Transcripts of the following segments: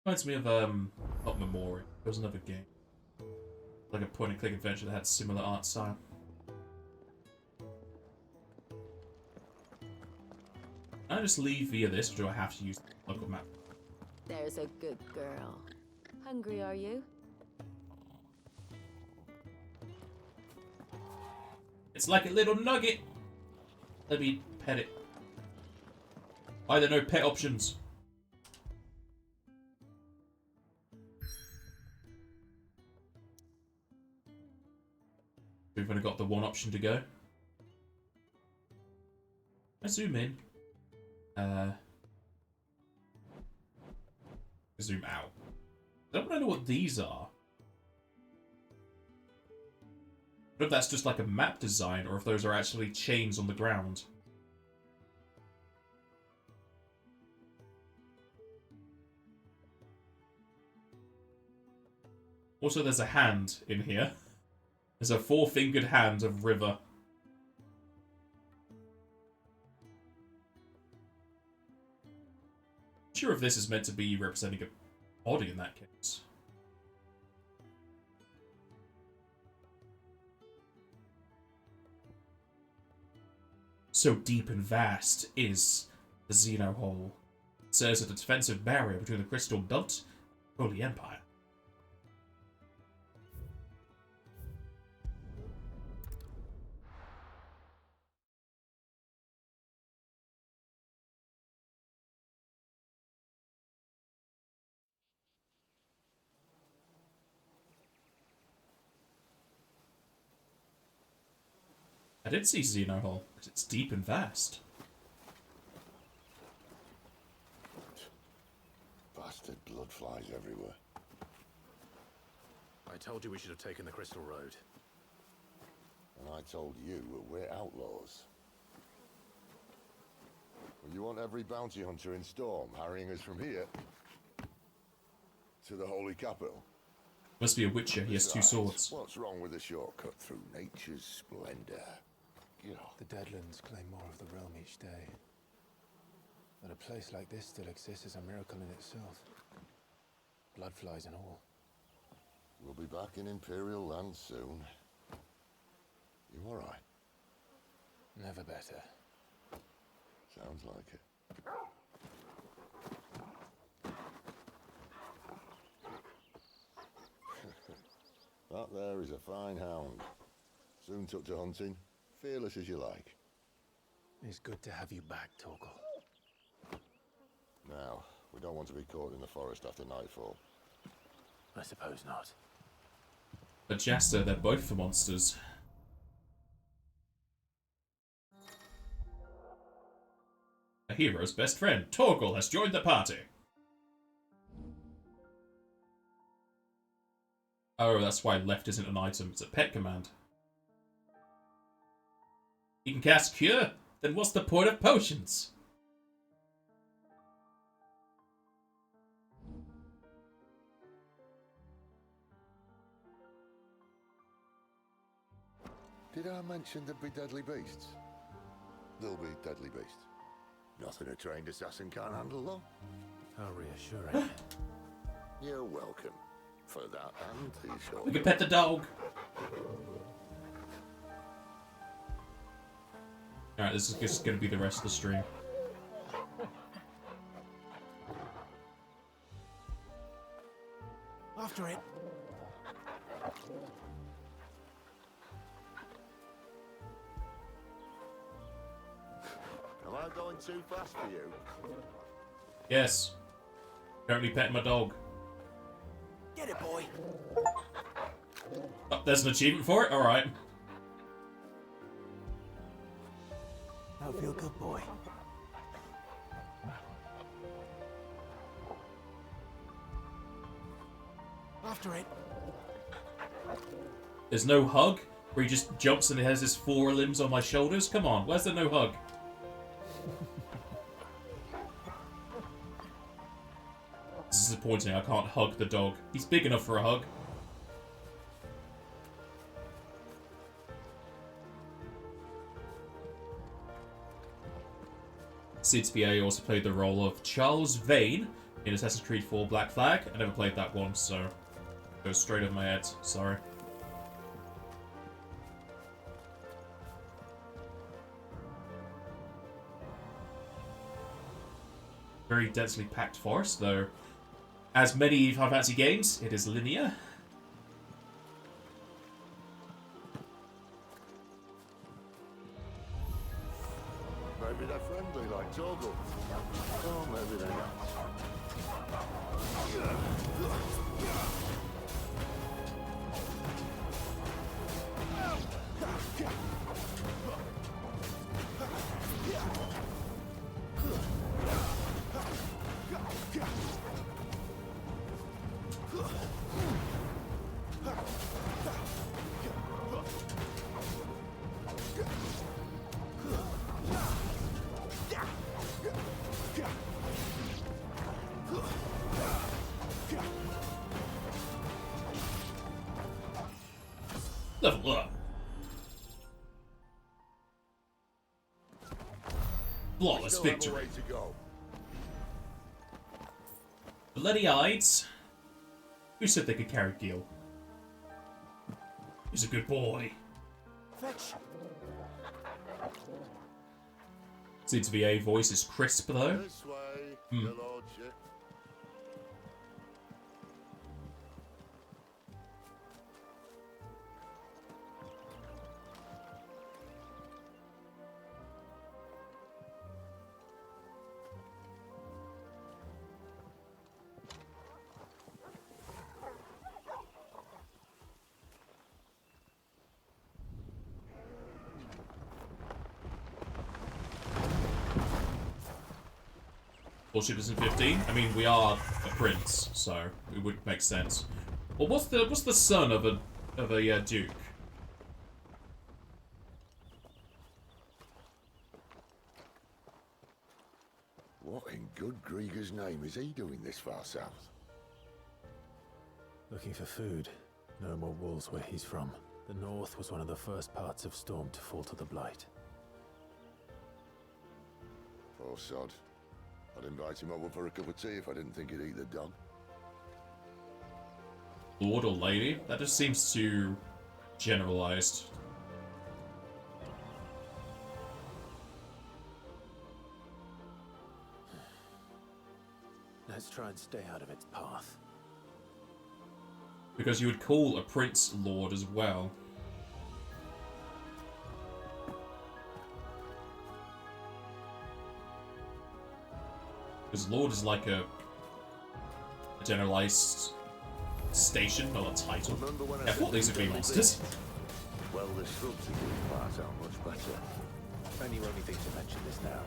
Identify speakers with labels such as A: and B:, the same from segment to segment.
A: Reminds me of not Memorial. There was another game, like a point-and-click adventure that had similar art style. Can I just leave via this, or do I have to use the local map?
B: There's a good girl. Hungry, are you?
A: It's like a little nugget. Let me pet it. Why are there no pet options? We've only got the one option to go. I zoom in. Zoom out. I don't know what these are. I don't know if that's just like a map design or if those are actually chains on the ground. Also, there's a hand in here. There's a four-fingered hand of river. Not sure if this is meant to be representing a body in that case. So deep and vast is the Xeno Hole. It serves as a defensive barrier between the Crystal Belt and the Holy Empire. I did see Xeno Hole, because it's deep and vast.
C: Bastard blood flies everywhere.
D: I told you we should have taken the Crystal Road.
C: And I told you we're outlaws. Well, you want every bounty hunter in Storm harrying us from here to the Holy Capital?
A: Must be a Witcher, he has two swords.
C: What's wrong with a shortcut through nature's splendor?
E: The Deadlands claim more of the realm each day. That a place like this still exists is a miracle in itself. Bloodflies and all.
C: We'll be back in Imperial land soon. You alright?
E: Never better.
C: Sounds like it. That there is a fine hound. Soon took to hunting. Fearless as you like.
E: It's good to have you back, Torgal.
C: Now, we don't want to be caught in the forest after nightfall.
E: I suppose not.
A: But Jester, they're both the monsters. A hero's best friend, Torgal, has joined the party. Oh, that's why left isn't an item, it's a pet command. You can cast Cure? Then what's the point of potions?
C: Did I mention there'd be deadly beasts? There'll be deadly beasts. Nothing a trained assassin can't handle, though.
E: How reassuring.
C: You're welcome. For that and the short.
A: We can pet the dog. Alright, this is just going to be the rest of the stream.
E: After it.
C: Am I going too fast for you?
A: Yes. Currently petting my dog.
E: Get it, boy.
A: Oh, there's an achievement for it? Alright.
E: Now feel good, boy. After it.
A: There's no hug? Where he just jumps and he has his four limbs on my shoulders? Come on, where's the no hug? This is disappointing, I can't hug the dog. He's big enough for a hug. Sid's VA also played the role of Charles Vane, in Assassin's Creed 4 Black Flag. I never played that one, so it goes straight over my head. Sorry. Very densely packed forest, though. As many Final Fantasy games, it is linear.
C: Maybe they're friendly like Torgal. Oh, maybe they're not.
A: Level up. Flawless
C: Still have a
A: victory.
C: way to go.
A: Bloody Eyes. Who said they could carry Gil? He's a good boy.
C: Fetch.
A: Seems to be a voice is crisp though.
C: This way, your lordship.
A: Bullshit isn't 15. I mean, we are a prince, so it would make sense. Well, what's the son of a duke?
C: What in good Grieger's name is he doing this far south?
E: Looking for food. No more wolves where he's from. The north was one of the first parts of Storm to fall to the Blight.
C: Poor sod. I'd invite him over for a cup of tea if I didn't think he'd eat the dog.
A: Lord or lady? That just seems too generalized.
E: Let's try and stay out of its path.
A: Because you would call a prince lord as well. Because lord is like a generalized station, not a title.
C: Remember when I
A: Yeah, what
C: said
A: these would be
C: deadly
A: monsters.
C: beasts? Well, the shrubs are giving parts out much better.
E: And you only think to mention this now.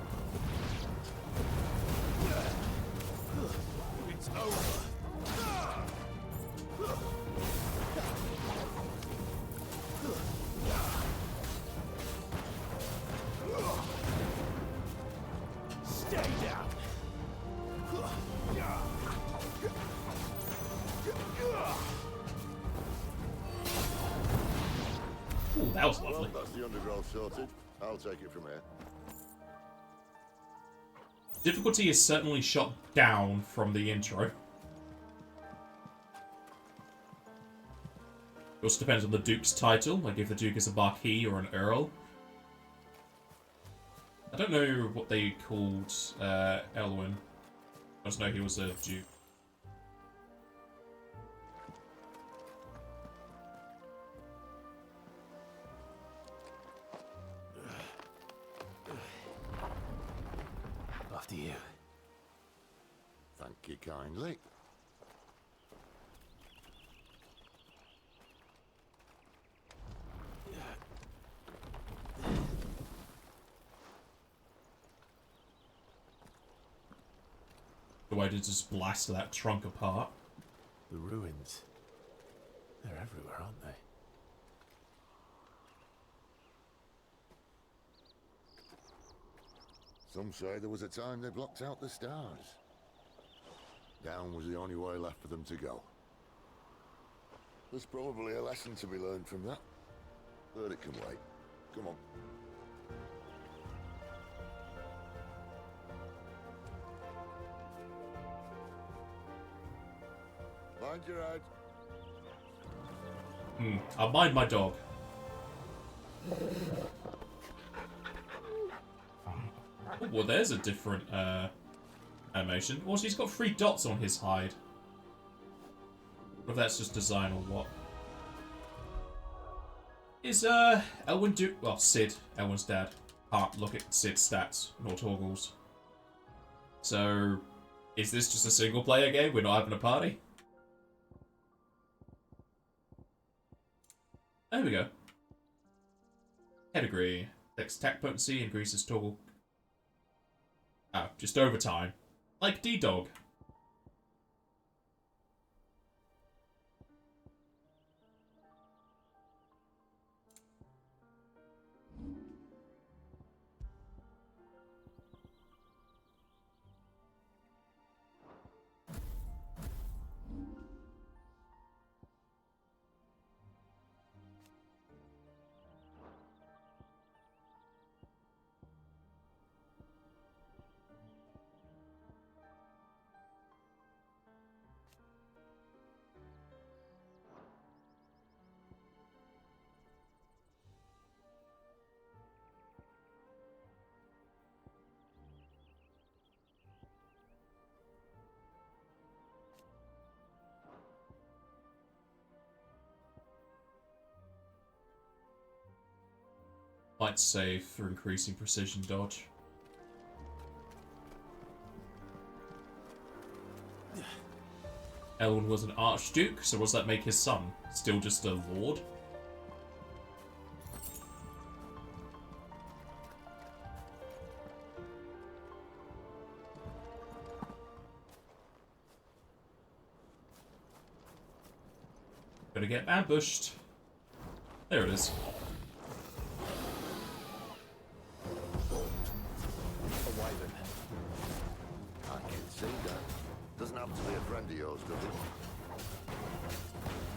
C: It's over.
E: Stay down!
A: Ooh, that was
C: Well,
A: lovely.
C: that's the undergrowth sorted. I'll take it from here.
A: Difficulty is certainly shot down from the intro. It also depends on the Duke's title, like if the Duke is a Marquis or an Earl. I don't know what they called Elwyn. I just know he was a Duke.
E: After you.
C: Thank you kindly.
A: The way to just blast that trunk apart.
E: The ruins. They're everywhere, aren't they?
C: Some say there was a time they blocked out the stars. Down was the only way left for them to go. There's probably a lesson to be learned from that. But it can wait. Come on. Mind your head.
A: I'll mind my dog. Oh, well, there's a different animation. Also, he's got 3 dots on his hide. Or if that's just design or what. Is Elwyn well, Sid, Elwyn's dad, can't look at Sid's stats, nor Torgal's. So, is this just a single player game? We're not having a party? There we go. Pedigree. Attack potency increases Torgal. Oh, just over time. Like D-Dog. Might save for increasing precision dodge. Elwyn was an archduke, so does that make his son still just a lord? Gonna get ambushed. There it is.
C: Friend of yours, does it?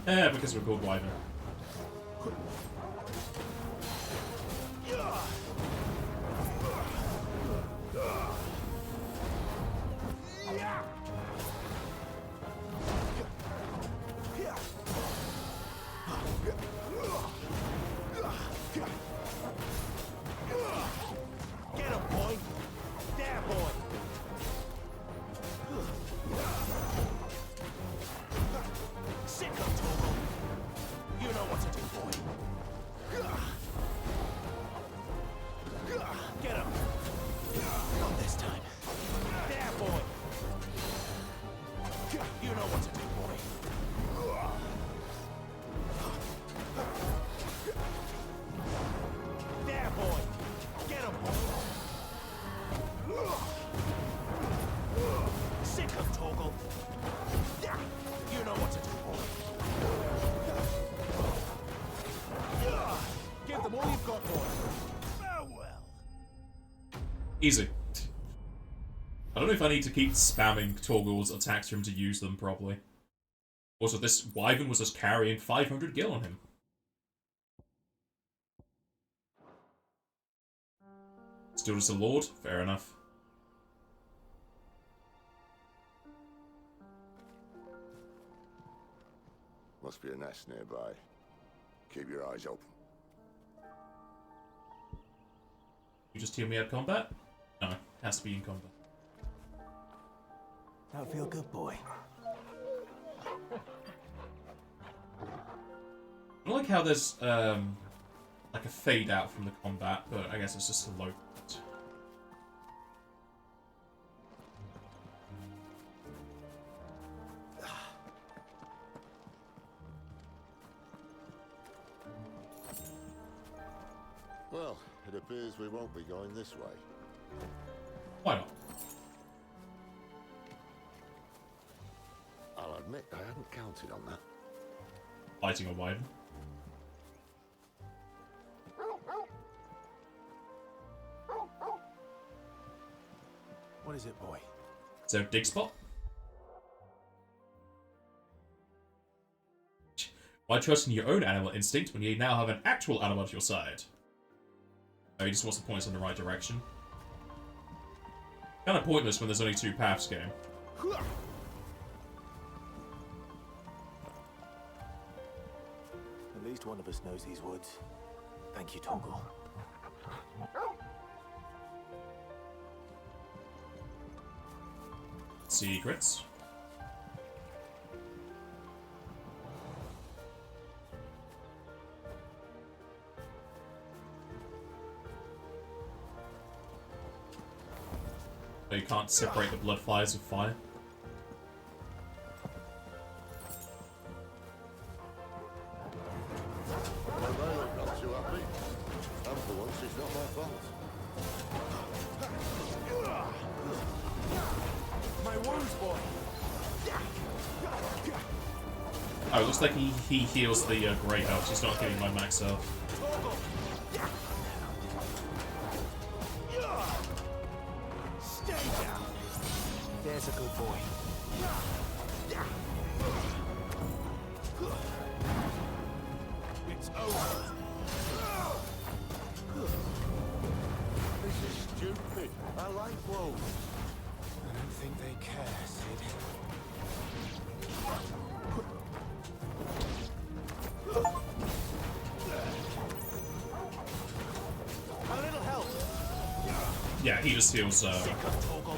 A: Yeah, because we're called Wyvern. Easy. I don't know if I need to keep spamming Torgal's attacks for him to use them properly. Also, this Wyvern was just carrying 500 gil on him. Still just a lord? Fair enough.
C: Must be a nest nearby. Keep your eyes open.
A: You just heal me out combat? No, it has to be in combat.
F: That would feel good, boy.
A: I like how there's like a fade out from the combat, but I guess it's just a low point.
C: Well, it appears we won't be going this way.
A: Why not?
C: I'll admit I hadn't counted on that.
A: Fighting a Wyvern.
F: What is it, boy?
A: Is there a dig spot? Why trust in your own animal instinct when you now have an actual animal at your side? Oh, he just wants to point us in the right direction. Kind of pointless when there's only 2 paths game.
F: least one of us knows these woods. Thank you, Torgal.
A: Secrets. Oh, you can't separate the blood fires with fire.
C: Well, they look not too happy. And for once, it's not my fault.
F: My wounds, boy.
A: Oh, it looks like he heals the grey health. He's not getting my max health.
F: Stay down. There's a good boy. It's over.
C: This is stupid. I like wolves.
E: I don't think they care, Sid.
F: A little help.
A: Yeah, he just heals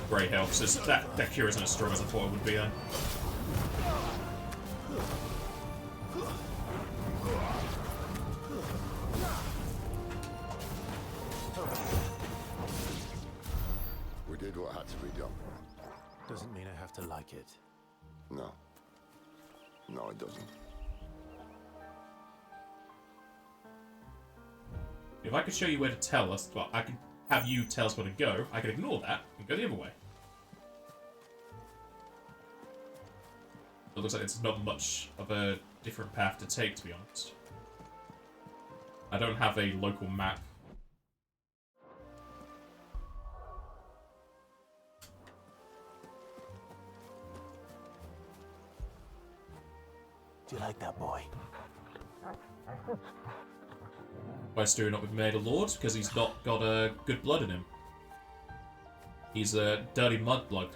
A: grey health. So that cure isn't as strong as I thought it would be then.
C: We did what had to be done.
F: Doesn't mean I have to like it.
C: No. No, it doesn't.
A: If I could show you where to tell us, well, I can have you tell us where to go. I can ignore that and go the other way. It looks like it's not much of a different path to take, to be honest. I don't have a local map.
F: Do you like that boy?
A: By stirring up with made a lord, because he's not got good blood in him. He's a dirty mud blood.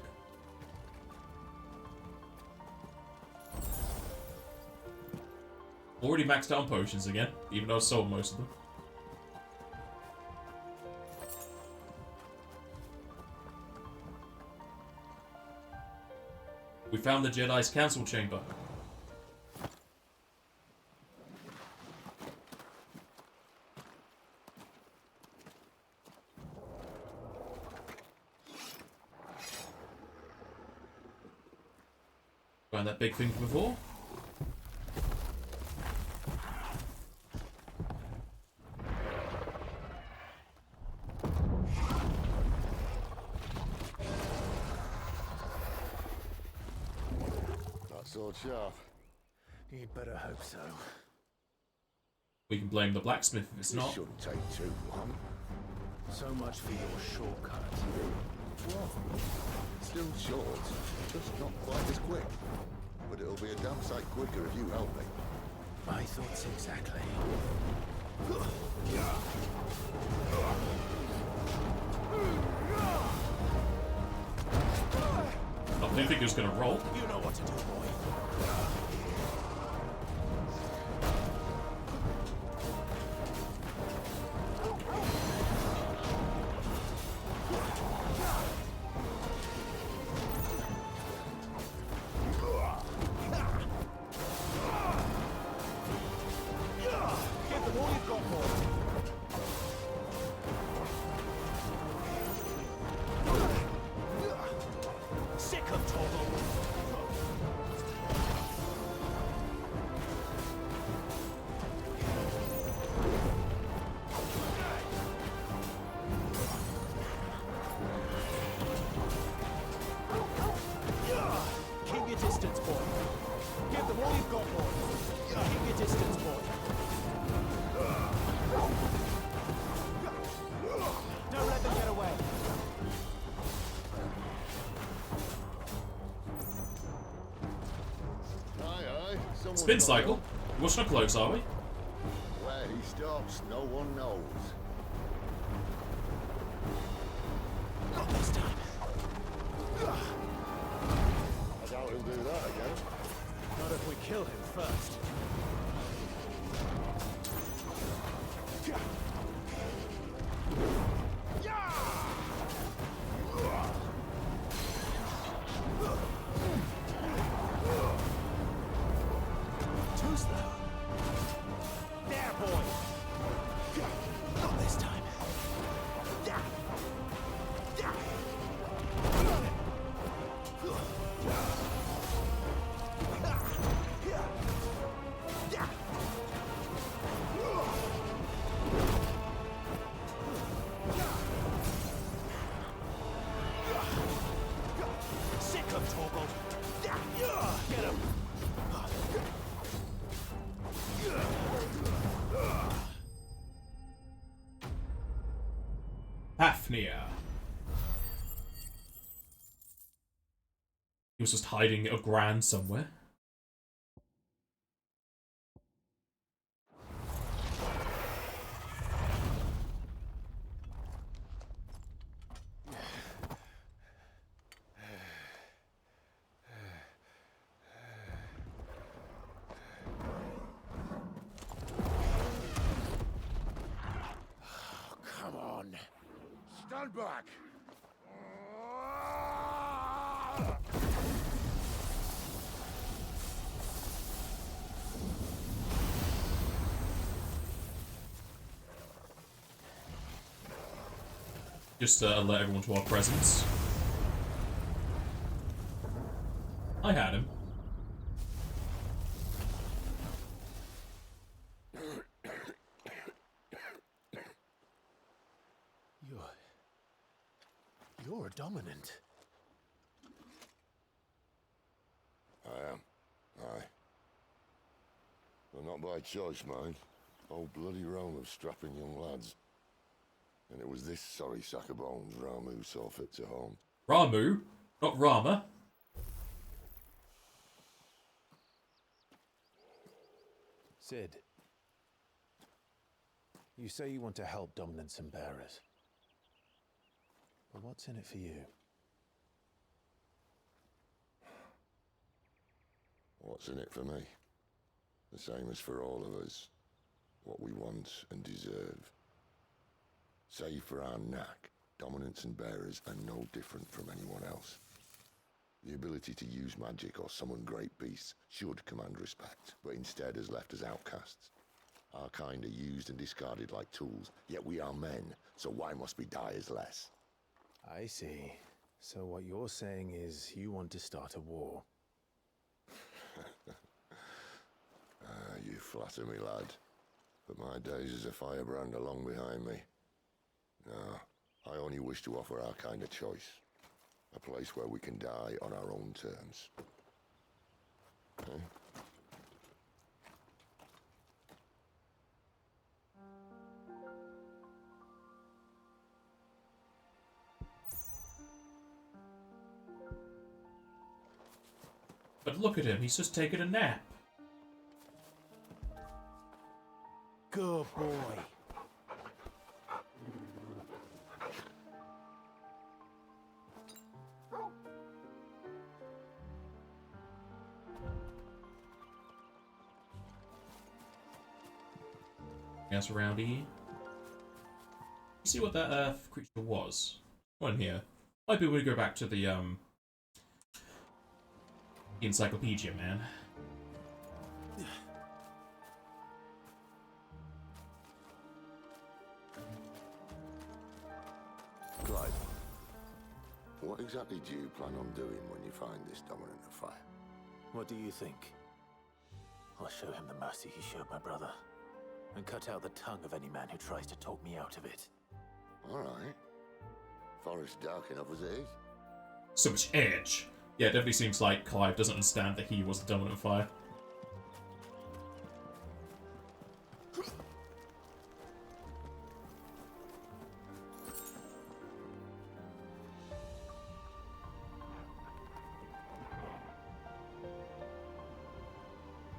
A: Already maxed out on potions again, even though I sold most of them. We found the Jedi's council chamber. Find that big thing from before?
C: That sword sharp.
F: You'd better hope so.
A: We can blame the blacksmith if it's
C: This
A: not.
C: shouldn't take too long.
F: So much for your shortcut.
C: Well, still short, just not quite as quick. But it'll be a damn sight quicker if you help me.
F: My thoughts exactly.
A: I didn't think he was going to roll.
F: You know what to do, boy. Give them all you've got, boy. Sick of Torgal. Keep your distance, boy. Give them all you've got, boy. Keep your distance, boy. Don't let them get away.
C: Aye, someone's
A: Spin
C: got
A: cycle.
C: help.
A: We're watching up close, are we?
C: Where he stops, no one knows.
F: Not this time.
C: I doubt he'll do that again.
F: Not if we kill him first. Too slow. There, boy. Not this time. Sick of Torgold. Get him.
A: Hafnia. He was just hiding a grand somewhere.
F: Come on.
C: Stand back!
A: Just to alert everyone to our presence. I had him.
F: You're a dominant.
C: I am. Aye. Well, not by choice, mind. Whole bloody realm of strapping young lads. And it was this sorry sack of bones Ramu saw fit to home.
A: Ramu, not Rama.
E: Sid, you say you want to help dominants and bearers. But what's in it for you?
C: What's in it for me? The same as for all of us. What we want and deserve. Save for our knack, dominants and bearers are no different from anyone else. The ability to use magic or summon great beasts should command respect, but instead has left us outcasts. Our kind are used and discarded like tools, yet we are men, so why must we die as less?
E: I see. So what you're saying is you want to start a war.
C: You flatter me, lad. But my days as a firebrand are long behind me. No, I only wish to offer our kind a choice. A place where we can die on our own terms. Okay?
A: But look at him, he's just taking a nap.
F: Good boy.
A: Else around here. You see what that creature was? One here. Might be able to go back to the encyclopedia, man.
C: Clive, what exactly do you plan on doing when you find this dominant of fire?
F: What do you think? I'll show him the mercy he showed my brother. And cut out the tongue of any man who tries to talk me out of it.
C: All right. Forest dark enough as it is.
A: So much edge. Yeah, it definitely seems like Clive doesn't understand that he was the dominant fire.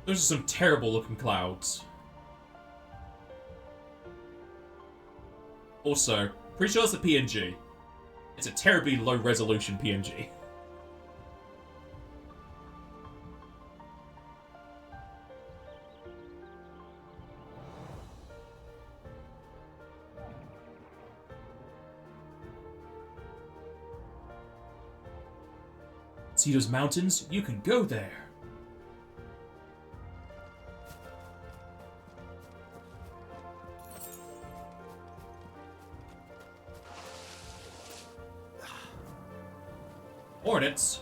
A: Those are some terrible looking clouds. Also, pretty sure it's a PNG. It's a terribly low resolution PNG. See those mountains? You can go there. Hornets.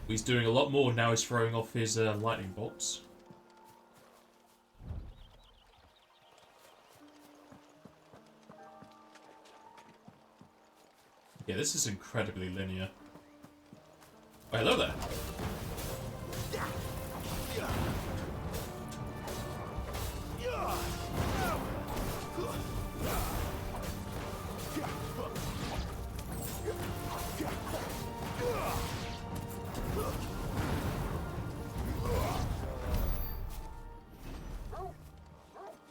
A: He's doing a lot more now. He's throwing off his lightning bolts. Yeah, this is incredibly linear. Oh, hello there.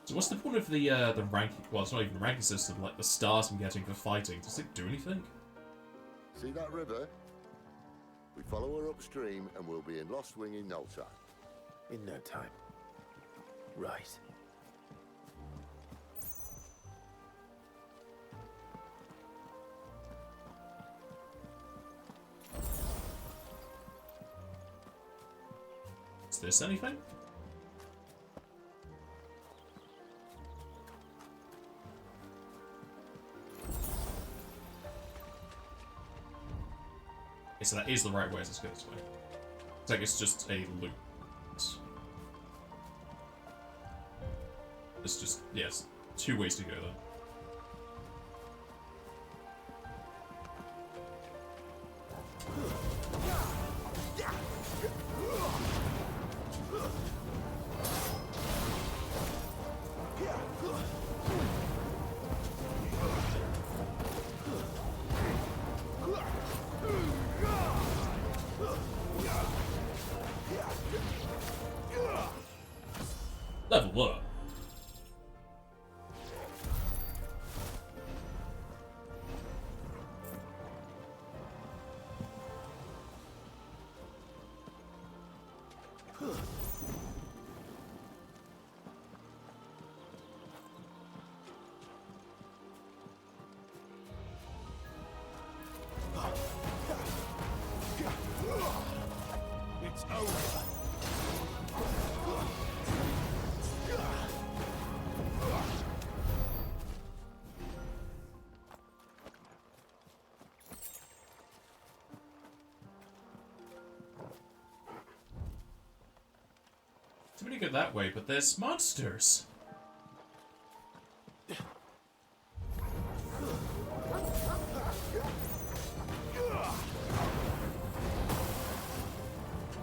A: So what's the point of the ranking? Well, it's not even a ranking system. Like the stars I'm getting for fighting. Does it do anything?
C: See that river? We follow her upstream and we'll be in Lost Wing in no time.
F: In no time. Right.
A: Is this anything? Okay, so that is the right way. Let's go this way. It's like it's just a loop. It's just, yes, two ways to go then. Level up.
F: It's over.
A: It's pretty good that way, but there's monsters.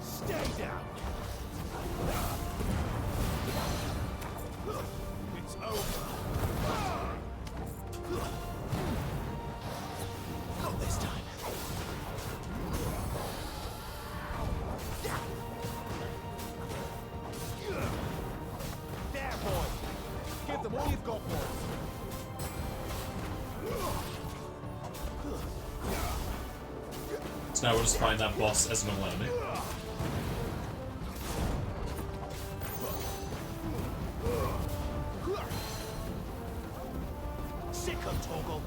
F: Stay down. It's over. Not this time. There, boy. Give them all you've got, boys.
A: So now we'll just find that boss as an enemy.
F: Sick of Toggle.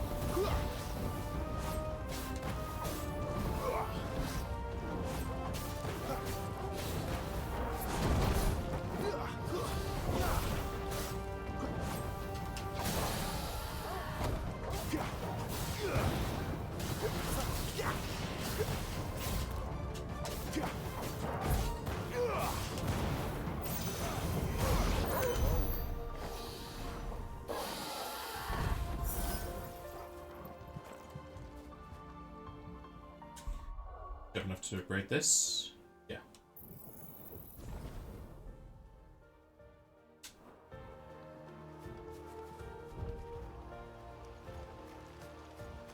A: Good enough to upgrade this. Yeah.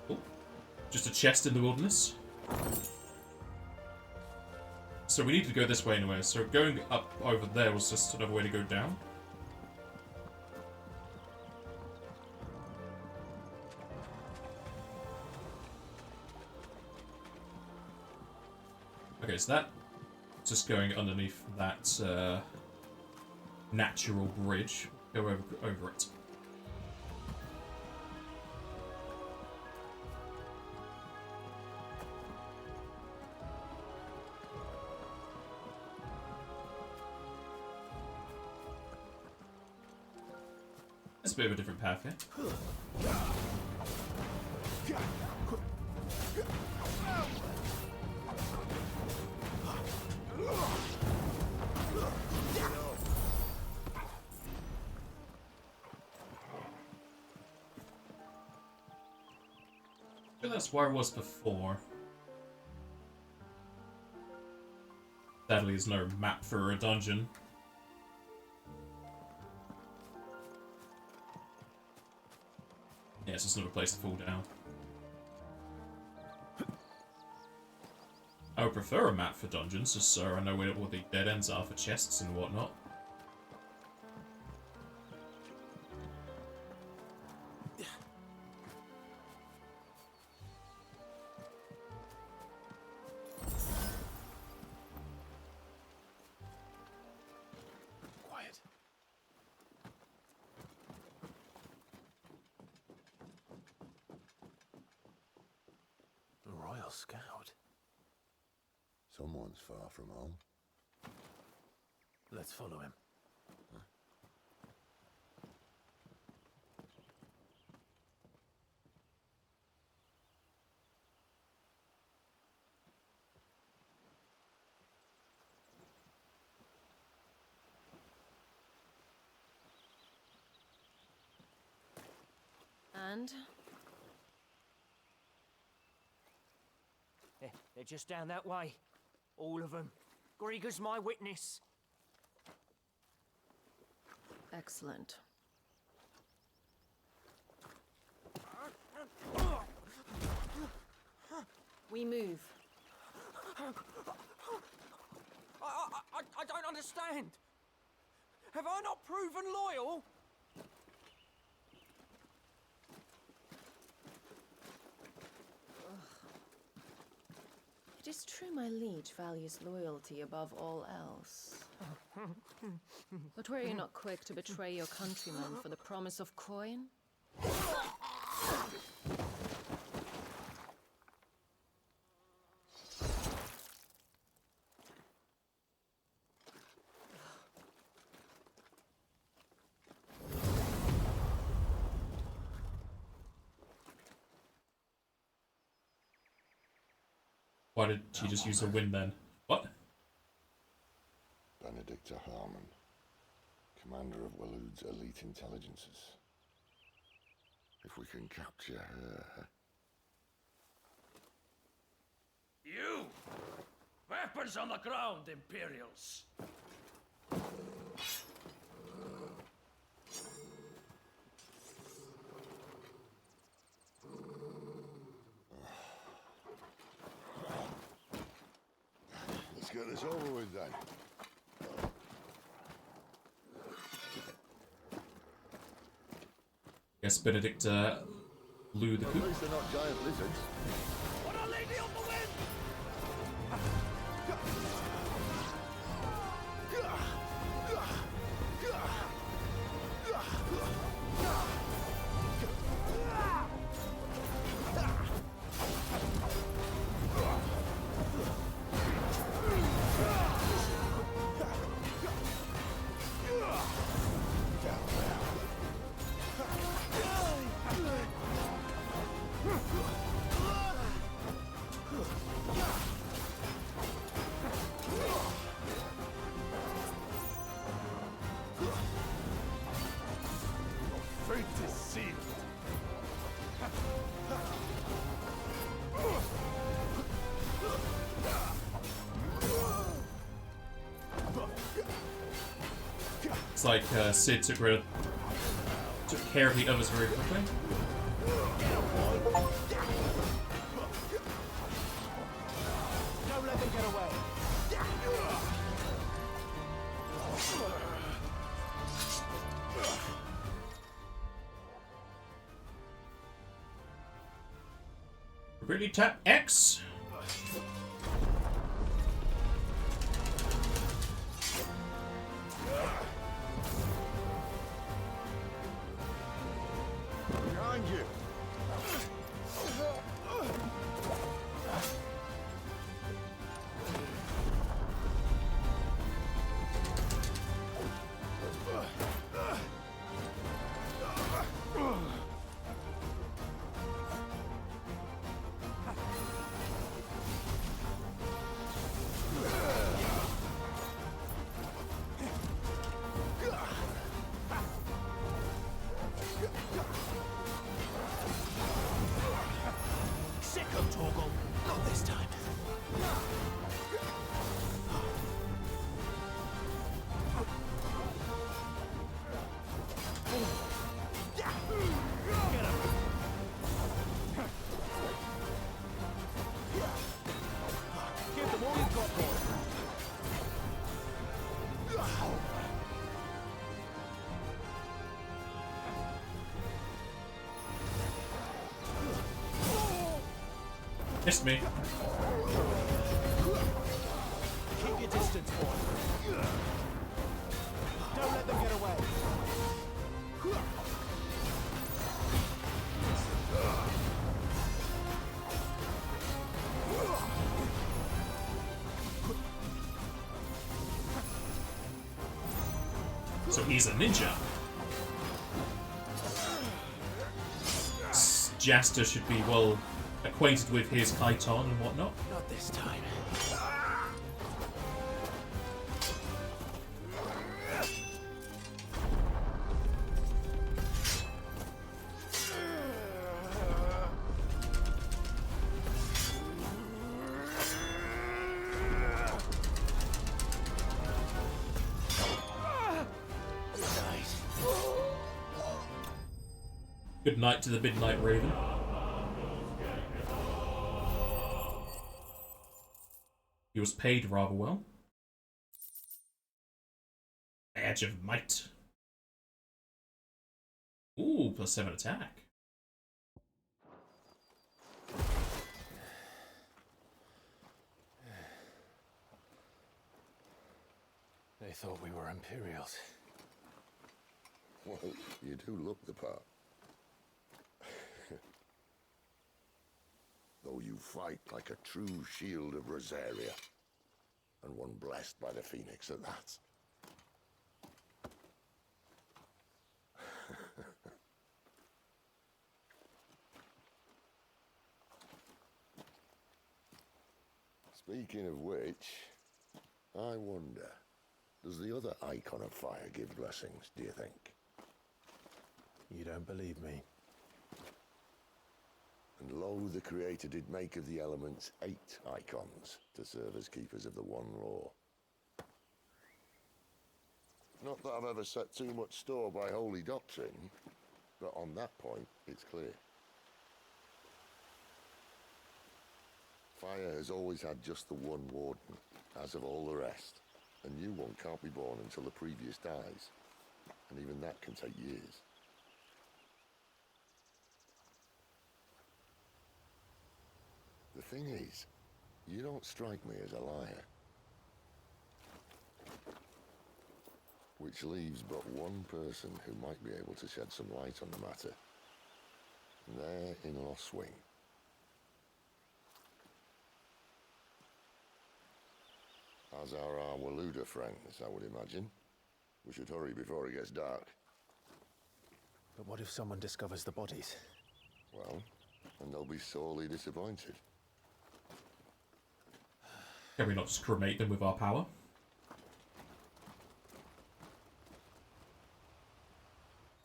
A: Oh, just a chest in the wilderness. So we need to go this way anyway. So going up over there was just another way to go down. Okay, so that just going underneath that natural bridge. Go over it. It's a bit of a different path here. I think that's where I was before. Sadly, there's no map for a dungeon. Yeah, it's just another place to fall down. I would prefer a map for dungeons, just so I know where all the dead ends are for chests and whatnot.
F: Quiet. The Royal Scout.
C: Someone's far from home.
F: Let's follow him.
B: And
G: They're just down that way. All of them. Grieger's my witness.
B: excellent. We move.
G: I don't understand. Have I not proven loyal?
B: It is true my liege values loyalty above all else. But were you not quick to betray your countrymen for the promise of coin?
A: Why did she just use the wind then? What?
C: Benedicta Harmon, commander of Waloed's elite intelligences. If we can capture her...
H: You! Weapons on the ground, Imperials!
C: Let's get this over with then.
A: Guess Benedict blew the
C: At
A: coop.
C: least they're not giant lizards.
H: What a lady on the wind!
C: Fate is sealed.
A: It's like Sid took care of the others very quickly.
G: Don't let them get away.
A: Really tap X.
C: Behind you.
F: Sicko Torgal! Not this time. Give them all you've got, boy.
A: Missed me.
F: Keep your distance, boy. Don't let them get away.
A: So he's a ninja. Jasta should be well acquainted with his Kaiton and whatnot.
F: Not this time.
A: Good night to the Midnight Raven. He was paid rather well. Badge of Might. Ooh, +7 attack.
E: They thought we were Imperials.
C: Well, you do look the part. Though you fight like a true shield of Rosaria. And one blessed by the Phoenix at that. Speaking of which, I wonder, does the other icon of fire give blessings, do you think?
E: You don't believe me?
C: And lo, the Creator did make of the elements 8 icons to serve as keepers of the one law. Not that I've ever set too much store by holy doctrine, but on that point, it's clear. Fire has always had just the one warden, as of all the rest. A new one can't be born until the previous dies, and even that can take years. The thing is, you don't strike me as a liar. Which leaves but one person who might be able to shed some light on the matter. There in Lost Wing. As are our Waluda friends, I would imagine. We should hurry before it gets dark.
E: But what if someone discovers the bodies?
C: Well, and they'll be sorely disappointed.
A: Can we not just cremate them with our power?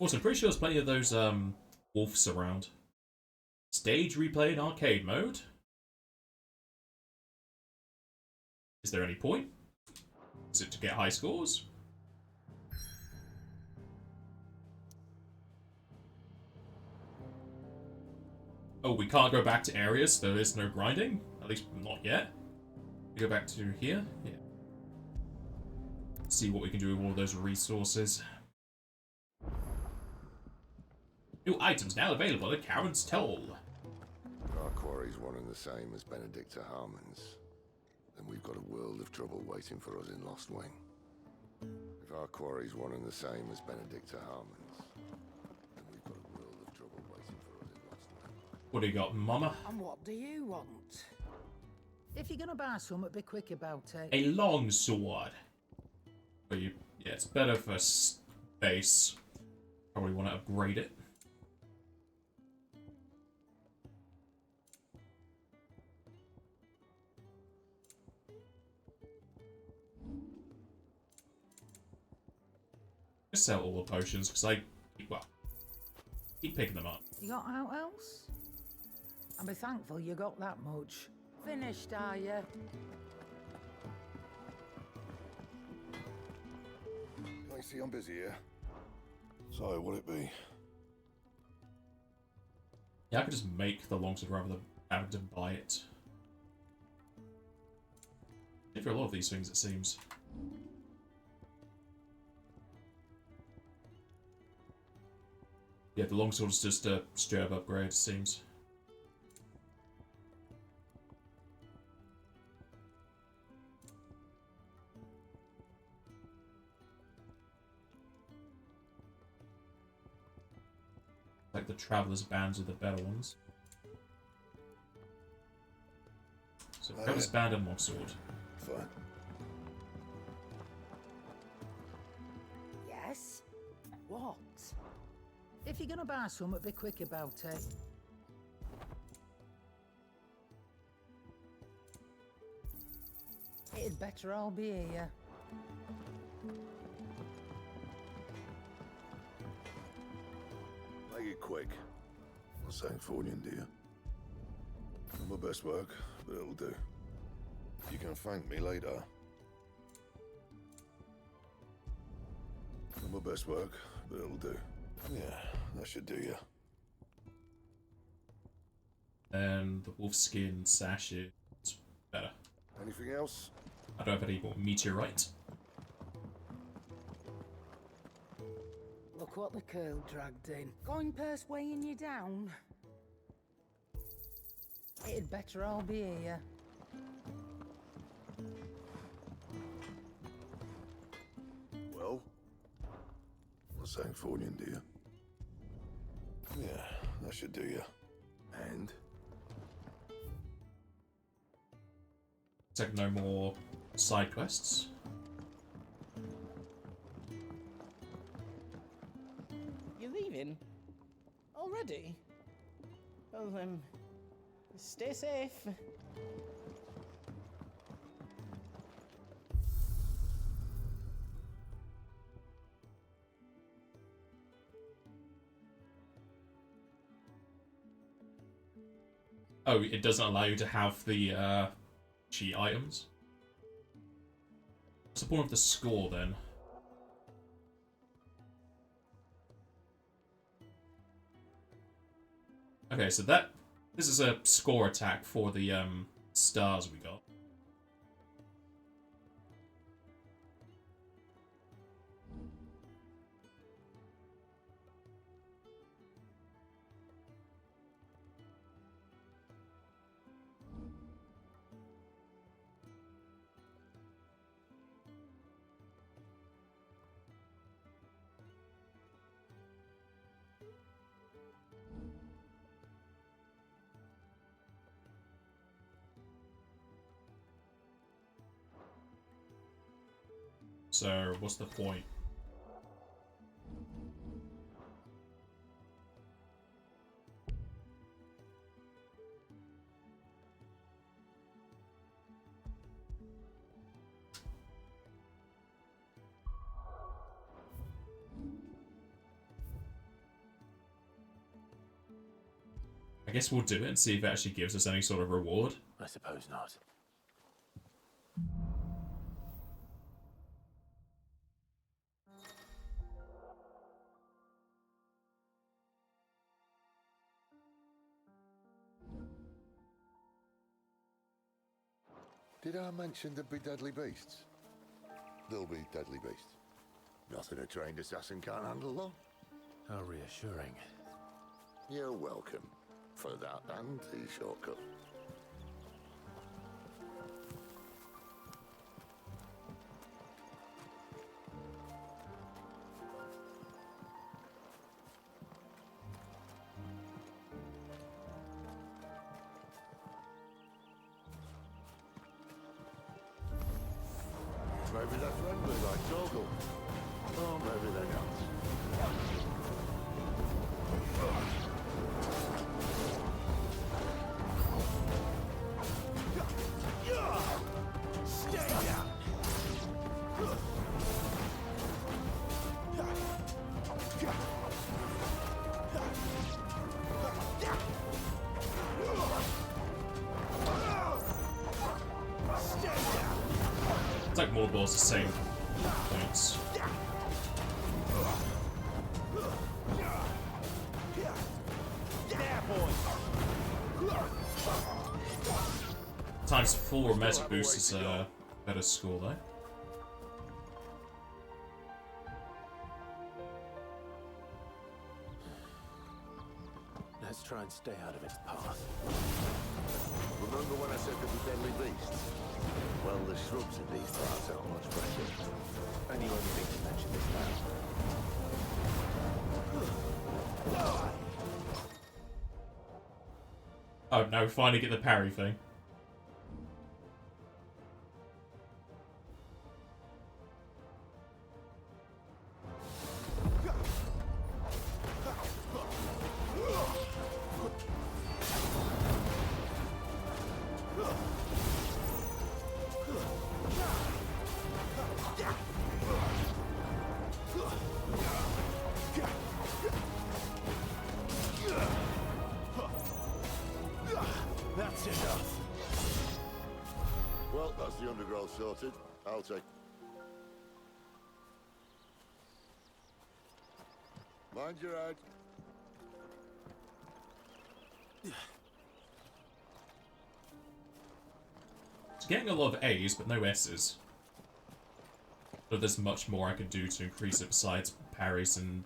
A: Also, I'm pretty sure there's plenty of those wolves around. Stage replay in arcade mode. Is there any point? Is it to get high scores? Oh, we can't go back to areas, so there is no grinding? At least not yet. We go back to here? Yeah. See what we can do with all those resources. New items now available at Karen's Toll.
C: Our quarry quarry's one and the same as Benedicta Harmon's, then we've got a world of trouble waiting for us in Lost Wing. If our quarry's one and the same as Benedicta Harmon's, then we've got a world of trouble waiting for us in Lost Wing.
A: What do you got, mama?
I: And what do you want? If you're gonna buy something, be quick about it.
A: A long sword. But you, yeah, it's better for space. Probably want to upgrade it. Just sell all the potions because keep picking them up.
I: You got out else? And be thankful you got that much. Finished, are you?
C: I see I'm busy here. So, what'll it be?
A: Yeah, I could just make the longsword rather than having to buy it. For a lot of these things, it seems. Yeah, the longsword is just a straight up upgrade, it seems. Like the Traveler's Bands are the better ones. So Traveler's Band and longsword.
C: Fine.
I: Yes? What? If you're gonna buy something, be quick about it. It'd better all be here.
C: Make it quick. Not saying fortune, do you? Not my best work, but it'll do. You can thank me later. Not my best work, but it'll do. Yeah, that should do you.
A: And the wolfskin sash is better.
C: Anything else?
A: I don't have any more meteorite.
I: Look what the curl dragged in. Going purse weighing you down? It'd better all be here.
C: Well? Not saying fortune, do you? Yeah, that should do you. And?
A: Take no more side quests.
J: You're leaving? Already? Well, stay safe.
A: Oh, it doesn't allow you to have the cheat items? What's the point of the score then? Okay, so this is a score attack for the stars we got. So, what's the point? I guess we'll do it and see if it actually gives us any sort of reward.
F: I suppose not.
C: Did I mention there'd be deadly beasts? There'll be deadly beasts. Nothing a trained assassin can't handle, though.
F: How reassuring.
C: You're welcome. for that and the shortcut. Maybe they're friendly like Torgal. Or maybe they're not.
F: Stay down!
A: It's like more balls the same points. Times 4 meta boost is a better score though.
F: Let's try and stay out of its path.
C: Remember when I said there were deadly beasts? Well, the shrubs in these parts aren't much better.
F: And you only think to mention this now.
A: Oh, now we finally get the parry thing.
F: That's enough.
C: Well, that's the undergrowth sorted. I'll take... Mind your head.
A: It's getting a lot of A's, but no S's. But there's much more I can do to increase it besides parries and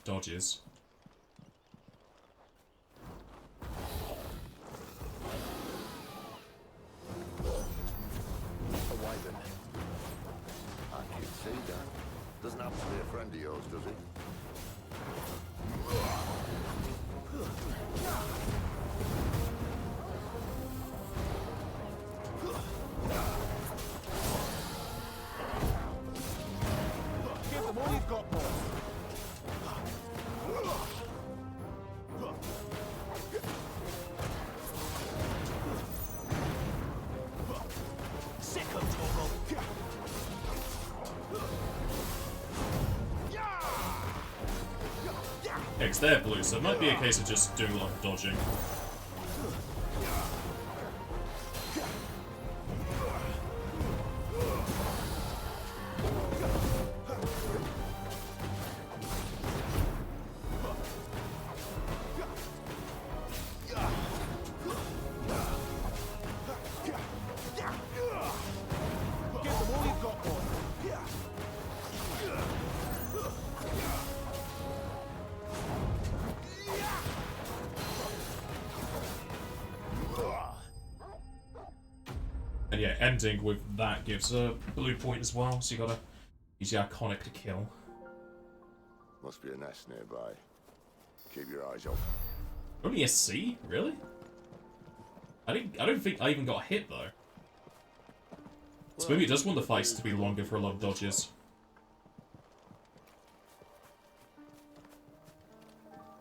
A: dodges.
C: I can see that. Doesn't happen to be a friend of yours, does it?
F: Give them all you've got, boy. Sick of Torgal.
A: Yeah, 'cause they're blue, so it might be a case of just doing a lot of dodging.
F: Give them all you've got, boy.
A: And yeah, ending with that gives a blue point as well, so you gotta use the iconic to kill.
C: Must be a nest nearby. Keep your eyes open.
A: Only a C? Really? I don't think I even got hit though. So maybe it does want the fights to be longer for a lot of dodges.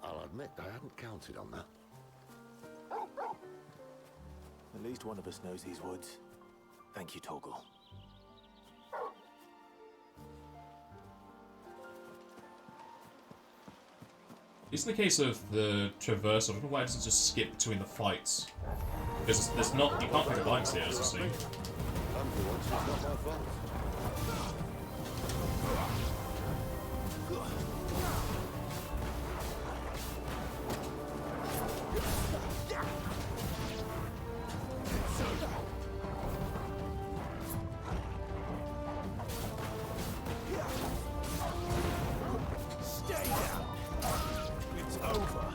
C: I'll admit I hadn't counted on that.
F: At least one of us knows these woods. Thank you, Torgal.
A: It's in the case of the traversal, I don't know why it doesn't just skip between the fights. Because there's not, you can't pick the bikes here, as you see.
C: And for once, it's not my fault.
F: Stay down. It's over.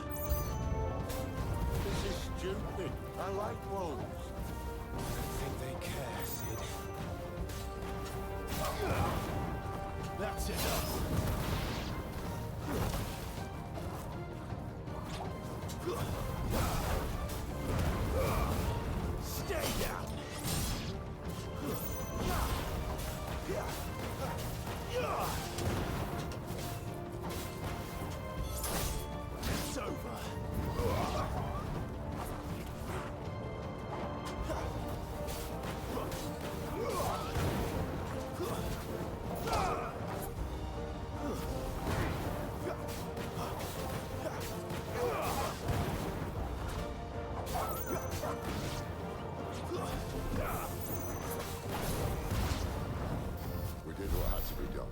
C: We did what had to be done.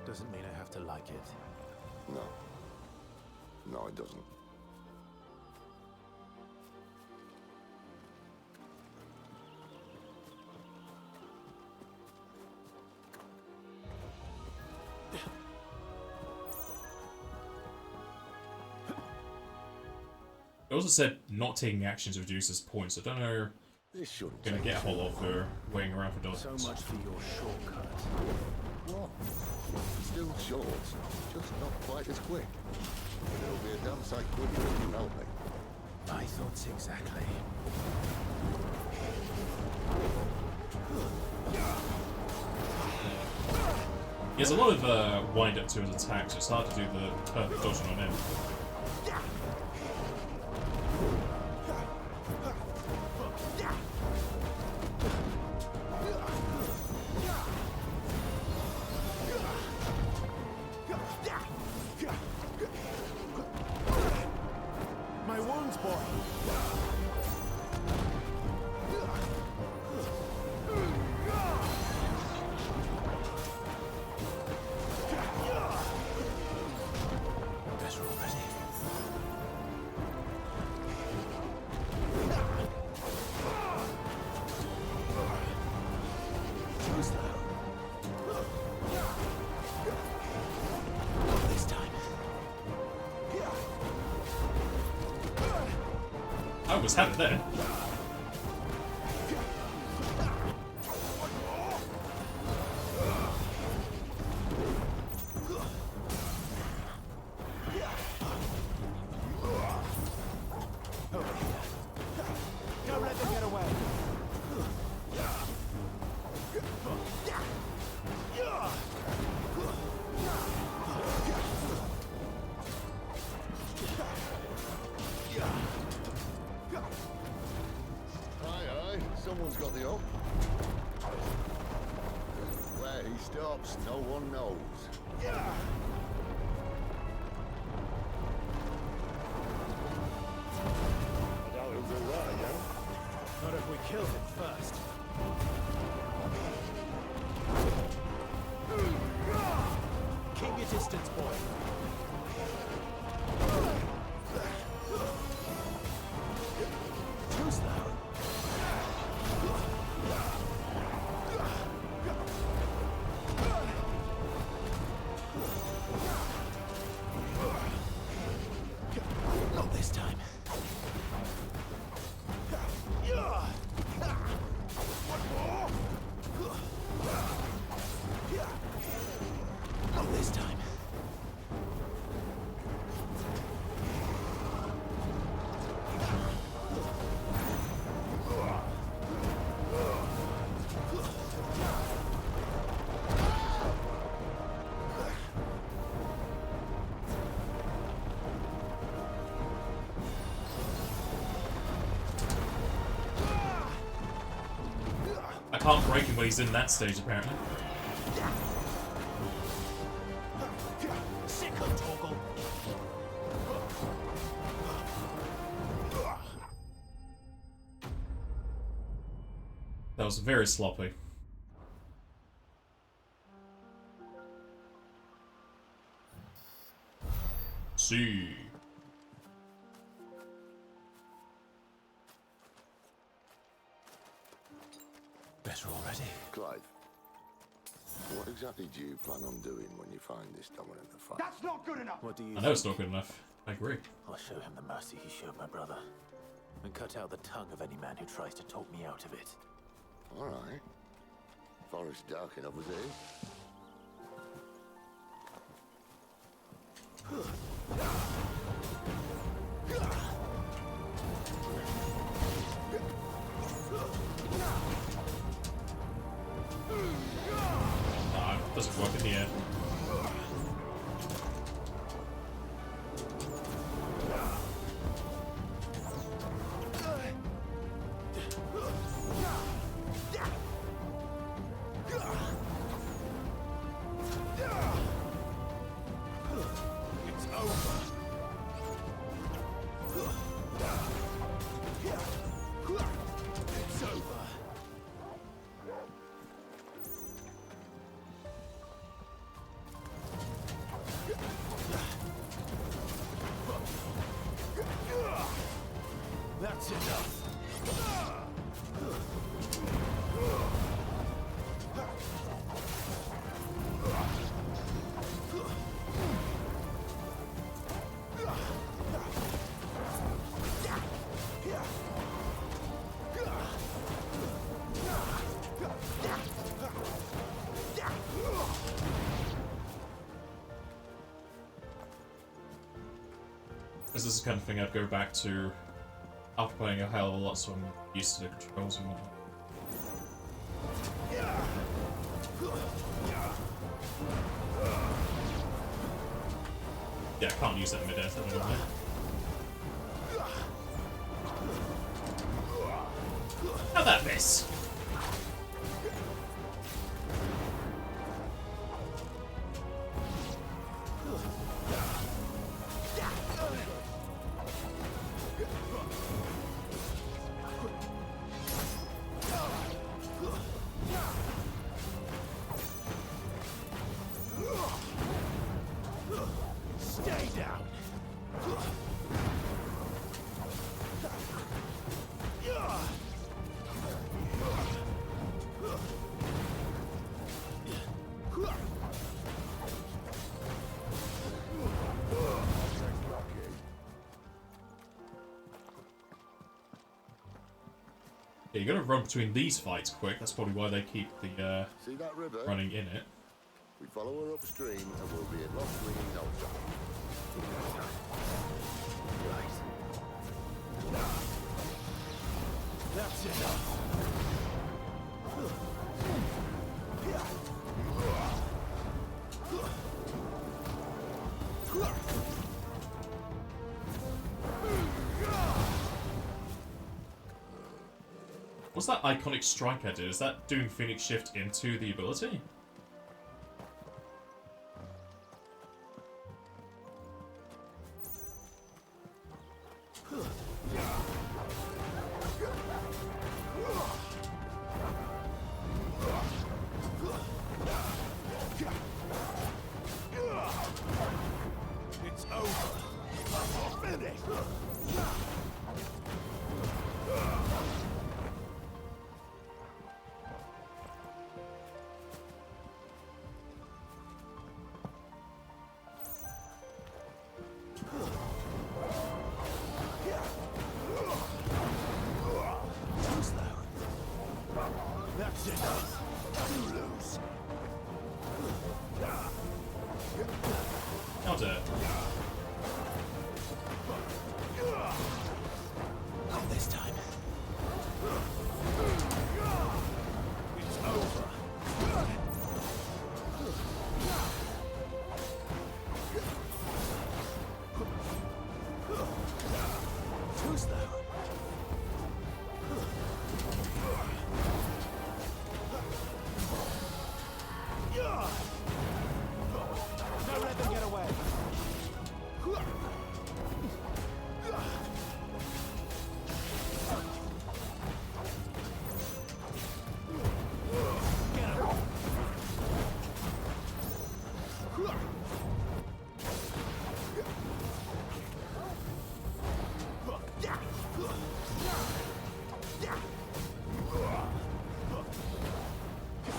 F: Doesn't mean I have to like it.
C: No. No, it doesn't.
A: It also said not taking actions reduces points. I don't know.
C: This shouldn't
A: Gonna
C: take
A: get a
C: too
A: whole lot for waiting around for
F: So
A: dogs.
F: much for your shortcut.
C: What? Still short, just not quite as quick. It'll be a damn sight quicker if you help me.
F: My thoughts exactly.
A: He has a lot of wind up to his attacks. It's hard to do the perfect dodging on him.
F: My wounds, boy. Better already. Too slow. This time.
A: I almost had it there.
F: Don't let them get away.
C: Aye, someone's got the up. Where he stops, no one knows. I doubt he'll do that again.
F: Not if we killed him first. Keep your distance, boy. Too slow. Not this time. Not this time.
A: I can't break him when he's in that stage, apparently.
F: Sick of Torgal.
A: That was very sloppy. See.
F: Better already.
C: Clive, what exactly do you plan on doing when you find this dominant of fight?
H: That's not good enough!
F: What do you
A: I know it's not good enough. I agree.
F: I'll show him the mercy he showed my brother. And cut out the tongue of any man who tries to talk me out of it.
C: All right. Forest dark enough as it is.
A: Doesn't work in the air.
F: That's enough.
A: This is the kind of thing I'd go back to after playing a hell of a lot, so I'm used to the controls and whatnot. Yeah, I can't use that mid-air thing anymore. How'd that miss? Yeah, you gotta run between these fights quick. That's probably why they keep the
C: See that river?
A: running in it.
C: We follow her upstream and we'll be in Locksley in no time.
F: That's enough.
A: What's that iconic strike I did? Is that doing Phoenix Shift into the ability?
F: It's over. Finish. That's enough. You lose.
A: How dare.
F: Not this time. It's over. Too slow. Don't let them get away.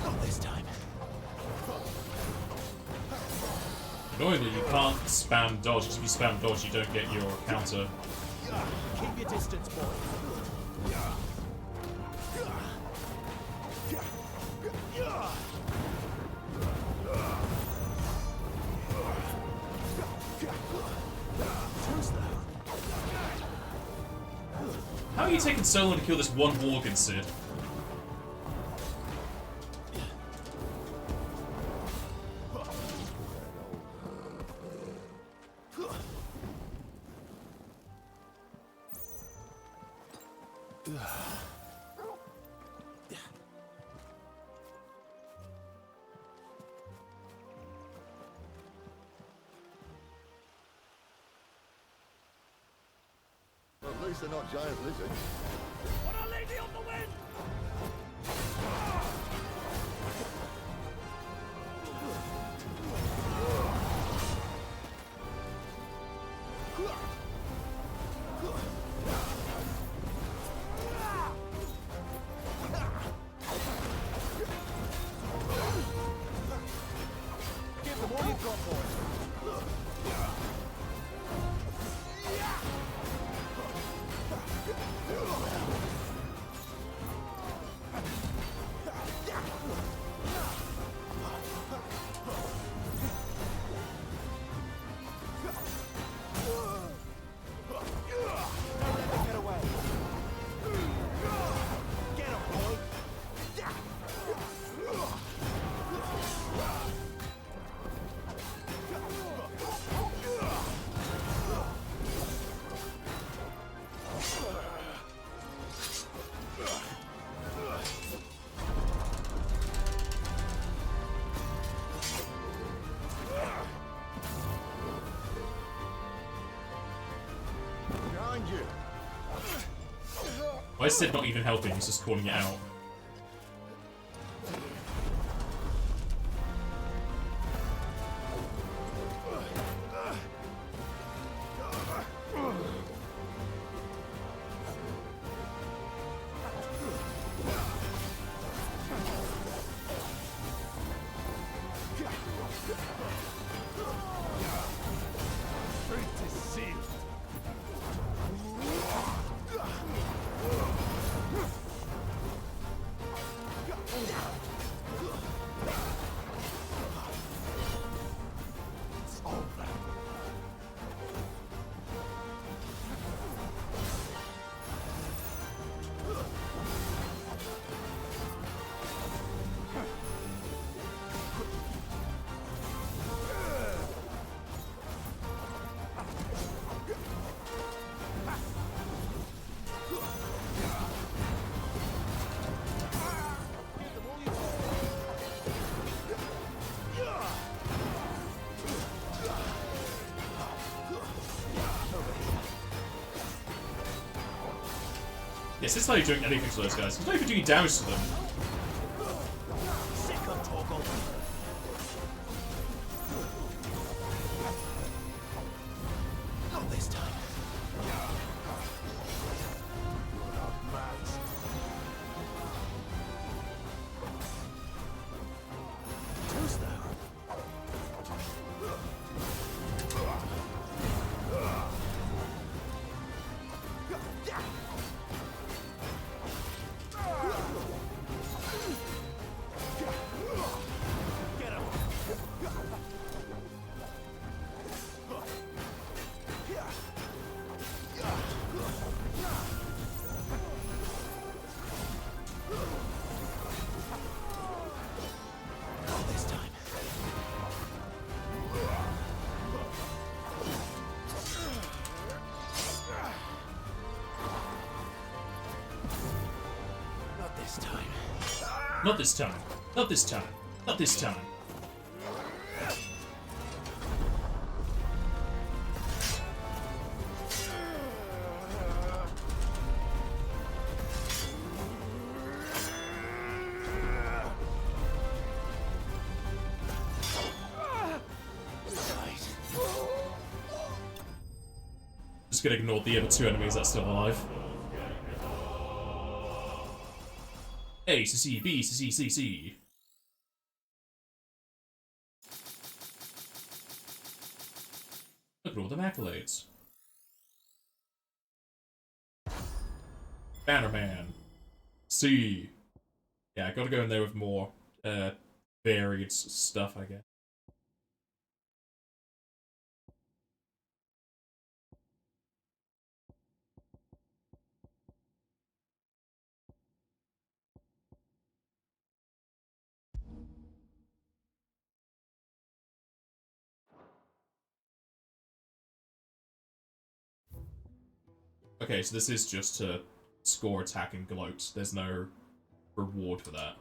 F: Not this time.
A: Annoyingly, you can't spam dodge. If you spam dodge, you don't get your counter.
F: Keep your distance, boy.
A: are you taking so long to kill this one Worgen, Sid?
C: At least they're not giant lizards.
H: What a lady of the wind!
E: Give them all you've got, boys. Get away. Get him, boy.
C: Behind you.
A: Why is Sid not even helping? He's just calling it out. Yes, this is not even doing anything to those guys. He's not even doing damage to them.
F: Not this time. Who's that?
A: Not this time. Not this time. Not this time. Just gonna ignore the other two enemies that's still alive. A, C, B, C, C, C. Look at all them accolades. Bannerman. C. Yeah, I gotta go in there with more, varied stuff, I guess. Okay, so this is just to score attack and gloat. There's no reward for that.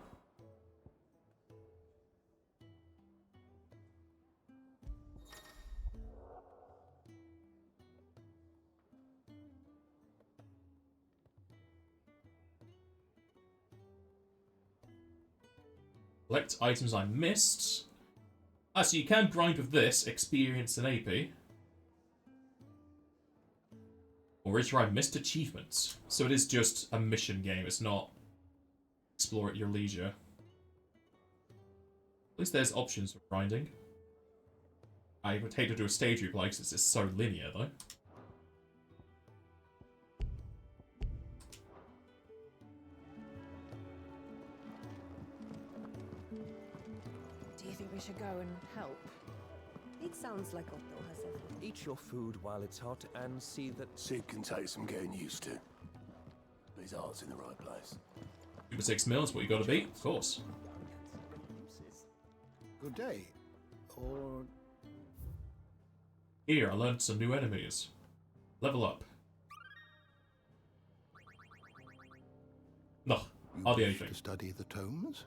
A: Collect items I missed. Ah, so you can grind with this, experience and AP. Or is I missed achievements. So it is just a mission game, it's not explore at your leisure. At least there's options for grinding. I would hate to do a stage replay because it's just so linear though.
B: Do you think we should go and help?
K: It sounds like Otto has everything.
L: Eat your food while it's hot and see that...
C: Sid can take some getting used to. But his heart's in the right place.
A: Super 6 mils, what you gotta beat, of course.
M: Good day. Or...
A: Here, I learned some new enemies. Level up. No, hardly anything.
M: To study the tomes?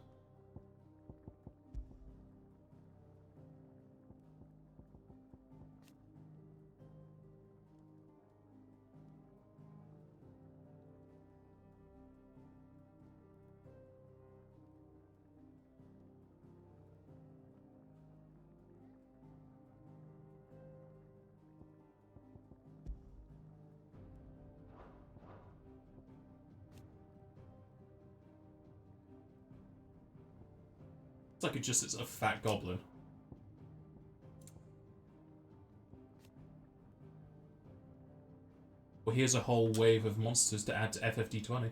A: It's like it's a fat goblin. Well, here's a whole wave of monsters to add to FFD20.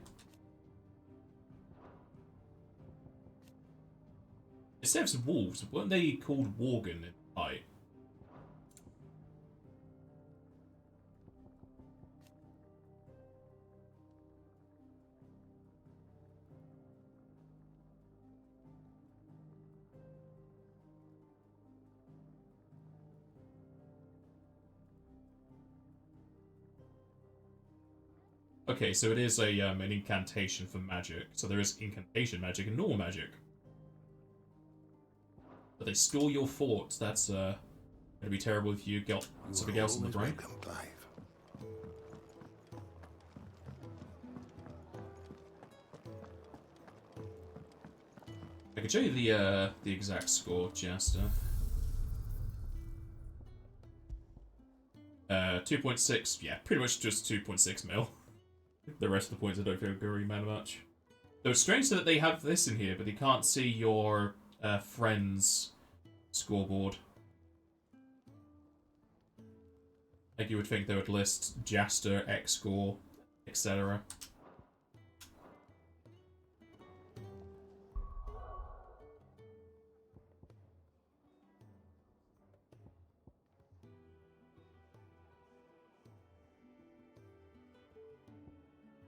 A: It says wolves, weren't they called Worgen in Fight? Okay, so it is a an incantation for magic. So there is incantation magic and normal magic. But they store your fort. That's gonna be terrible if you got something else in the brain. I can show you the exact score, Jester. 2.6, yeah, pretty much just 2.6 mil. The rest of the points I don't feel very mad much. So it's strange that they have this in here, but you can't see your friend's scoreboard. Like you would think they would list Jaster, X score, etc.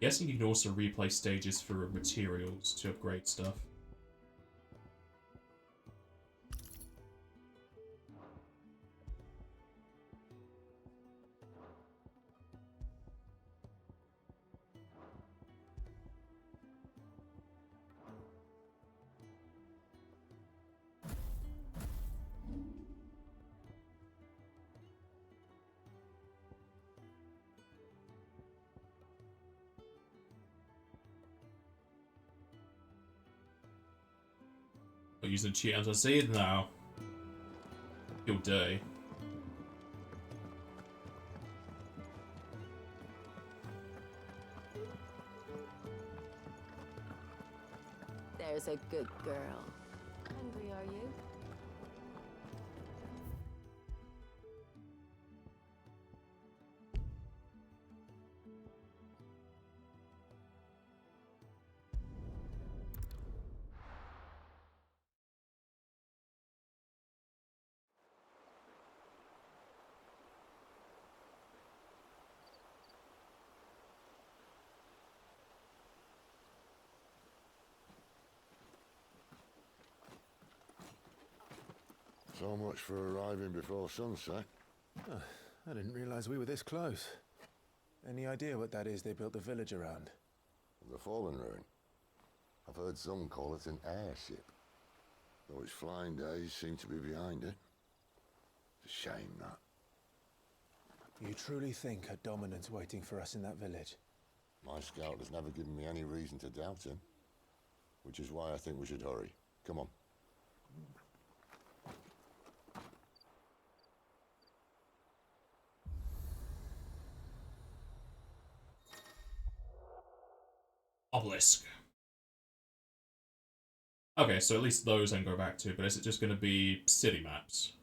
A: Guessing you can also replay stages for materials to upgrade stuff. Using cheat as I see it now. Your day.
B: There's a good girl. Hungry, are you?
C: So much for arriving before sunset.
E: Oh, I didn't realize we were this close. Any idea what that is they built the village around?
C: The fallen ruin. I've heard some call it an airship. Though its flying days seem to be behind it. It's a shame, that.
E: You truly think a dominant's waiting for us in that village?
C: My scout has never given me any reason to doubt him. Which is why I think we should hurry. Come on.
A: Obelisk. Okay, so at least those I can go back to, but is it just going to be city maps?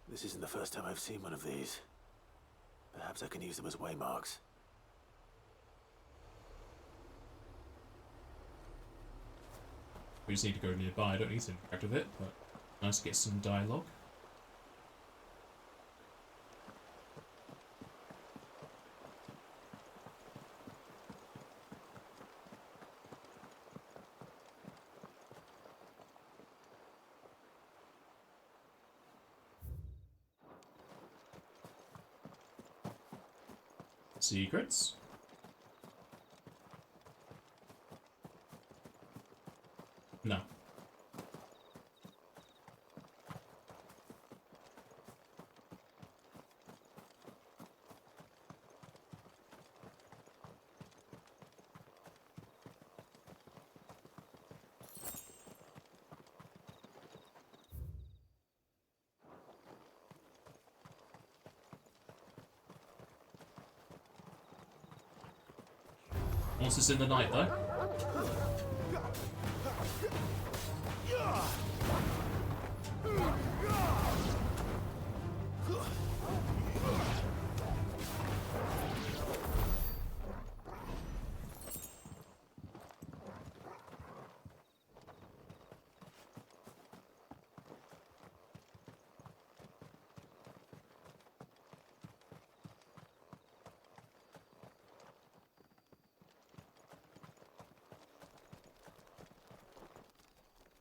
F: This isn't the first time I've seen one of these. Perhaps I can use them as waymarks.
A: We just need to go nearby. I don't need to interact with it, but nice to get some dialogue. Secrets? No. Once it's in the night, though.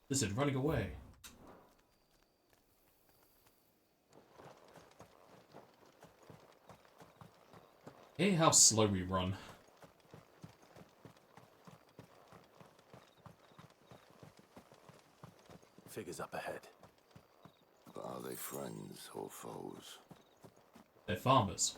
A: Listen, running away. Hey, how slow we run.
F: Figures up ahead.
C: But are they friends or foes?
A: They're farmers.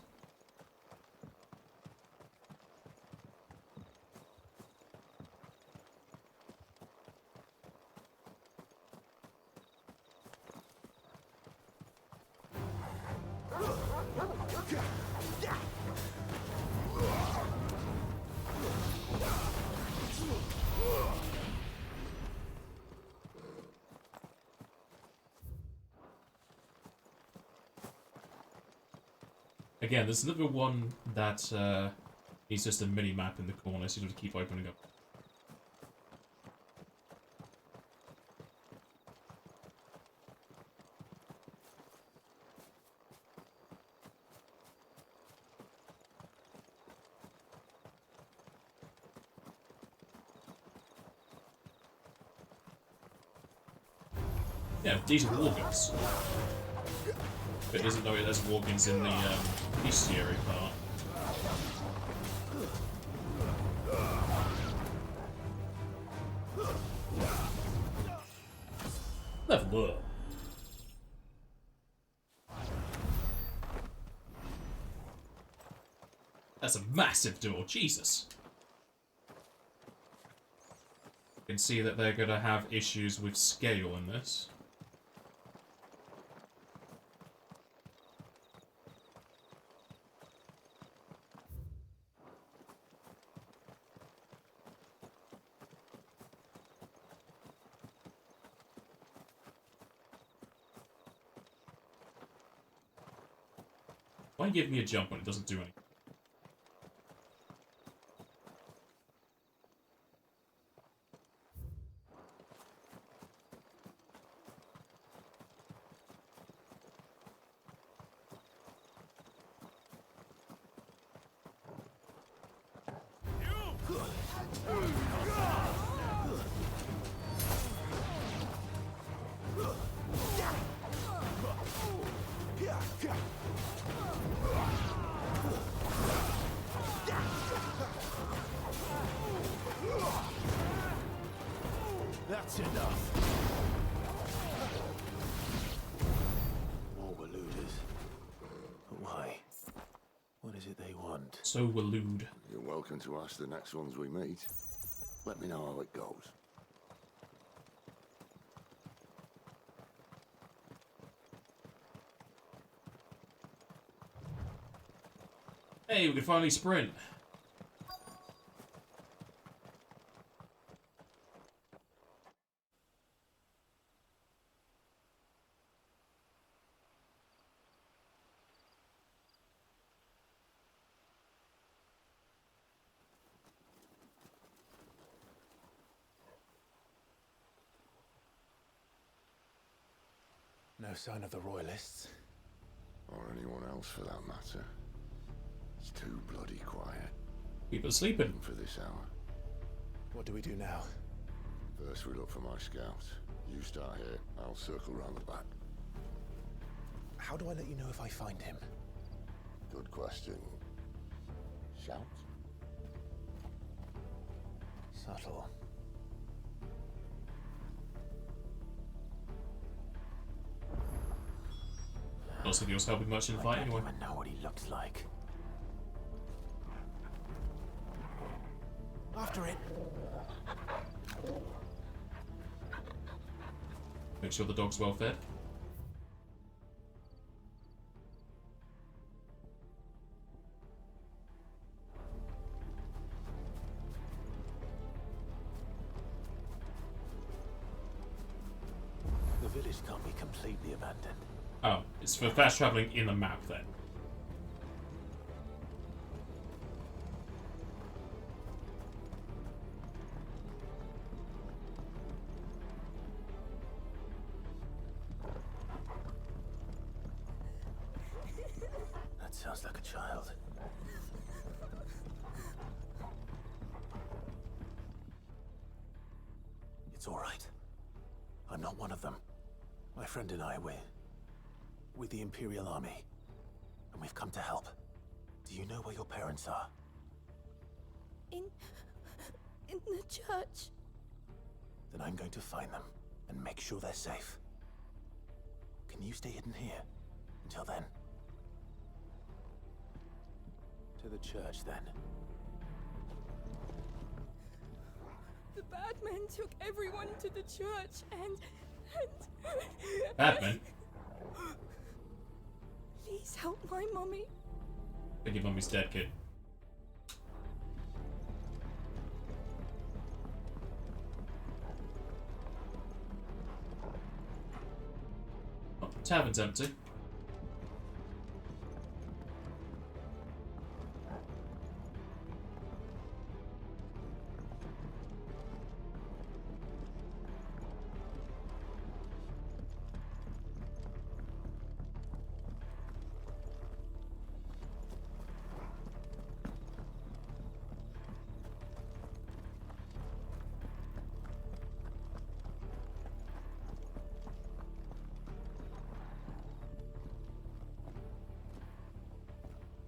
A: Again, there's another one that is just a mini map in the corner, so you have to keep opening up. Yeah, these are walk-ins. But it doesn't know there's walk-ins in the bestiary part. Level up. That's a massive door, Jesus. You can see that they're going to have issues with scale in this. Why give me a jump when it doesn't do anything?
F: That's enough. More Waluders. But why? What is it they want?
A: So Walud.
C: You're welcome to ask the next ones we meet. Let me know how it goes.
A: Hey, we can finally sprint.
E: No sign of the Royalists.
C: Or anyone else for that matter. It's too bloody quiet.
A: People are sleeping.
C: For this hour.
E: What do we do now?
C: First we look for my scouts. You start here, I'll circle round the back.
E: How do I let you know if I find him?
C: Good question. Shout?
E: Subtle.
A: Not if he was helping much in the fight
F: I
A: anyway.
F: don't even know what he looks like.
E: After it.
A: Make sure the dog's well fed.
F: The village can't be completely abandoned.
A: Oh, it's for fast traveling in the map then.
F: That sounds like a child. It's all right. I'm not one of them. My friend and I, we're with the Imperial Army, and we've come to help. Do you know where your parents are?
B: In the church.
F: Then I'm going to find them and make sure they're safe. Can you stay hidden here until then? To the church, then.
B: The bad men took everyone to the church and
A: Bad men?
B: Please help my mummy.
A: I think your mummy's dead, kid. Oh, tavern's empty.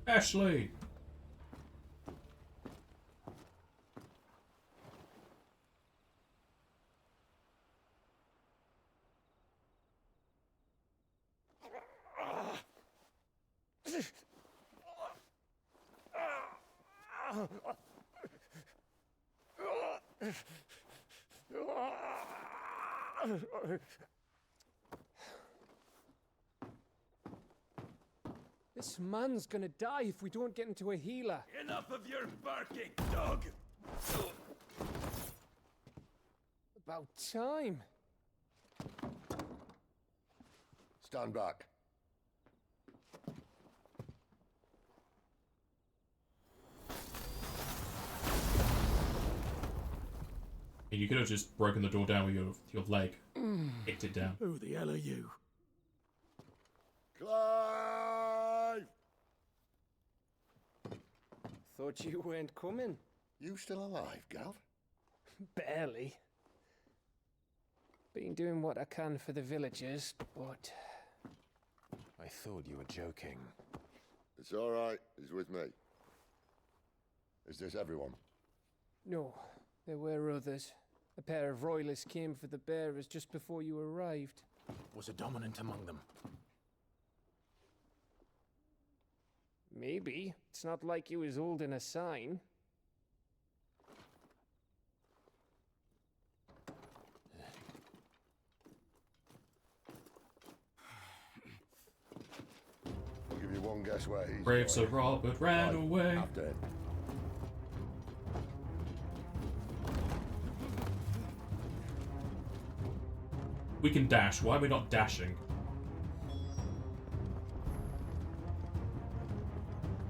A: Ashley!
N: This man's gonna die if we don't get into a healer.
H: Enough of your barking, dog!
N: About time.
C: Stand back.
A: You could have just broken the door down with your leg. Kicked it down.
H: Who the hell are you?
C: Clive!
N: Thought you weren't coming.
C: You still alive, Gav?
N: Barely. Been doing what I can for the villagers, but...
E: I thought you were joking.
C: It's all right. He's with me. Is this everyone?
N: No, there were others. A pair of royalists came for the bearers just before you arrived.
F: Was a dominant among them?
N: Maybe. It's not like he was holding a sign.
C: I'll give you one guess where he's
A: Brave
C: going.
A: Sir Robert ran away.
C: After him.
A: We can dash. Why are we not dashing?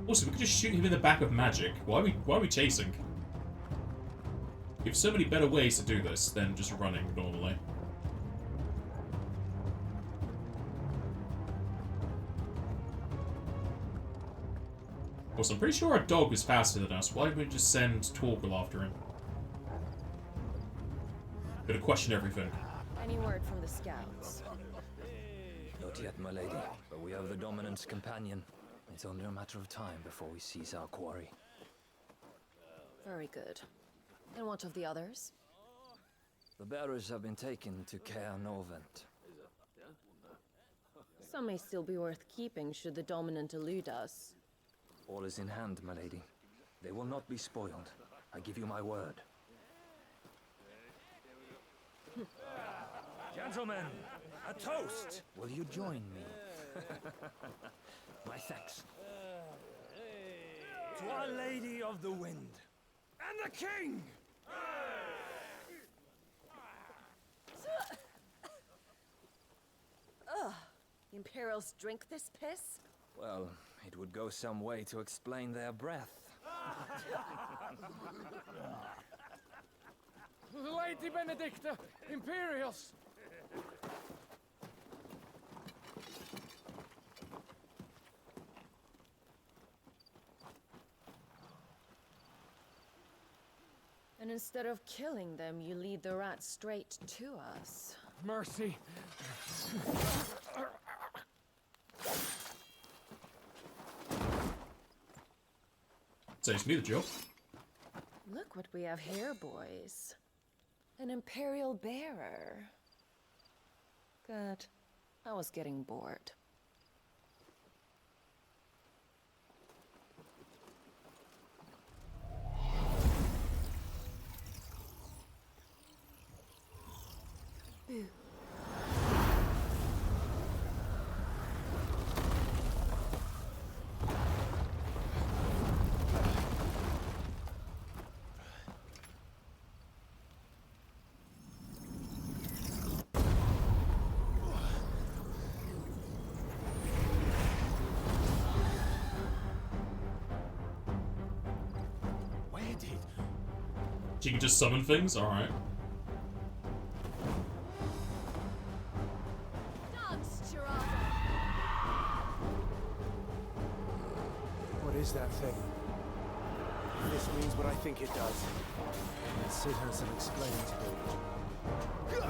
A: Also, we could just shoot him in the back with magic. Why are we chasing? We have so many better ways to do this than just running normally. Also, I'm pretty sure our dog is faster than us. Why don't we just send Torgal after him? Gonna question everything.
B: Any word from the scouts?
O: Not yet, my lady, but we have the Dominant's companion. It's only a matter of time before we seize our quarry.
B: Very good. And what of the others?
O: The bearers have been taken to Caer Novent.
B: Some may still be worth keeping should the Dominant elude us.
O: All is in hand, my lady. They will not be spoiled. I give you my word.
H: Gentlemen, a toast!
O: Will you join me? My thanks.
H: To Our Lady of the Wind. And the King!
B: Ugh. The Imperials drink this piss?
O: Well, it would go some way to explain their breath.
N: Lady Benedicta! Imperials!
B: And instead of killing them, you lead the rats straight to us.
N: Mercy!
A: Saves me the job.
B: Look what we have here, boys. An Imperial bearer. Good. I was getting bored. Boo.
A: She can just summon things? Alright.
E: What is that thing? This means what I think it does. And Sid has some explaining to do.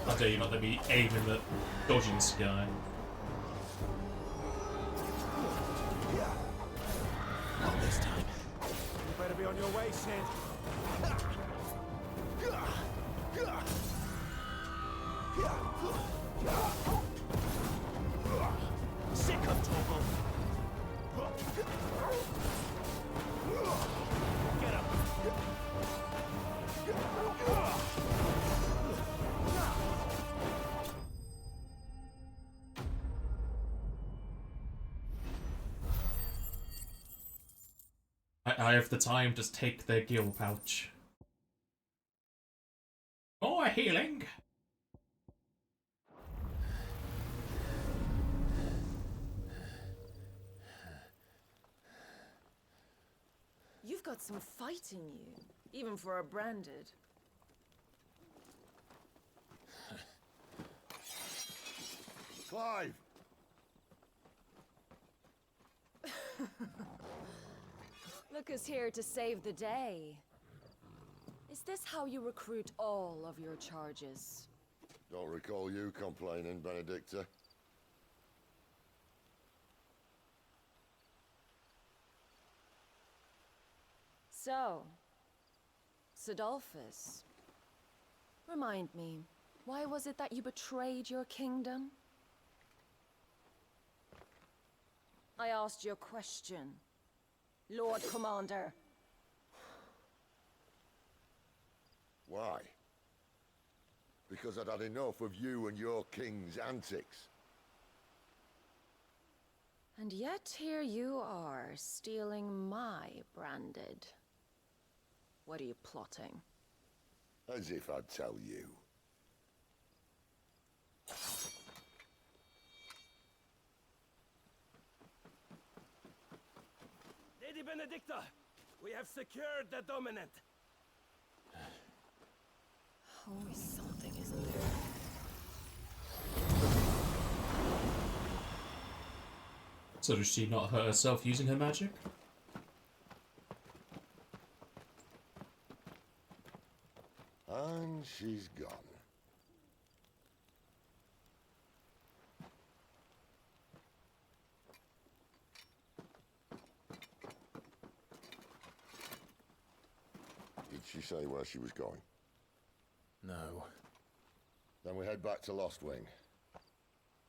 A: I dare you not to be aiming at dodging this guy.
E: Not this time. You better be on your way, Sid.
J: Sick of Torgal.
A: I have the time, just take their gill pouch. More healing!
B: You've got some fight in you, even for a branded.
C: Clive!
B: Look who's here to save the day. Is this how you recruit all of your charges?
C: Don't recall you complaining, Benedicta.
B: So, Sidolphus, remind me, why was it that you betrayed your kingdom? I asked you a question, Lord Commander.
C: Why? Because I'd had enough of you and your king's antics.
B: And yet here you are, stealing my branded. What are you plotting?
C: As if I'd tell you.
H: Lady Benedicta, we have secured the dominant.
B: Always something, isn't there?
A: So does she not hurt herself using her magic?
C: And she's gone. Did she say where she was going?
F: No.
C: Then we head back to Lost Wing.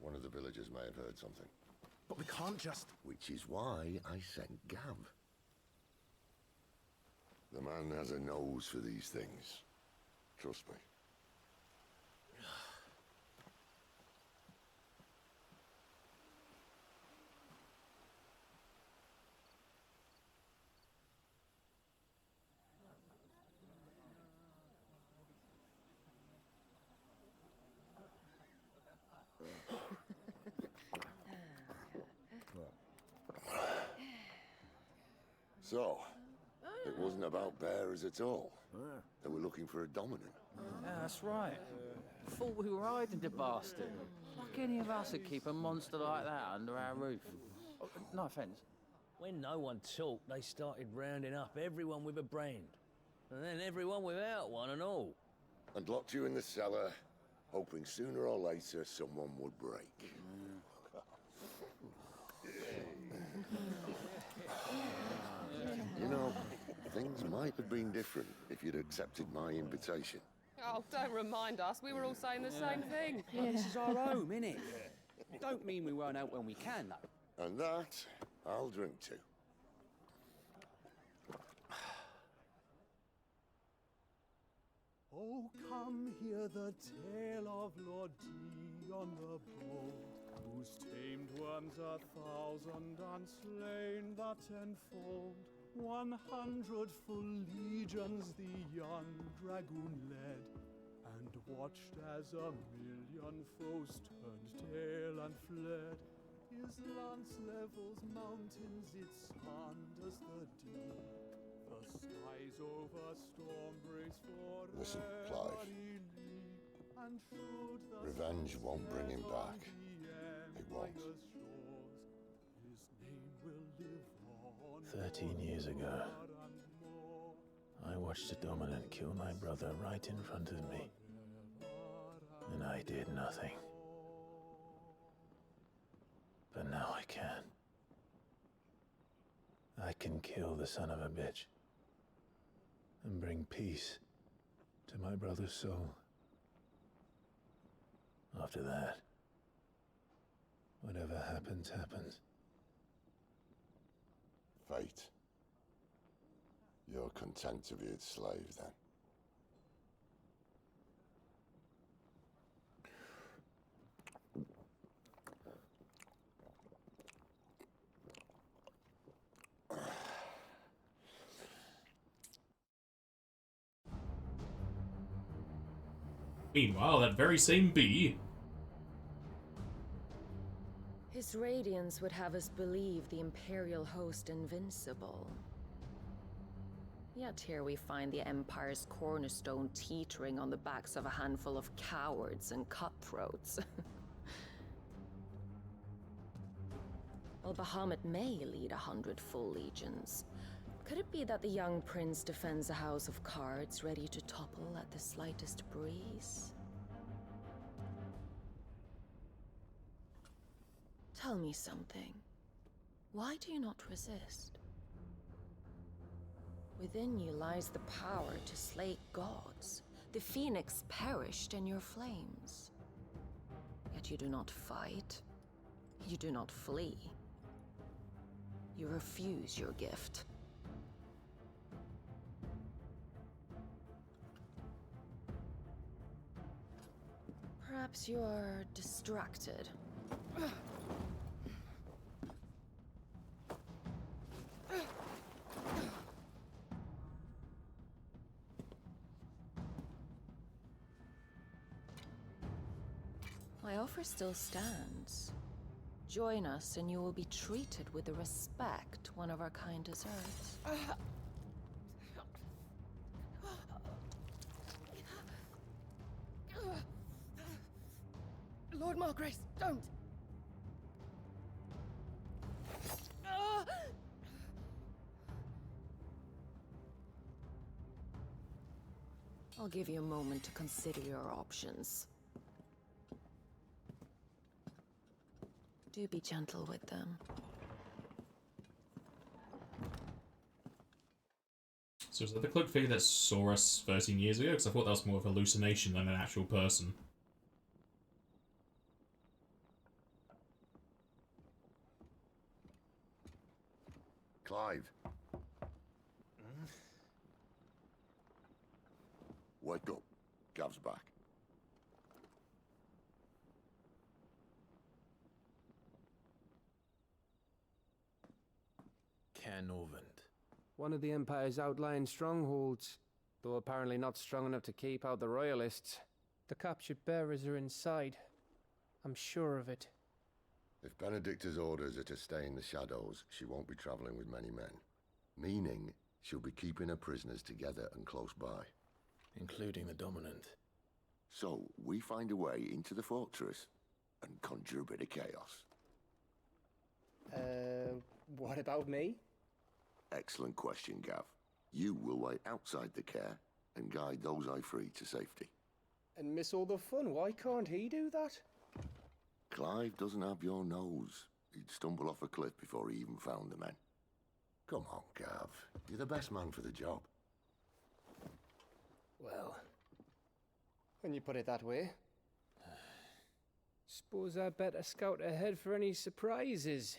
C: One of the villagers may have heard something.
F: But we can't just...
C: Which is why I sent Gav. The man has a nose for these things. Trust me. So, it wasn't about bearers at all. They were looking for a dominant.
P: Yeah, that's right. Thought we were hiding the bastard. Like any of us would keep a monster like that under our roof. Oh, no offence.
Q: When no one talked, they started rounding up everyone with a brand. And then everyone without one and all.
C: And locked you in the cellar, hoping sooner or later someone would break. You know, things might have been different if you'd accepted my invitation.
R: Oh, don't remind us. We were all saying the same thing.
S: Well, this is our home, innit? Don't mean we won't out when we can, though.
C: And that, I'll drink to.
T: Oh, come hear the tale of Lord Dion the Bold, whose tamed worms 1,000 and slain the tenfold. 100 full legions the young dragoon led, and watched as 1,000,000 foes turned tail and fled. His lance levels mountains, it slanders the deep. The skies over storm breaks for
C: Listen, Clive. Revenge won't bring him back. It won't.
F: 13 years ago, I watched a dominant kill my brother right in front of me. And I did nothing. But now I can. I can kill the son of a bitch. And bring peace to my brother's soul. After that, whatever happens, happens.
C: Fate. You're content to be its slave, then?
A: Meanwhile, that very same bee...
B: His radiance would have us believe the Imperial host invincible. Yet here we find the Empire's cornerstone teetering on the backs of a handful of cowards and cutthroats. Well, Bahamut may lead 100 full legions. Could it be that the young prince defends a house of cards ready to topple at the slightest breeze? Tell me something. Why do you not resist? Within you lies the power to slay gods. The phoenix perished in your flames. Yet you do not fight. You do not flee. You refuse your gift. Perhaps you are distracted. My offer still stands. Join us and you will be treated with the respect one of our kind deserves.
R: Lord Margrace, don't!
B: I'll give you a moment to consider your options. Do be gentle with them.
A: So is that the cloaked figure that saw us 13 years ago? Because I thought that was more of a hallucination than an actual person.
C: Clive. Wake up. Gav's back.
E: Caernarvon.
N: One of the Empire's outlying strongholds, though apparently not strong enough to keep out the Royalists. The captured bearers are inside. I'm sure of it.
C: If Benedicta's orders are to stay in the shadows, she won't be traveling with many men. Meaning, she'll be keeping her prisoners together and close by.
F: Including the Dominant.
C: So, we find a way into the fortress and conjure a bit of chaos.
S: What about me?
C: Excellent question, Gav. You will wait outside the care and guide those I free to safety.
S: And miss all the fun. Why can't he do that?
C: Clive doesn't have your nose. He'd stumble off a cliff before he even found the men. Come on, Gav. You're the best man for the job.
S: Well, when you put it that way.
N: Suppose I better scout ahead for any surprises.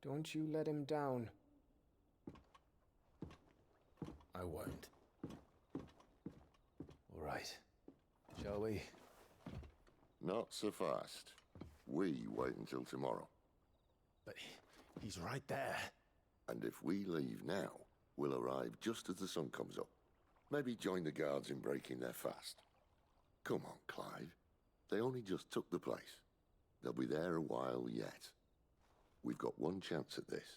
N: Don't you let him down.
F: I won't. All right. Shall we?
C: Not so fast. We wait until tomorrow.
F: But he's right there.
C: And if we leave now, we'll arrive just as the sun comes up. Maybe join the guards in breaking their fast. Come on, Clive. They only just took the place. They'll be there a while yet. We've got one chance at this.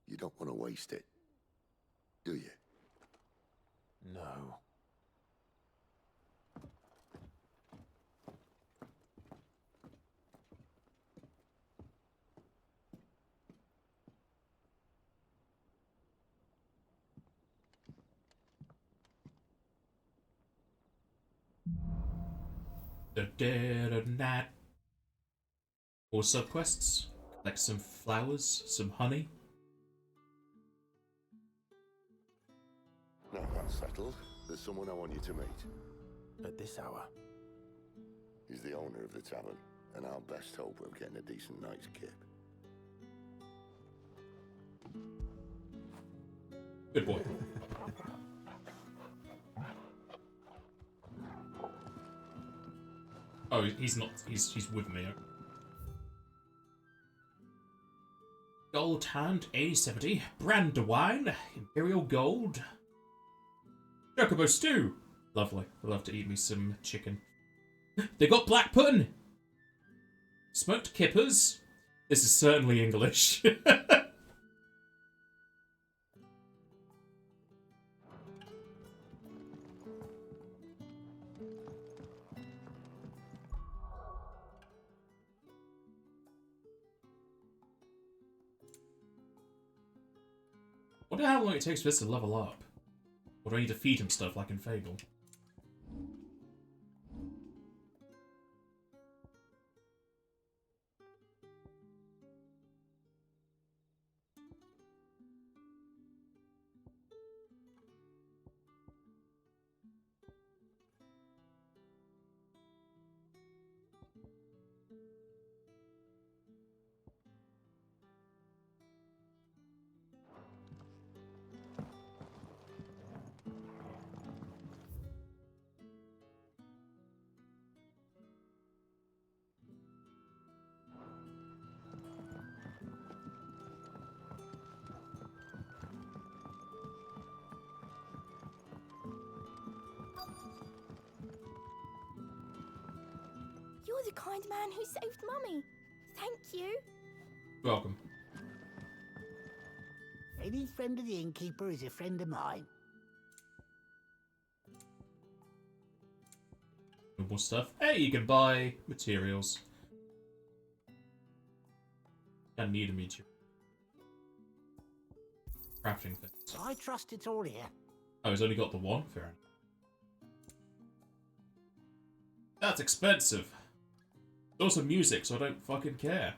C: You don't want to waste it, do you?
F: No.
A: The dead of night. Or subquests. Like some flowers, some honey.
C: Now that's settled. There's someone I want you to meet.
F: At this hour?
C: He's the owner of the tavern, and our best hope of getting a decent night's kip.
A: Good boy. Oh, he's not. He's with me. Gold hand, A70, Brandywine, Imperial Gold, Chocobo Stew, Lovely. I'd love to eat me some chicken. They got black pudding! Smoked kippers? This is certainly English. I wonder how long it takes for this to level up. Or do I need to feed him stuff like in Fable?
U: You're the kind man who saved Mummy. Thank you.
A: Welcome.
V: Any friend of the innkeeper is a friend of mine.
A: More stuff. Hey, you can buy materials. I need a material. Crafting things.
V: I trust it's all here.
A: Oh, he's only got the one? Fair enough. That's expensive. There's also music, so I don't fucking care.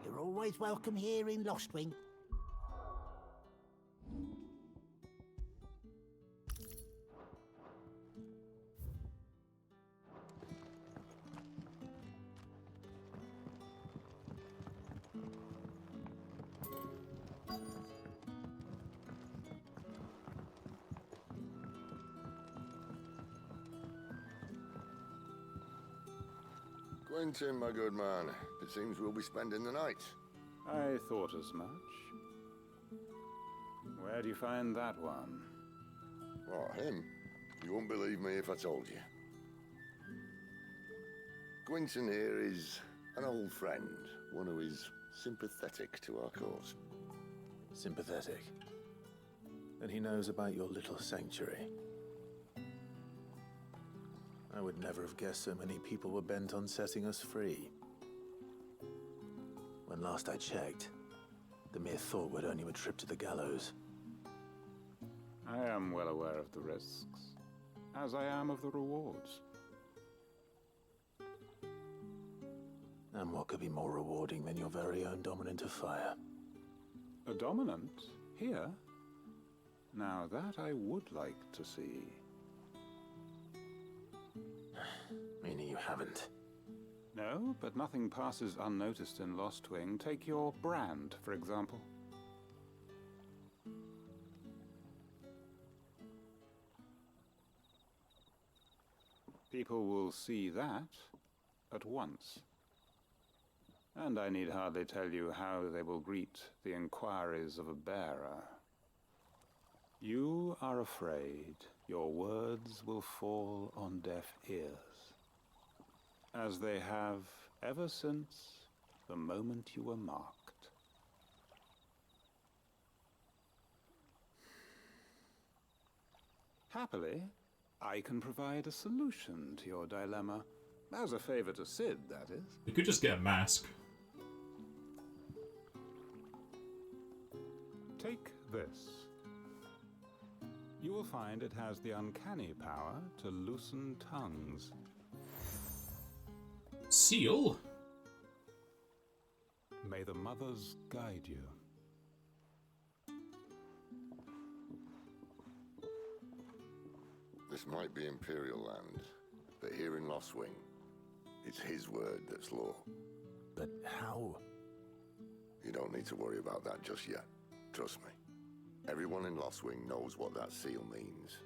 V: You're always welcome here in Lostwing.
C: Quentin, my good man. It seems we'll be spending the night.
E: I thought as much. Where do you find that one?
C: What, him? You won't believe me if I told you. Quentin here is an old friend, one who is sympathetic to our cause.
F: Sympathetic? And he knows about your little sanctuary. I would never have guessed so many people were bent on setting us free. When last I checked, the mere thought would earn you a trip to the gallows.
E: I am well aware of the risks, as I am of the rewards.
F: And what could be more rewarding than your very own dominant of fire?
E: A dominant? Here? Now that I would like to see.
F: Meaning you haven't?
E: No, but nothing passes unnoticed in Lostwing. Take your brand, for example. People will see that at once. And I need hardly tell you how they will greet the inquiries of a bearer. You are afraid your words will fall on deaf ears, as they have ever since the moment you were marked. Happily, I can provide a solution to your dilemma. As a favor to Sid, that is.
A: We could just get a mask.
E: Take this. You will find it has the uncanny power to loosen tongues.
A: Seal?
E: May the mothers guide you.
C: This might be Imperial land, but here in Lostwing, it's his word that's law.
F: But how?
C: You don't need to worry about that just yet. Trust me. Everyone in Lostwing knows what that seal means,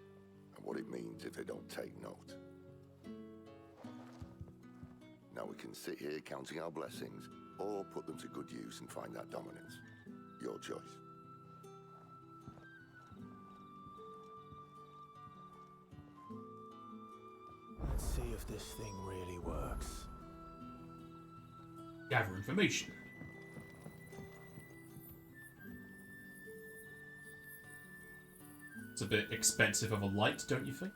C: and what it means if they don't take note. Now we can sit here counting our blessings, or put them to good use and find that dominance. Your choice.
F: Let's see if this thing really works.
A: Gather information. It's a bit expensive of a light, don't you think?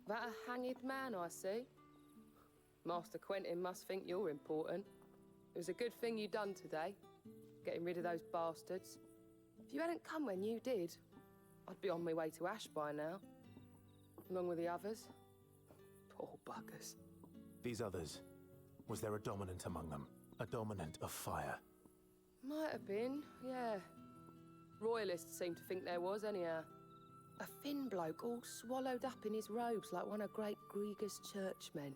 R: That a hanged man I see? Master Quentin must think you're important. It was a good thing you done today, getting rid of those bastards. If you hadn't come when you did, I'd be on my way to Ash by now, along with the others. Poor buggers.
F: These others, was there a dominant among them? A dominant of fire?
R: Might have been, yeah. Royalists seem to think there was, anyhow. A thin bloke all swallowed up in his robes like one of Great Grieger's churchmen.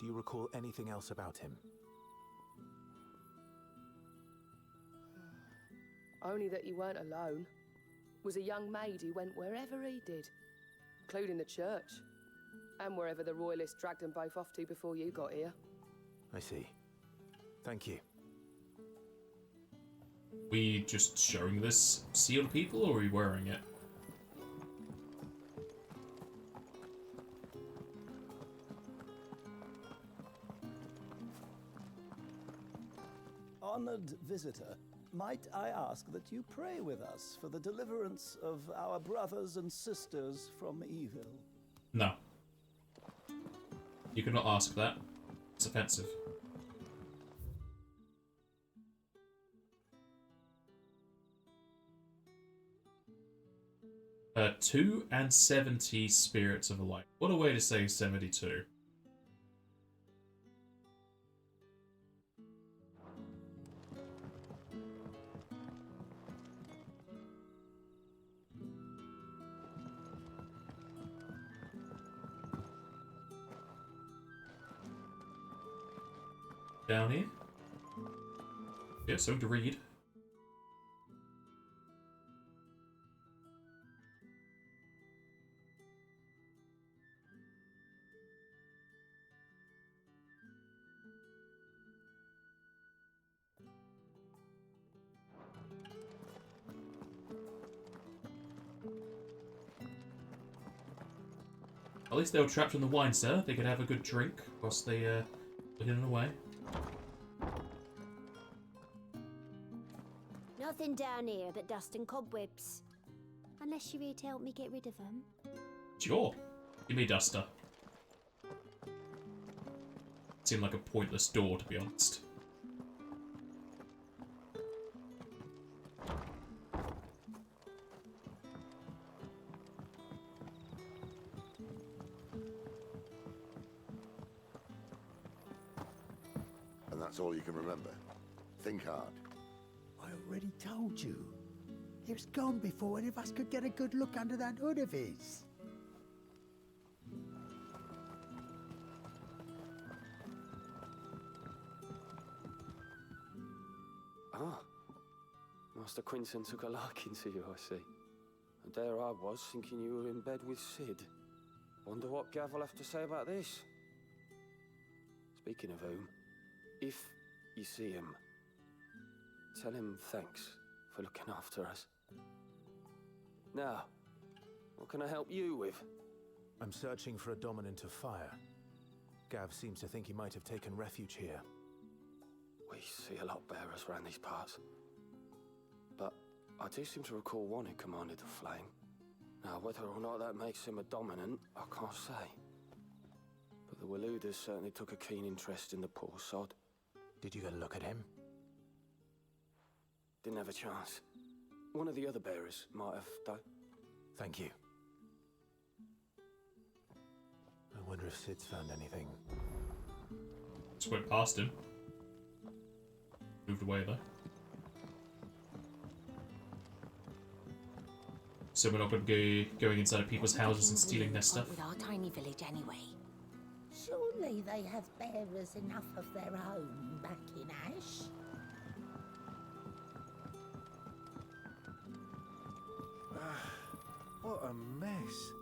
F: Do you recall anything else about him?
R: Only that he weren't alone. Was a young maid who went wherever he did, including the church, and wherever the Royalists dragged them both off to before you got here.
F: I see. Thank you.
A: We just showing this sealed people, or are we wearing it?
D: Honored visitor, might I ask that you pray with us for the deliverance of our brothers and sisters from evil?
A: No. You cannot ask that. It's offensive. Uh, 2 and 70 spirits of light. What a way to say 72. Down here. Yeah, something to read. At least they were trapped in the wine cellar. They could have a good drink whilst they were hidden away.
U: Nothing down here but dust and cobwebs. Unless you're here to help me get rid of them.
A: Sure. Give me a duster. Seemed like a pointless door, to be honest.
C: And that's all you can remember. Think hard.
V: I already told you. He was gone before any of us could get a good look under that hood of his.
G: Ah. Master Quentin took a liking to you, I see. And there I was, thinking you were in bed with Sid. Wonder what Gav will have to say about this. Speaking of whom, if you see him, tell him thanks for looking after us. Now, what can I help you with?
F: I'm searching for a dominant of fire. Gav seems to think he might have taken refuge here.
G: We see a lot bearers around these parts. But I do seem to recall one who commanded the flame. Now, whether or not that makes him a dominant, I can't say. But the Waluders certainly took a keen interest in the poor sod.
F: Did you get a look at him?
G: Didn't have a chance. One of the other bearers might have, though.
F: Thank you. I wonder if Sid's found anything.
A: Just went past him. Moved away though. So we're not going to be going inside of people's houses and stealing their stuff.
U: With our tiny village anyway. Surely they have bearers enough of their own back in Ash.
L: What a mess.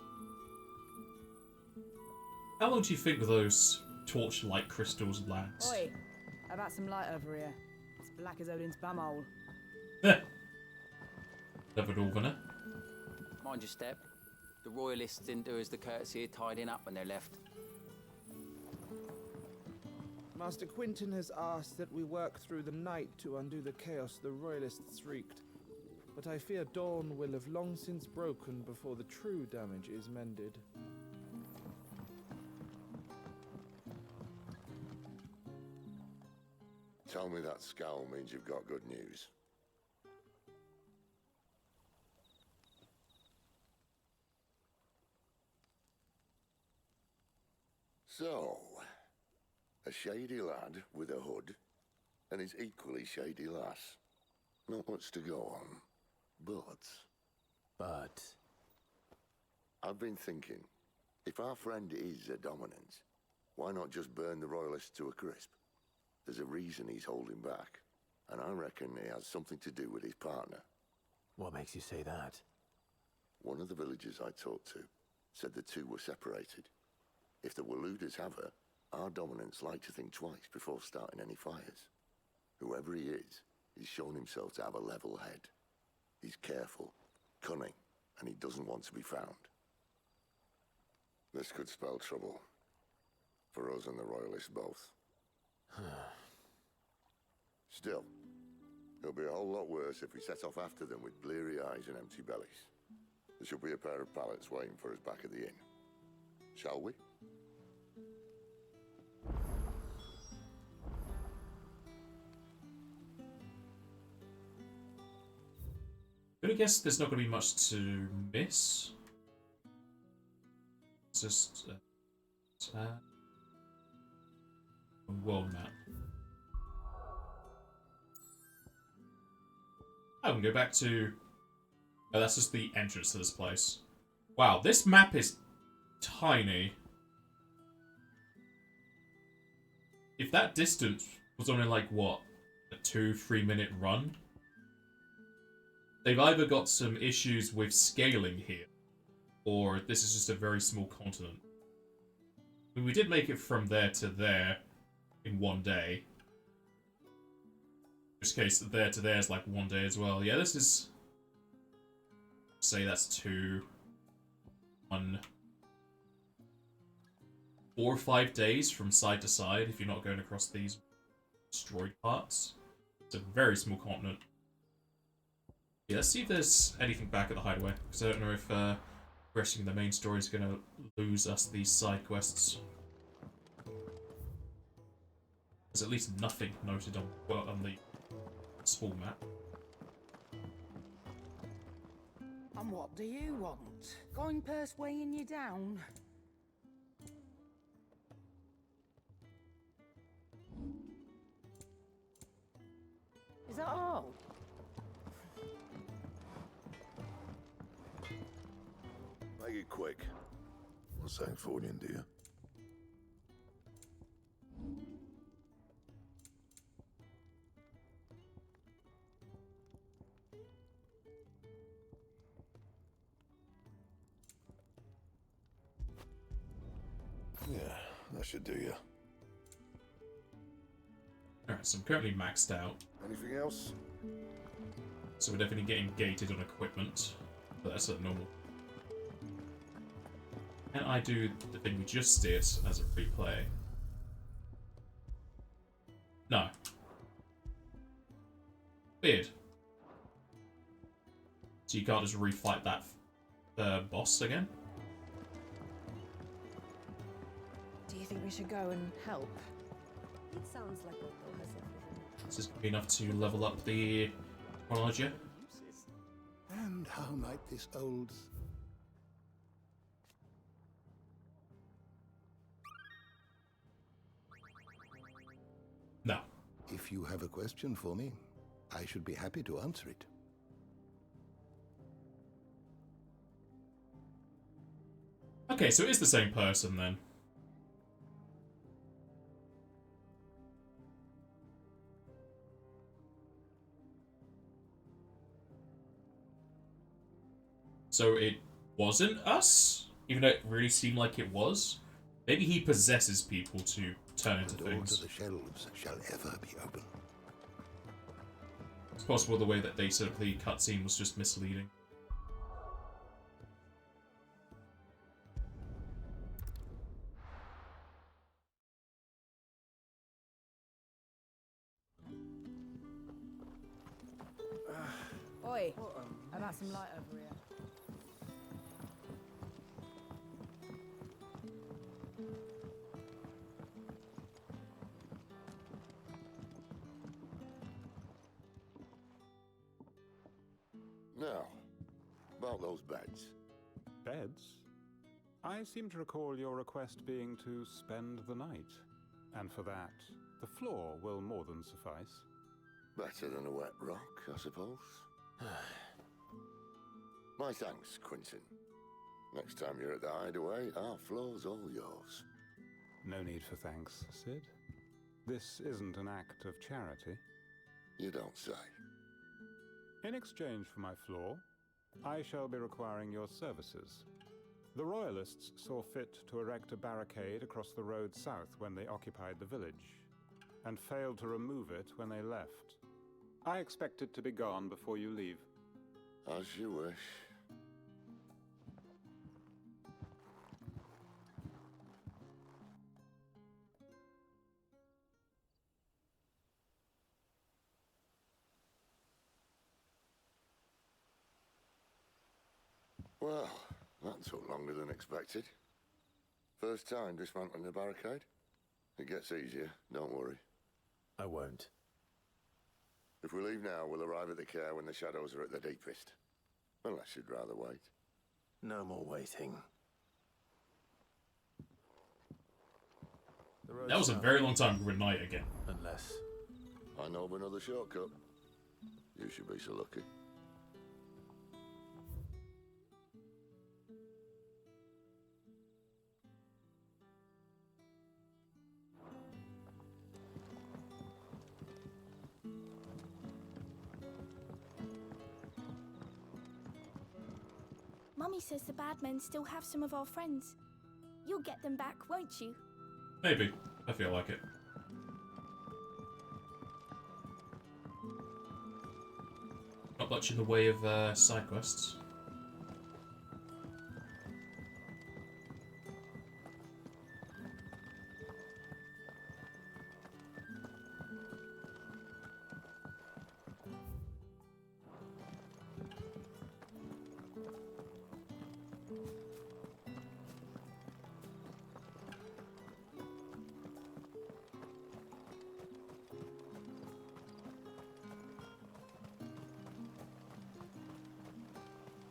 A: How long do you think those torchlight crystals last?
I: Oi, how about some light over here? It's black as Odin's bumhole.
A: Another northerner.
P: Mind your step. The royalists didn't do us the courtesy of tidying up when they left.
K: Master Quinton has asked that we work through the night to undo the chaos the royalists wreaked. But I fear dawn will have long since broken before the true damage is mended.
C: Tell me that scowl means you've got good news. So, a shady lad with a hood, and his equally shady lass. Not much to go on, but... I've been thinking, if our friend is a dominant, why not just burn the royalists to a crisp? There's a reason he's holding back, and I reckon it has something to do with his partner.
F: What makes you say that?
C: One of the villagers I talked to said the two were separated. If the Waluders have her, our dominants like to think twice before starting any fires. Whoever he is, he's shown himself to have a level head. He's careful, cunning, and he doesn't want to be found. This could spell trouble. For us and the Royalists both. Still, it'll be a whole lot worse if we set off after them with bleary eyes and empty bellies. There should be a pair of pallets waiting for us back at the inn. Shall we?
A: But I guess there's not going to be much to miss. It's just world map. I can go back to... Oh, that's just the entrance to this place. Wow, this map is tiny. If that distance was only like, what, a 2-3 minute run? They've either got some issues with scaling here, or this is just a very small continent. I mean, we did make it from there to there in one day. In which case, there to there is like one day as well. Yeah, this is... Say that's 2... 1... 4 or 5 days from side to side if you're not going across these destroyed parts. It's a very small continent. Yeah, let's see if there's anything back at the hideaway, because I don't know if progressing the main story is going to lose us these side quests. There's at least nothing noted on the small map.
J: And what do you want? Going purse weighing you down? Is that all?
C: Make it quick. What's that for you, dear? Yeah, that should do you.
A: Alright, so I'm currently maxed out.
C: Anything else?
A: So we're definitely getting gated on equipment. But that's at normal. Can I do the thing we just did as a replay? No. Weird. So you can't just refight that boss again?
I: Do you think we should go and help?
B: It sounds like Otto has everything.
A: Is this going to be enough to level up the chronology?
M: And how might this old... If you have a question for me, I should be happy to answer it.
A: Okay, so it is the same person then. So it wasn't us? Even though it really seemed like it was? Maybe he possesses people to turn into
M: The door
A: things.
M: to the shelves shall ever be open.
A: It's possible the way that they set up the cutscene was just misleading.
I: Oi, how about some light over here?
C: Now, about those beds.
E: Beds? I seem to recall your request being to spend the night. And for that, the floor will more than suffice.
C: Better than a wet rock, I suppose. My thanks, Quentin. Next time you're at the hideaway, our floor's all yours.
E: No need for thanks, Sid. This isn't an act of charity.
C: You don't say.
E: In exchange for my floor, I shall be requiring your services. The Royalists saw fit to erect a barricade across the road south when they occupied the village, and failed to remove it when they left. I expect it to be gone before you leave.
C: As you wish. Well, that took longer than expected. First time dismantling the barricade? It gets easier, don't worry.
F: I won't.
C: If we leave now, we'll arrive at the care when the shadows are at their deepest. Unless you'd rather wait.
F: No more waiting.
A: That was a very long time for a night again.
F: Unless...
C: I know of another shortcut. You should be so lucky.
H: Mummy says the bad men still have some of our friends. You'll get them back, won't you?
A: Maybe. I feel like it. Not much in the way of side quests.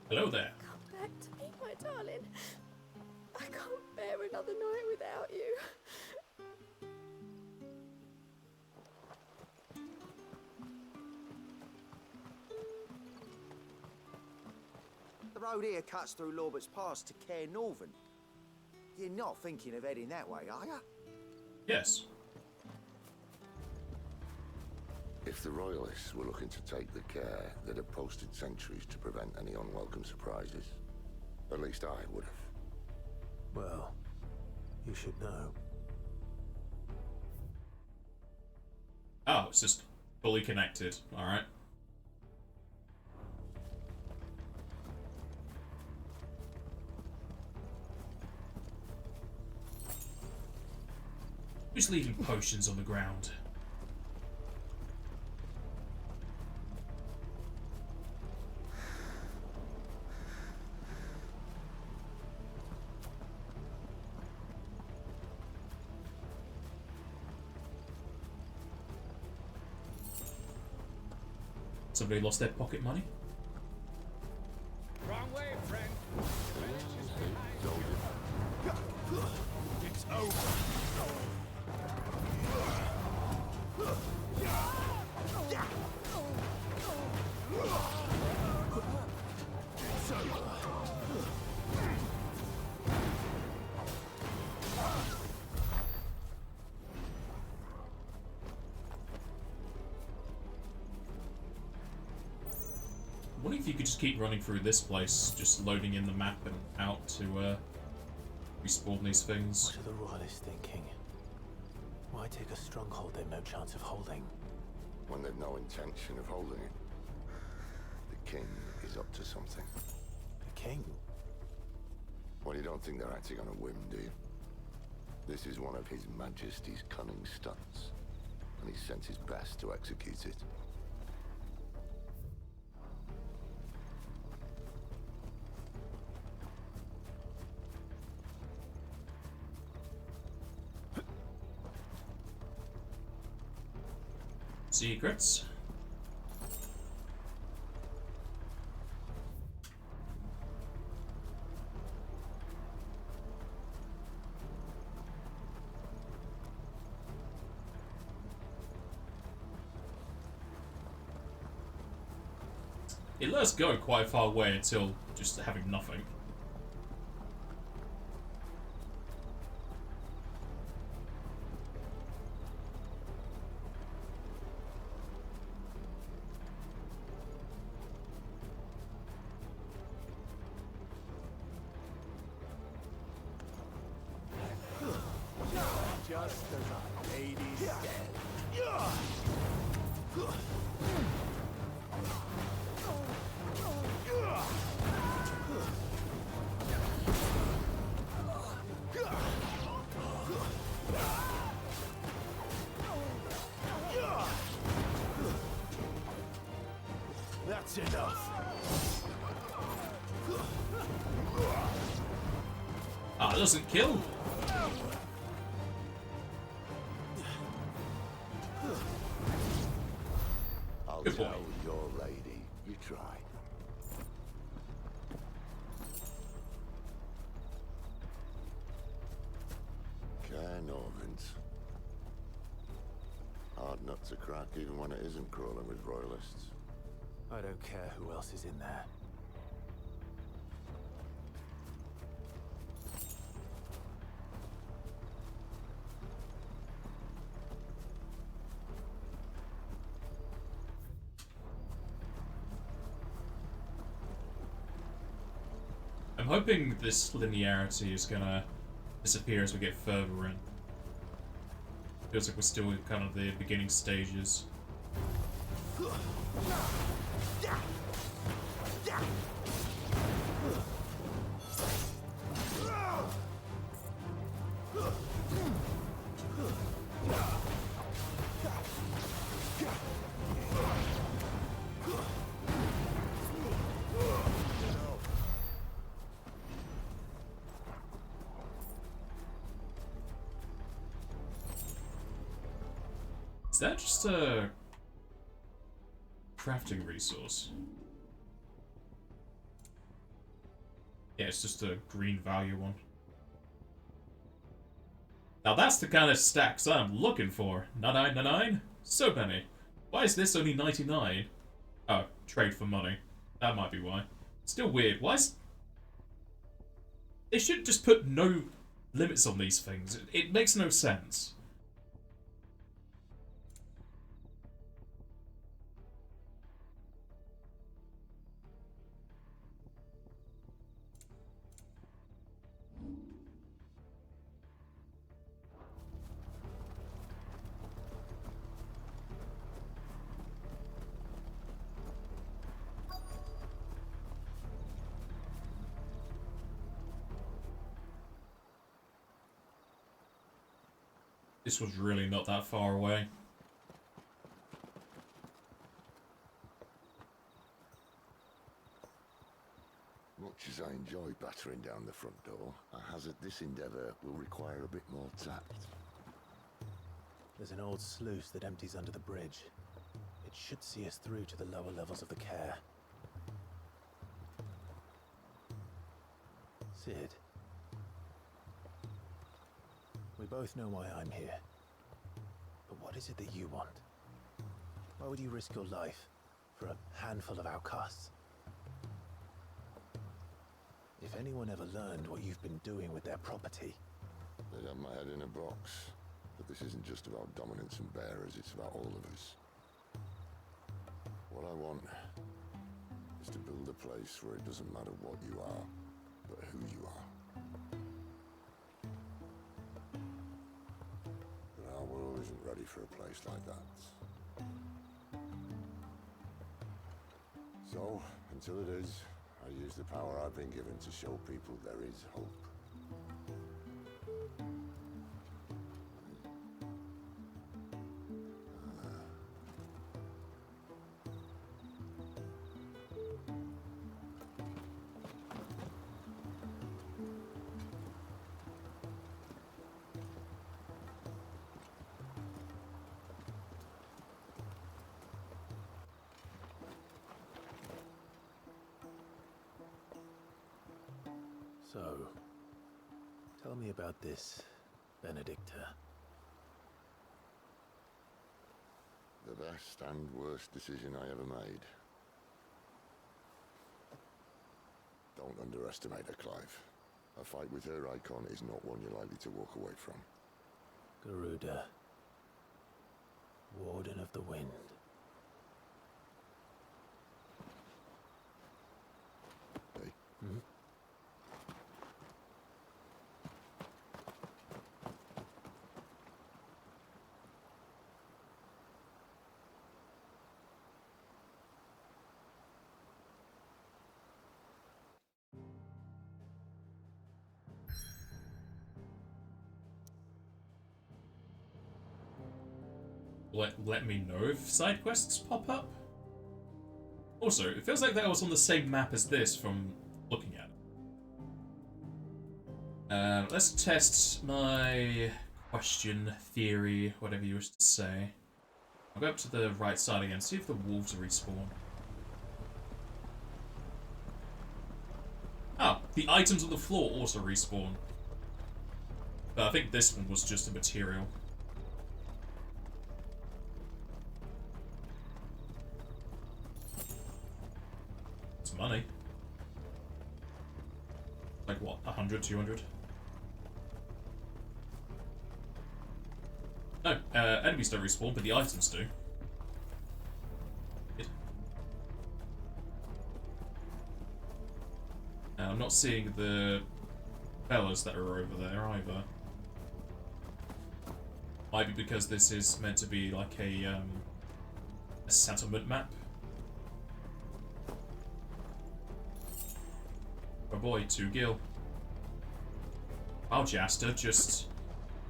A: Hello there.
H: Come back to me, my darling. I can't bear another night without you.
O: The road here cuts through Lorbert's Pass to Care Northern. You're not thinking of heading that way, are you?
A: Yes.
C: If the Royalists were looking to take the care, they'd have posted sentries to prevent any unwelcome surprises. At least I would have.
F: Well, you should know.
A: Oh, it's just fully connected. Alright. Who's leaving potions on the ground? Somebody lost their pocket money?
T: Wrong way, friend. It's over.
A: wonder if you could just keep running through this place, just loading in the map and out to respawn these things.
F: What are the royalists thinking? Why take a stronghold they've no chance of holding?
C: When they've no intention of holding it. The king is up to something.
F: The king?
C: Well, you don't think they're acting on a whim, do you? This is one of His Majesty's cunning stunts, and he sent his best to execute it.
A: Secrets. It let us go quite far away until just having nothing.
F: Just as our lady said. That's enough.
A: Ah, it doesn't kill.
C: I'll
A: Good boy.
C: tell your lady you tried. Cairnorvins. Hard nut to crack even when it isn't crawling with royalists.
F: I don't care who else is in there.
A: I'm hoping this linearity is gonna disappear as we get further in. Feels like we're still in kind of the beginning stages. Is that just a crafting resource? Yeah, it's just a green value one. Now that's the kind of stacks I'm looking for. 99.99? So many. Why is this only 99? Oh, trade for money. That might be why. Still weird. Why is... They should just put no limits on these things. It makes no sense. This was really not that far away.
C: Much as I enjoy battering down the front door, I hazard this endeavour will require a bit more tact.
F: There's an old sluice that empties under the bridge. It should see us through to the lower levels of the care. Sid. We both know why I'm here. But what is it that you want? Why would you risk your life for a handful of outcasts? If anyone ever learned what you've been doing with their property...
C: They'd have my head in a box. But this isn't just about dominance and bearers, it's about all of us. What I want is to build a place where it doesn't matter what you are, but who you are. But our world isn't ready for a place like that. So, until it is, I use the power I've been given to show people there is hope.
F: So, tell me about this, Benedicta.
C: The best and worst decision I ever made. Don't underestimate her, Clive. A fight with her icon is not one you're likely to walk away from.
F: Garuda, Warden of the Wind.
C: Hey.
F: Hmm?
A: Let me know if side quests pop up. Also, it feels like that was on the same map as this from looking at it. Let's test my question, theory, whatever you wish to say. I'll go up to the right side again, see if the wolves respawn. Oh, the items on the floor also respawn. But I think this one was just a material. It's money. Like what, 100, 200? No, enemies don't respawn, but the items do. Good. I'm not seeing the fellas that are over there either. Might be because this is meant to be like a settlement map. Oh boy, 2 gil. Wow, Jaster, just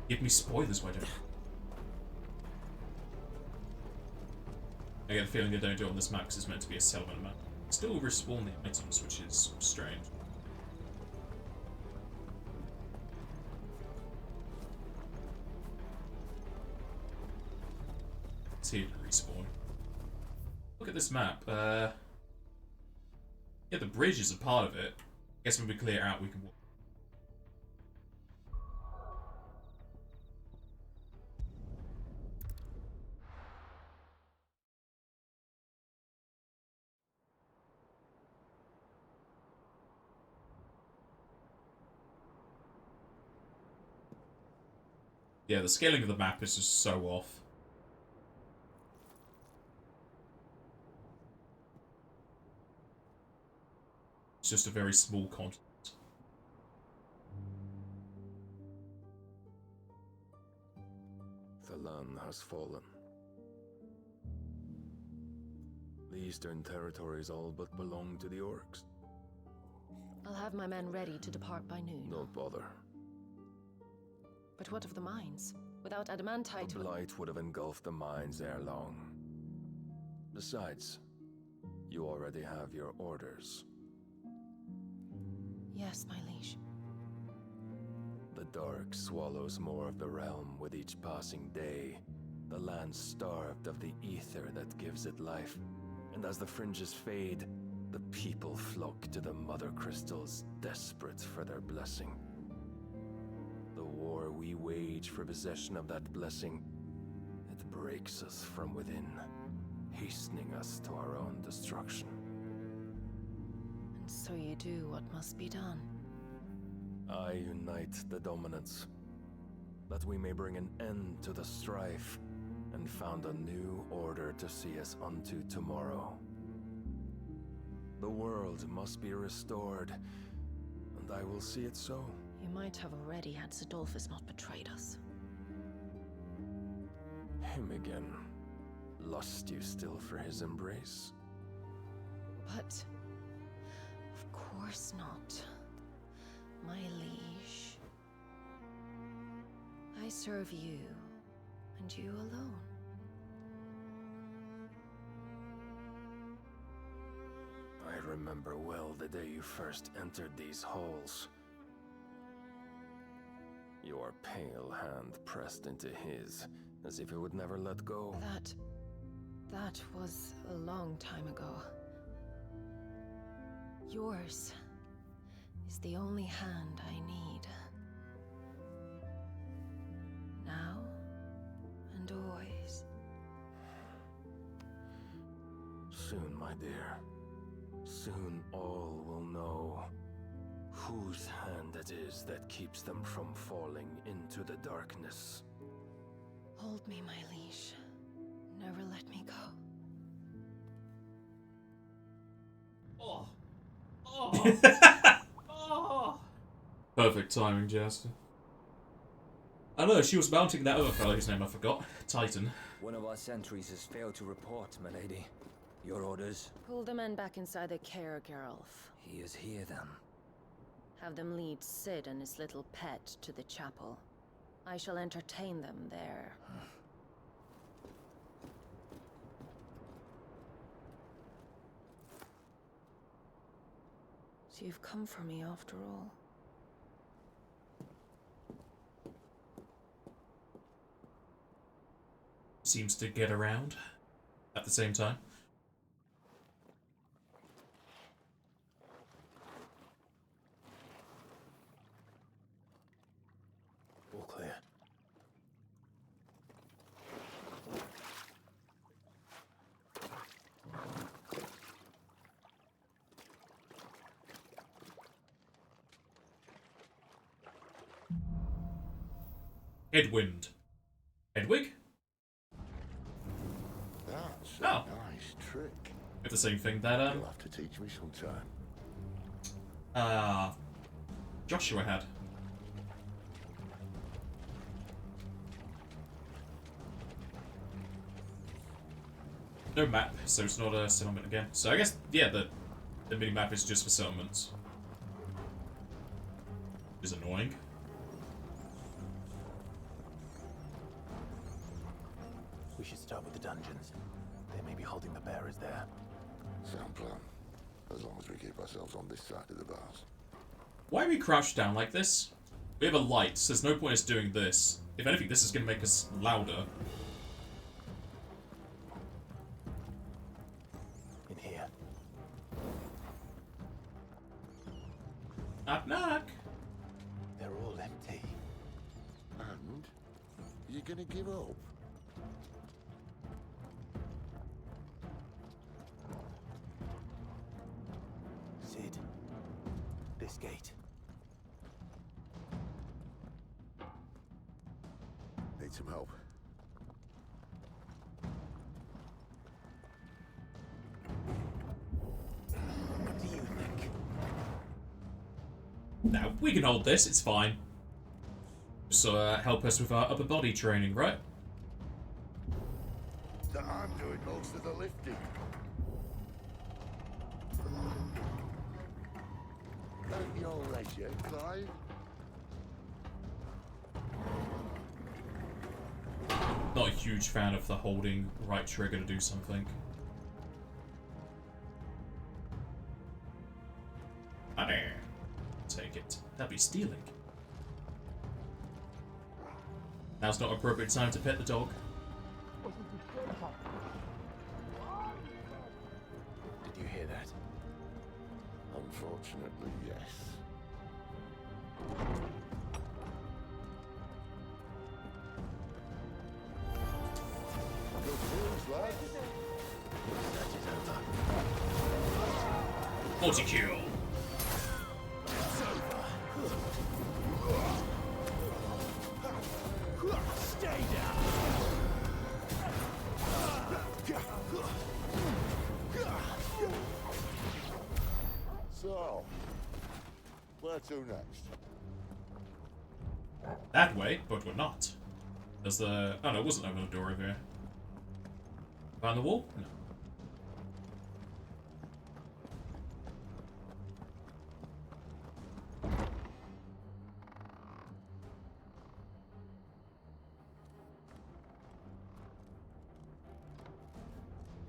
A: give me spoilers, why don't you? I get the feeling they don't do it on this map because it's meant to be a settlement map. Still respawn the items, which is strange. See it respawn. Look at this map. Yeah, the bridge is a part of it. I guess when we clear it out, we can walk. Yeah, the scaling of the map is just so off. It's just a very small continent.
Q: Thalan has fallen. The Eastern Territories all but belong to the Orcs.
B: I'll have my men ready to depart by noon.
Q: Don't bother.
B: But what of the mines? Without adamantite...
Q: The blight would have engulfed the mines ere long. Besides, you already have your orders.
B: Yes, my liege.
Q: The dark swallows more of the realm with each passing day. The land starved of the ether that gives it life. And as the fringes fade, the people flock to the mother crystals, desperate for their blessing. The war we wage for possession of that blessing, it breaks us from within, hastening us to our own destruction.
B: And so you do what must be done.
Q: I unite the dominants, that we may bring an end to the strife, and found a new order to see us unto tomorrow. The world must be restored, and I will see it so.
B: You might have already had Sidolphus not betrayed us.
Q: Him again. Lust you still for his embrace?
B: But of course not, my liege. I serve you, and you alone.
Q: I remember well the day you first entered these halls. Your pale hand pressed into his, as if it would never let go.
B: That was a long time ago. Yours is the only hand I need. Now and always.
Q: Soon, my dear. Soon all will know whose hand it is that keeps them from falling into the darkness.
B: Hold me, my liege. Never let me go.
A: Oh. Oh. Perfect timing, Jester. I know, she was mounting that other fellow whose name I forgot. Titan.
N: One of our sentries has failed to report, milady. Your orders?
B: Pull the men back inside the care, Geralf.
N: He is here, then.
B: Have them lead Sid and his little pet to the chapel. I shall entertain them there. So you've come for me after all.
A: Seems to get around at the same time.
F: All clear.
A: Headwind. Hedwig?
C: That's a
A: Oh.
C: nice trick.
A: It's the same thing that
C: You'll have to teach me sometime.
A: Joshua had. No map, so it's not a settlement again. So I guess, yeah, the mini map is just for settlements. Which is annoying.
F: We should start with the dungeons. They may be holding the bearers there.
C: Sound plan. As long as we keep ourselves on this side of the bars.
A: Why are we crouched down like this? We have a light, so there's no point us doing this. If anything, this is going to make us louder.
F: In here.
A: Knock, knock.
F: They're all empty.
C: And? You're gonna give up?
F: Sid. This gate.
C: Need some help.
F: What do you think?
A: Now, we can hold this, it's fine. So, help us with our upper body training, right?
C: That I'm doing most of the lifting. At your leisure, Clive.
A: Not a huge fan of the holding right trigger to do something. Ah, there. Take it. That'd be stealing. Now's not appropriate time to pet the dog.
F: Did you hear that?
C: Unfortunately, yes. Good news, lads.
F: That is over.
A: Multi-kill.
F: Stay down.
C: Where to next?
A: That way, but we're not. There's the... Oh no, it wasn't open a door over here. Behind the wall? No.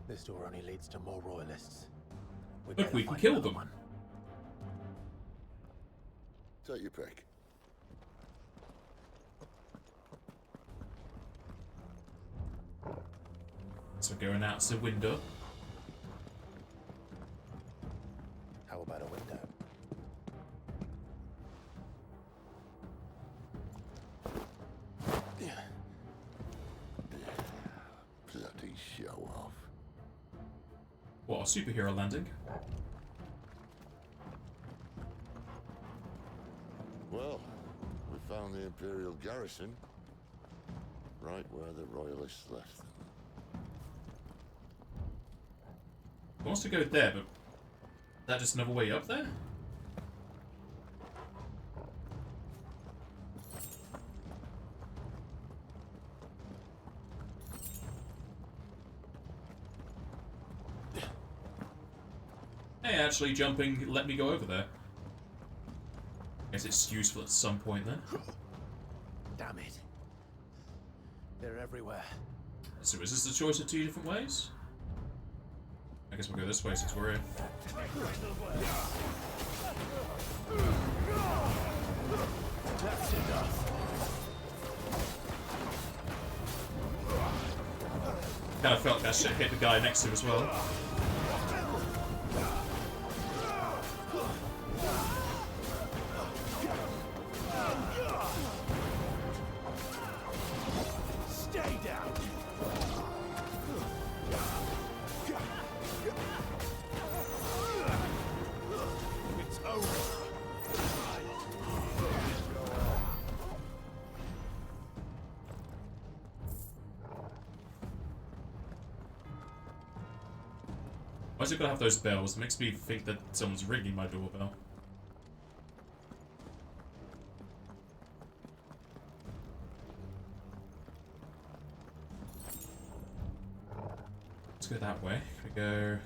F: This door only leads to more royalists.
A: But we can kill them.
C: Take your pick.
A: So going out the window.
F: How about a window?
C: Bloody show off.
A: What, a superhero landing?
C: Well, we found the Imperial garrison. Right where the Royalists left them.
A: He wants to go there, but... Is that just another way up there? Hey, actually jumping let me go over there. Guess it's useful at some point then.
F: Damn it. They're everywhere.
A: So is this the choice of two different ways? I guess we'll go this way since we're in.
F: That's enough.
A: Kind of felt that shit hit the guy next to him as well.
F: Stay down. It's over.
A: Why's it gotta have those bells? It makes me think that someone's ringing my doorbell. Let's go that way. We go...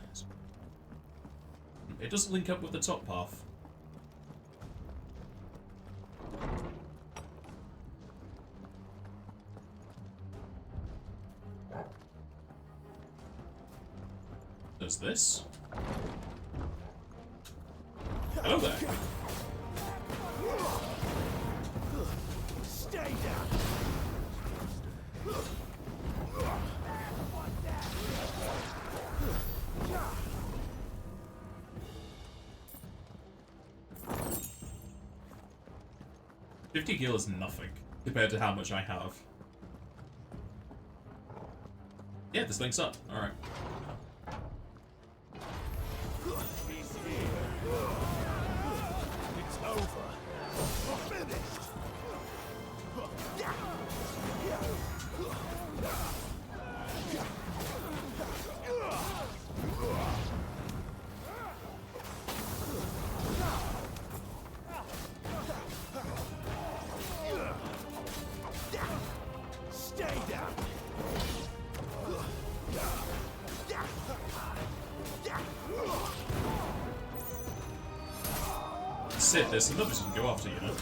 A: It doesn't link up with the top path. Does this? Hello there.
F: Stay down.
A: 50 gil is nothing compared to how much I have. Yeah, this links up. Alright.
F: It's over. Finished.
A: 'Cid, there's some numbers you can go after, you know.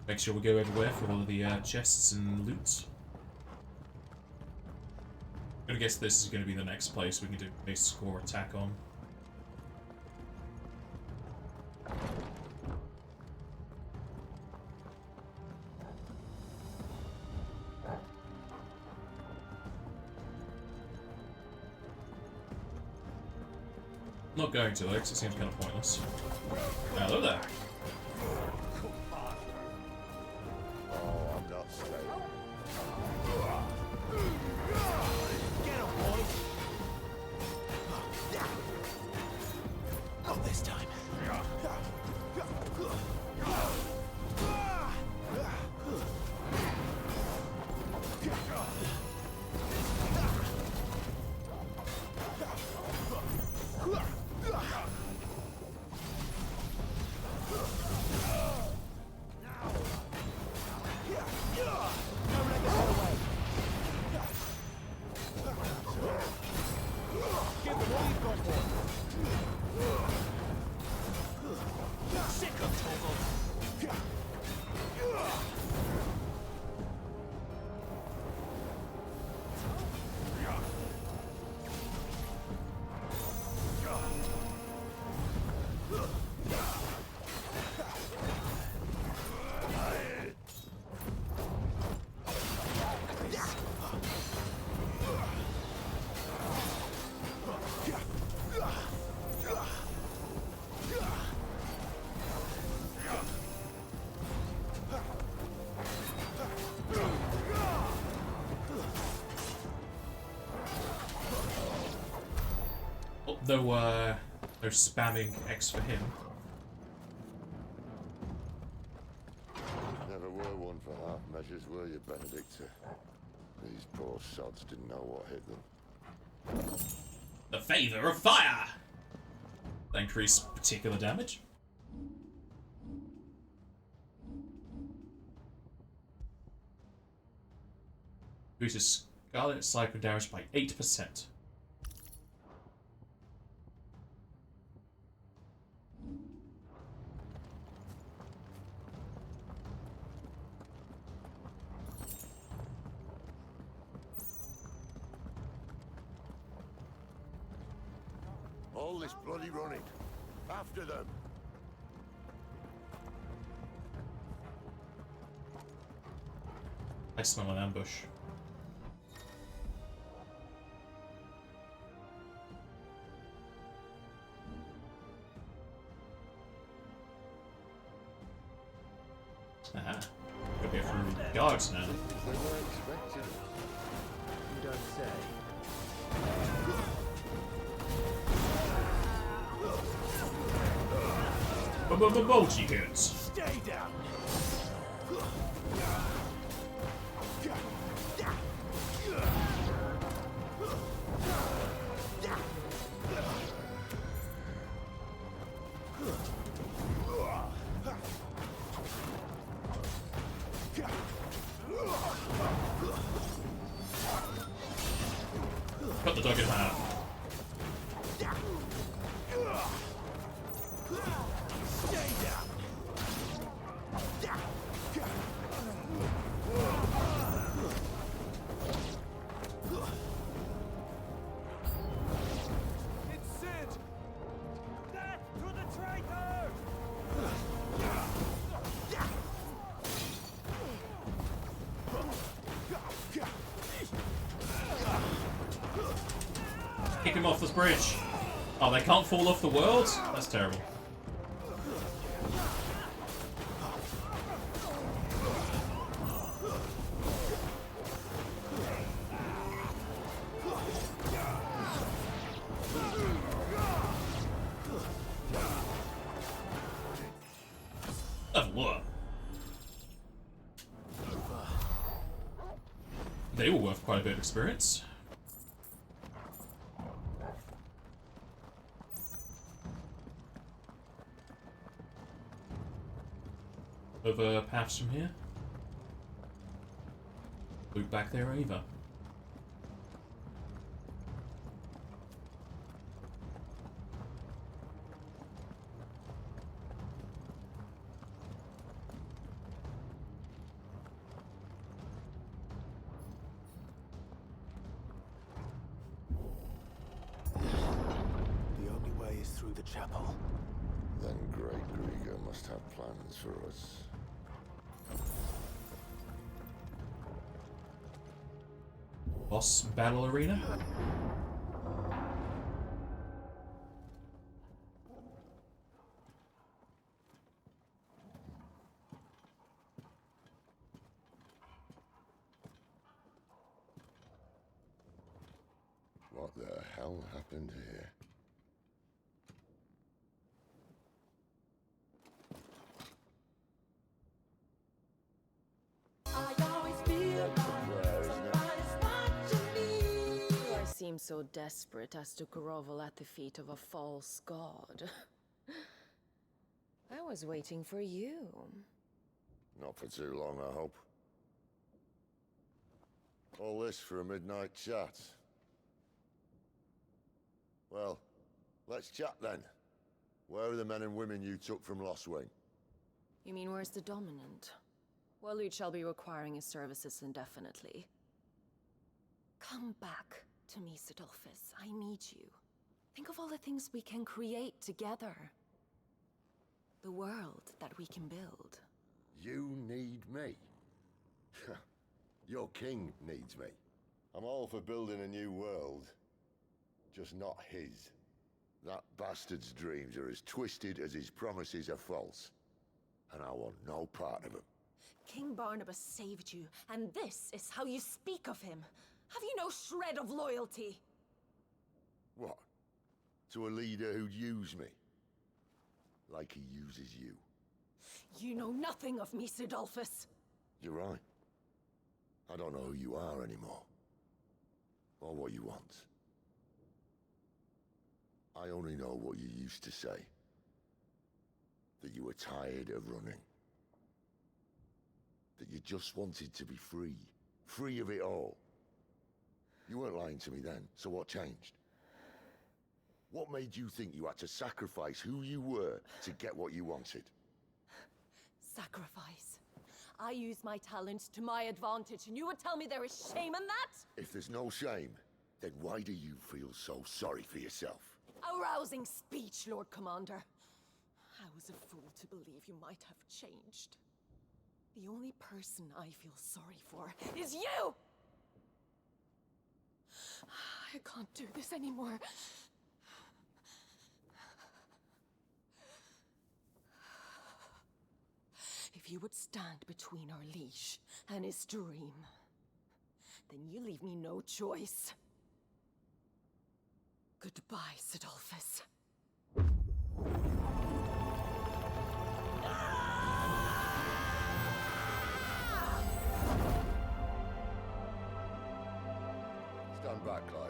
A: Make sure we go everywhere for all of the chests and loot. I'm gonna guess this is gonna be the next place we can do a score attack on. Not going to though, because it seems kind of pointless. Hello there.
C: Oh, I'm not staying.
F: Get him, boys. Not this time.
A: No spamming X for him.
C: Never were one for half measures, were you, Benedicta? These poor sods didn't know what hit them.
A: The favor of fire! Increase particular damage. Increases Scarlet Cycle damage by 8%.
C: All this bloody running. After them.
A: I smell an ambush. Aha. Could be from guards now.
C: They were expecting it.
N: You don't say.
A: Bulgy goods.
F: Stay down.
A: Cut the dog in half. Kick him off this bridge. Oh, they can't fall off the world? That's terrible. Level up. They were worth quite a bit of experience. Other paths from here? Loop back there either.
F: The only way is through the chapel.
C: Then Great Grieger must have plans for us.
A: Boss battle arena?
C: What the hell happened here?
B: Seem so desperate as to grovel at the feet of a false god. I was waiting for you.
C: Not for too long, I hope. All this for a midnight chat. Well, let's chat then. Where are the men and women you took from Lostwing?
B: You mean where's the dominant? Well, you shall be requiring his services indefinitely. Come back to me, Sidolphus. I need you. Think of all the things we can create together. The world that we can build.
C: You need me? Your king needs me. I'm all for building a new world. Just not his. That bastard's dreams are as twisted as his promises are false. And I want no part of them.
B: King Barnabas saved you, and this is how you speak of him. Have you no shred of loyalty?
C: What? To a leader who'd use me. Like he uses you.
B: You know nothing of me, Sidolphus.
C: You're right. I don't know who you are anymore. Or what you want. I only know what you used to say. That you were tired of running. That you just wanted to be free. Free of it all. You weren't lying to me then, so what changed? What made you think you had to sacrifice who you were to get what you wanted?
B: Sacrifice. I use my talents to my advantage, and you would tell me there is shame in that?
C: If there's no shame, then why do you feel so sorry for yourself?
B: A rousing speech, Lord Commander. I was a fool to believe you might have changed. The only person I feel sorry for is you! I can't do this anymore. If you would stand between our leash and his dream, then you leave me no choice. Goodbye, Sidolphus.
C: Stand back, Clive.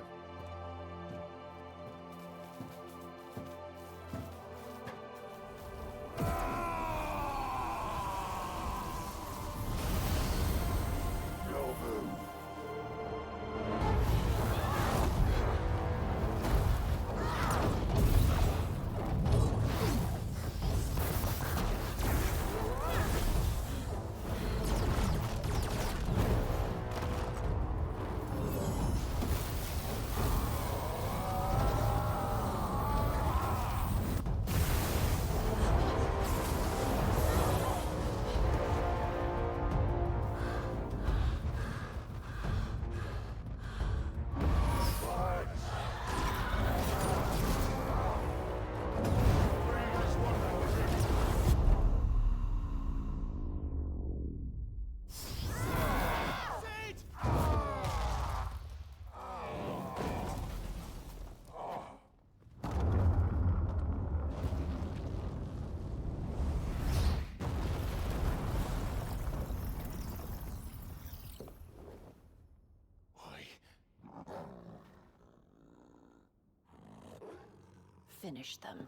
B: Finish them.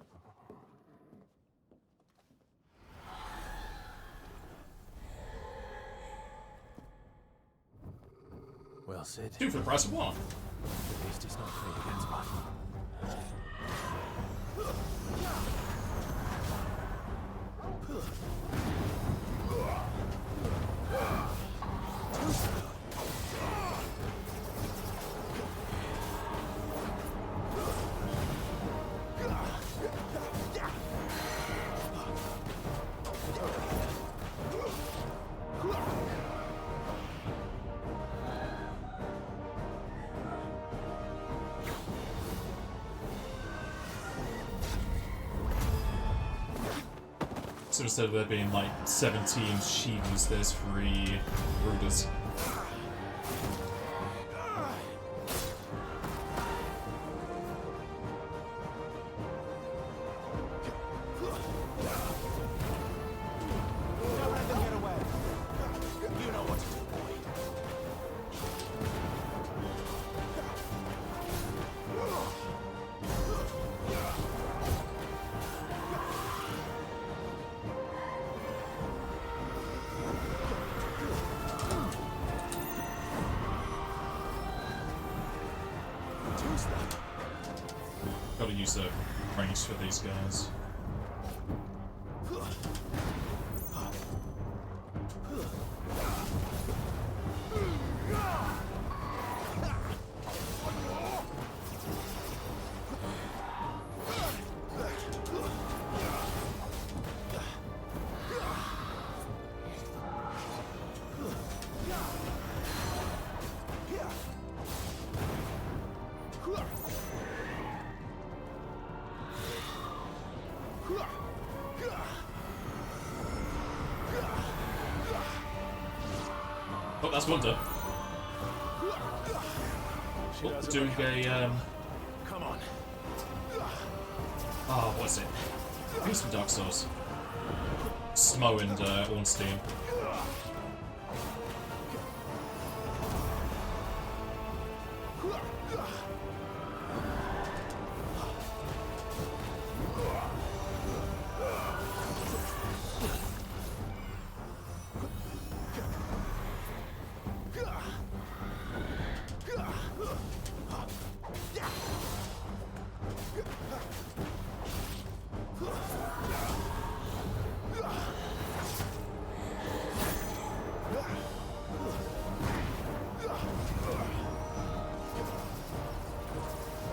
F: Well, Sid.
A: 2 for the price of 1.
F: At least he's not played against one.
A: So instead of there being like 17 sheaves, there's 3 Ruders. Gotta use the range for these guys. Oh, that's one done. Oh, doing a
F: Come on.
A: Oh, what's it? Use some Dark Souls. Smo and Ornstein.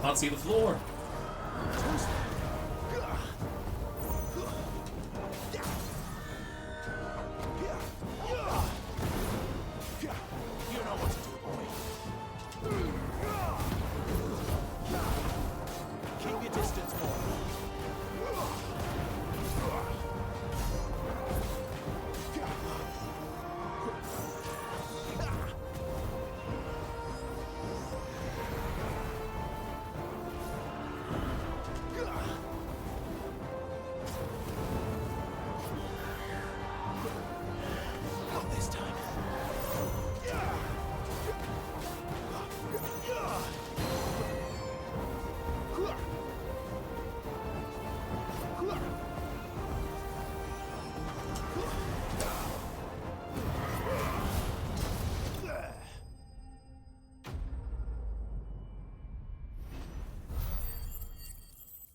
A: Can't see the floor.
F: Keep your distance, boy. Not this time.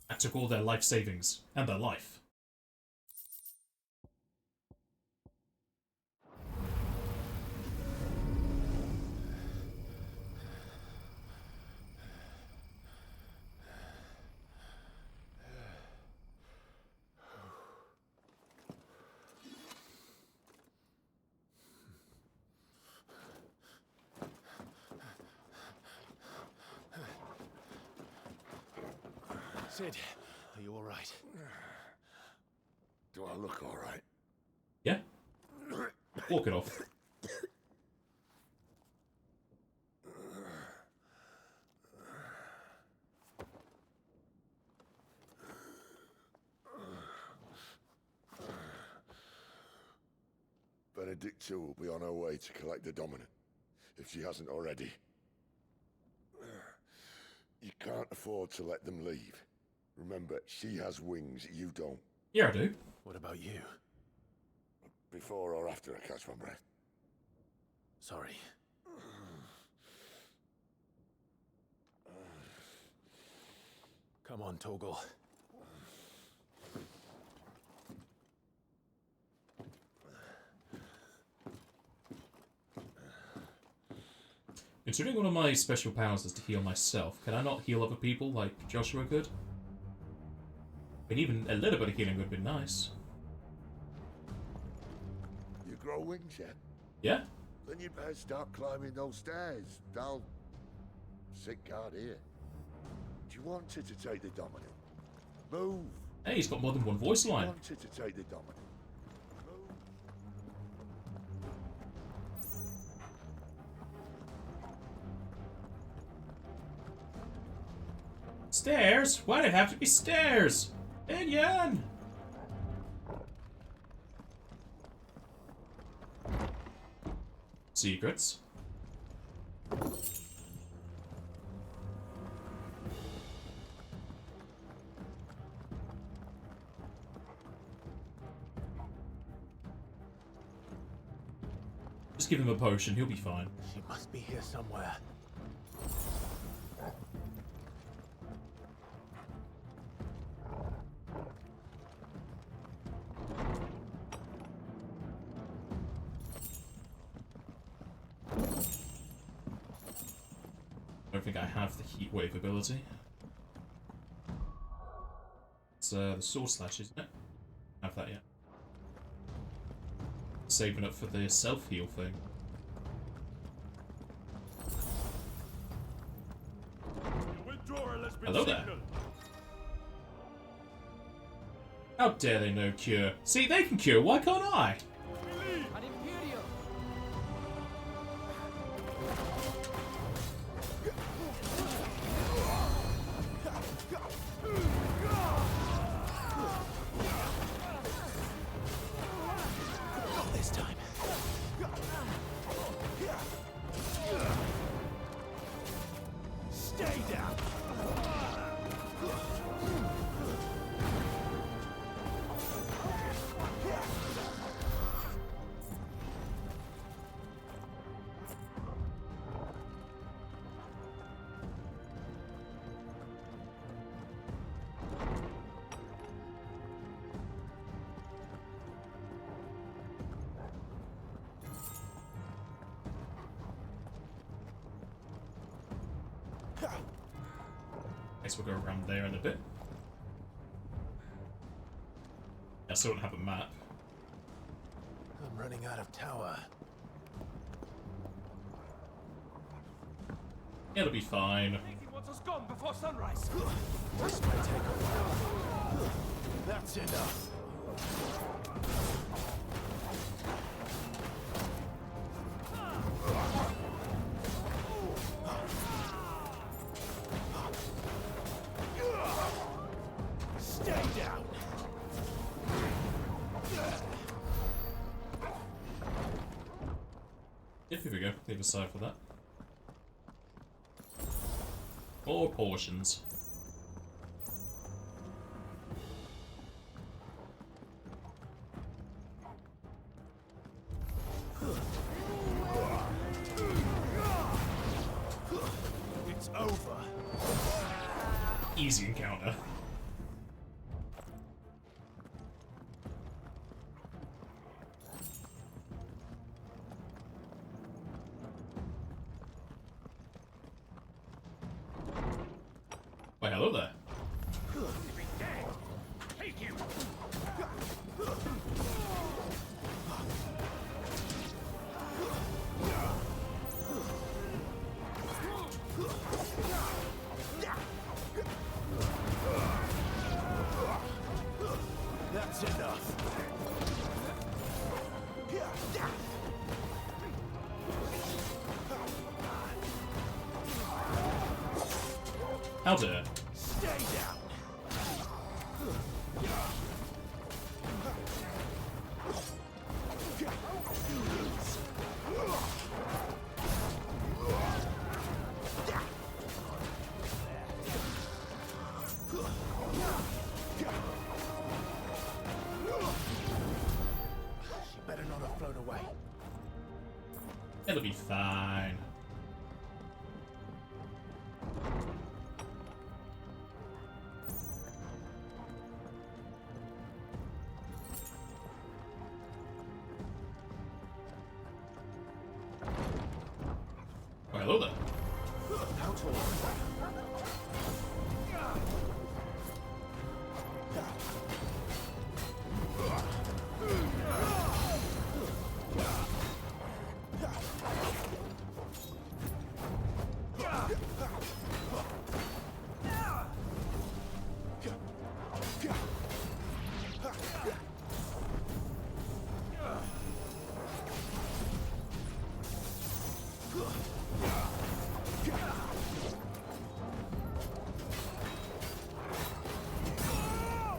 A: That took all their life savings and their life.
F: Sid, are you all right?
C: Do I look all right?
A: Yeah. Walk it off.
C: Benedicta will be on her way to collect the dominant, if she hasn't already. You can't afford to let them leave. Remember, she has wings, you don't.
A: Yeah, I do.
F: What about you?
C: Before or after I catch my breath?
F: Sorry. Come on, Torgal.
A: Considering one of my special powers is to heal myself, can I not heal other people like Joshua could? I mean, even a little bit of healing would have been nice.
C: You grow wings yet?
A: Yeah?
C: Then you'd better start climbing those stairs. They'll sit guard here. Do you want her to take the dominant? Move!
A: Hey, he's got more than one voice line.
C: Do you want her to take the dominant?
A: Stairs? Why'd it have to be stairs? Minion! Secrets. Just give him a potion, he'll be fine.
F: She must be here somewhere.
A: I don't think I have the heat wave ability. It's the sword slash, isn't it? Have that yet. Saving up for the self-heal thing. Hello there. How dare they know cure? See, they can cure, why can't I? guess we'll go around there in a bit. I still don't have a map.
F: I'm running out of tower.
A: It'll be fine.
T: He wants us gone before sunrise.
F: This might take a while. That's enough. Stay down.
A: Yep, here we go. The other side for that. 4 portions.
F: It's over.
A: Easy encounter. Why, hello there.
T: Take him.
F: That's enough.
A: How dare.
F: Stay down. She better not have flown away.
A: It'll be fine. Why, hello there.
F: How tall?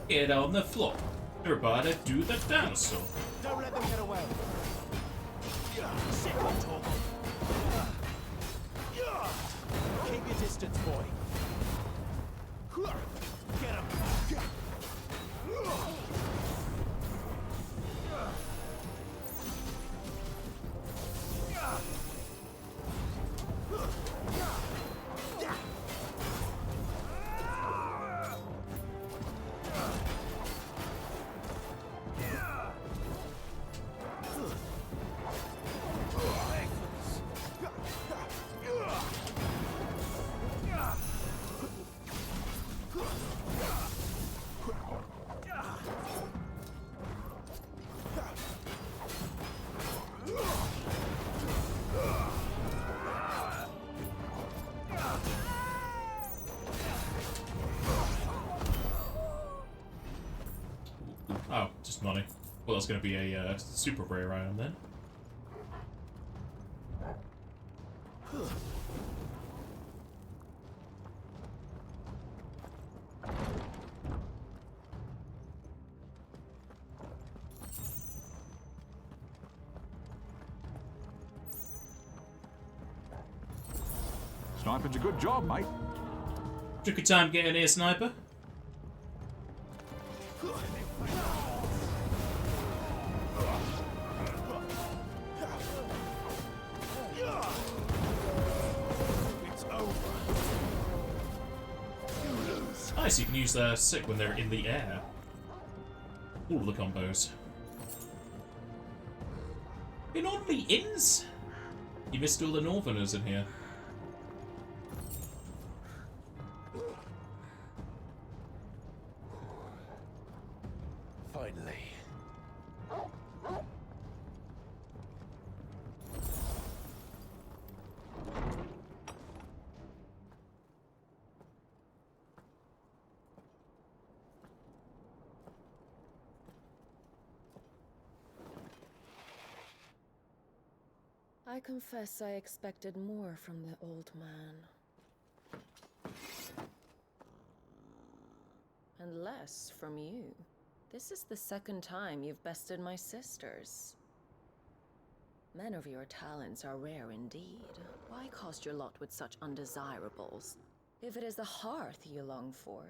A: Get on the floor. Everybody do the dinosaur.
F: Don't let them get away. Sit on Torgal. Keep your distance, boy. Get him.
A: Oh, just money. Well, that's going to be a super rare item then.
R: Sniping's a good job, mate.
A: Took your time getting here, sniper. Nice, you can use their sick when they're in the air. All of the combos. In all the inns? You missed all the Northerners in here.
B: I confess I expected more from the old man. And less from you. This is the second time you've bested my sisters. Men of your talents are rare indeed. Why cast your lot with such undesirables? If it is the hearth you long for,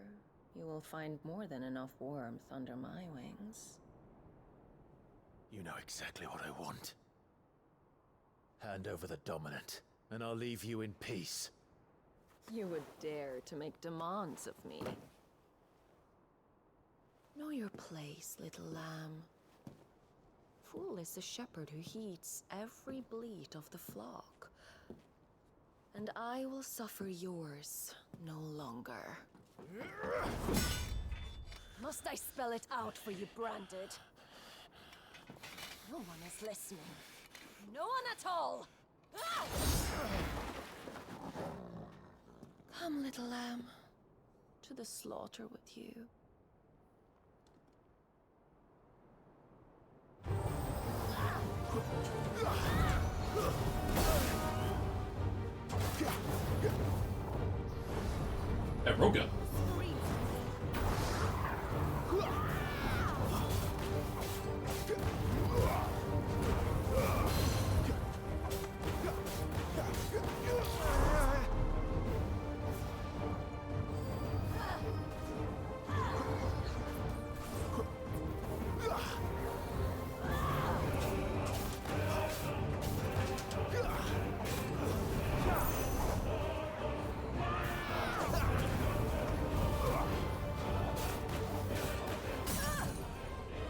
B: you will find more than enough warmth under my wings.
F: You know exactly what I want. Hand over the dominant, and I'll leave you in peace.
B: You would dare to make demands of me. Know your place, little lamb. Fool is the shepherd who heeds every bleat of the flock. And I will suffer yours no longer. Must I spell it out for you, Branded? No one is listening. No one at all! Ah! Come, little lamb, to the slaughter with you.
A: Roga.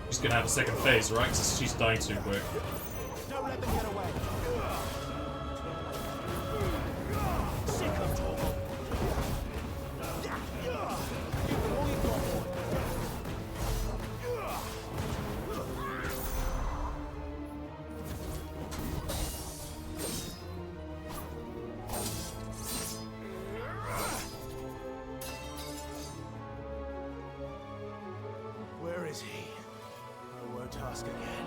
A: She's gonna have a second phase, right? Because she's dying too quick.
O: Don't let them get away.
F: Where is he? I won't ask again.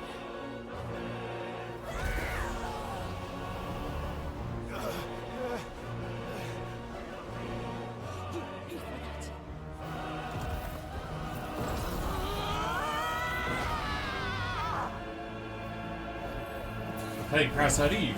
A: Hey, Paris, how do you?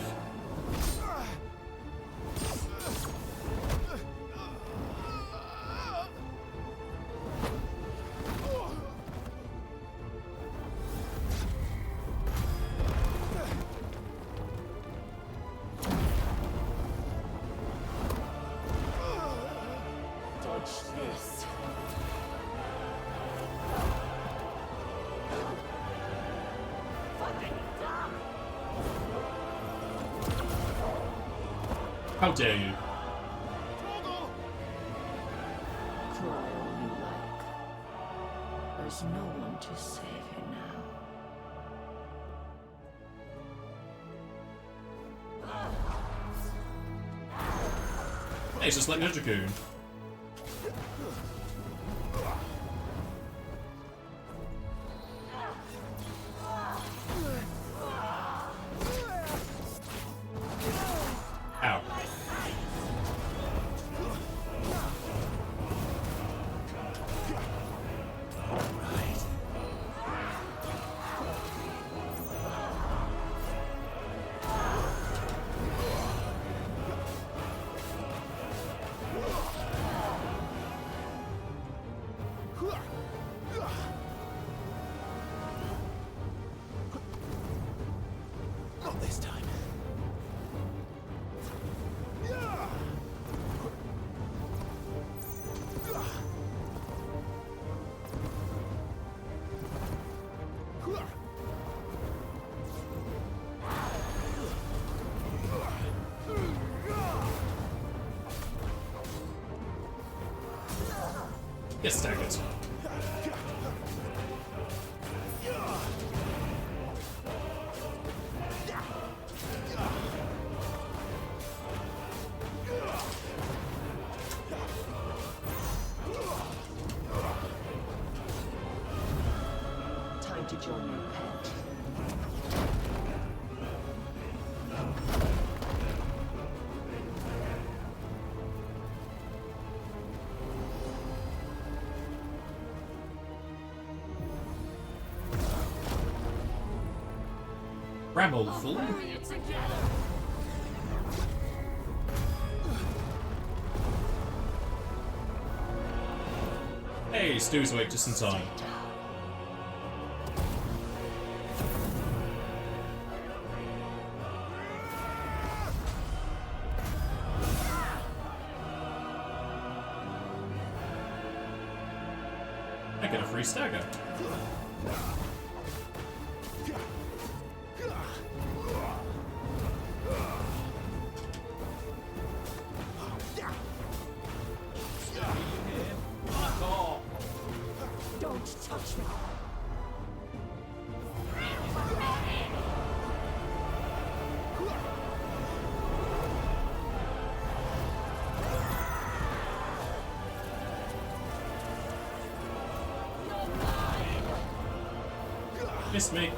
A: How dare you?
B: Cry all you like. There's no one to save you now.
A: Hey, it's just like Ninja Goon. Ow.
F: Not this time.
A: Get staggered.
B: Time to join your pet.
A: Rammelful. Hey, Stu's awake just in time. I get a free stagger.
U: Don't touch me.
A: Missed me.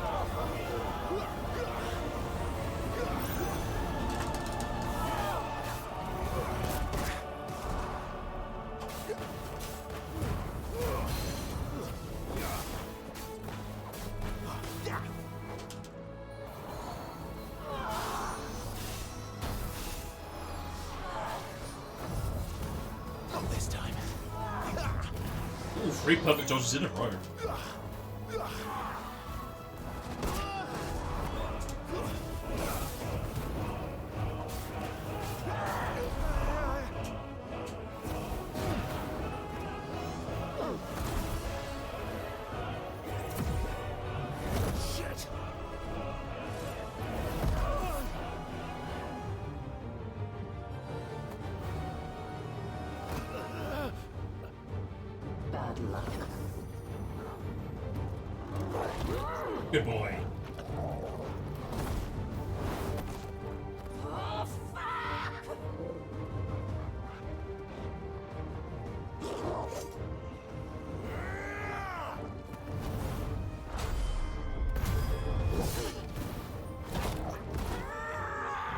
F: Not this time.
A: Ooh, 3 perfect dodges in a row.
U: Bad luck.
A: Good boy.
U: Oh, fuck!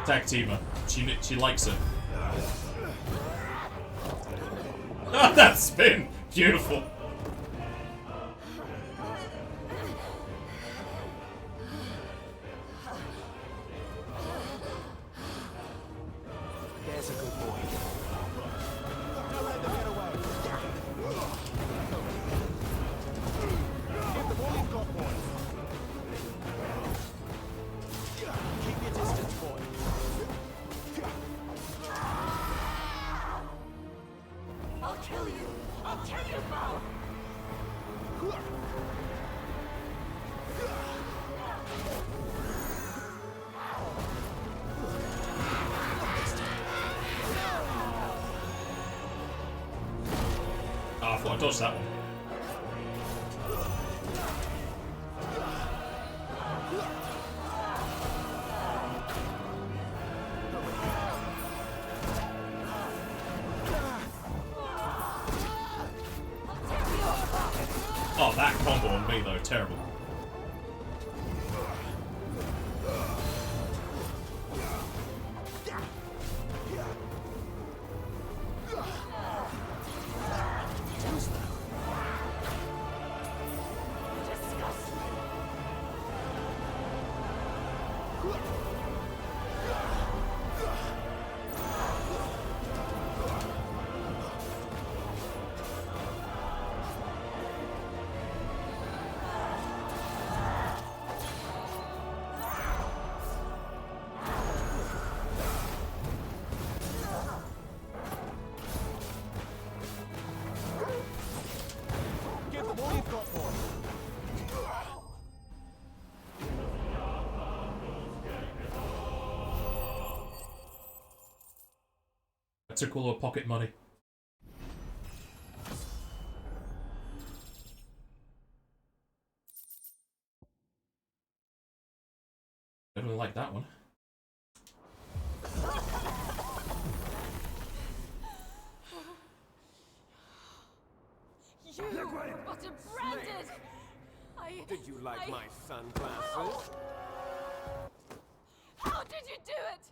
A: Tag teamer. She likes it. Ah, that spin! Beautiful.
F: There's a good boy. Don't let them get away. Give the ball you've got, boy. Keep your distance, boy.
U: I'll kill you! I'll kill you, Bo!
A: Oh, I thought I dodged that one. Oh, that combo on me though, terrible.
F: Give them all you've got, boy.
A: I took all her pocket money. I don't like that one.
H: You were but a branded!
F: Did you like my sunglasses?
H: How did you do it?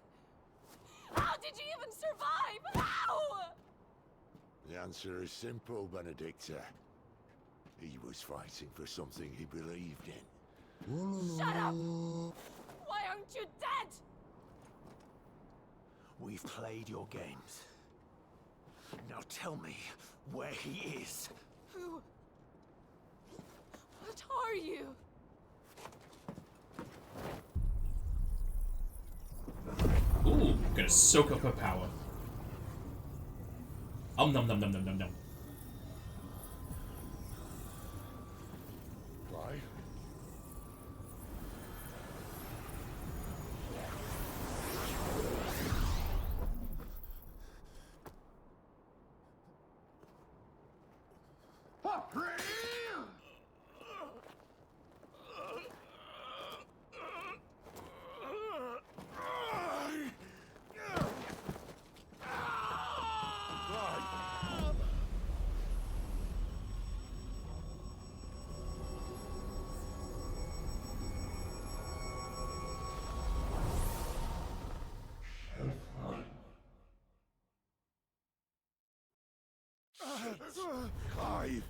H: How did you even survive? How?
C: The answer is simple, Benedicta. He was fighting for something he believed in.
H: Shut up! Why
F: We've played your games. Now tell me where he is.
H: Who? What are you?
A: Ooh, gonna soak up her power. Nom nom nom nom nom nom.
C: Clive? Clive!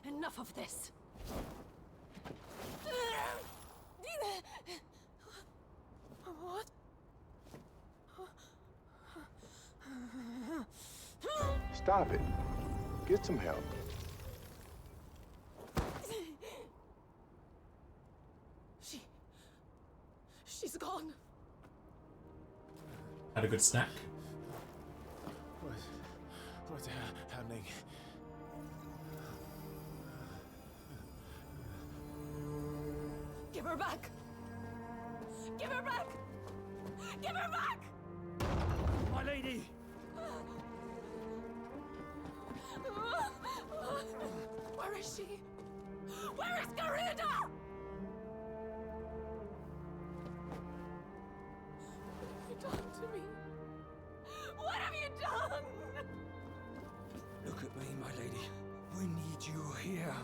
H: Enough of this. What?
R: Stop it. Get some help.
H: She's gone.
A: Had a good snack.
F: What's happening?
H: Give her back! Give her back! Give her back!
F: My lady!
H: Where is she? Where is Garuda? What have you done to me? What have you done?
N: Look at me, my lady. We need you here.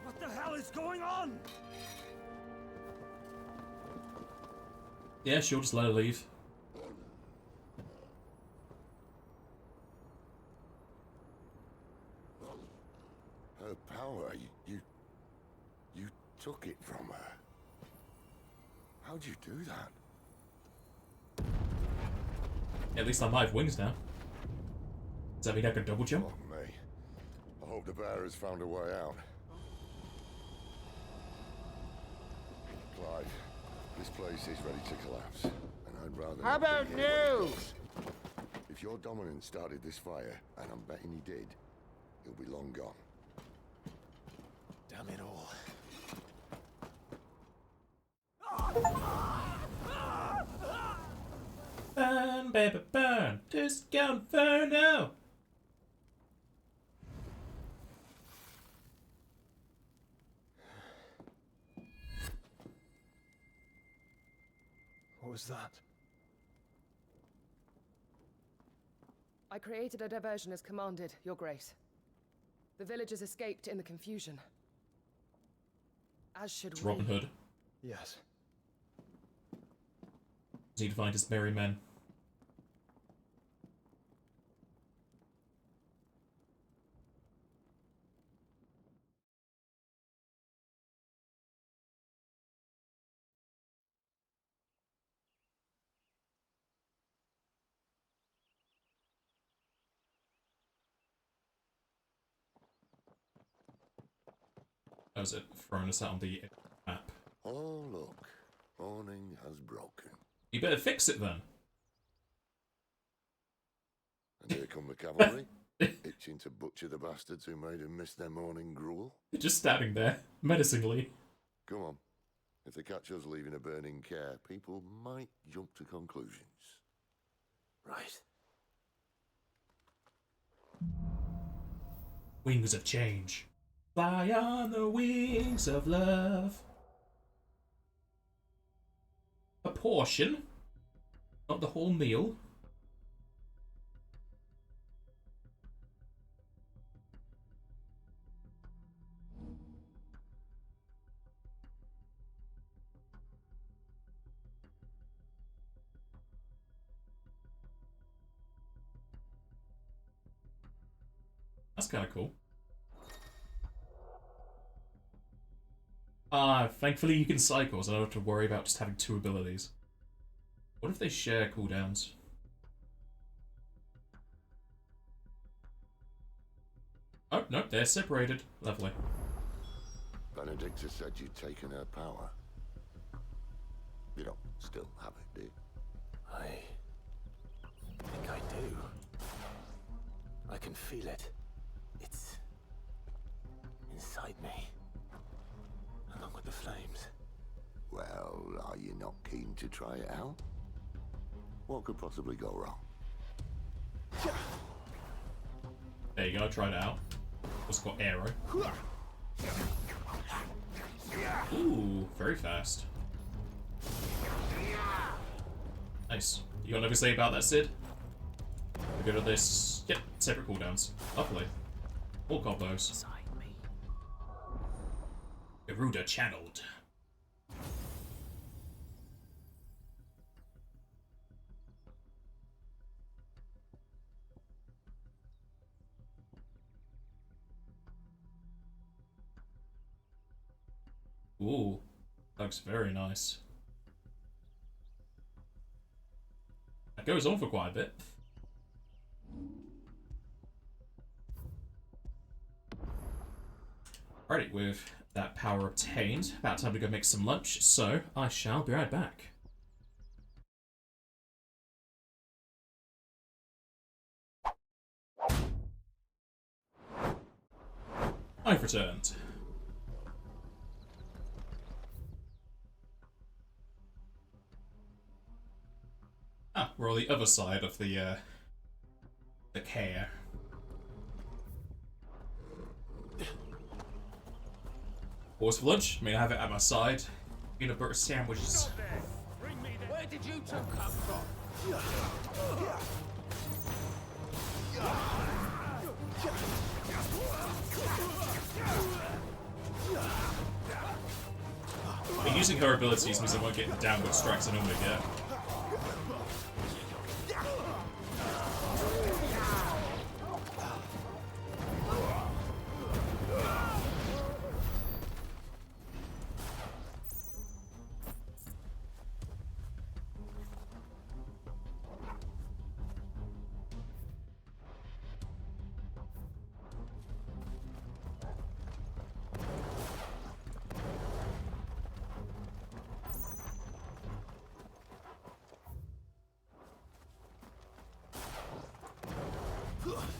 F: What the hell is going on?
A: Yeah, she'll just let her leave.
C: Her power, you took it from her. How'd you do that?
A: At least I might have wings now. Does that mean I can double jump?
C: Oh, me. I hope the bear has found a way out. Clive, this place is ready to collapse, and I'd rather...
V: How
C: not
V: about
C: be here when it
V: news?
C: does. If your dominant started this fire, and I'm betting he did, he'll be long gone.
F: Damn it all.
A: Burn, baby, burn. Just go inferno.
F: What was that?
S: I created a diversion as commanded, Your Grace. The villagers escaped in the confusion. As should
A: It's
S: we.
A: Robin Hood.
F: Yes.
A: Need to find his merry men. How's it throwing us out on the map?
C: Oh, look. Morning has broken.
A: You better fix it then.
C: And here come the cavalry, itching to butcher the bastards who made them miss their morning gruel.
A: They're just standing there, menacingly.
C: Come on. If they catch us leaving a burning care, people might jump to conclusions.
F: Right.
A: Wings of change. Fly on the wings of love. A portion, not the whole meal. That's kind of cool. Thankfully you can cycle, so I don't have to worry about just having 2 abilities. What if they share cooldowns? Oh, no, they're separated. Lovely.
C: Benedicta said you'd taken her power. You don't still have it, do you?
F: I think I do. I can feel it. It's inside me, along with the flames.
C: Well, are you not keen to try it out? What could possibly go wrong?
A: There you go, try it out. It's got arrow. Ooh, very fast. Nice. You got nothing to say about that, Sid? We're good at this. Yep, separate cooldowns. Lovely. All combos. Garuda channeled. Ooh, looks very nice. That goes on for quite a bit. Alrighty, with that power obtained, about time to go make some lunch, so I shall be right back. I've returned. Ah, we're on the other side of the care. What's for lunch? I mean, I have it at my side. Peanut butter sandwiches.
P: Where did you two come from?
A: But using her abilities means I won't get the downward strikes I normally get.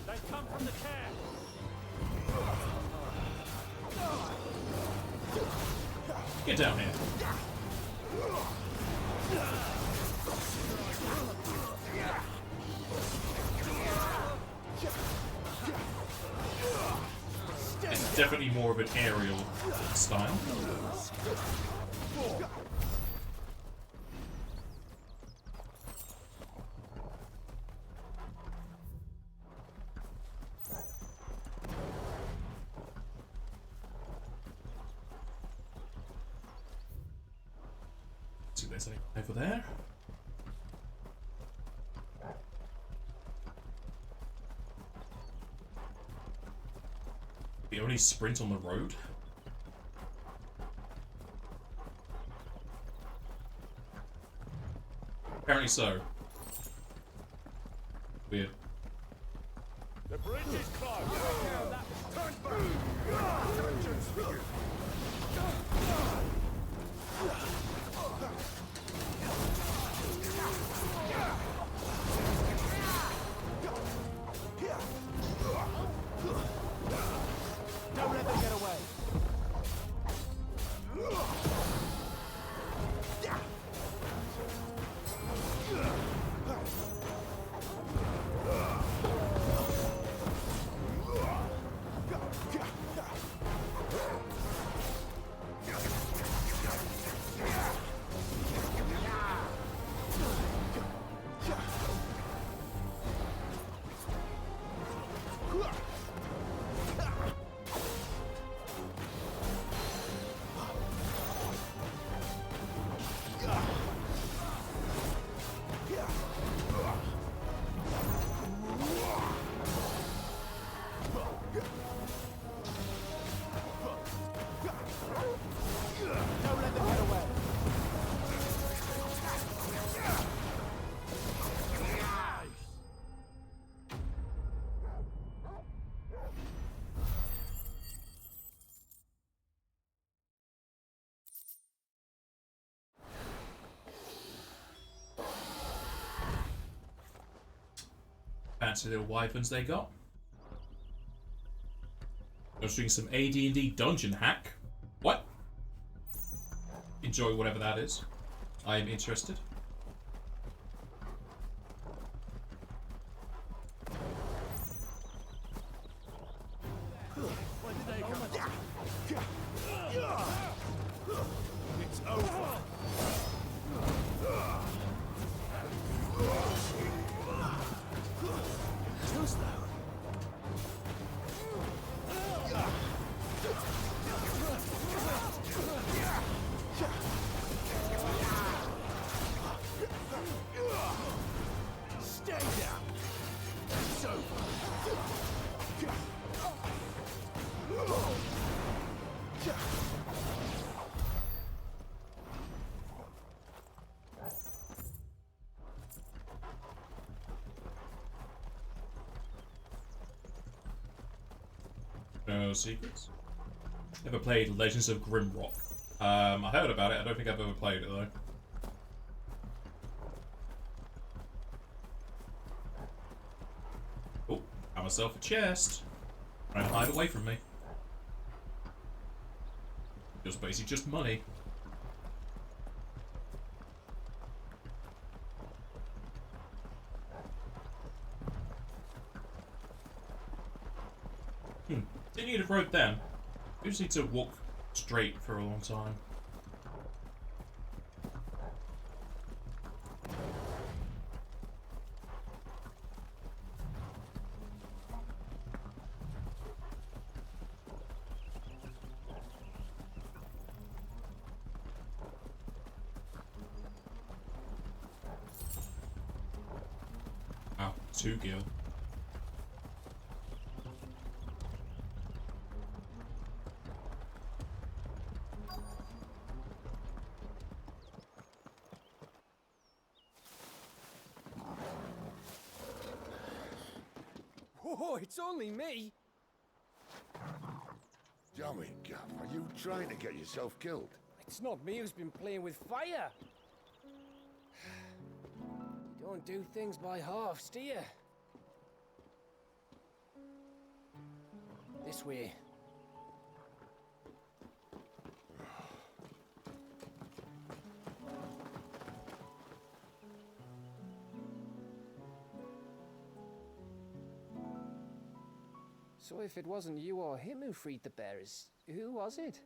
T: They come from the care.
A: Get down here. It's definitely more of an aerial style. See if there's anything over there. The only sprint on the road. Apparently so. Weird.
T: The bridge is closed. Turn back. Don't let them get away.
A: fancy little weapons they got. I was doing some AD&D dungeon hack. What? Enjoy whatever that is. I am interested.
T: Where did they come from? It's over.
F: Too slow.
T: Stay down. It's over.
A: No secrets. Ever played Legends of Grimrock? I heard about it. I don't think I've ever played it though. Oh, got myself a chest. Trying to hide away from me. Just basically just money. Didn't need a road then. We just need to walk straight for a long time. Wow, 2 gil.
D: Oh, it's only me.
C: Damn it, Gav. Are you trying to get yourself killed?
D: It's not me who's been playing with fire. You don't do things by halves, do you? This way. So if it wasn't you or him who freed the bearers, who was it?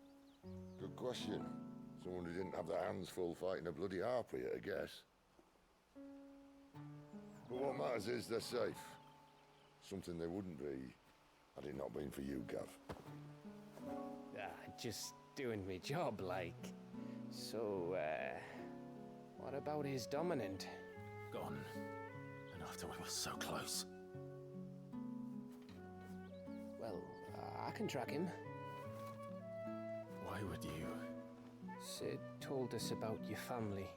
C: Good question. Someone who didn't have their hands full fighting a bloody harpy, I guess. But what matters is they're safe. Something they wouldn't be had it not been for you, Gav.
D: Just doing my job, like. So, what about his dominant?
F: Gone. And after we were so close.
D: Well, I can track him.
F: Why would you?
D: Sid told us about your family.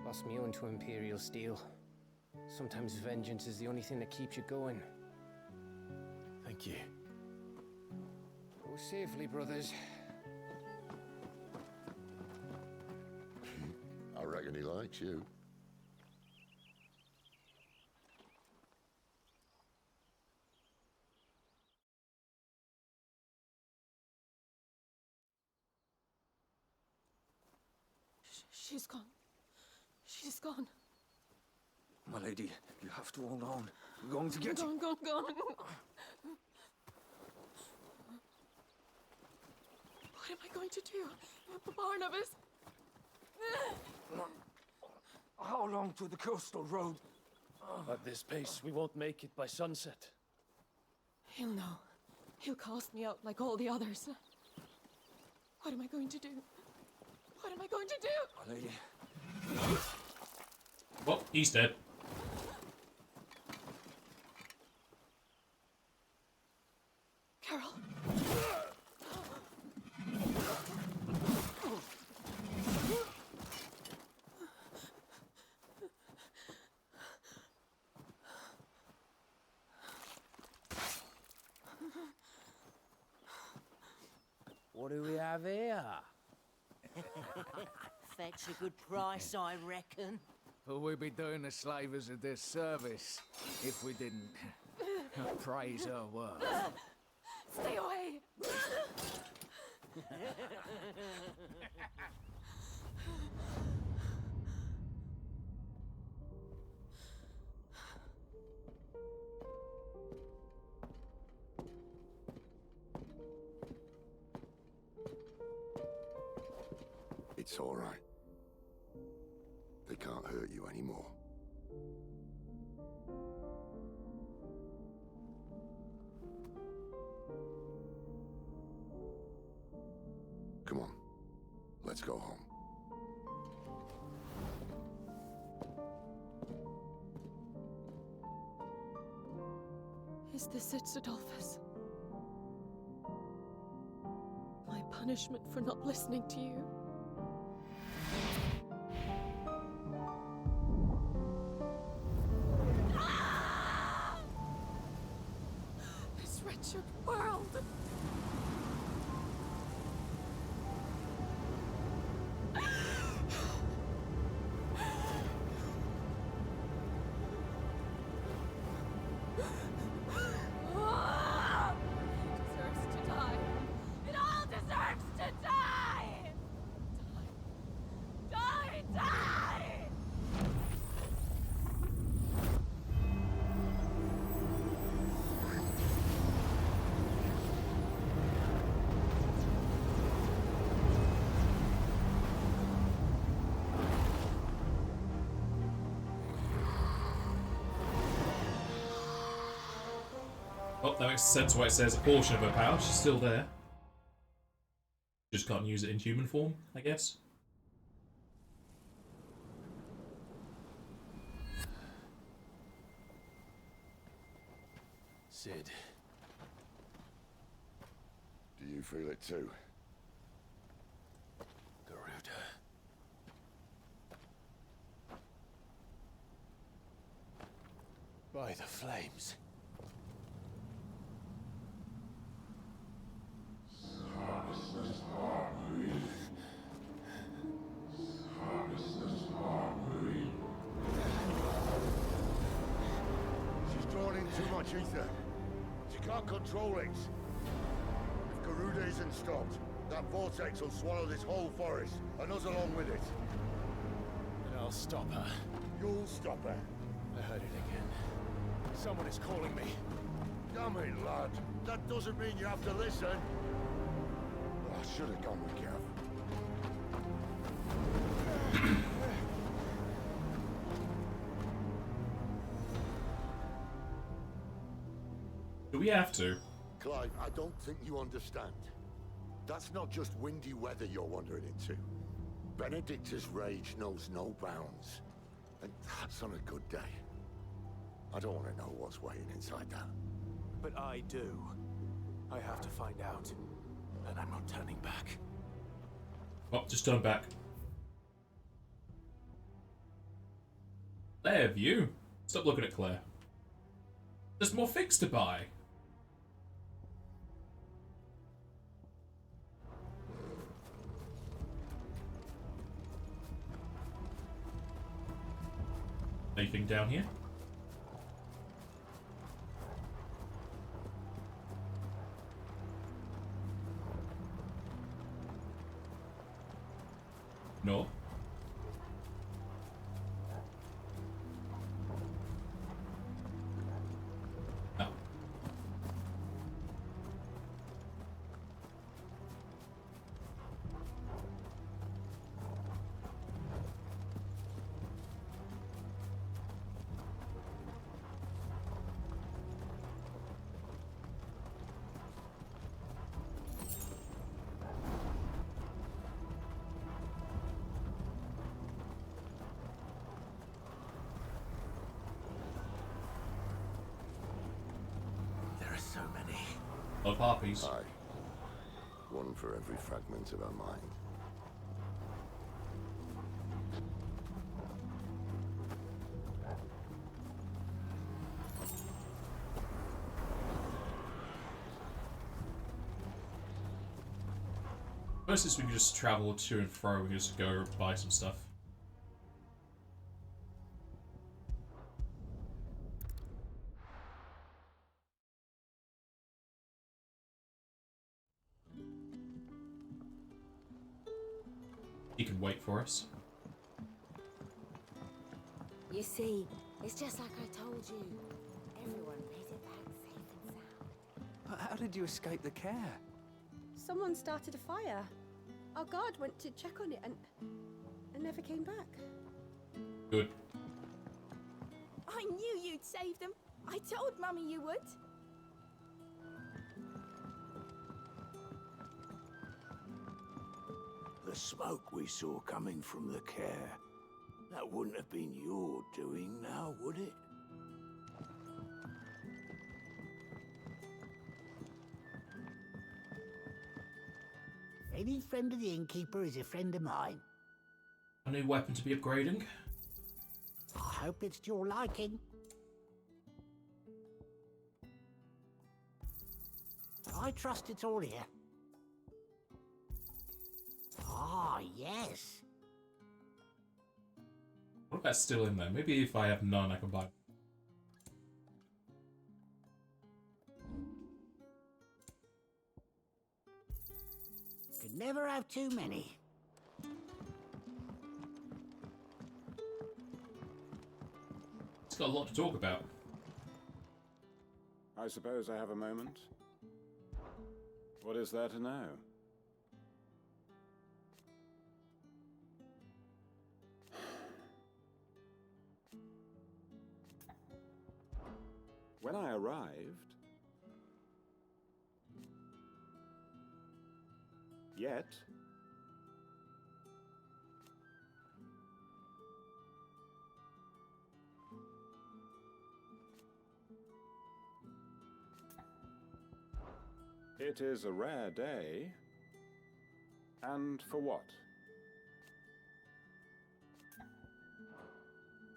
D: Lost me own to Imperial Steel. Sometimes vengeance is the only thing that keeps you going.
F: Thank you.
D: Go safely, brothers.
C: I reckon he likes you.
B: She's gone. She's gone.
N: My lady, you have to hold on. We're going to get you.
B: Gone. What am I going to do? Barnabas?
N: How long to the coastal road?
G: At this pace, we won't make it by sunset.
B: He'll know. He'll cast me out like all the others. What am I going to do? What am I going to do?
N: My lady.
A: Well, he's dead.
B: Carol.
P: What do we have here?
U: Fetch a good price, I reckon.
K: but we'd be doing the slavers a disservice if we didn't praise her work.
H: Stay away!
C: It's all right. They can't hurt you anymore. Come on. Let's go home.
H: Is this it, Adolphus? My punishment for not listening to you? This wretched world!
A: Oh, that makes sense why it says a portion of her power. She's still there. Just can't use it in human form, I guess.
F: Sid.
C: Do you feel it too?
F: Garuda. By the flames.
C: She's drawn in too much ether. She can't control it. If Garuda isn't stopped, that vortex will swallow this whole forest, and us along with it.
F: And I'll stop her.
C: You'll stop her.
F: I heard it again. Someone is calling me.
C: Damn it, lad. That doesn't mean you have to listen. I should have gone with Gav.
A: Do we have to?
C: Clive, I don't think you understand. That's not just windy weather you're wandering into. Benedictus' rage knows no bounds. And that's on a good day. I don't want to know what's waiting inside that.
F: But I do. I have to find out. And I'm not turning back.
A: Oh, just turn back. Claire view. Stop looking at Claire. There's more figs to buy. Anything down here? No. Oh.
F: So many.
A: Of harpies.
C: Aye. One for every fragment of our mind.
A: Most is we can just travel to and fro and just go buy some stuff. He can wait for us.
U: You see, it's just like I told you. Everyone made it back safe and sound.
D: But how did you escape the care?
H: Someone started a fire. Our guard went to check on it and never came back.
A: Good.
H: I knew you'd save them. I told Mummy you would.
M: The smoke we saw coming from the care, that wouldn't have been your doing now, would it?
V: Any friend of the innkeeper is a friend of mine.
A: A new weapon to be upgrading.
V: I hope it's to your liking. I trust it's all here. Ah, yes.
A: What if that's still in there? Maybe if I have none, I can buy.
V: Could never have too many.
A: It's got a lot to talk about.
E: I suppose I have a moment. What is there to know? When I arrived, yet it is a rare day, and for what?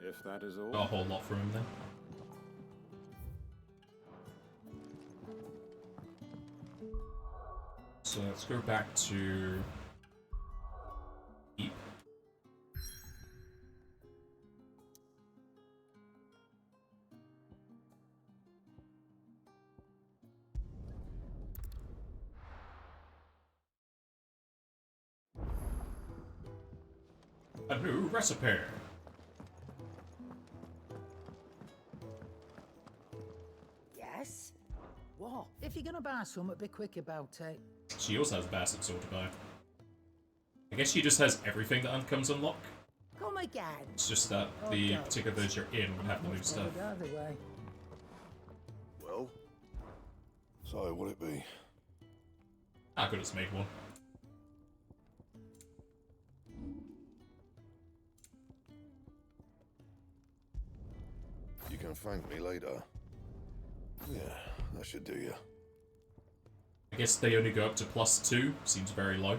E: If that is all.
A: Got a whole lot from him then. So let's go back to Keep. A new recipe.
U: Yes?
V: What? If you're gonna buy something, be quick about it.
A: She also has bastard sword to buy. I guess she just has everything that comes unlock.
V: Come again.
A: It's just that the particular village you're in would have the new stuff.
V: Either way.
C: Well, so what'd it be?
A: I could have made one.
C: You can thank me later. Yeah, that should do you.
A: I guess they only go up to +2. Seems very low.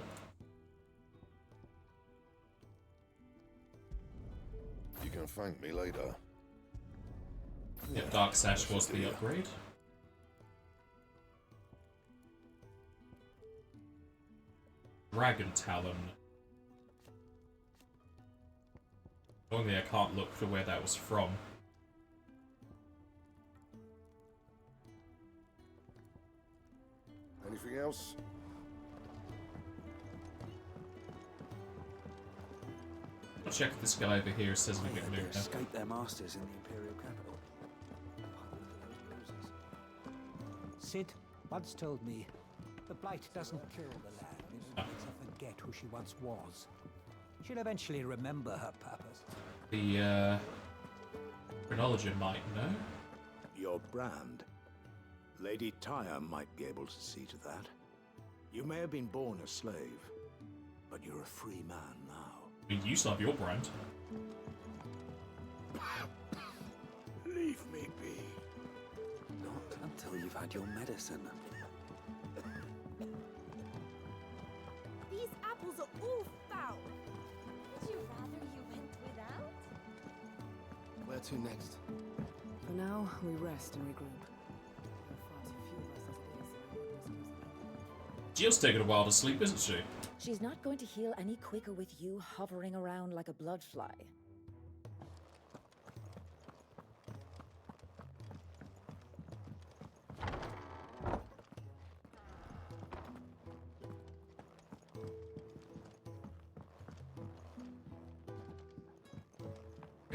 C: You can thank me later.
A: Yeah, Dark Sash was the upgrade. Dragon Talon. Only I can't look for where that was from.
C: Anything else?
A: I'll check if this guy over here says we can move now.
F: Escape their masters in the Imperial capital.
V: Sid once told me, the Blight doesn't kill the land, it makes her forget who she once was. She'll eventually remember her purpose.
A: The, chronology might know.
M: Your brand. Lady Tyre might be able to see to that. You may have been born a slave, but you're a free man now.
A: I mean, you still have your brand.
M: Leave me be.
F: Not until you've had your medicine.
H: These apples are all foul. Would you rather you went without?
J: Where to next?
S: For now, we rest and regroup. There are far too few of us as it is.
A: Jill's taking a while to sleep, isn't she?
U: She's not going to heal any quicker with you hovering around like a bloodfly.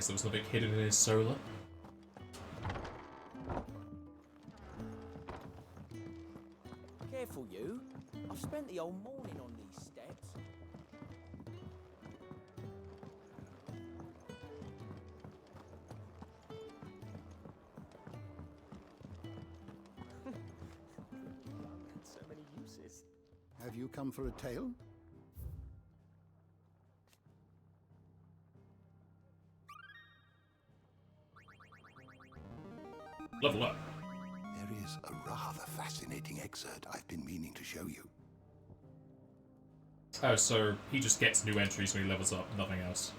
A: Guess there was nothing hidden in his solar.
O: Careful, you. I've spent the whole morning on these steps.
M: So many uses. Have you come for a tale?
A: Level up.
C: There is a rather fascinating excerpt I've been meaning to show you.
A: Oh, so he just gets new entries when he levels up, nothing else.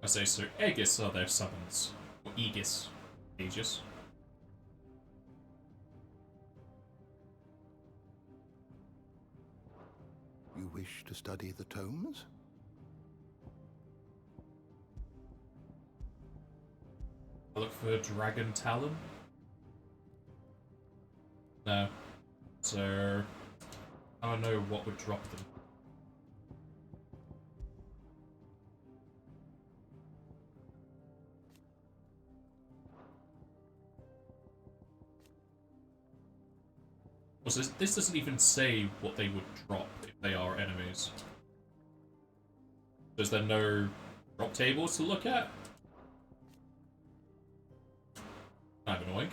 A: I say, so Aegis are their summons. Or Aegis. Aegis.
C: You wish to study the tomes?
A: I look for Dragon Talon. No. So I don't know what would drop them. Also, this doesn't even say what they would drop if they are enemies. Is there no drop tables to look at? Kind of annoying.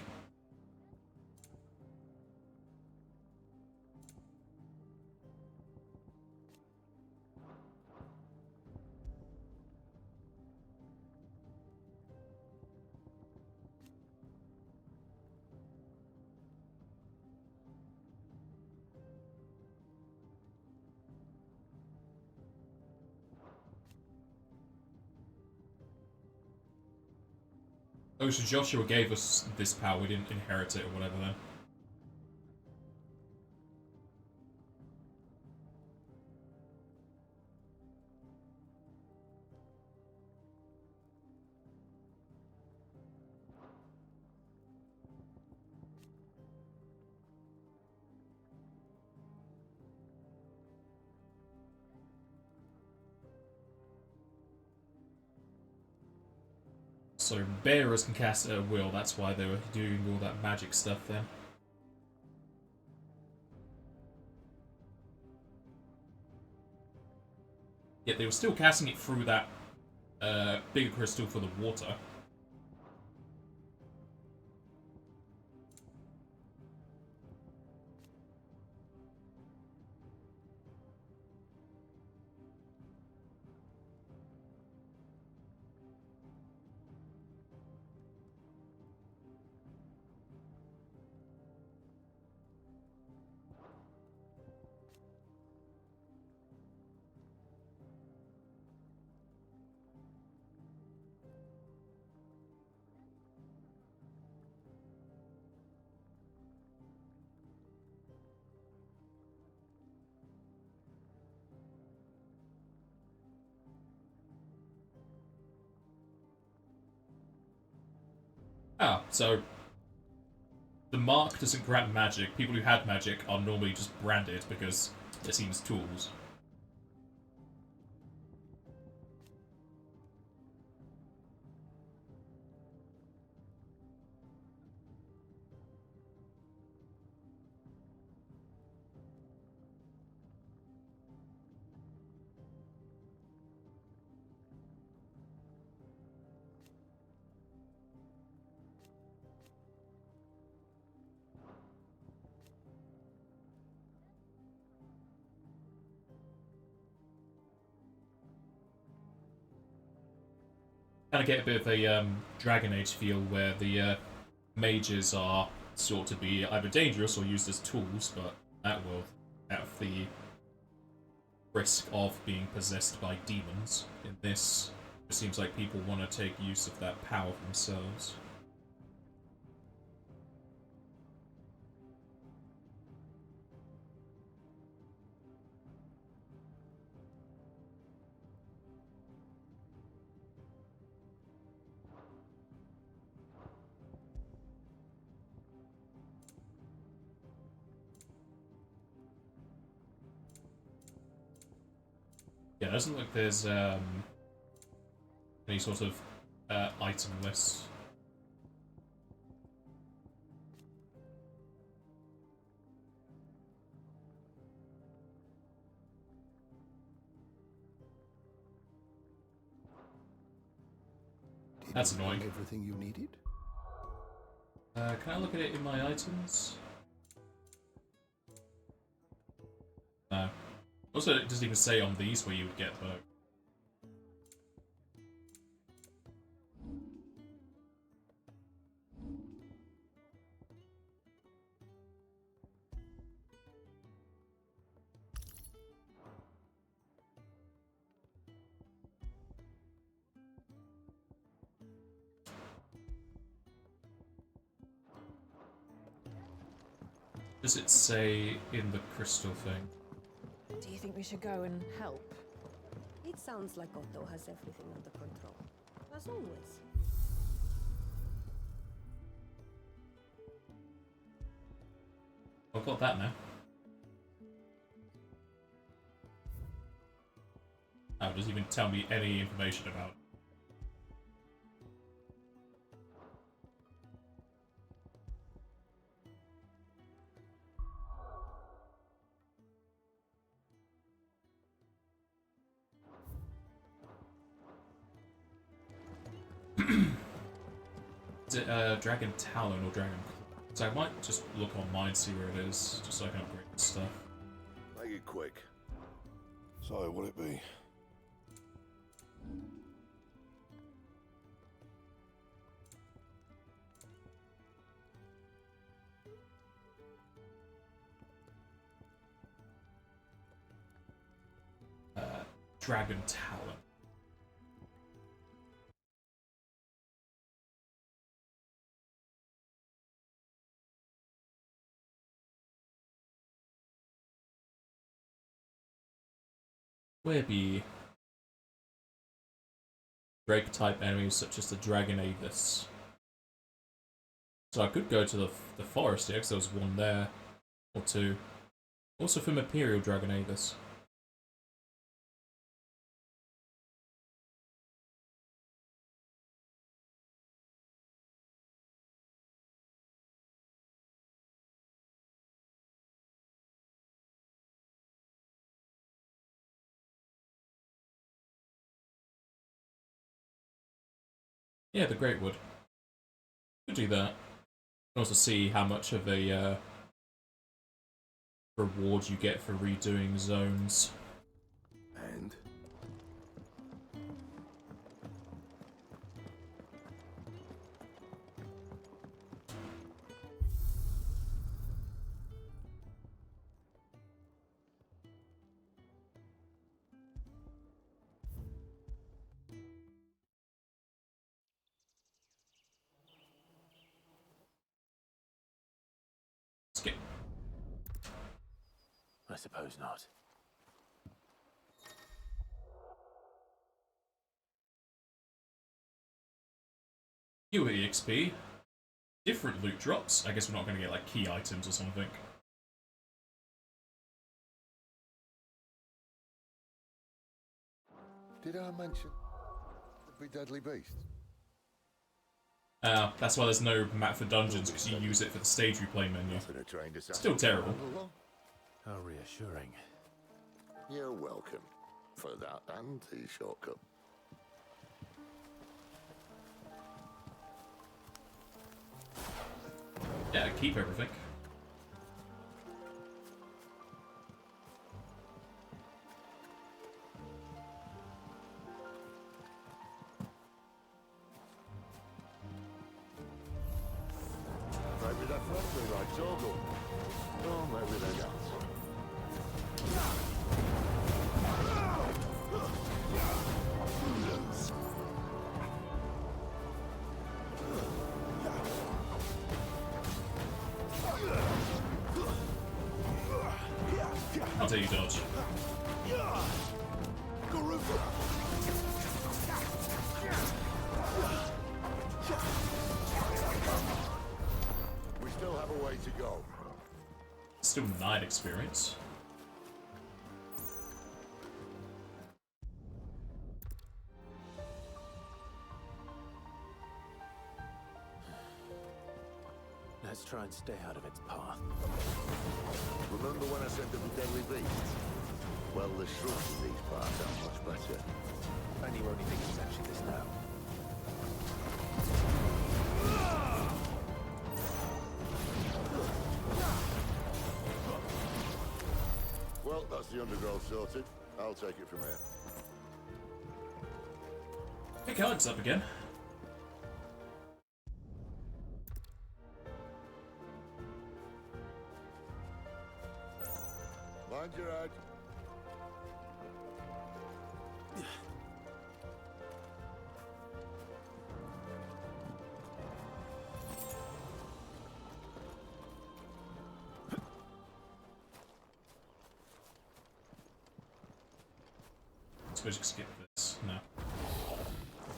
A: Oh, so Joshua gave us this power, we didn't inherit it or whatever then. So bearers can cast it at will, that's why they were doing all that magic stuff then. Yet they were still casting it through that bigger crystal for the water. Ah, so the mark doesn't grant magic. People who had magic are normally just branded because they're seen as tools. Kind of get a bit of a Dragon Age feel where the mages are sort to be either dangerous or used as tools, but that will out of the risk of being possessed by demons. In this, it seems like people want to take use of that power for themselves. Yeah, it doesn't look like there's any sort of item list. That's annoying.
C: Everything you needed?
A: Can I look at it in my items? No. Also, it doesn't even say on these where you would get bow. Does it say in the crystal thing?
H: Do you think we should go and help? It sounds like Otto has everything under control, as always.
A: I've got that now. Oh, it doesn't even tell me any information about it. Is it Dragon Talon or Dragon Claw? So I might just look online, see where it is, just so I can upgrade the stuff.
C: Make it quick. So, what'll it be?
A: Dragon Talon. Where be Drake type enemies such as the Dragon Avis? So I could go to the forest here, because there was one there, or two. Also from Imperial Dragon Avis. Yeah, the Great Wood. Could do that. Also see how much of a reward you get for redoing zones.
C: And?
A: Skip.
F: I suppose not.
A: Fewer EXP. Different loot drops. I guess we're not going to get like key items or something.
C: Did I mention the big deadly beast?
A: That's why there's no map for dungeons, because you use it for the stage replay menu. Still terrible.
F: How reassuring.
C: You're welcome for that and the shortcut.
A: Yeah, keep everything.
C: Maybe they're friendly like Torgal. Or maybe they're not.
A: How dare you dodge?
C: We still have a way to go.
A: Still 9 experience.
F: Let's try and stay out of its path.
C: Remember when I said there were deadly beasts? Well, the shrubs in these parts are much better.
F: And you only think it's actually this now?
C: Well, that's the undergrowth sorted. I'll take it from here.
A: Hey, Alex up again.
C: Mind your head.
A: I suppose you can skip this. No.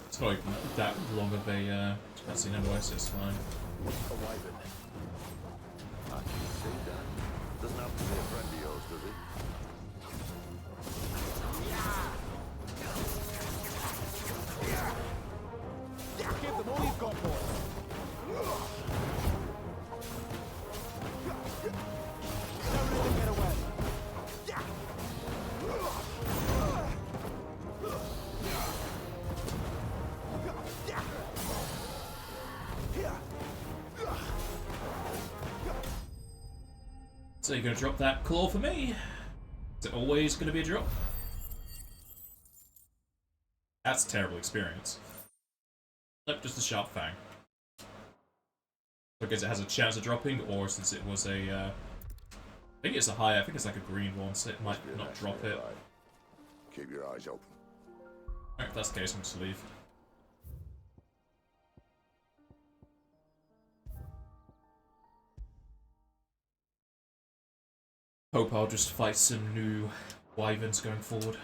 A: It's not even that long of a cutscene anyway, so it's fine.
C: A wyvern. I can see that. Doesn't have to be a friend of yours, does he?
T: Give them all you've got, boy. Don't let them get away.
A: So you're gonna drop that claw for me? Is it always gonna be a drop? That's a terrible experience. Nope, just a sharp fang. Because it has a chance of dropping, or since it was a, I think it's a high, I think it's like a green one, so it might not drop it.
C: Keep your eyes open.
A: Alright, if that's the case, I'm just leave. Hope I'll just fight some new wyverns going forward.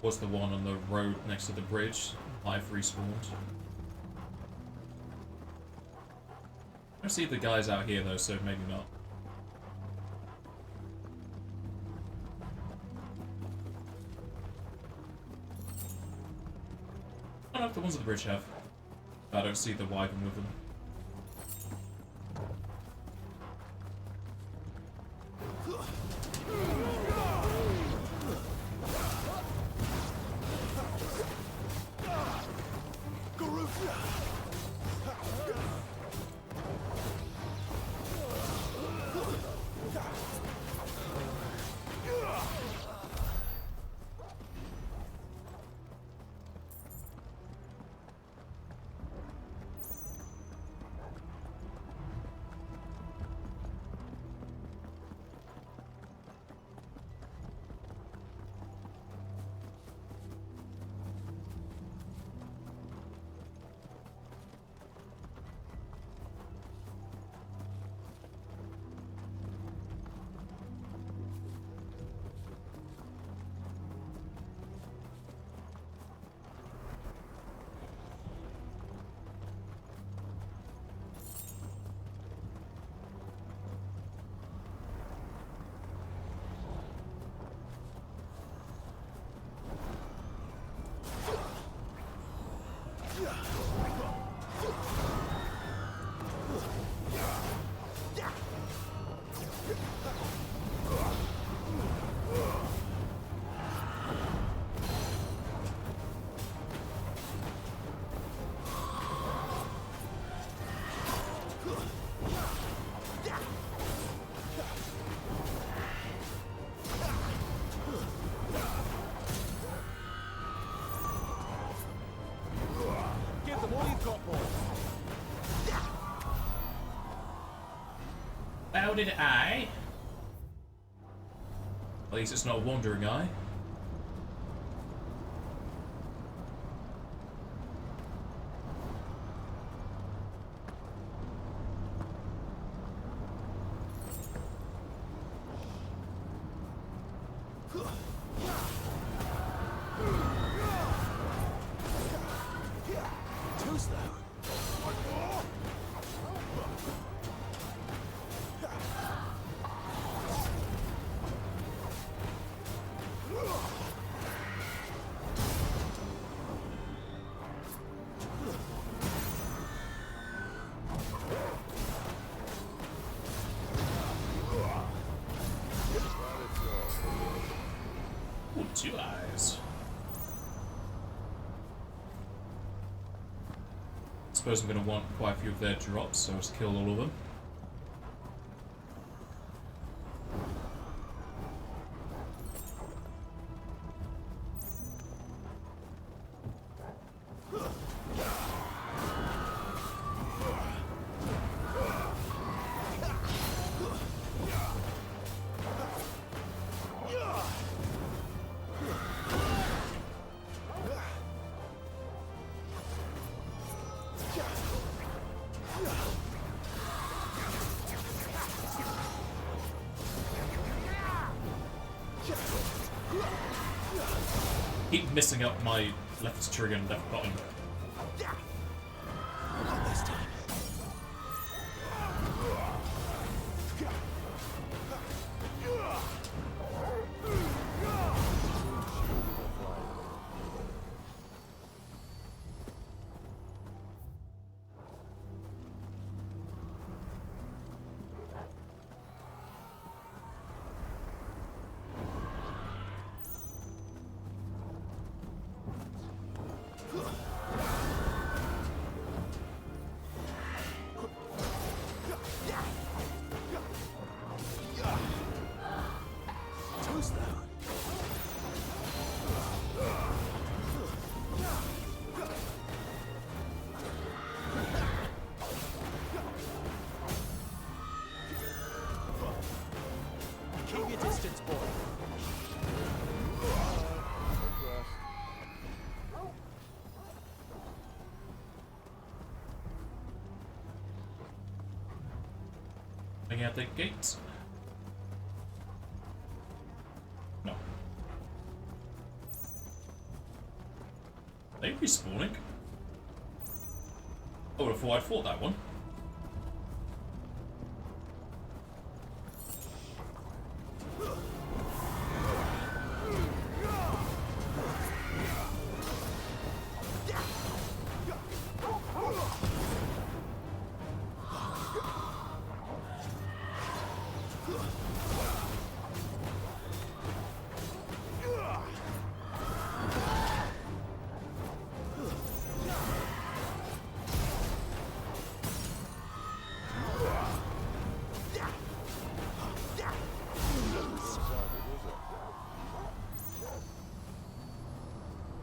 A: Was the one on the road next to the bridge? I've respawned. I see the guys out here though, so maybe not. I don't know if the ones at the bridge have. I don't see the wyvern with them. How did I? At least it's not a wandering eye. 2 eyes. Suppose I'm going to want quite a few of their drops, so let's kill all of them. Keep missing up my left trigger and left button.
F: Not this time. Keep your distance, boy.
A: Bring out the gates. No. Are they respawning? I would have thought I'd fought that one.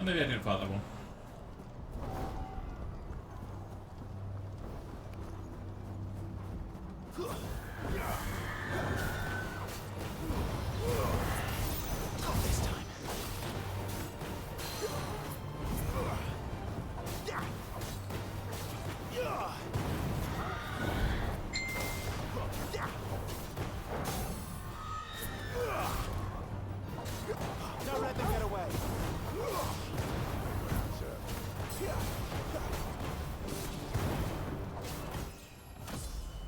A: Maybe I didn't fight that one.
F: Don't let them get away.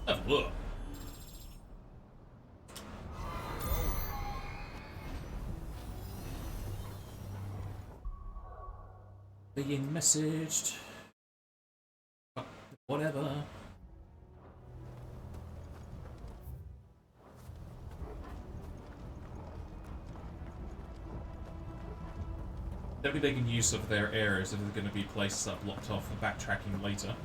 A: Have a look. Being messaged. Whatever. Definitely making use of their areas if they're going to be places that blocked off for backtracking later.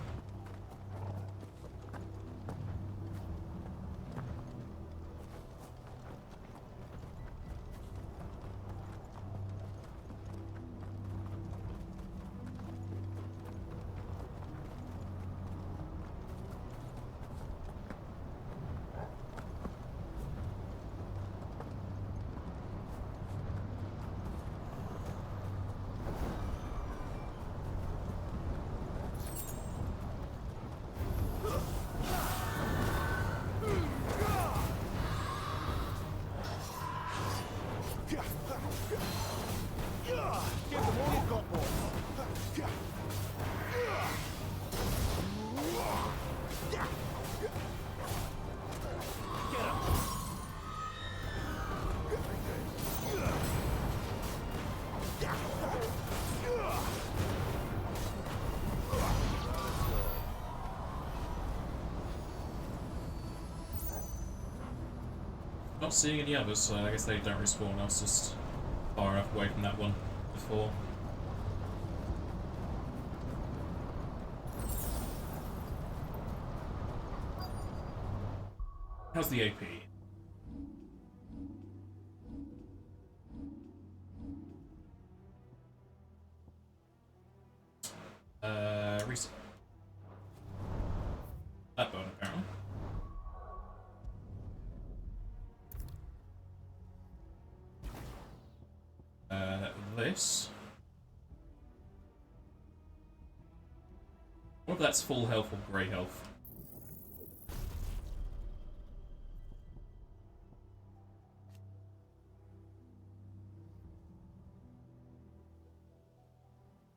A: Not seeing any others, so I guess they don't respawn. I was just far enough away from that one before. How's the AP? Reset. That bone, apparently. This. What if that's full health or grey health?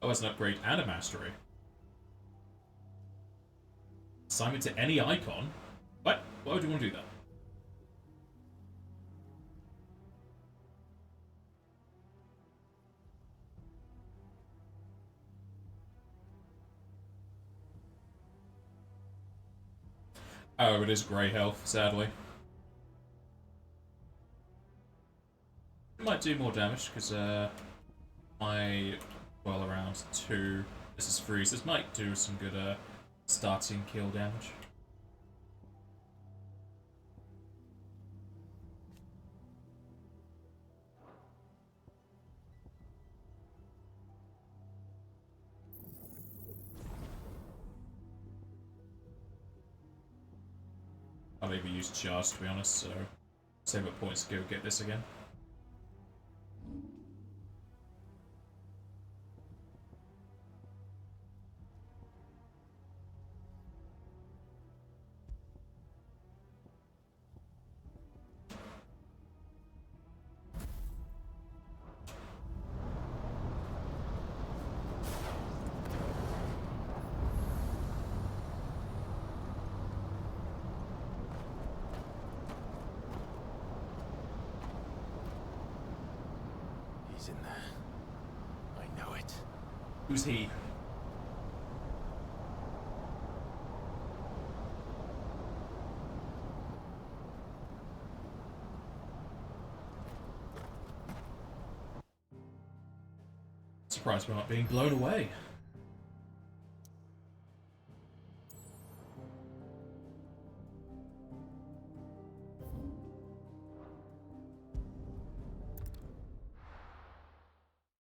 A: Oh, it's an upgrade and a mastery. Assignment to any icon? What? Why would you want to do that? Oh, it is grey health, sadly. It might do more damage, because my well around 2, this is freeze. This might do some good starting kill damage. I'll even use charge, to be honest, so save up points to go get this again.
F: He's in there. I know it.
A: Who's he? Surprised we're not being blown away.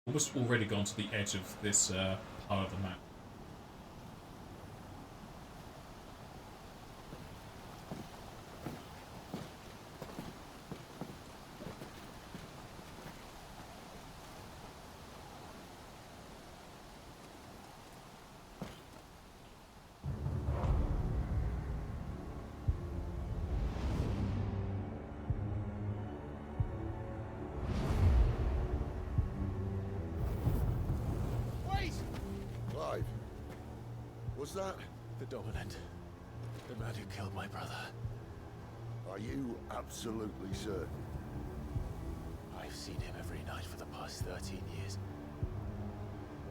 A: Almost already gone to the edge of this part of the map.
C: Clive, was that?
F: The Dominant. The man who killed my brother.
C: Are you absolutely certain?
F: I've seen him every night for the past 13 years.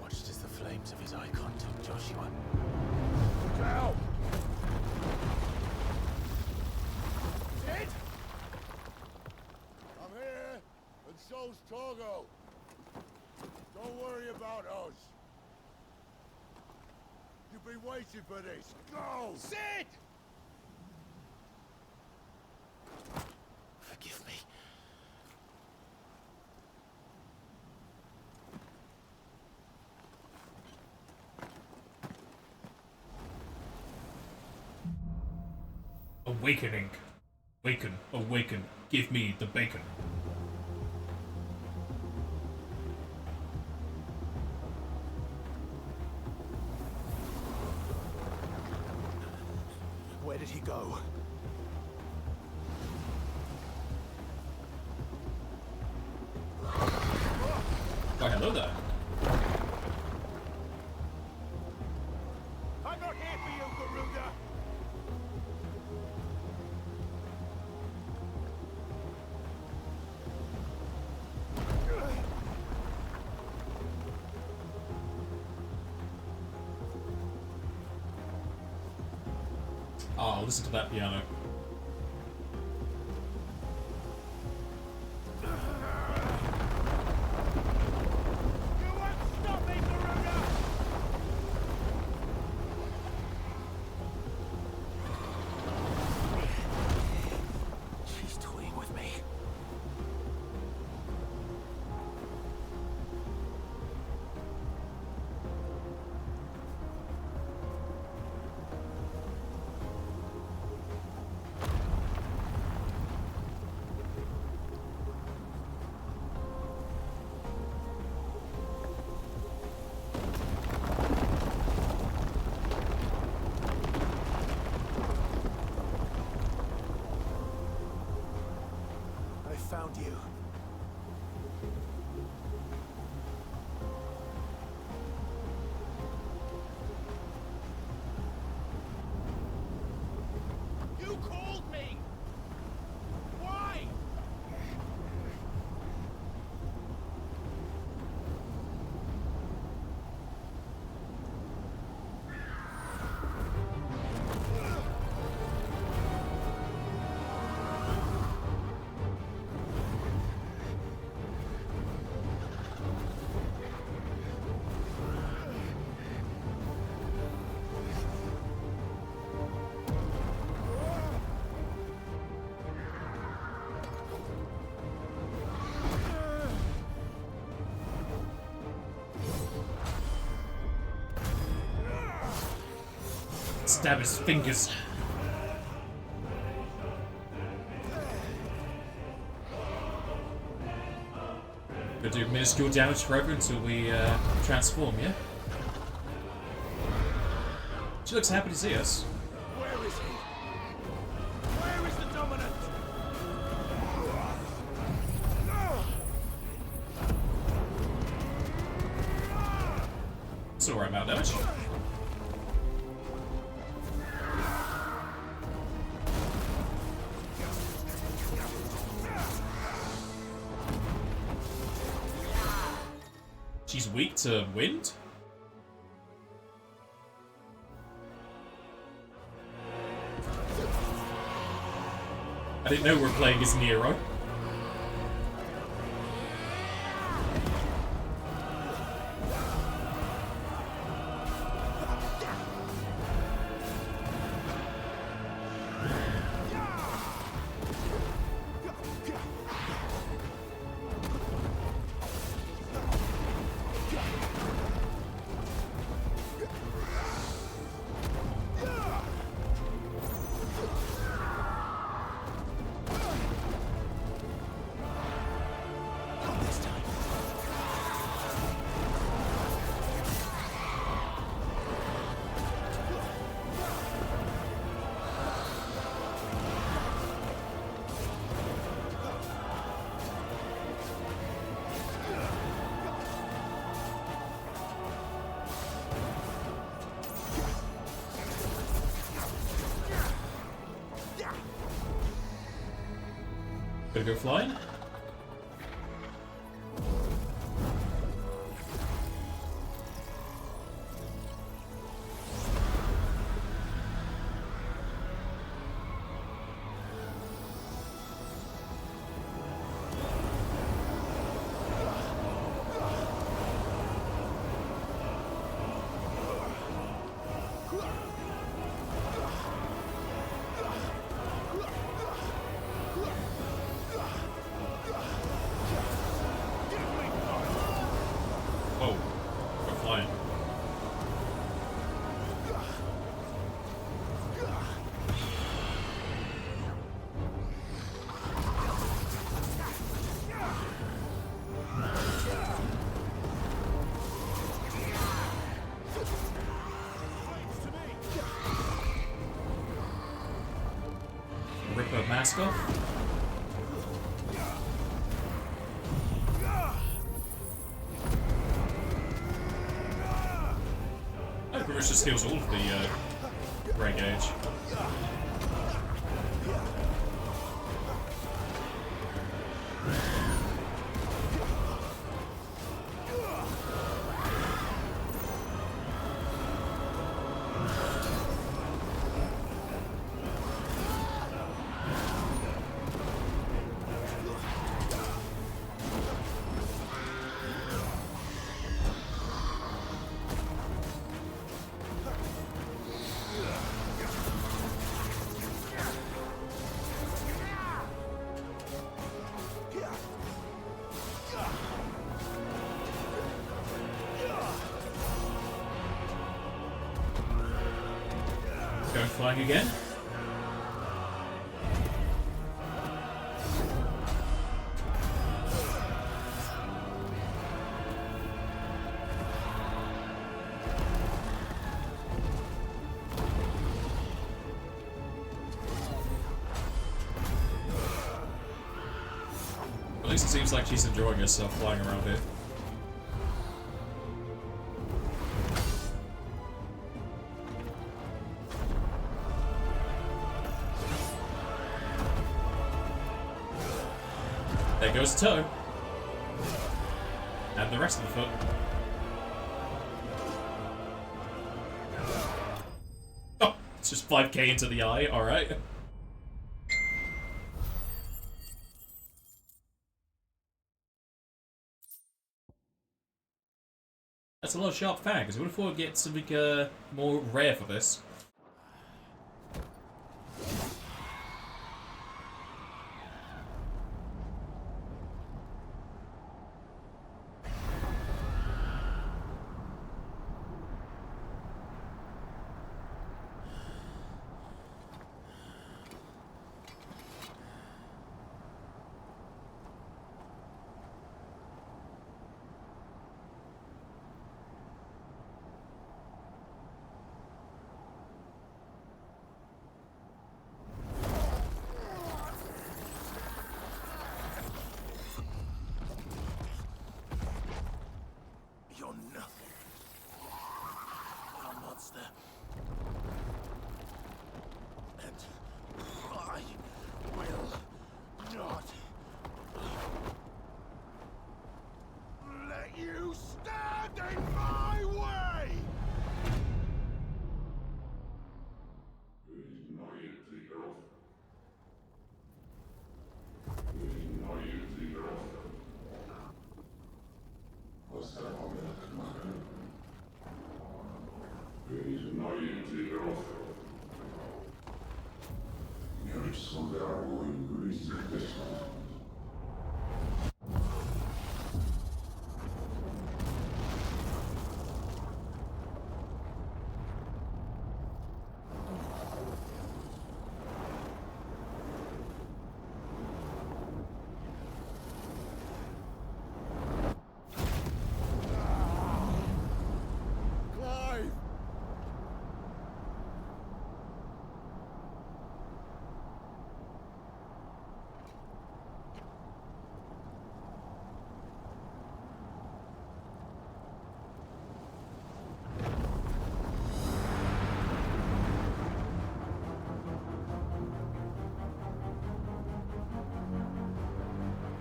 F: Watched as the flames of his icon took Joshua.
C: Look out!
O: Sid?
C: I'm here, and so's Torgo. Don't worry about us. You've been waiting for this. Go!
O: Sid!
F: Forgive me.
A: Awakening. Awaken, awaken. Give me the bacon.
F: Where did he go?
A: Why, hello there.
O: I'm not here for you, Garuda!
A: Oh, listen to that piano.
F: you.
K: You called me! Why?
A: Stab his fingers. Gonna do minuscule damage forever until we transform, yeah? She looks happy to see us.
K: Where is he? Where is the dominant?
A: It's alright amount of damage. She's weak to wind? I didn't know we were playing as Nero. Gonna go flying. Whoa, go flying. Rip her mask off. Pretty much just heals all of the Grey Gauge. Going flying again. least it seems like she's enjoying herself flying around here. There goes the toe. And the rest of the foot. Oh, it's just 5k into the eye, alright. That's a lot of sharp fangs. I would have thought we'd get something more rare for this.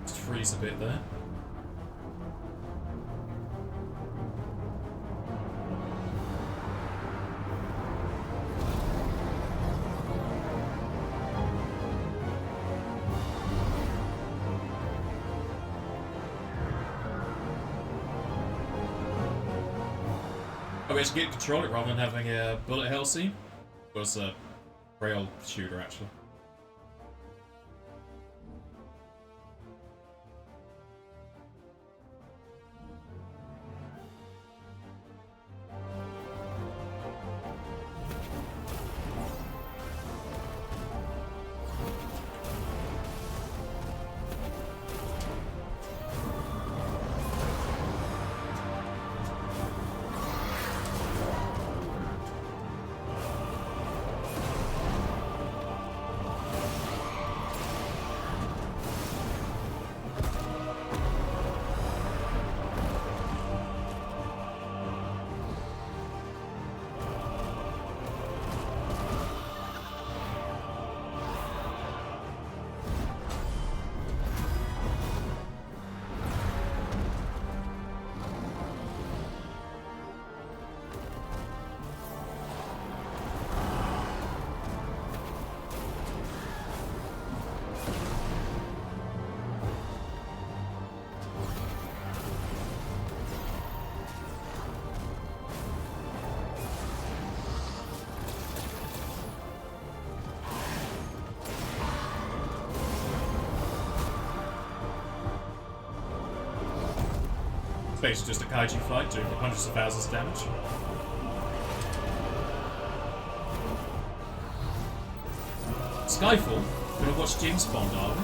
A: Freeze a bit there. I wish you could control it rather than having a bullet hell scene. It was a rail shooter actually. It's basically just a kaiju fight doing hundreds of thousands of damage. Skyfall? We're gonna watch James Bond, are we?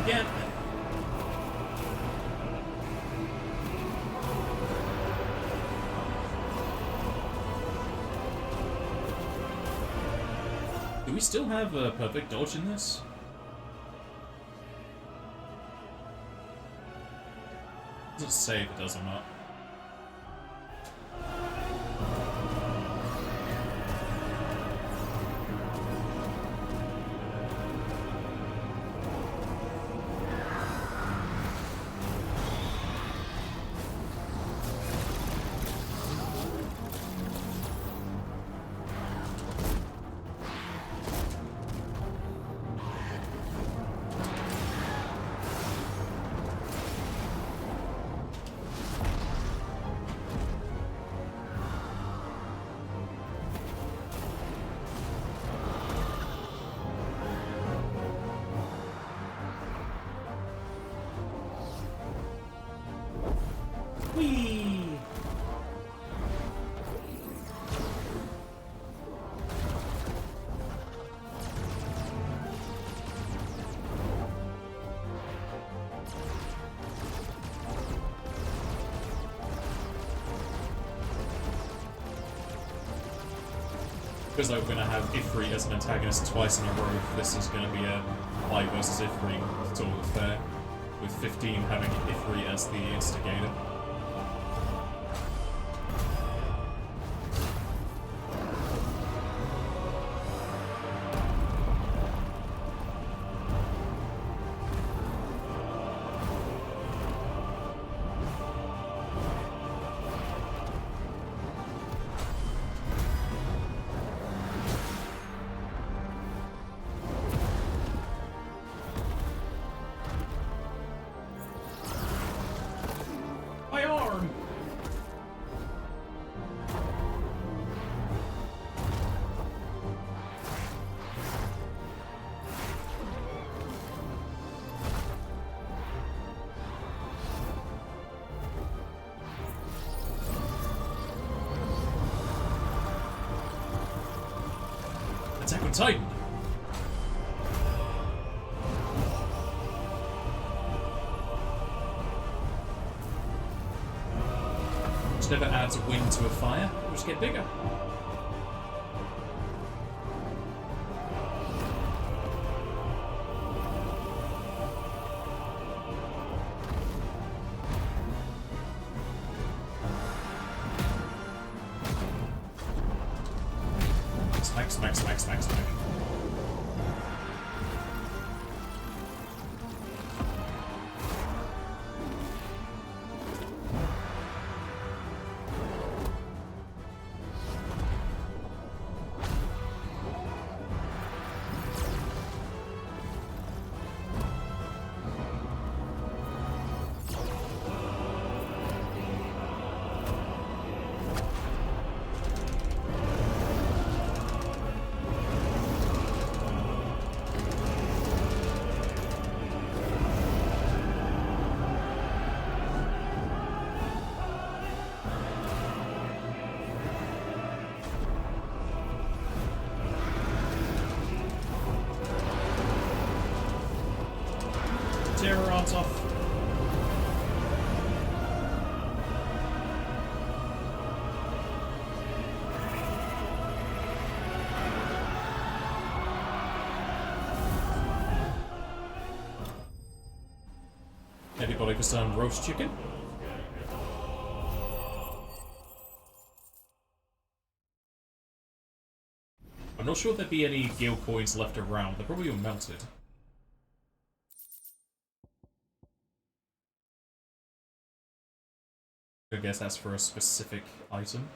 A: again. Do we still have a perfect dodge in this? Doesn't say if it does or not. Because we're going to have Ifrit as an antagonist twice in a row, this is going to be a fight versus Ifrit sort of affair, with 15 having Ifrit as the instigator. Attack on Titan! Which never adds a wind to a fire, it'll just get bigger. Smack, smack, smack, smack, smack. Tear her arms off. Anybody for some roast chicken? I'm not sure there'd be any gil coins left around. They're probably all melted. I guess that's for a specific item.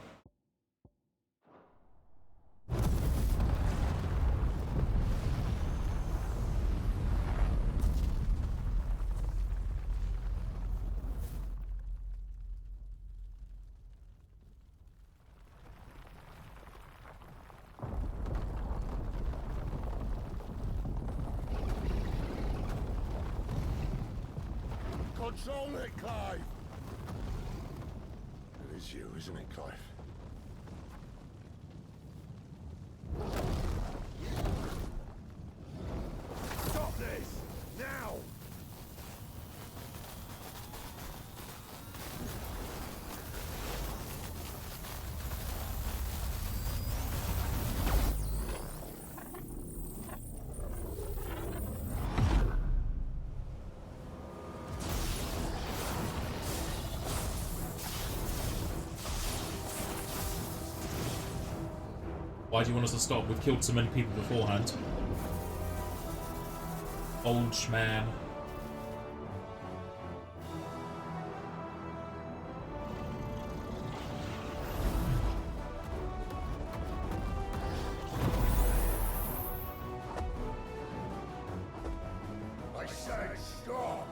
C: Control it, Clive! It is you, isn't it, Clive? Stop this! Now!
A: Why do you want us to stop? We've killed so many people beforehand. Old schman.
C: I said stop!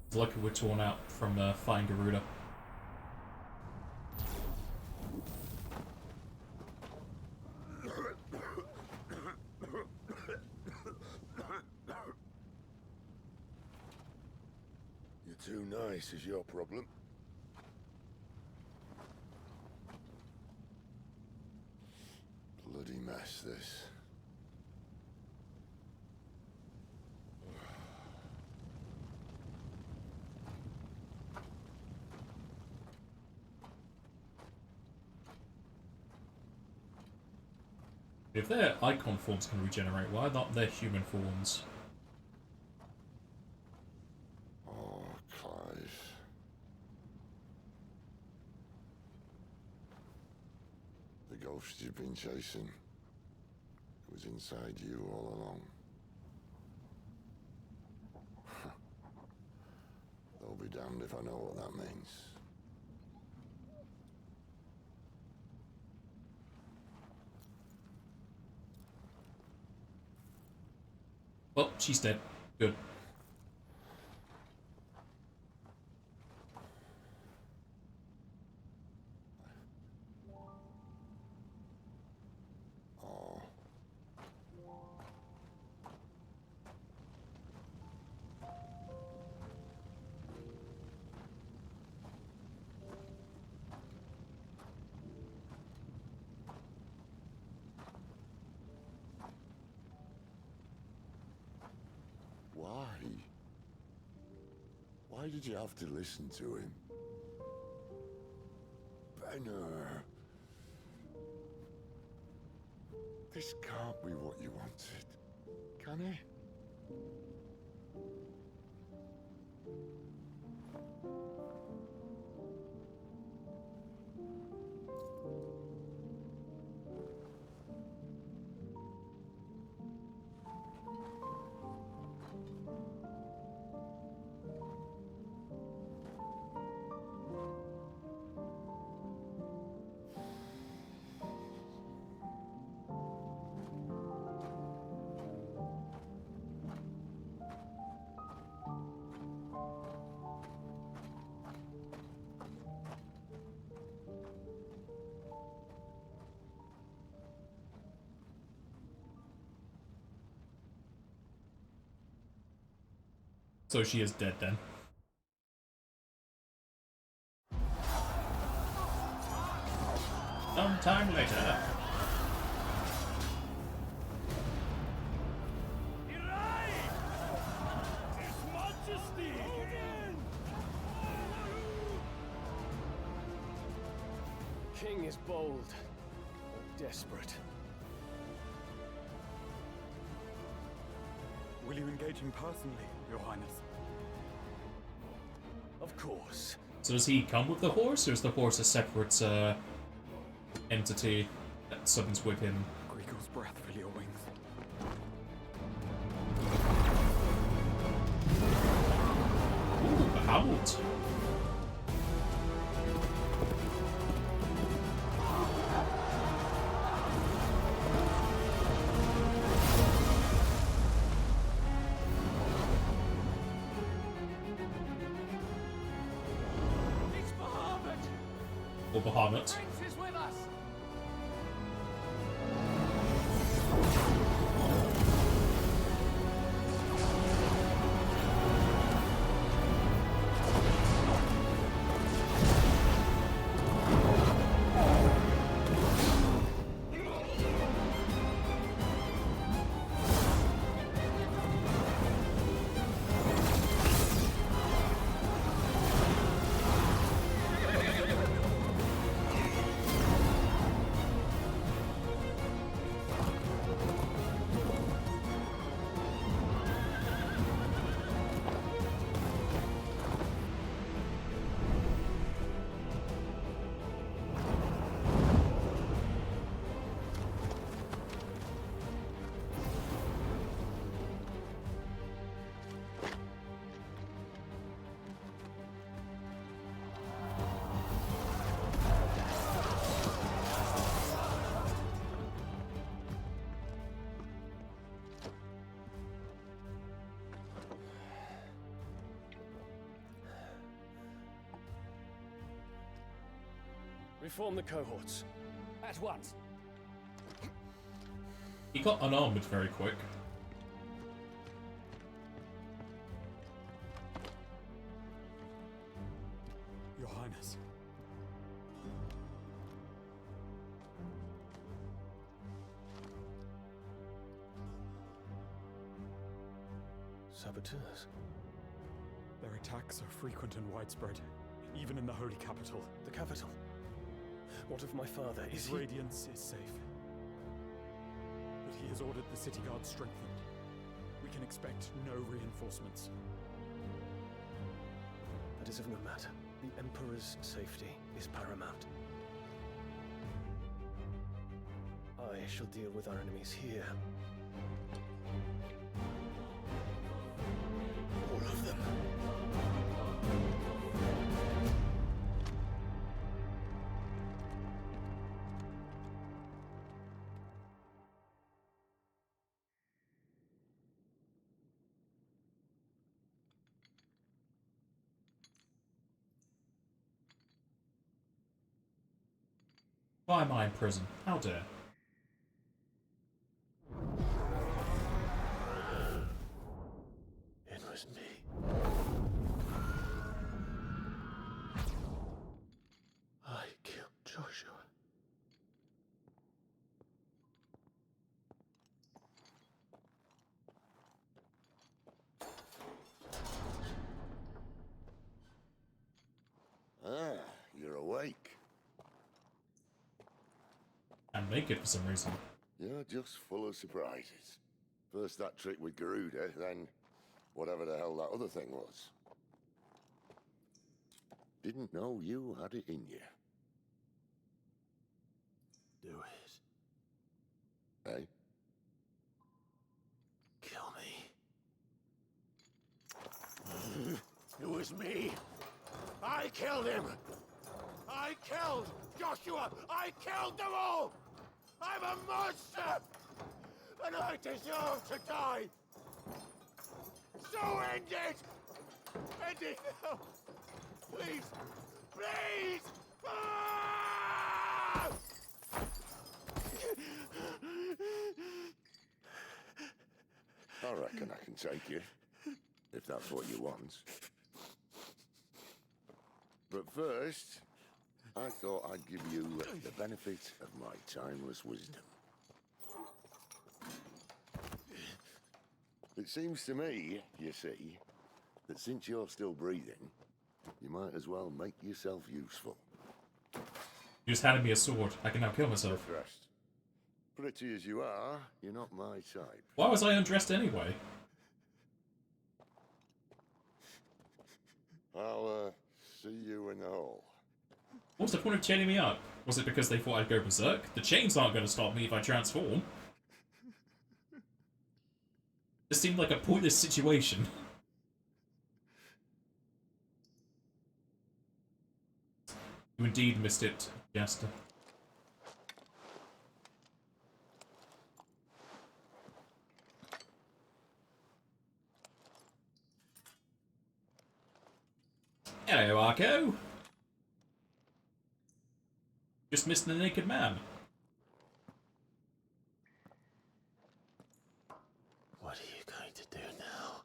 A: It's lucky we're torn out from fighting Garuda.
C: You're too nice is your problem. Bloody mess, this.
A: If their icon forms can regenerate, why not their human forms?
C: Oh, Clive. The ghost you've been chasing was inside you all along. They'll be damned if I know what that means.
A: Well, she's dead. Good.
C: Oh. Why? Why did you have to listen to him? Benner. This can't be what you wanted, can it?
A: So she is dead then. Sometime later.
D: King is bold, or desperate.
T: Will you engage him personally, Your Highness?
D: Of course.
A: So does he come with the horse, or is the horse a separate entity that summons with him?
T: Greagle's breath fill your wings.
A: Ooh, Bahamut. Or Bahamut.
G: Reform the cohorts. At once.
A: He got unarmed very quick.
T: Your Highness.
Q: Saboteurs.
T: Their attacks are frequent and widespread, even in the holy capital.
Q: The capital? What of my father?
T: His radiance is safe. But he has ordered the city guard strengthened. We can expect no reinforcements.
Q: That is of no matter. The Emperor's safety is paramount. I shall deal with our enemies here. All of them.
A: Why am I in prison? How dare.
Q: It was me. I killed Joshua.
C: Ah, you're awake.
A: And naked for some reason.
C: You're just full of surprises. First that trick with Garuda, then whatever the hell that other thing was. Didn't know you had it in you.
F: Do it.
C: Eh?
F: Kill me.
M: It was me. I killed him. I killed Joshua. I killed them all. I'm a monster. And I deserve to die. So end it. End it now. Please. Please. Ah!
C: I reckon I can take you, if that's what you want. But first, I thought I'd give you the benefit of my timeless wisdom. It seems to me, you see, that since you're still breathing, you might as well make yourself useful.
A: You just handed me a sword. I can now kill myself.
C: Dressed. Pretty as you are, you're not my type.
A: Why was I undressed anyway?
C: I'll, see you in the hall.
A: What's the point of chaining me up? Was it because they thought I'd go berserk? The chains aren't going to stop me if I transform. This seemed like a pointless situation. You indeed missed it, Jester. Hello, Arco. Just missed the naked man.
F: What are you going to do now?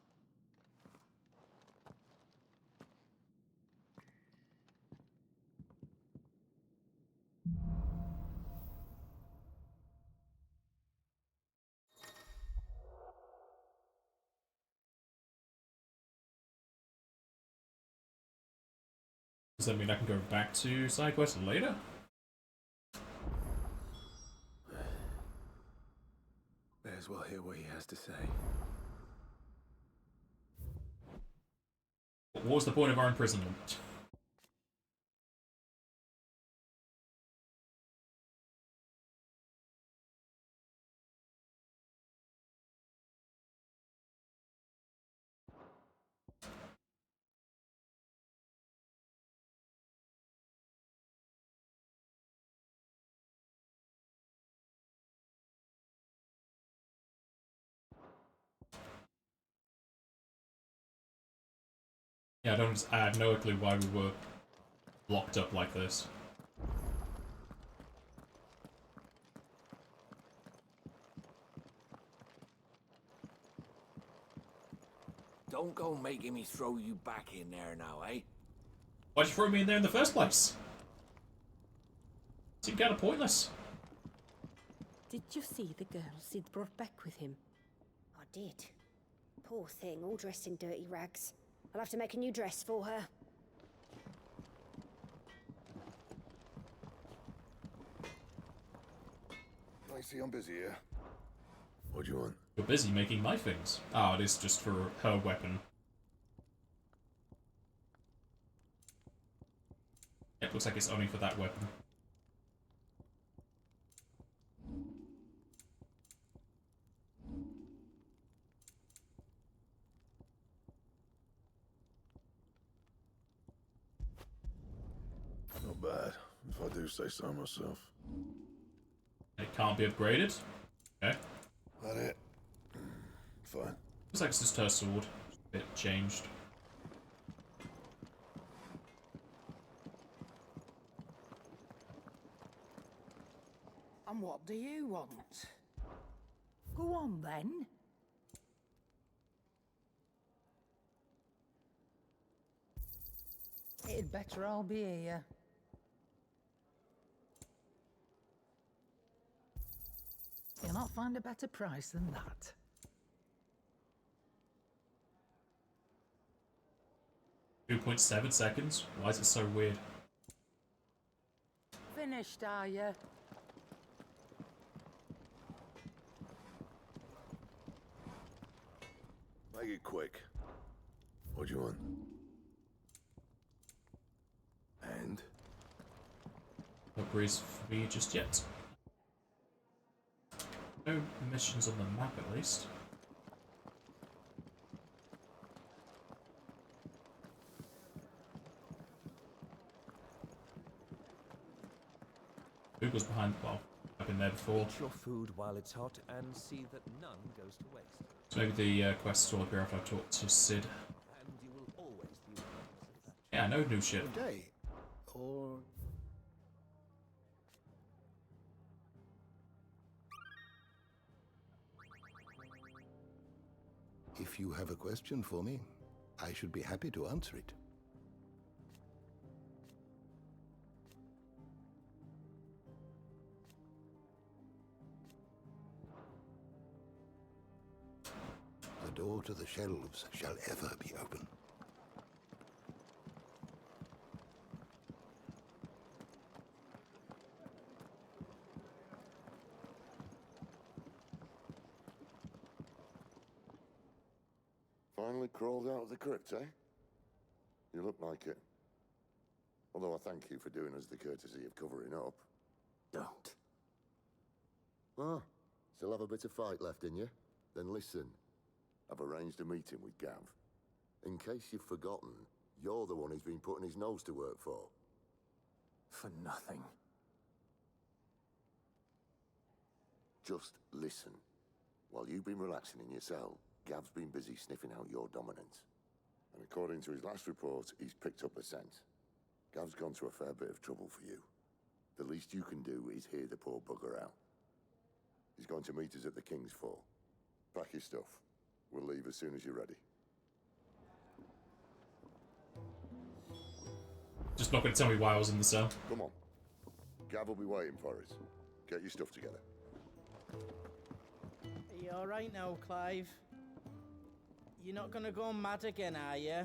A: Does that mean I can go back to side quest later?
Q: May as well hear what he has to say.
A: What was the point of our imprisonment? Yeah, I have no clue why we were locked up like this.
K: Don't go making me throw you back in there now, eh?
A: Why'd you throw me in there in the first place? Seemed kind of pointless.
H: Did you see the girl Sid brought back with him?
I: I did. Poor thing, all dressed in dirty rags. I'll have to make a new dress for her.
C: I see I'm busy here. What do you want?
A: You're busy making my things. Oh, it is just for her weapon. It looks like it's only for that weapon.
C: Not bad, if I do say so myself.
A: It can't be upgraded? Okay.
C: That it? Fine.
A: Looks like it's just her sword. A bit changed.
V: And what do you want? Go on then. It'd better I'll be here. You'll not find a better price than that.
A: .7 seconds? Why is it so weird?
V: Finished, are you?
C: Make it quick. What do you want? And?
A: No breeze for me just yet. No missions on the map, at least. Google's behind. Well, I've been there before.
L: Eat your food while it's hot and see that none goes to waste.
A: So maybe the quest will appear if I talk to Sid.
L: And you will always be
A: Yeah, I know new shit.
J: Today, or
C: If you have a question for me, I should be happy to answer it. The door to the shelves shall ever be open. Finally crawled out of the crypt, eh? You look like it. Although I thank you for doing us the courtesy of covering up. Don't. Ah, still have a bit of fight left in you? Then listen. I've arranged a meeting with Gav. In case you've forgotten, you're the one he's been putting his nose to work for.
F: For nothing.
C: Just listen. While you've been relaxing in your cell, Gav's been busy sniffing out your dominance. And according to his last report, he's picked up a scent. Gav's gone to a fair bit of trouble for you. The least you can do is hear the poor bugger out. He's going to meet us at the King's Fall. Pack your stuff. We'll leave as soon as you're ready.
A: Just not going to tell me why I was in the cell.
C: Come on. Gav will be waiting for us. Get your stuff together.
W: Are you alright now, Clive? You're not gonna go mad again, are you?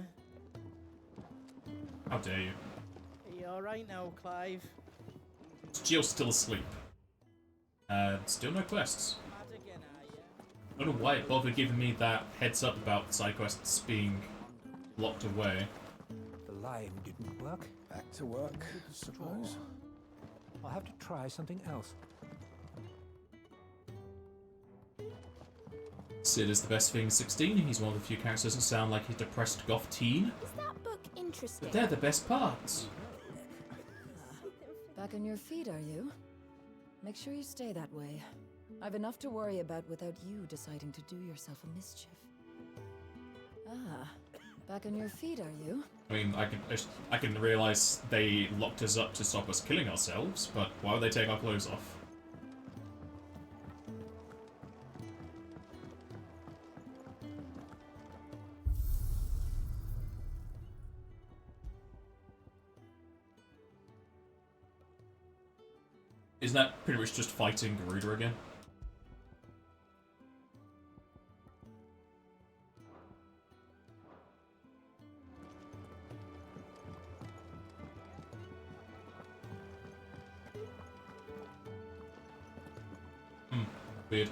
A: How dare you?
W: Are you alright now, Clive?
A: Jill's still asleep. Still no quests.
W: Mad again, are you?
A: I don't know why it bothered giving me that heads up about side quests being locked away.
V: The lime didn't work.
J: back to work, I suppose.
V: I'll have to try something else.
A: Sid is the best thing in 16. He's one of the few characters who doesn't sound like a depressed goth teen.
I: Is that book interesting?
A: But they're the best parts.
B: Back on your feet, are you? Make sure you stay that way. I've enough to worry about without you deciding to do yourself a mischief. Ah, back on your feet, are you?
A: I mean, I can realize they locked us up to stop us killing ourselves, but why would they take our clothes off? Isn't that pretty much just fighting Garuda again? Weird.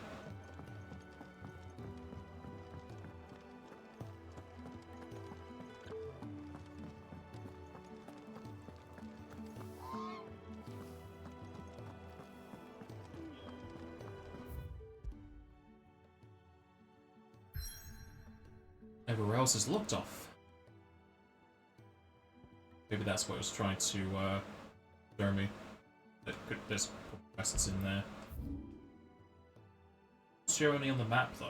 A: Everywhere else is locked off. Maybe that's what it was trying to show me. There's quests in there. It's show only on the map though.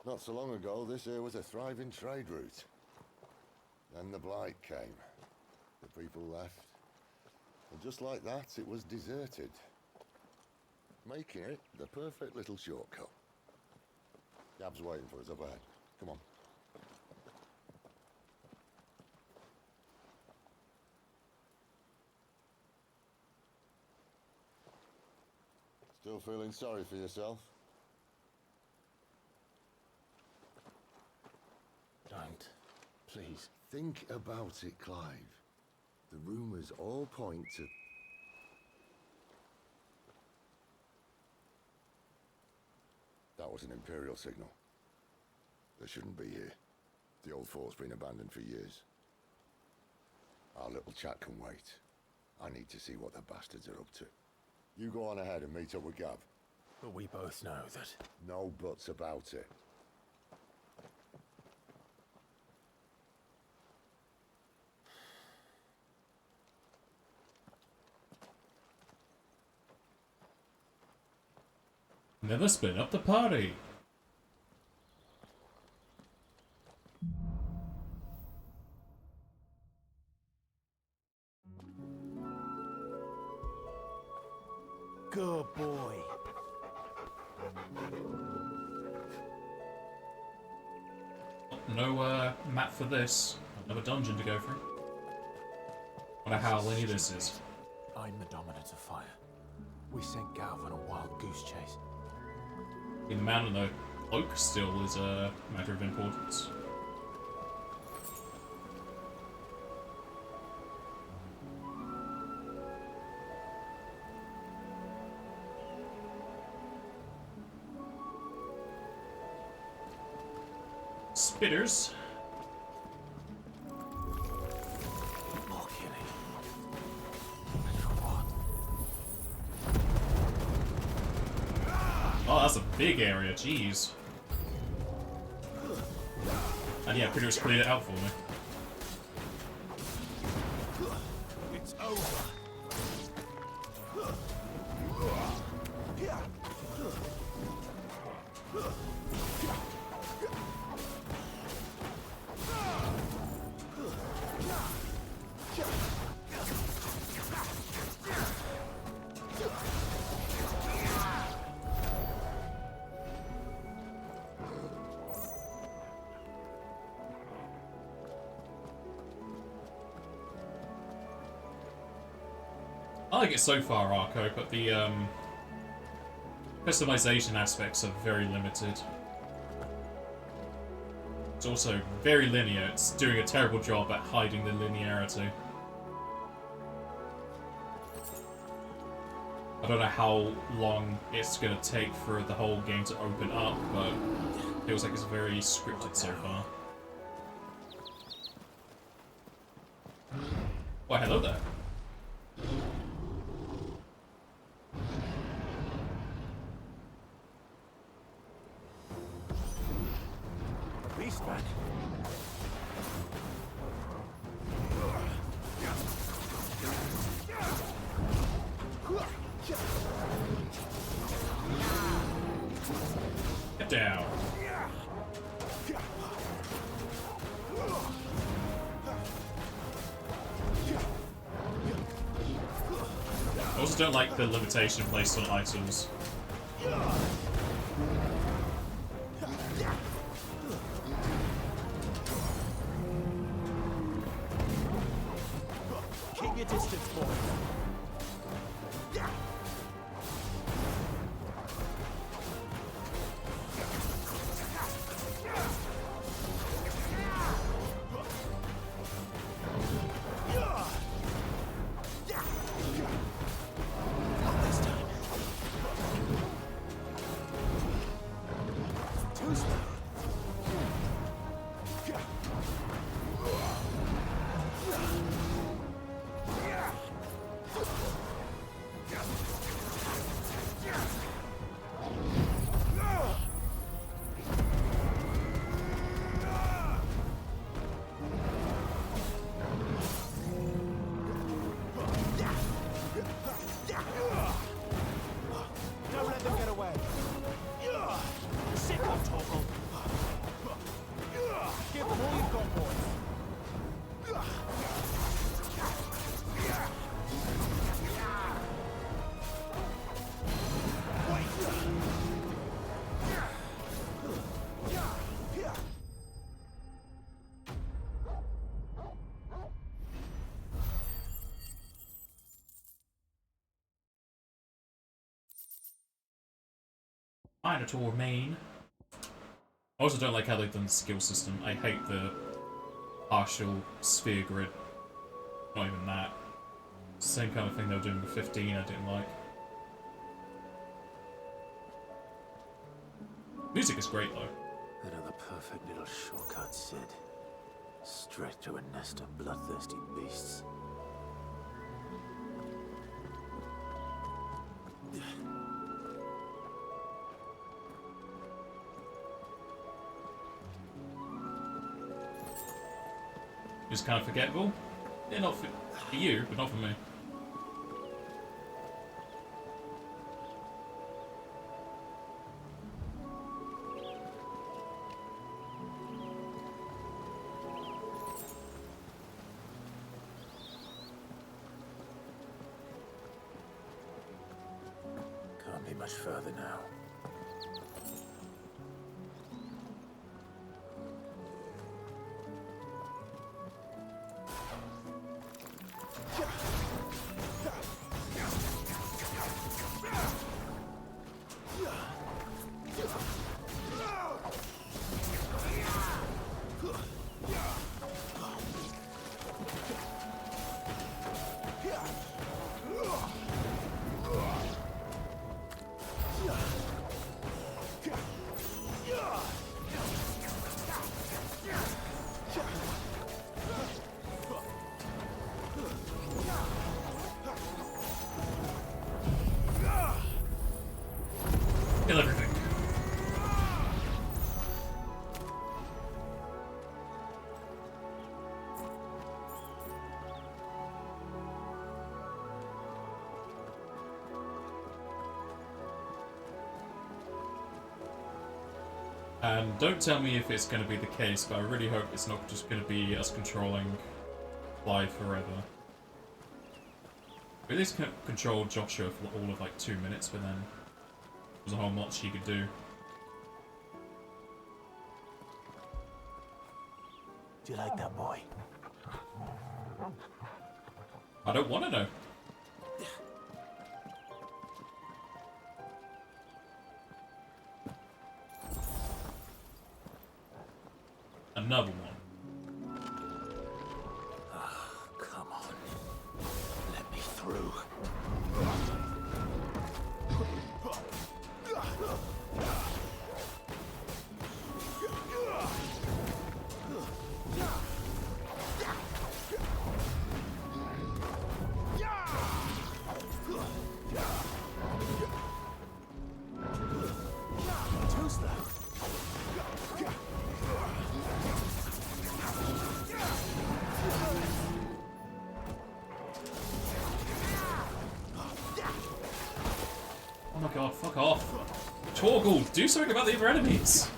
C: Not so long ago, this here was a thriving trade route. Then the Blight came. The people left. And just like that, it was deserted. Making it the perfect little shortcut. Gab's waiting for us up ahead. Come on. Still feeling sorry for yourself?
F: Don't. Please.
C: Think about it, Clive. The rumours all point to... That was an Imperial signal. They shouldn't be here. The old fort's been abandoned for years. Our little chat can wait. I need to see what the bastards are up to. You go on ahead and meet up with Gab.
F: But we both know that...
C: No buts about it.
A: Never split up the party.
F: Good boy.
A: No map for this. Another dungeon to go through. Wonder how linear this is.
F: I'm the dominant of fire. We sent Gav on a wild goose chase.
A: In the mountain though, cloak still is a matter of importance. Spitters.
F: More killing.
A: Oh, that's a big area, jeez. And yeah, pretty much cleared it out for me.
M: It's over.
A: I like it so far, Arco, but the customization aspects are very limited. It's also very linear. It's doing a terrible job at hiding the linearity. I don't know how long it's going to take for the whole game to open up, but it feels like it's very scripted so far. Why, hello there. Get down. I also don't like the limitation placed on items.
F: Keep your distance, boy. Don't let them get away. Sit up, Torgal. Give them all you've got, boy.
A: Minotaur main. I also don't like how they've done the skill system. I hate the partial sphere grid. Not even that. Same kind of thing they were doing with 15 I didn't like. Music is great though.
F: Another perfect little shortcut, Sid. Straight to a nest of bloodthirsty beasts.
A: It's kind of forgettable. Yeah, not for you, but not for me.
F: Can't be much further now.
A: Kill everything. And don't tell me if it's going to be the case, but I really hope it's not just going to be us controlling Clive forever. We at least control Joshua for all of like 2 minutes, but then there's a whole lot she could do.
F: Do you like that, boy?
A: I don't want to know. Another one.
F: Oh, come on. Let me through.
M: Yeah!
A: my god, fuck off. Torgal, do something about the other enemies.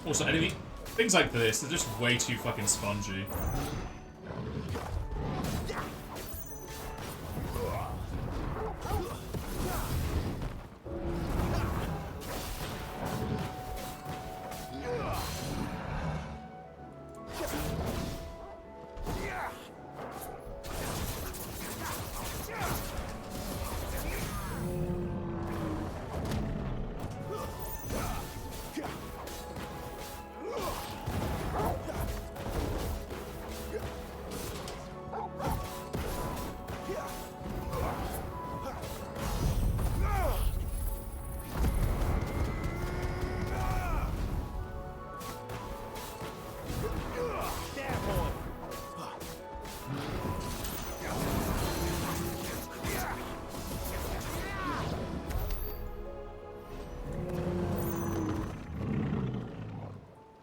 A: Also, things like this, they're just way too fucking spongy.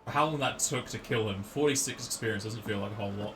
A: How long that took to kill him, 46 experience doesn't feel like a whole lot.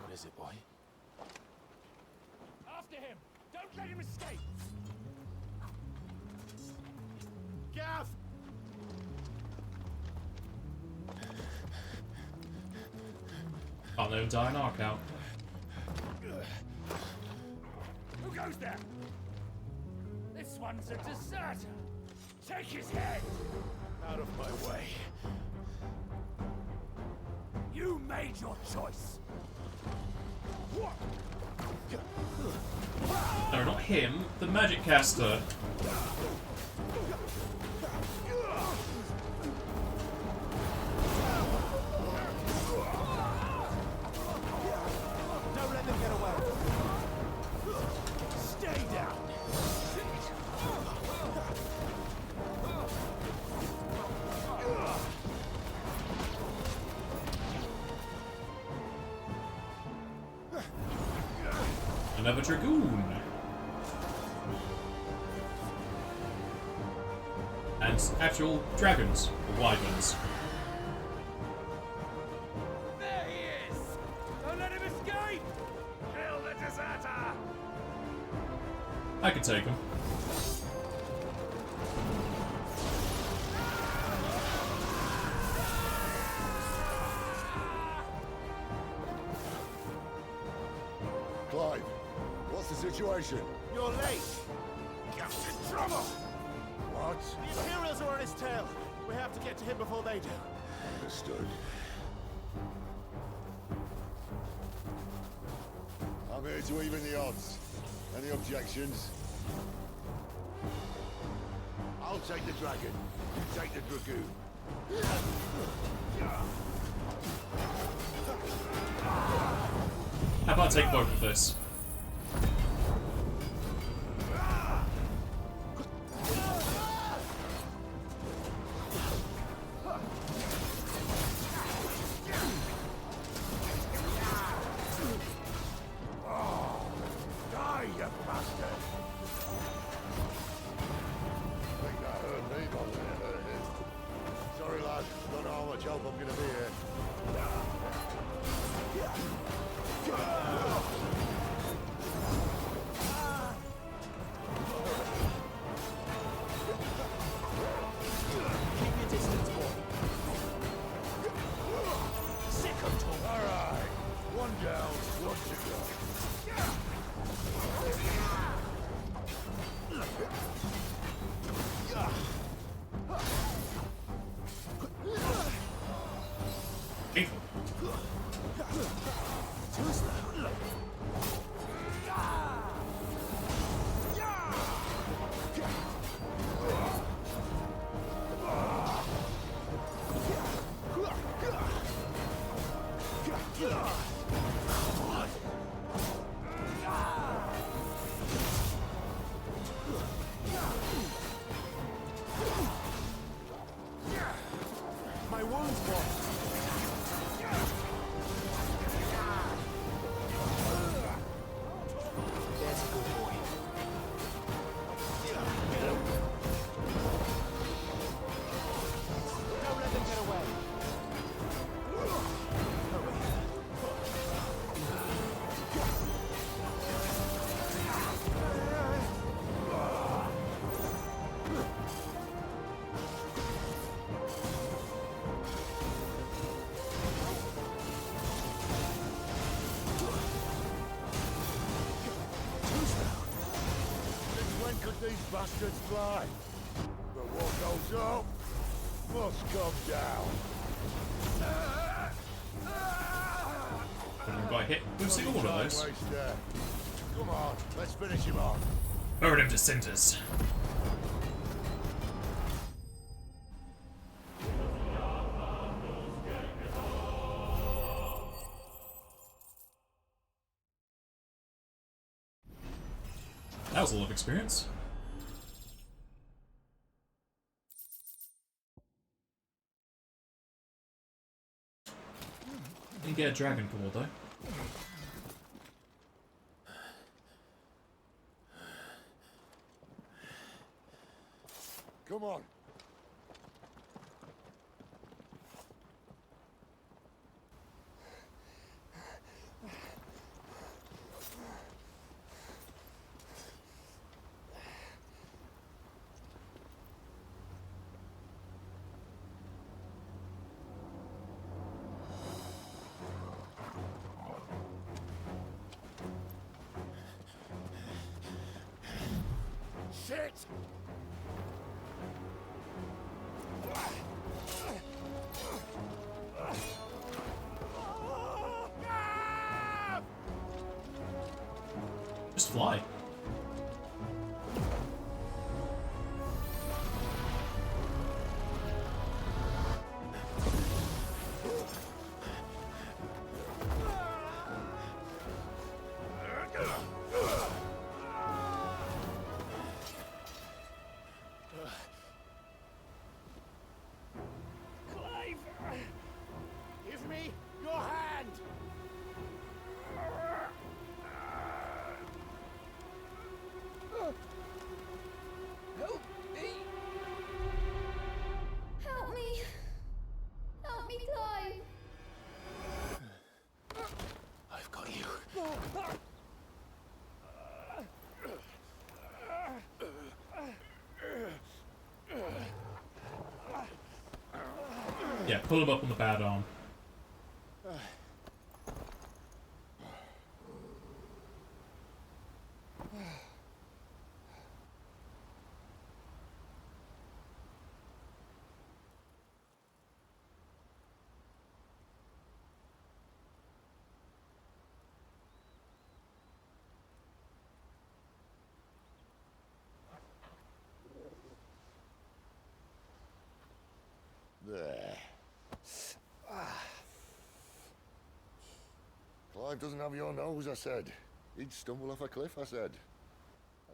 F: What is it, boy?
M: After him! Don't let him escape! Gav!
A: Can't let him die in our account.
M: Who goes there? This one's a deserter! Take his head! Out of my way. You made your choice!
A: No, not him. The magic caster.
M: Don't let them get away! Stay down!
A: Another dragoon. And actual dragons, or wyverns.
M: There he is! Don't let him escape! Kill the deserter!
A: I could take him.
C: Clive, what's the situation?
M: You're late! Captain Trouble!
C: What?
M: The Imperials are on his tail! We have to get to him before they do.
C: Understood. I'm here to even the odds. Any objections? I'll take the dragon. You take the dragoon.
A: How about I take both of this?
C: Die, you bastard! I think that hurt me more than it hurt him. Sorry, lad. Don't know how much help I'm gonna be here.
M: My wounds, boss.
D: That's a good boy. Don't let them get away.
M: Since when could these bastards fly? But what goes up must come down.
A: And got hit with a single one of those.
M: Waste there. Come on, let's finish him off.
A: Burn him to cinders. That was a lot of experience. Didn't get a dragon pool though.
M: Come on. Shit!
A: Just fly.
M: Clive! Give me your hand!
N: Help me! Help me! Help me, Clive!
F: I've got you.
A: Yeah, pull him up on the bad arm.
M: There. Clive doesn't have your nose, I said. He'd stumble off a cliff, I said.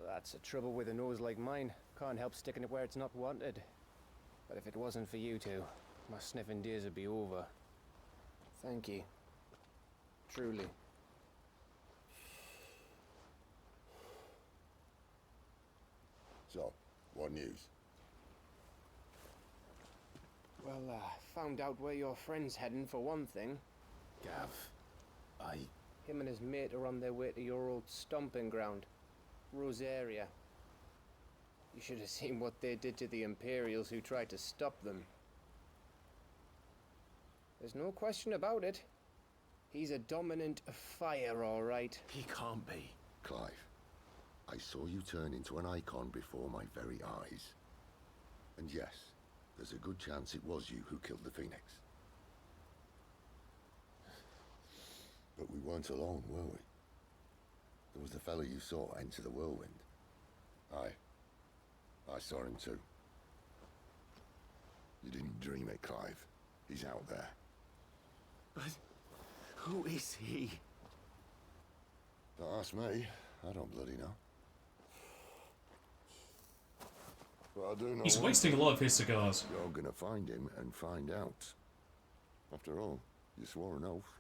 D: That's the trouble with a nose like mine. Can't help sticking it where it's not wanted. But if it wasn't for you two, my sniffing days would be over. Thank you. Truly.
M: So, what news?
D: Well, found out where your friend's heading for one thing.
F: Gav,
D: Him and his mate are on their way to your old stomping ground, Rosaria. You should have seen what they did to the Imperials who tried to stop them. There's no question about it. He's a dominant of fire, all right.
F: He can't be.
C: Clive, I saw you turn into an icon before my very eyes. And yes, there's a good chance it was you who killed the Phoenix. But we weren't alone, were we? There was the fellow you saw enter the whirlwind. I saw him too. You didn't dream it, Clive. He's out there.
F: But who is he?
C: Don't ask me. I don't bloody know. But I do know
A: He's
C: one
A: wasting a
C: thing.
A: lot of his cigars.
C: You're gonna find him and find out. After all, you swore an oath.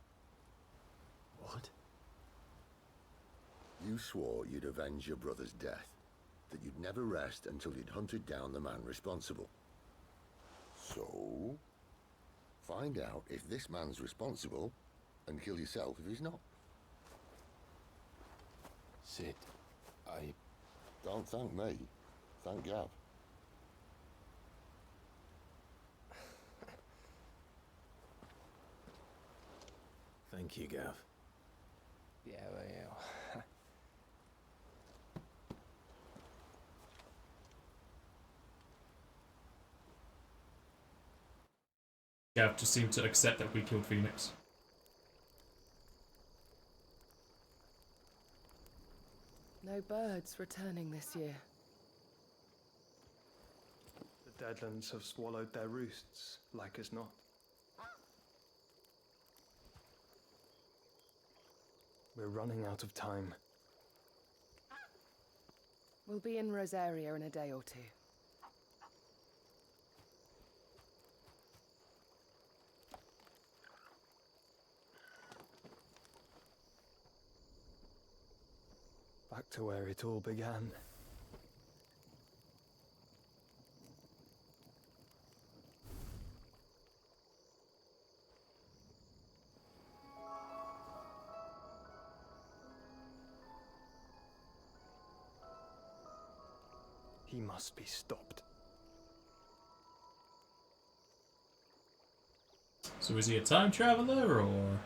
F: What?
C: You swore you'd avenge your brother's death. That you'd never rest until you'd hunted down the man responsible. So, find out if this man's responsible and kill yourself if he's not.
F: Sid, I...
C: Don't thank me. Thank Gav.
F: Thank you, Gav.
D: Yeah, well.
A: Gav just seemed to accept that we killed Phoenix.
S: No birds returning this year.
E: The Deadlands have swallowed their roosts, like as not. We're running out of time.
S: We'll be in Rosaria in a day or two.
E: Back to where it all began. He must be stopped.
A: So is he a time traveler or?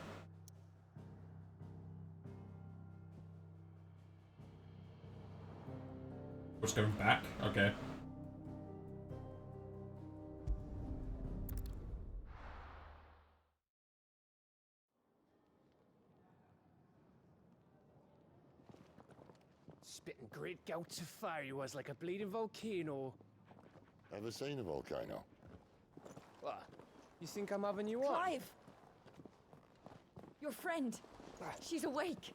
A: Just going back? Okay.
D: Spitting great gouts of fire he was like a bleeding volcano.
C: Ever seen a volcano?
D: What? You think I'm having you on?
H: Clive! Your friend. She's awake.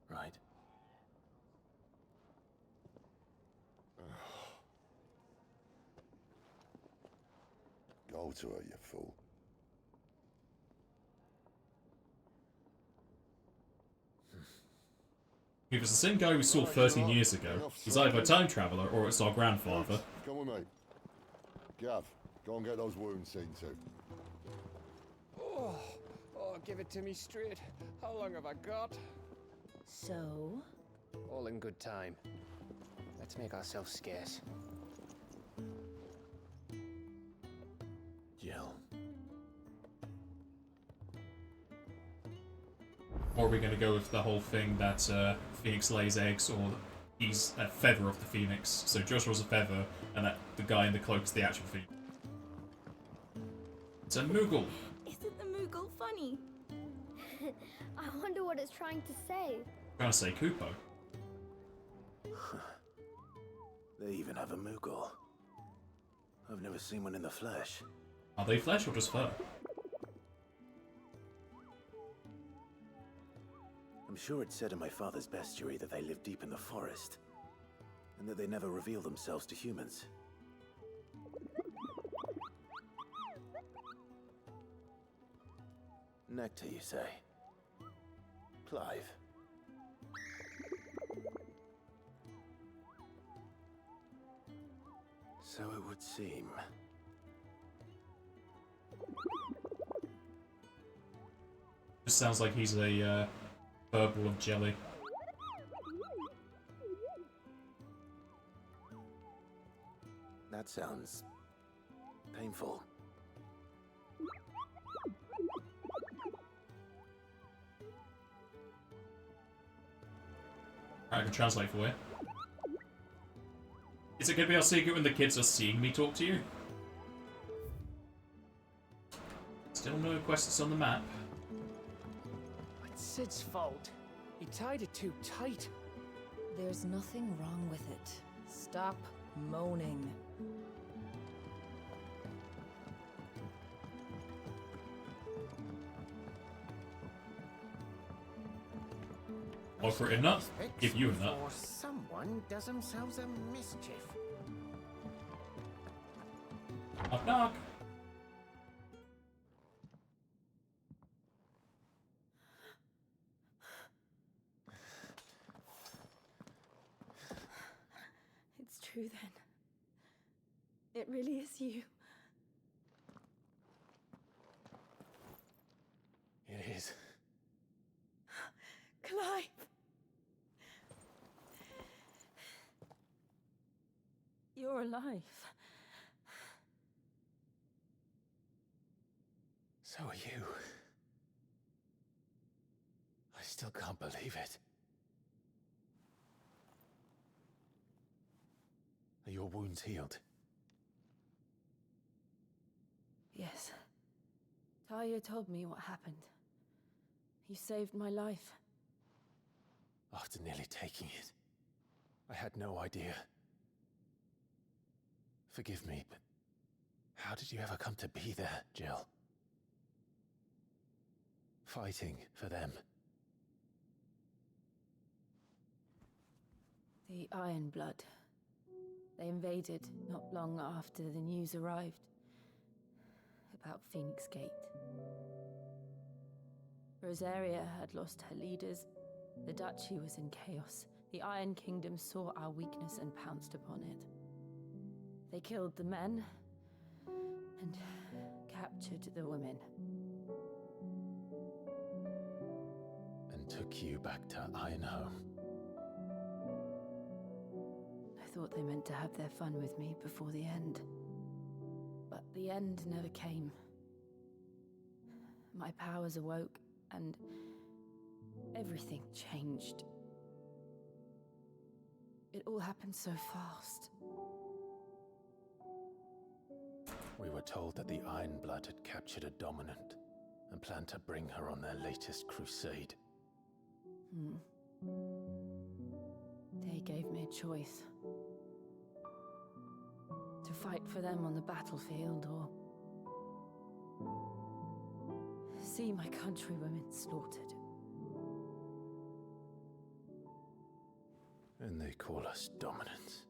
F: Right.
C: Go to her, you fool.
A: If it's the same guy we saw 13 years ago, he's either a time traveler or it's our grandfather.
C: Come with me. Gav, go and get those wounds seen to.
D: Oh, give it to me straight. How long have I got?
H: So?
D: All in good time. Let's make ourselves scarce.
F: Jill.
A: Or are we going to go with the whole thing that Phoenix lays eggs, or he's a feather of the Phoenix? So Joshua's a feather, and that the guy in the cloak is the actual Phoenix. It's a Moogle.
N: Isn't the Moogle funny? I wonder what it's trying to say.
A: Trying to say Kupo.
F: They even have a Moogle. I've never seen one in the flesh.
A: Are they flesh or just fur?
F: I'm sure it said in my father's bestiary that they live deep in the forest, and that they never reveal themselves to humans. Nectar, you say? Clive. So it would seem.
A: Just sounds like he's a purple of jelly.
F: That sounds painful.
A: I can translate for you. Is it going to be our secret when the kids are seeing me talk to you? Still no questions on the map.
D: It's Sid's fault. He tied it too tight.
B: There's nothing wrong with it. Stop moaning.
A: Offer it a nut, give you a nut.
P: Or someone does themselves a mischief.
A: Knock knock.
H: It's true then. It really is you.
F: It is.
H: Clive! You're alive.
F: So are you. I still can't believe it. Are your wounds healed?
H: Yes. Talia told me what happened. You saved my life.
F: After nearly taking it, I had no idea. Forgive me, but how did you ever come to be there, Jill? Fighting for them.
H: The Iron Blood. They invaded not long after the news arrived about Phoenix Gate. Rosaria had lost her leaders. The duchy was in chaos. The Iron Kingdom saw our weakness and pounced upon it. They killed the men and captured the women.
F: And took you back to Ironhome.
H: I thought they meant to have their fun with me before the end. But the end never came. My powers awoke, and everything changed. It all happened so fast.
F: We were told that the Iron Blood had captured a dominant and planned to bring her on their latest crusade.
H: They gave me a choice. To fight for them on the battlefield, or see my countrywomen slaughtered.
F: And they call us dominants.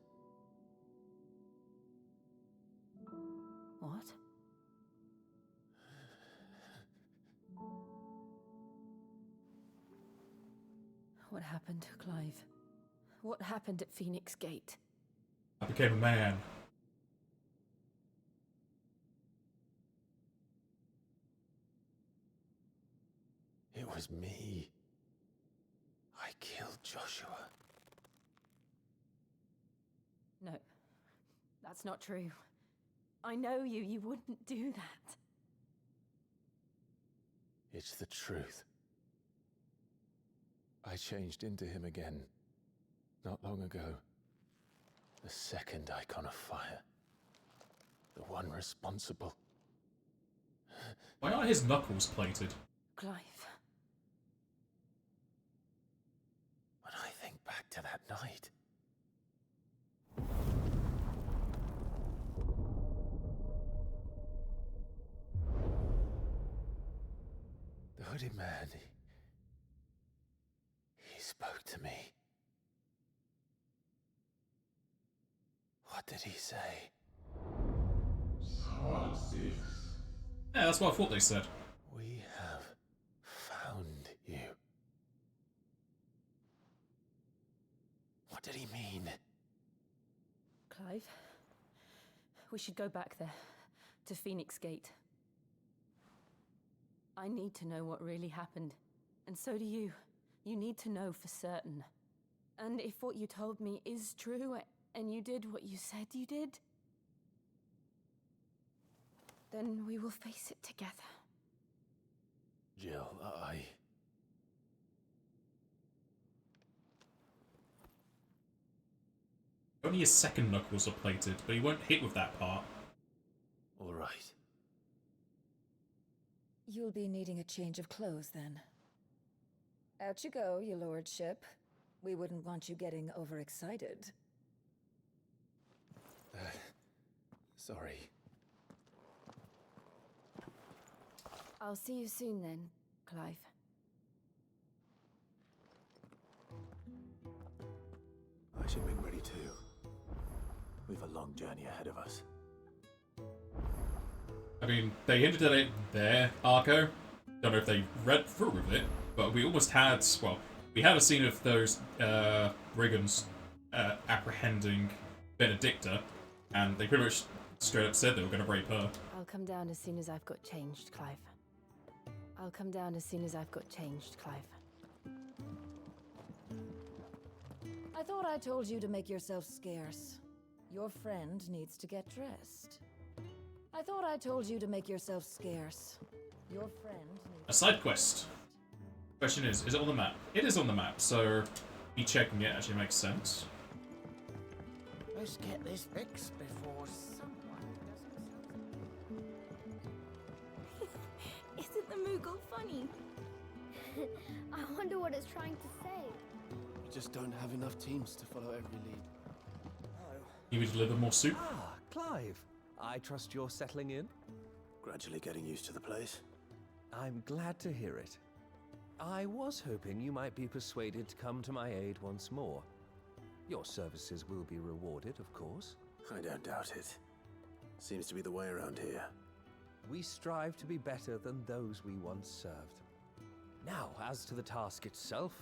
H: What? What happened to Clive? What happened at Phoenix Gate?
A: I became a man.
F: It was me. I killed Joshua.
H: No, that's not true. I know you. You wouldn't do that.
F: It's the truth. I changed into him again, not long ago. The second icon of fire. The one responsible.
A: Why aren't his knuckles plated?
H: Clive.
F: When I think back to that night... The hooded man, he spoke to me. What did he say?
A: Yeah, that's what I thought they said.
F: We have found you. What did he mean?
H: Clive, we should go back there, to Phoenix Gate. I need to know what really happened, and so do you. You need to know for certain. And if what you told me is true, and you did what you said you did, then we will face it together.
F: Jill,
A: Only his second knuckles are plated, but he won't hit with that part.
F: All right.
B: You'll be needing a change of clothes, then. Out you go, your lordship. We wouldn't want you getting overexcited.
F: Sorry.
H: I'll see you soon then, Clive.
F: shipping ready too. We've a long journey ahead of us.
A: I mean, they hinted at it there, Arco. Don't know if they read through with it, but we almost had, well, we had a scene of those brigands apprehending Benedicta, and they pretty much straight up said they were going to rape her.
H: I'll come down as soon as I've got changed, Clive. I'll come down as soon as I've got changed, Clive.
B: I thought I told you to make yourself scarce. Your friend needs to get dressed. I thought I told you to make yourself scarce. Your friend needs
A: A side quest. Question is it on the map? It is on the map, so me checking it actually makes sense.
P: Let's get this fixed before someone
N: Isn't the Moogle funny? I wonder what it's trying to say.
E: We just don't have enough teams to follow every lead.
A: You would deliver more soup?
L: Ah, Clive. I trust you're settling in?
F: Gradually getting used to the place.
L: I'm glad to hear it. I was hoping you might be persuaded to come to my aid once more. Your services will be rewarded, of course.
F: I don't doubt it. Seems to be the way around here.
L: We strive to be better than those we once served. Now, as to the task itself,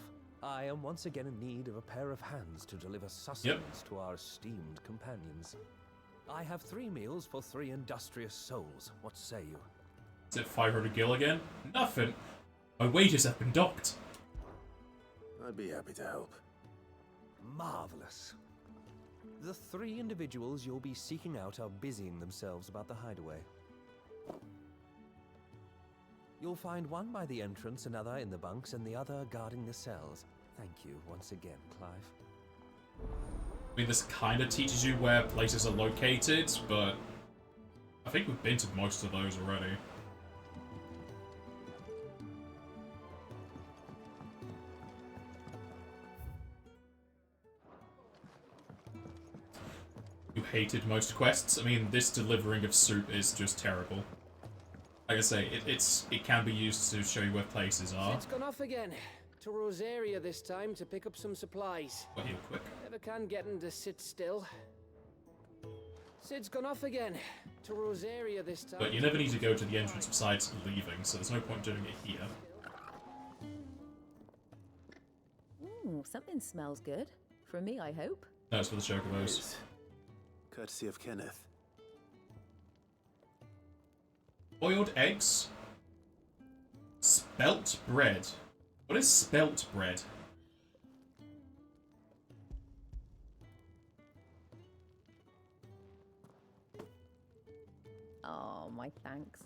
L: I am once again in need of a pair of hands to deliver sustenance to our esteemed companions. I have 3 meals for 3 industrious souls. What say you?
A: Is it 500 gil again? Nothing. My wages have been docked.
F: I'd be happy to help.
L: Marvelous. The 3 individuals you'll be seeking out are busying themselves about the hideaway. You'll find one by the entrance, another in the bunks, and the other guarding the cells. Thank you once again, Clive.
A: I mean, this kind of teaches you where places are located, but I think we've been to most of those already. You hated most quests? I mean, this delivering of soup is just terrible. Like I say, it can be used to show you where places are.
D: Sid's gone off again. To Rosaria this time to pick up some supplies.
A: Well, heal quick.
D: Never can get him to sit still. Sid's gone off again. To Rosaria this time.
A: But you never need to go to the entrance besides leaving, so there's no point doing it here.
H: Ooh, something smells good. For me, I hope.
A: No, it's for the chocobos.
F: Courtesy of Kenneth.
A: Boiled eggs. Spelt bread. What is spelt bread?
H: Oh, my thanks.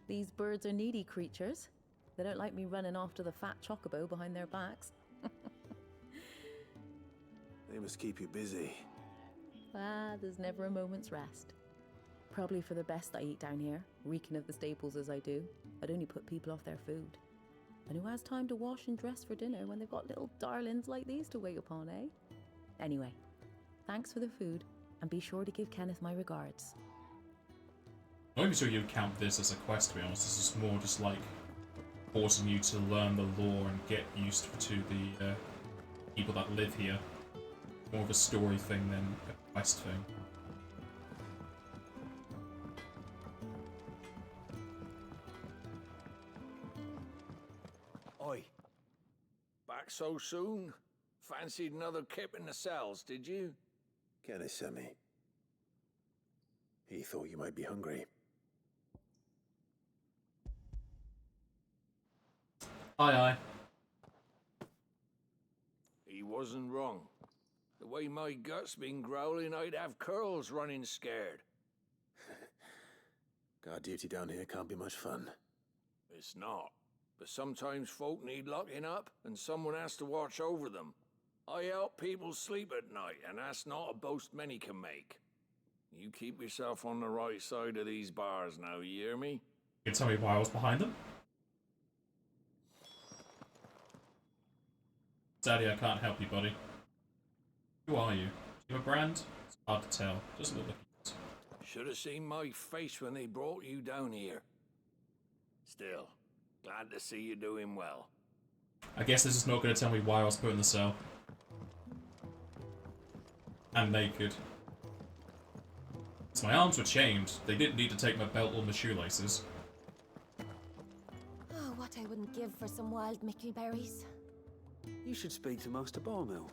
H: These birds are needy creatures. They don't like me running off to the fat chocobo behind their backs.
F: They must keep you busy.
H: There's never a moment's rest. Probably for the best I eat down here, reeking of the staples as I do. I'd only put people off their food. And who has time to wash and dress for dinner when they've got little darlings like these to wait upon, eh? Anyway, thanks for the food, and be sure to give Kenneth my regards.
A: I'm not even sure you'd count this as a quest, to be honest. This is more just like forcing you to learn the lore and get used to the people that live here. More of a story thing than a quest thing.
K: Oi. Back so soon? Fancied another kip in the cells, did you?
F: Kenneth sent me. He thought you might be hungry.
A: Aye.
K: He wasn't wrong. The way my gut's been growling, I'd have curls running scared.
F: Guard duty down here can't be much fun.
K: It's not. But sometimes folk need locking up, and someone has to watch over them. I help people sleep at night, and that's not a boast many can make. You keep yourself on the right side of these bars now, you hear me?
A: You can tell me why I was behind them? Daddy, I can't help you, buddy. Who are you? Do you have a brand? It's hard to tell. Just look like it.
K: Should have seen my face when they brought you down here. Still, glad to see you doing well.
A: I guess this is not going to tell me why I was put in the cell. And naked. So my arms were chained. They didn't need to take my belt or my shoelaces.
B: Oh, what I wouldn't give for some wild mickleberries.
O: You should speak to Master Barmill.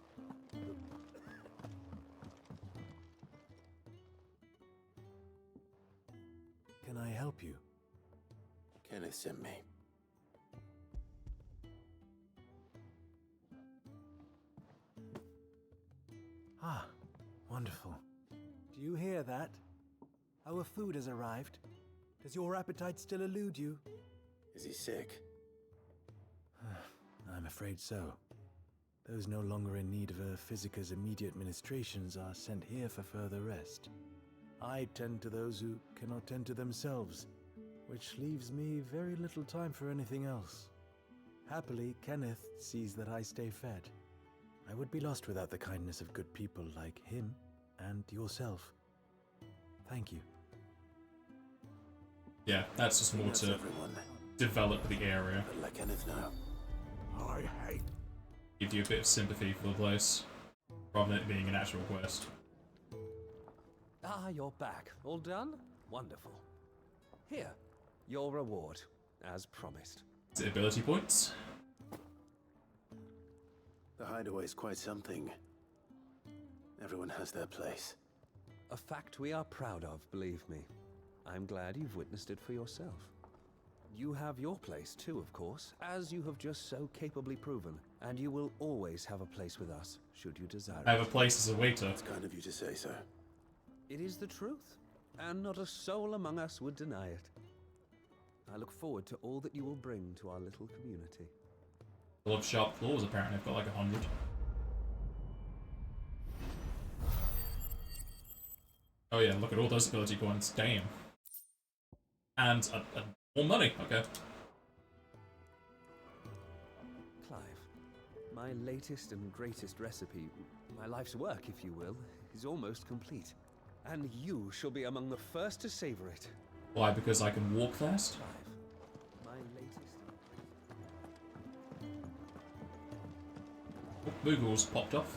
F: Can I help you?
M: Kenneth sent me.
F: Ah, wonderful. Do you hear that? Our food has arrived. Does your appetite still elude you?
M: Is he sick?
F: I'm afraid so. Those no longer in need of a Physica's immediate ministrations are sent here for further rest. I tend to those who cannot tend to themselves, which leaves me very little time for anything else. Happily, Kenneth sees that I stay fed. I would be lost without the kindness of good people like him and yourself. Thank you.
A: Yeah, that's just more to develop the area.
M: Let Kenneth know. I hate.
A: Give you a bit of sympathy for the place, rather than it being an actual quest.
L: Ah, you're back. All done? Wonderful. Here, your reward, as promised.
A: Is it ability points?
M: The hideaway is quite something. Everyone has their place.
L: A fact we are proud of, believe me. I'm glad you've witnessed it for yourself. You have your place too, of course, as you have just so capably proven, and you will always have a place with us, should you desire it.
A: I have a place as a waiter.
M: It's kind of you to say so.
L: It is the truth, and not a soul among us would deny it. I look forward to all that you will bring to our little community.
A: I love sharp claws, apparently. I've got like 100. Oh yeah, look at all those ability points. Damn. And more money. Okay.
L: Clive, my latest and greatest recipe, my life's work, if you will, is almost complete. And you shall be among the first to savor it.
A: Why? Because I can walk fast?
L: Clive, my latest...
A: Boogles popped off.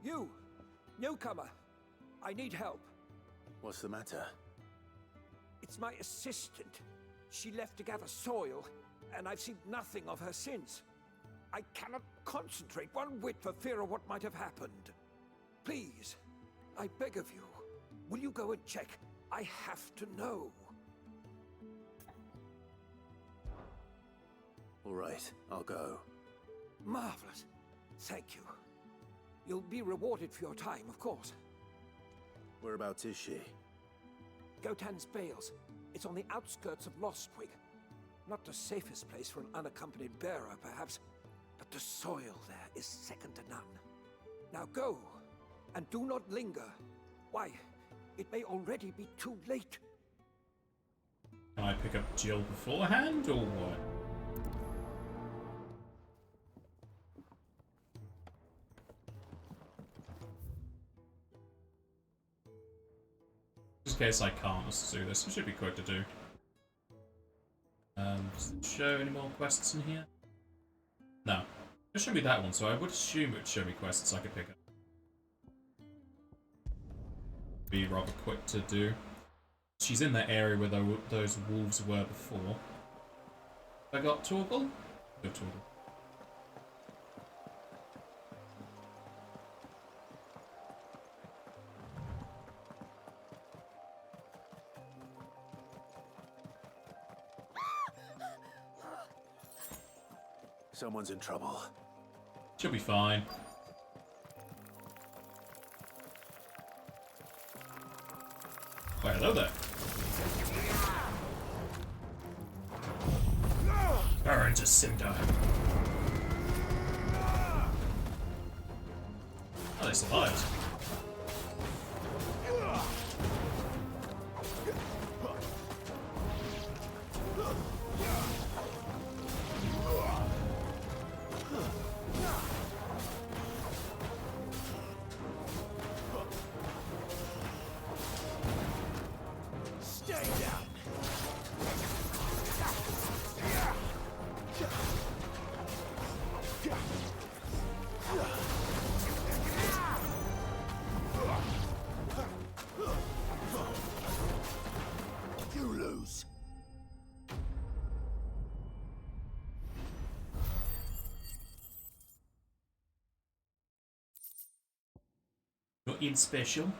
R: You! Newcomer! I need help.
M: What's the matter?
R: It's my assistant. She left to gather soil, and I've seen nothing of her since. I cannot concentrate one whit for fear of what might have happened. Please, I beg of you, will you go and check? I have to know.
M: All right, I'll go.
R: Marvelous. Thank you. You'll be rewarded for your time, of course.
M: Whereabouts is she?
R: Gotan's Bales. It's on the outskirts of Lostwig. Not the safest place for an unaccompanied bearer, perhaps, but the soil there is second to none. Now go, and do not linger. Why, it may already be too late.
A: Can I pick up Jill beforehand, or what? Just in case I can't, let's do this. It should be quick to do. Does it show any more quests in here? No. It showed me that one, so I would assume it would show me quests I could pick up. Be rather quick to do. She's in that area where those wolves were before. I got Torgal? Go Torgal.
M: Someone's in trouble.
A: She'll be fine. Why, hello there. Burn to cinder. Oh, they survived.
M: You lose.
A: Nothing special.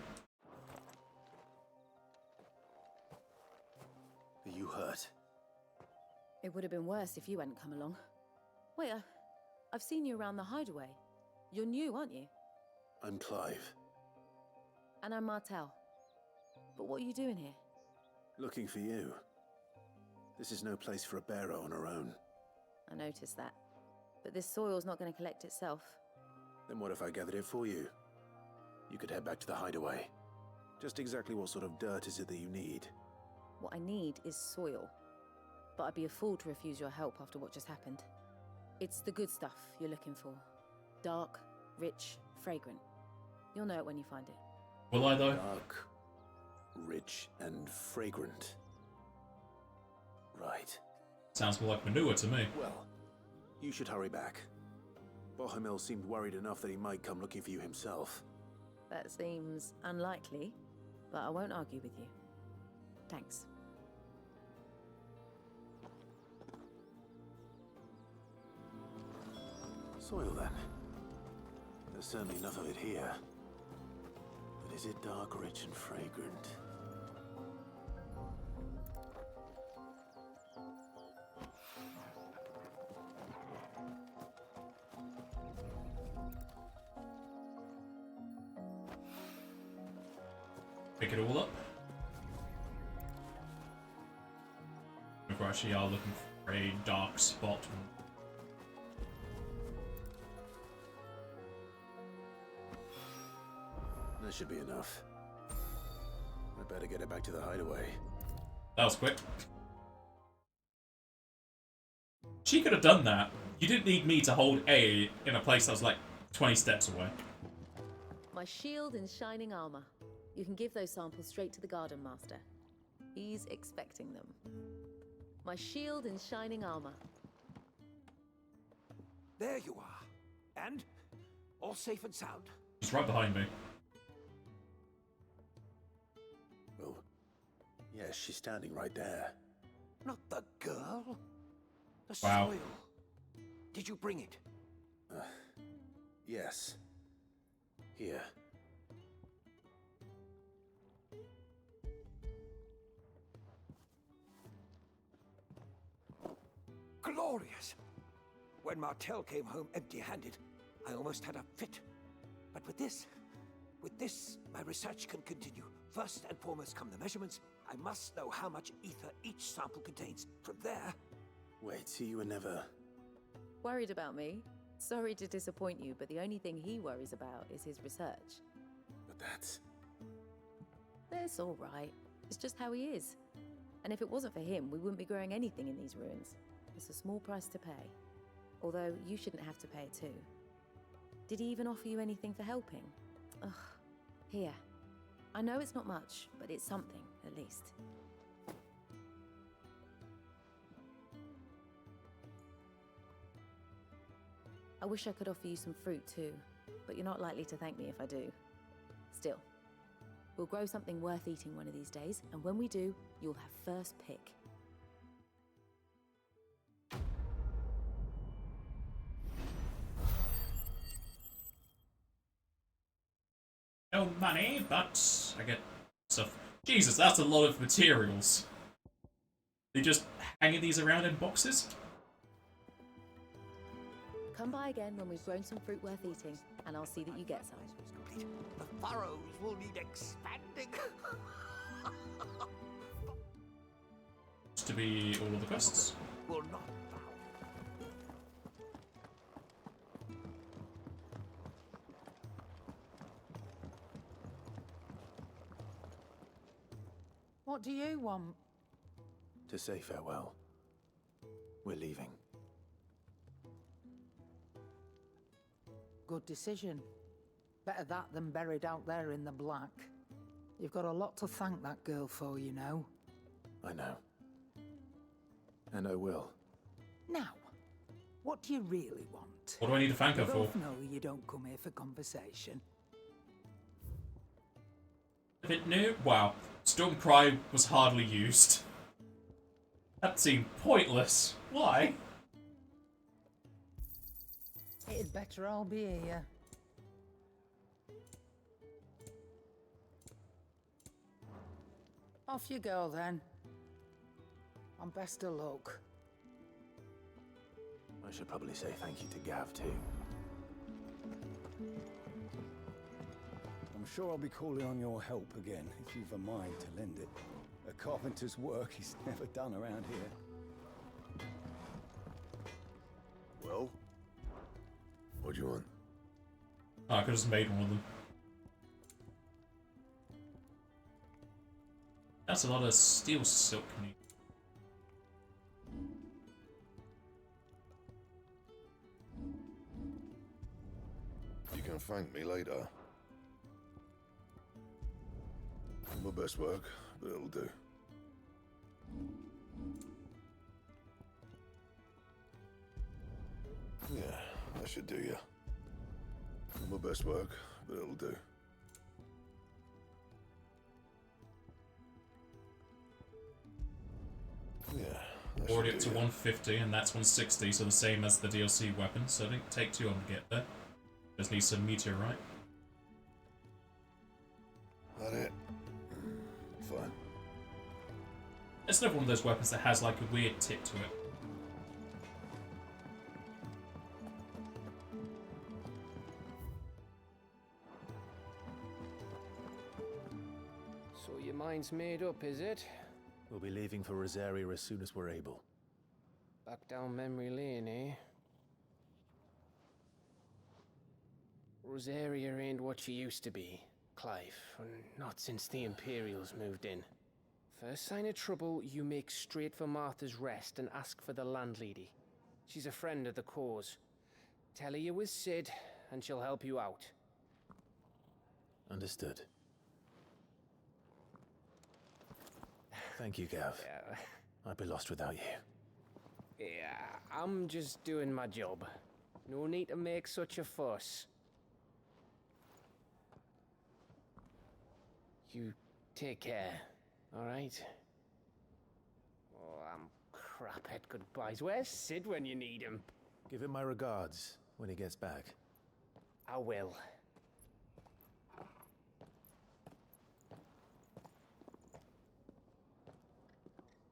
O: Are you hurt?
H: It would have been worse if you hadn't come along. Wait, I've seen you around the hideaway. You're new, aren't you?
O: I'm Clive.
H: And I'm Martel. But what are you doing here?
O: Looking for you. This is no place for a bearer on her own.
H: I noticed that. But this soil's not going to collect itself.
O: Then what if I gathered it for you? You could head back to the hideaway. Just exactly what sort of dirt is it that you need?
H: What I need is soil. But I'd be a fool to refuse your help after what just happened. It's the good stuff you're looking for. Dark, rich, fragrant. You'll know it when you find it.
A: Will I though?
O: Dark, rich, and fragrant. Right.
A: Sounds more like manure to me.
O: Well, you should hurry back. Bohemil seemed worried enough that he might come looking for you himself.
H: That seems unlikely, but I won't argue with you. Thanks.
O: Soil, then. There's certainly enough of it here. But is it dark, rich, and fragrant?
A: Pick it all up. If we actually are looking for a dark spot.
O: That should be enough. I better get it back to the hideaway.
A: That was quick. She could have done that. You didn't need me to hold A in a place that was like 20 steps away.
H: My shield and shining armor. You can give those samples straight to the Garden Master. He's expecting them. My shield and shining armor.
R: There you are. And all safe and sound.
A: It's right behind me.
O: Well, yes, she's standing right there.
R: Not the girl. The
A: Wow.
R: soil. Did you bring it?
O: Yes. Here.
R: Glorious! When Martel came home empty-handed, I almost had a fit. But with this, my research can continue. First and foremost come the measurements. I must know how much ether each sample contains. From there...
O: Wait, so you were never...
H: Worried about me? Sorry to disappoint you, but the only thing he worries about is his research.
O: But that's...
H: It's all right. It's just how he is. And if it wasn't for him, we wouldn't be growing anything in these ruins. It's a small price to pay. Although, you shouldn't have to pay it too. Did he even offer you anything for helping? Ugh. Here. I know it's not much, but it's something, at least. I wish I could offer you some fruit too, but you're not likely to thank me if I do. Still, we'll grow something worth eating one of these days, and when we do, you'll have first pick.
A: No money, but I get stuff. Jesus, that's a lot of materials. They just hanging these around in boxes?
H: Come by again when we've grown some fruit worth eating, and I'll see that you get some.
R: The furrows will need expanding.
A: To be all of the quests.
R: Will not
W: What do you want?
O: To say farewell. We're leaving.
W: Good decision. Better that than buried out there in the black. You've got a lot to thank that girl for, you know.
O: I know. And I will.
V: Now, what do you really want?
A: What do I need to thank her
V: We
A: for?
V: both know you don't come here for conversation.
A: If it knew, wow, Stormcry was hardly used. That seemed pointless. Why?
W: It'd better all be here. Off you go then. And best of luck.
O: I should probably say thank you to Gav, too.
J: I'm sure I'll be calling on your help again, if you've a mind to lend it. A carpenter's work is never done around here.
C: Well? What do you want?
A: Oh, I could have just made one of them. That's a lot of steel silk.
C: You can thank me later. My best work, but it'll do. Yeah, that should do you. My best work, but it'll do. Yeah. that
A: Already
C: should
A: up
C: do
A: to
C: ya.
A: 150, and that's 160, so the same as the DLC weapon, so it didn't take too long to get there. Just need some meteorite.
C: That it? Fine.
A: It's another one of those weapons that has like a weird tip to it.
D: So your mind's made up, is it?
O: We'll be leaving for Rosaria as soon as we're able.
D: Back down memory lane, eh? Rosaria ain't what she used to be, Clive. Not since the Imperials moved in. First sign of trouble, you make straight for Martha's Rest and ask for the landlady. She's a friend of the cause. Tell her you was Sid, and she'll help you out.
O: Understood. Thank you, Gav.
D: Yeah.
O: I'd be lost without you.
D: Yeah, I'm just doing my job. No need to make such a fuss. You take care, alright? Oh, I'm crap at goodbyes. Where's Sid when you need him?
O: Give him my regards when he gets back.
D: I will.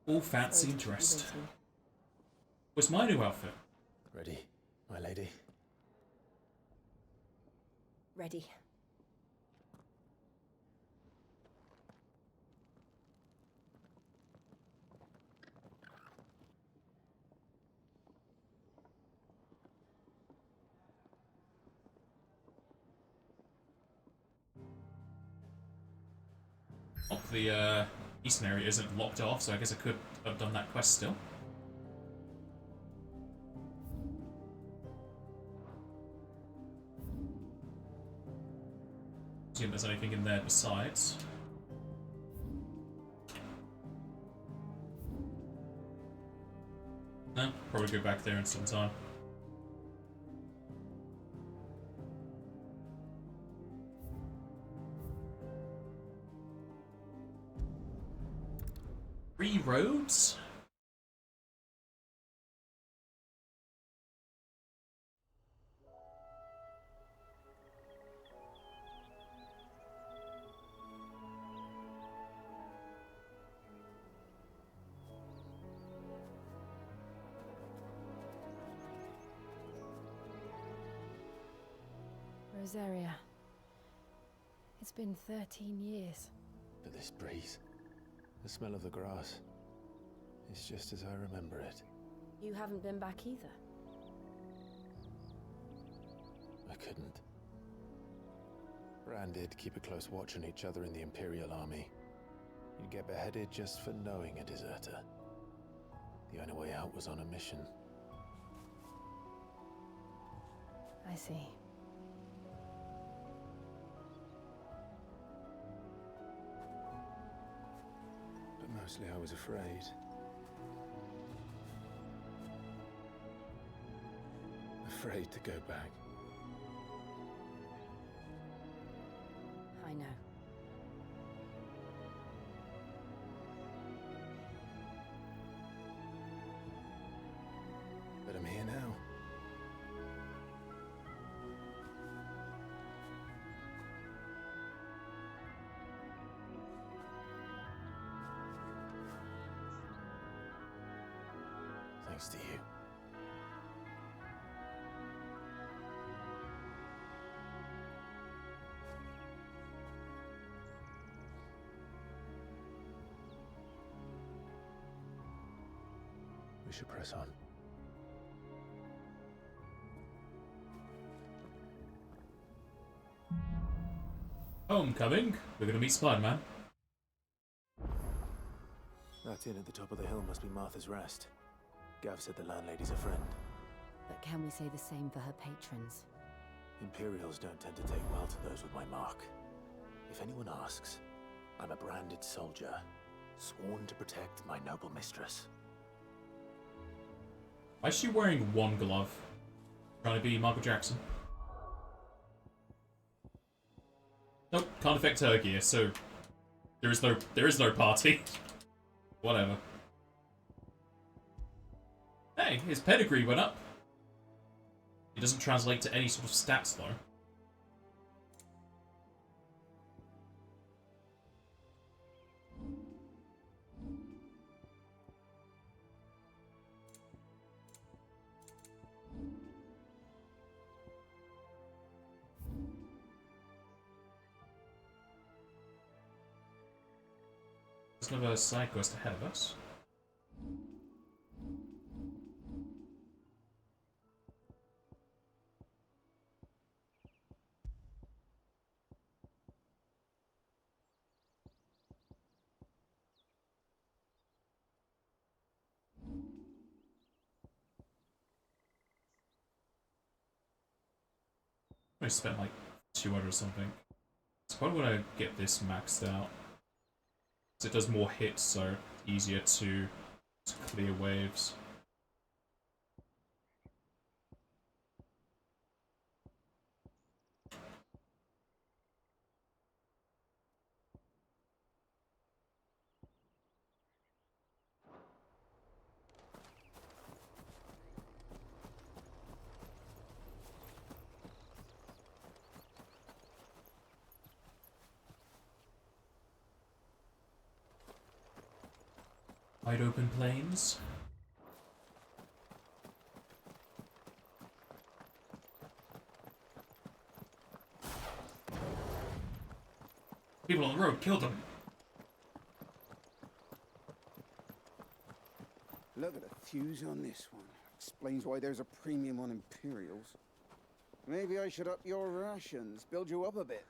A: All fancy and dressed. Where's my new outfit?
O: Ready, my lady?
B: Ready.
A: Oh, the eastern area isn't locked off, so I guess I could have done that quest still. See if there's anything in there besides. No, probably go back there in some time. Three roads?
H: Rosaria. It's been 13 years.
O: But this breeze, the smell of the grass, it's just as I remember it.
H: You haven't been back either.
O: I couldn't. Bran did keep a close watch on each other in the Imperial Army. You'd get beheaded just for knowing a deserter. The only way out was on a mission.
H: I see.
O: But Mostly I was afraid. Afraid to go back.
H: I know.
O: But I'm here now. Thanks to you. We should press on.
A: Homecoming. We're gonna meet Spider-Man.
J: That inn at the top of the hill must be Martha's Rest. Gav said the landlady's a friend.
H: But can we say the same for her patrons?
J: Imperials don't tend to take well to those with my mark. If anyone asks, I'm a branded soldier, sworn to protect my noble mistress.
A: Why is she wearing one glove? Trying to be Michael Jackson. Nope, can't affect her gear, so there is no party. Whatever. Hey, his pedigree went up. It doesn't translate to any sort of stats though. There's another side quest ahead of us. I spent like 200 or something. So I want to get this maxed out. It does more hits, so easier to clear waves. Wide open plains. People on the road, kill them.
G: Look at the fuse on this one. Explains why there's a premium on Imperials. Maybe I should up your rations, build you up a bit.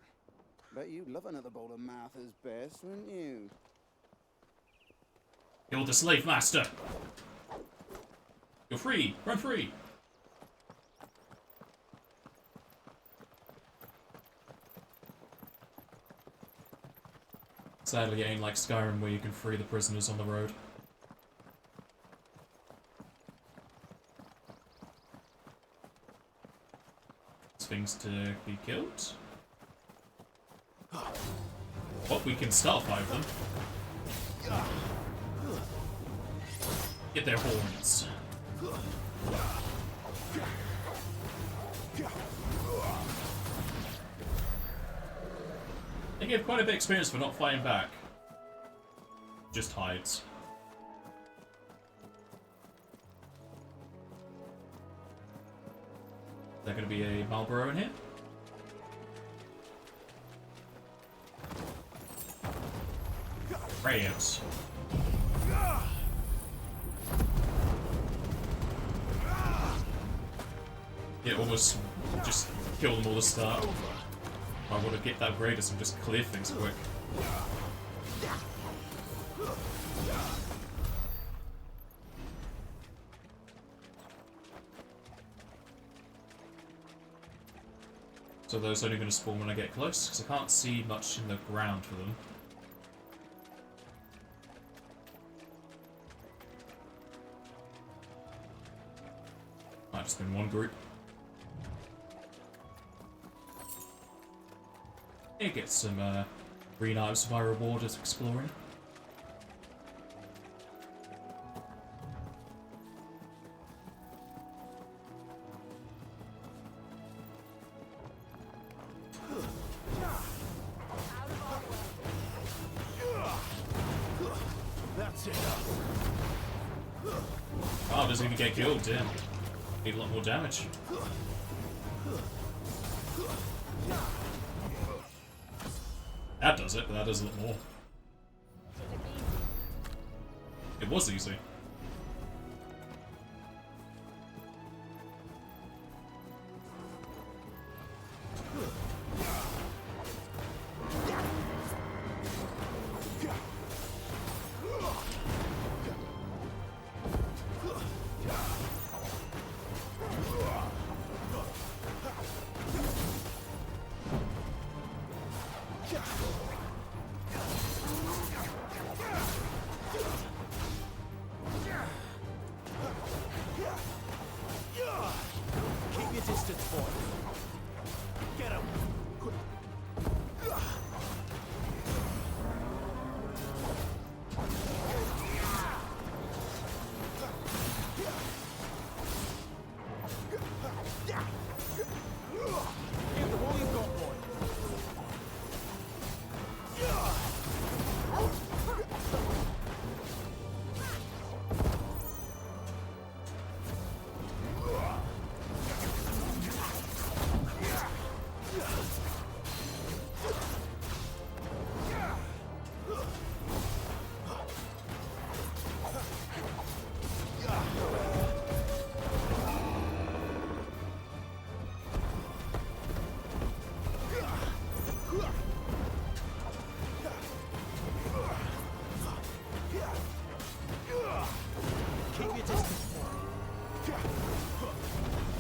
G: Bet you'd love another bowl of Martha's Best, wouldn't you?
A: Kill the slave master. You're free. Run free. Sadly, it ain't like Skyrim where you can free the prisoners on the road. Things to be killed. Well, we can start five of them. Get their horns. They give quite a bit of experience for not fighting back. Just hides. Is there going to be a Marlboro in here? Rams. Yeah, almost just kill them all to start. I want to get that Raiders and just clear things quick. So those only going to spawn when I get close, because I can't see much in the ground for them. just been one group. You get some green items for my reward as exploring. Oh, doesn't even get killed, damn. Need a lot more damage. That does it, but that does a lot more. It was easy.
M: Keep your distance, boy. Get him. Give them all you've got, boy.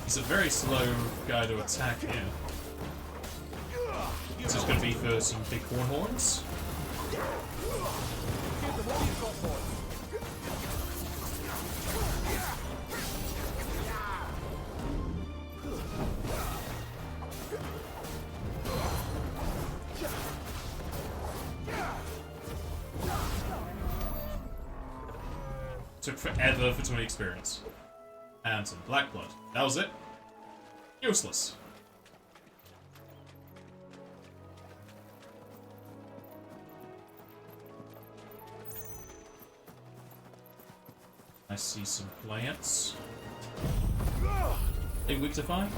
A: He's a very slow guy to attack here. This is going to be for some big horns. Took forever for 20 experience. And some black blood. That was it. Useless. I see some plants. They weak to fire?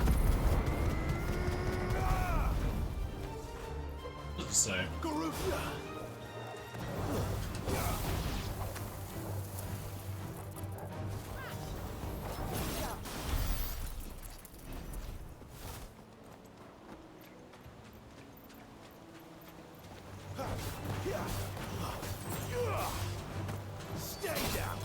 A: What's it say?
M: Stay down.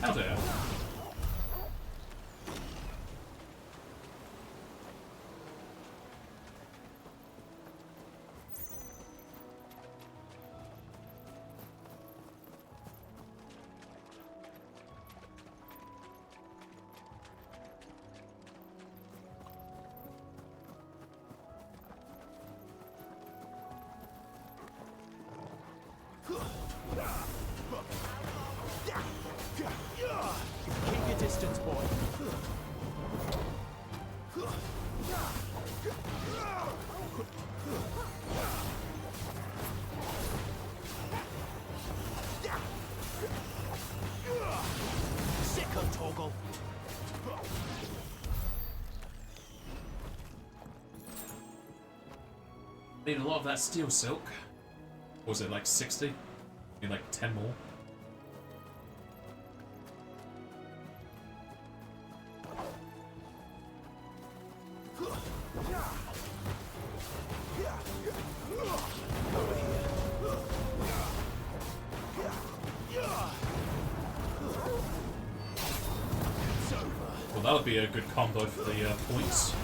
A: How dare.
M: Keep your distance, boy. Sickle toggle.
A: Need a lot of that steel silk. Or was it like 60? Need like 10 more. Well, that would be a good combo for the points.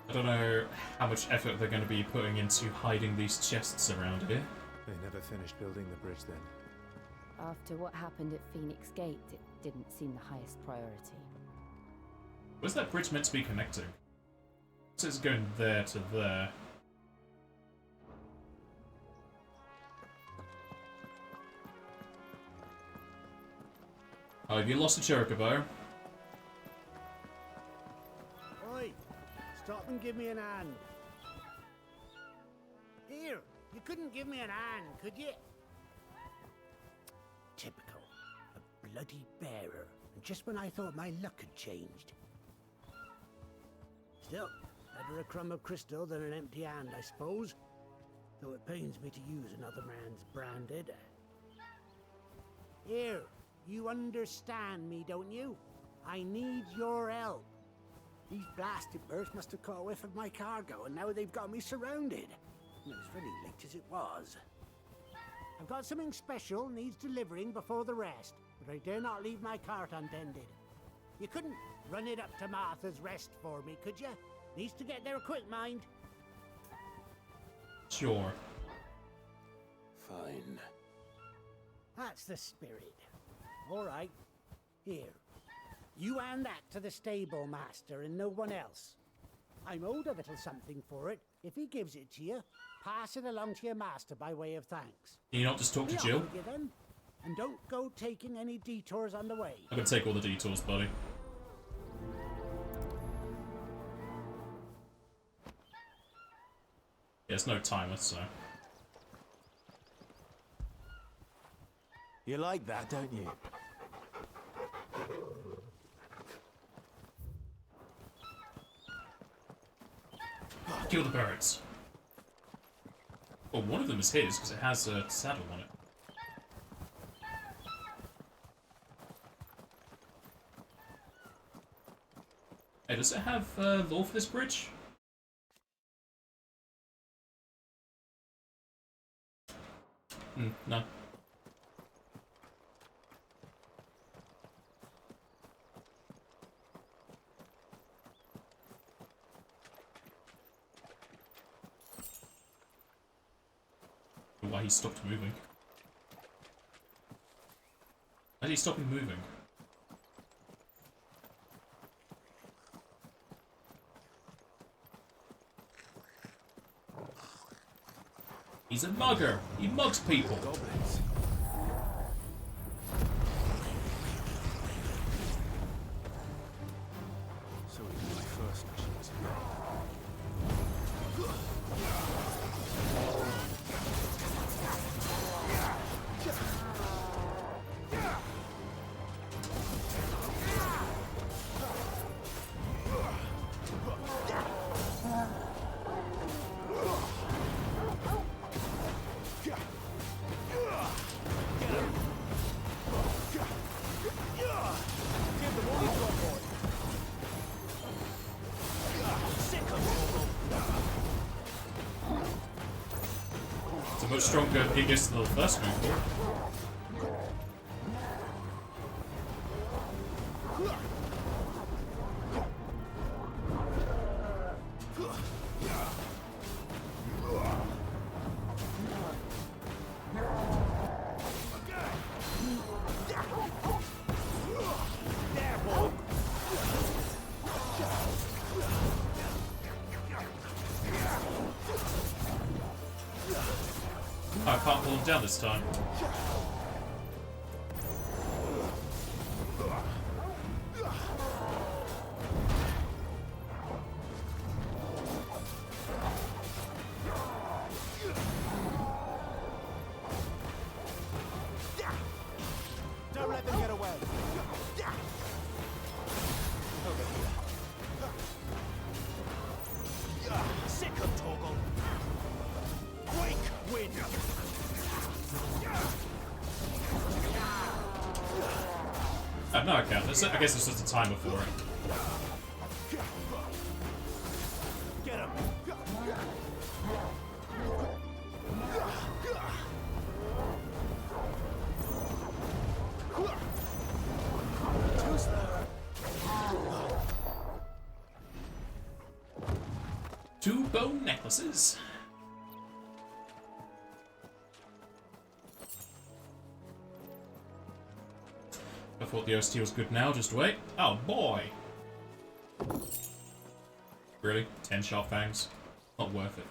A: I don't know how much effort they're going to be putting into hiding these chests around here.
O: They never finished building the bridge then.
H: After what happened at Phoenix Gate, it didn't seem the highest priority.
A: Where's that bridge meant to be connecting? It says going there to there. Oh, have you lost a chocobo?
Q: Oi! Stop and give me an hand. Here, you couldn't give me an hand, could you? Typical. A bloody bearer. And just when I thought my luck had changed. Still, better a crumb of crystal than an empty hand, I suppose. Though it pains me to use another man's branded. Here, you understand me, don't you? I need your help. These blasted birds must have caught a whiff of my cargo, and now they've got me surrounded. And it was very late as it was. I've got something special needs delivering before the rest, but I dare not leave my cart untended. You couldn't run it up to Martha's Rest for me, could you? Needs to get there quick, mind.
A: Sure.
O: Fine.
Q: That's the spirit. All right. Here. You hand that to the stable master and no one else. I'm owed a little something for it. If he gives it to you, pass it along to your master by way of thanks.
A: Can you not just talk to Jill?
Q: Then, and don't go taking any detours on the way.
A: I'm gonna take all the detours, buddy. Yeah, there's no timer, so...
O: You like that, don't you?
A: Kill the birds. Well, one of them is his, because it has a saddle on it. Hey, does it have law for this bridge? No. Why he stopped moving. Why did he stop him moving? He's a mugger! He mugs people!
O: Goblins. So even my first mission was a failure.
A: It's a much stronger Gigas than the first move. I can't pull him down this time.
Q: Don't let them get away. Over here. Sick of Torgal. Quake wind.
A: Oh, no, I can't. I guess it's just a timer for it.
Q: Get him. Too slow.
A: 2 bone necklaces. I thought the OST was good now, just wait. Oh boy! Really? 10 sharp fangs? Not worth it.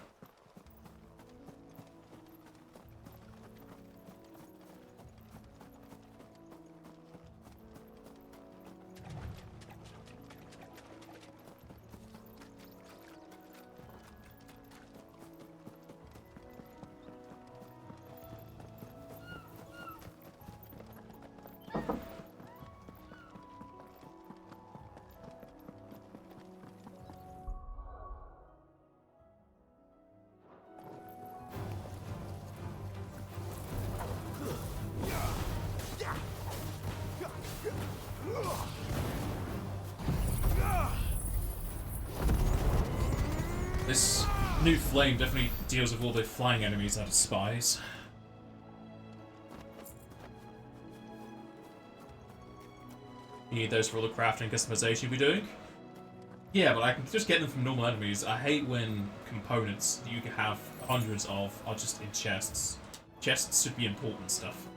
A: This new flame definitely deals with all the flying enemies out of spies. You need those for all the crafting and customization we're doing? Yeah, but I can just get them from normal enemies. I hate when components you can have hundreds of are just in chests. Chests should be important stuff.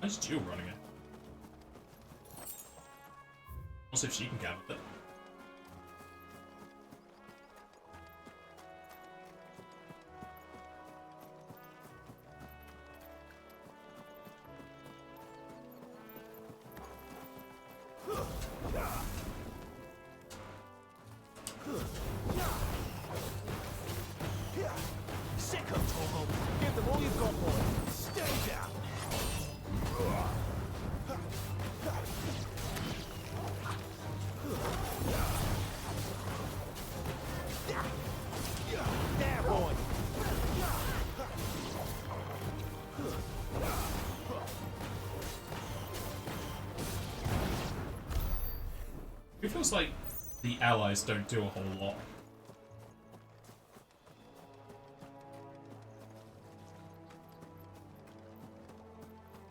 A: How's Jill running it? I'll see if she can gather it.
M: Sick of Togo. Give them all you've got, boy. Stay down. There, boy.
A: It feels like the allies don't do a whole lot.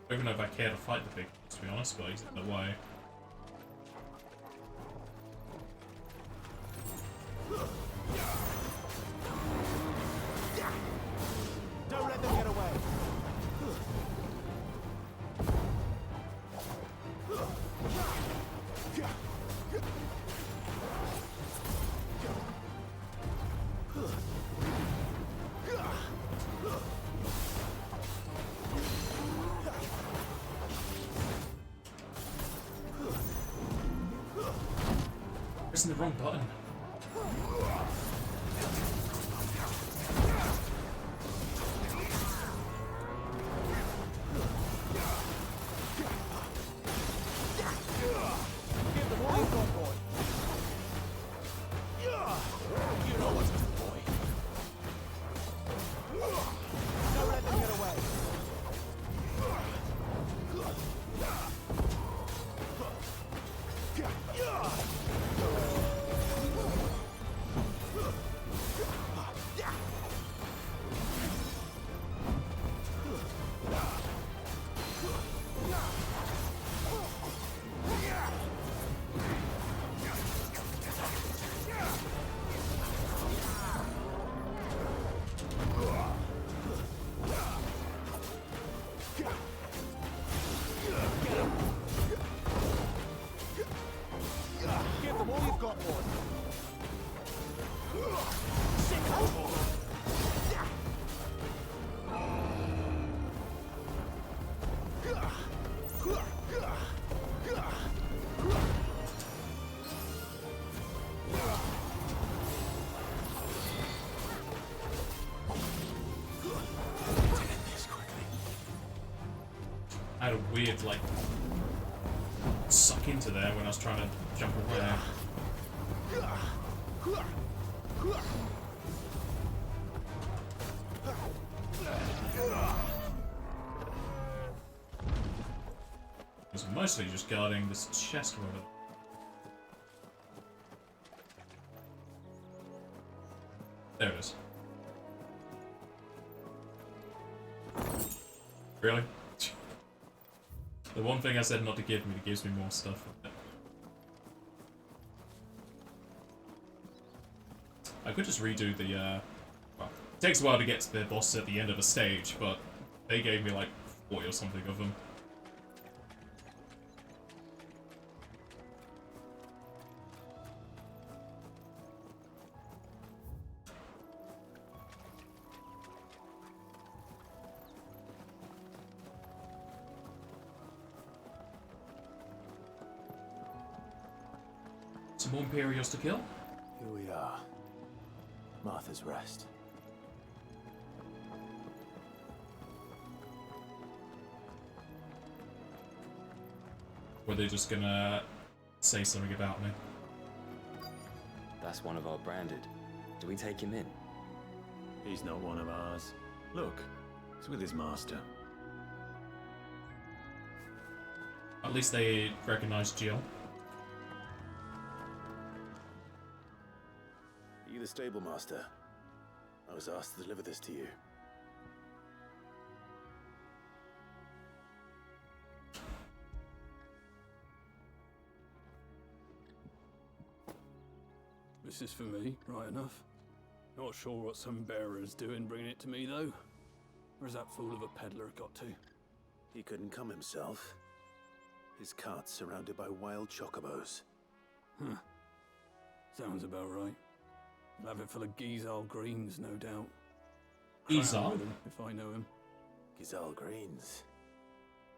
A: I don't even know if I care to fight the big ones, to be honest, but he's in the way.
M: Don't let them get away.
A: Pressing the wrong button.
M: Give them all you've got, boy. You know what to do, boy. Don't let them get away. Give them all you've got, boy. Sick of them.
A: I had a weird, like, suck into there when I was trying to jump away. He's mostly just guarding this chest over there. There it is. Really? The one thing I said not to give me that gives me more stuff. I could just redo the, well, it takes a while to get to the boss at the end of a stage, but they gave me like 40 or something of them. Some more Imperials to kill?
O: Here we are. Martha's Rest.
A: Were they just gonna say something about me?
I: That's one of our branded. Do we take him in?
T: He's not one of ours. Look, he's with his master.
A: At least they recognized Jill.
O: Are you the stable master? I was asked to deliver this to you.
U: This is for me, right enough. Not sure what some bearer's doing bringing it to me, though. Where's that fool of a peddler got to?
O: He couldn't come himself. His cart's surrounded by wild chocobos.
U: Huh. Sounds about right. He'll have it full of Gizal greens, no doubt.
A: Gizal?
U: With him, if I know him.
O: Gizal greens?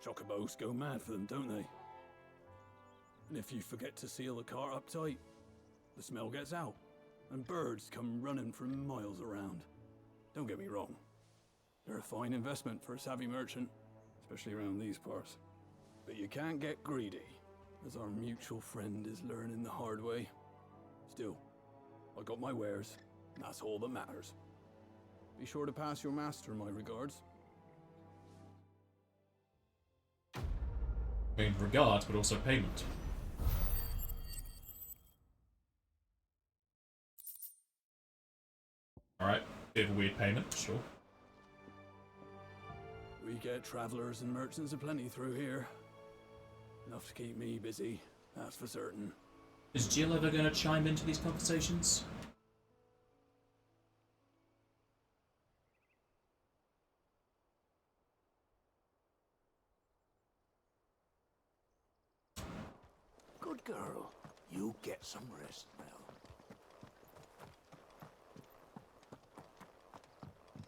U: Chocobos go mad for them, don't they? And if you forget to seal the cart up tight, the smell gets out, and birds come running from miles around. Don't get me wrong. They're a fine investment for a savvy merchant, especially around these parts. But you can't get greedy, as our mutual friend is learning the hard way. Still, I got my wares, and that's all that matters. Be sure to pass your master my regards.
A: I mean, regards, but also payment. Alright, bit of a weird payment, sure.
U: We get travelers and merchants aplenty through here. Enough to keep me busy, that's for certain.
A: Is Jill ever going to chime into these conversations?
Q: Good girl. You get some rest now.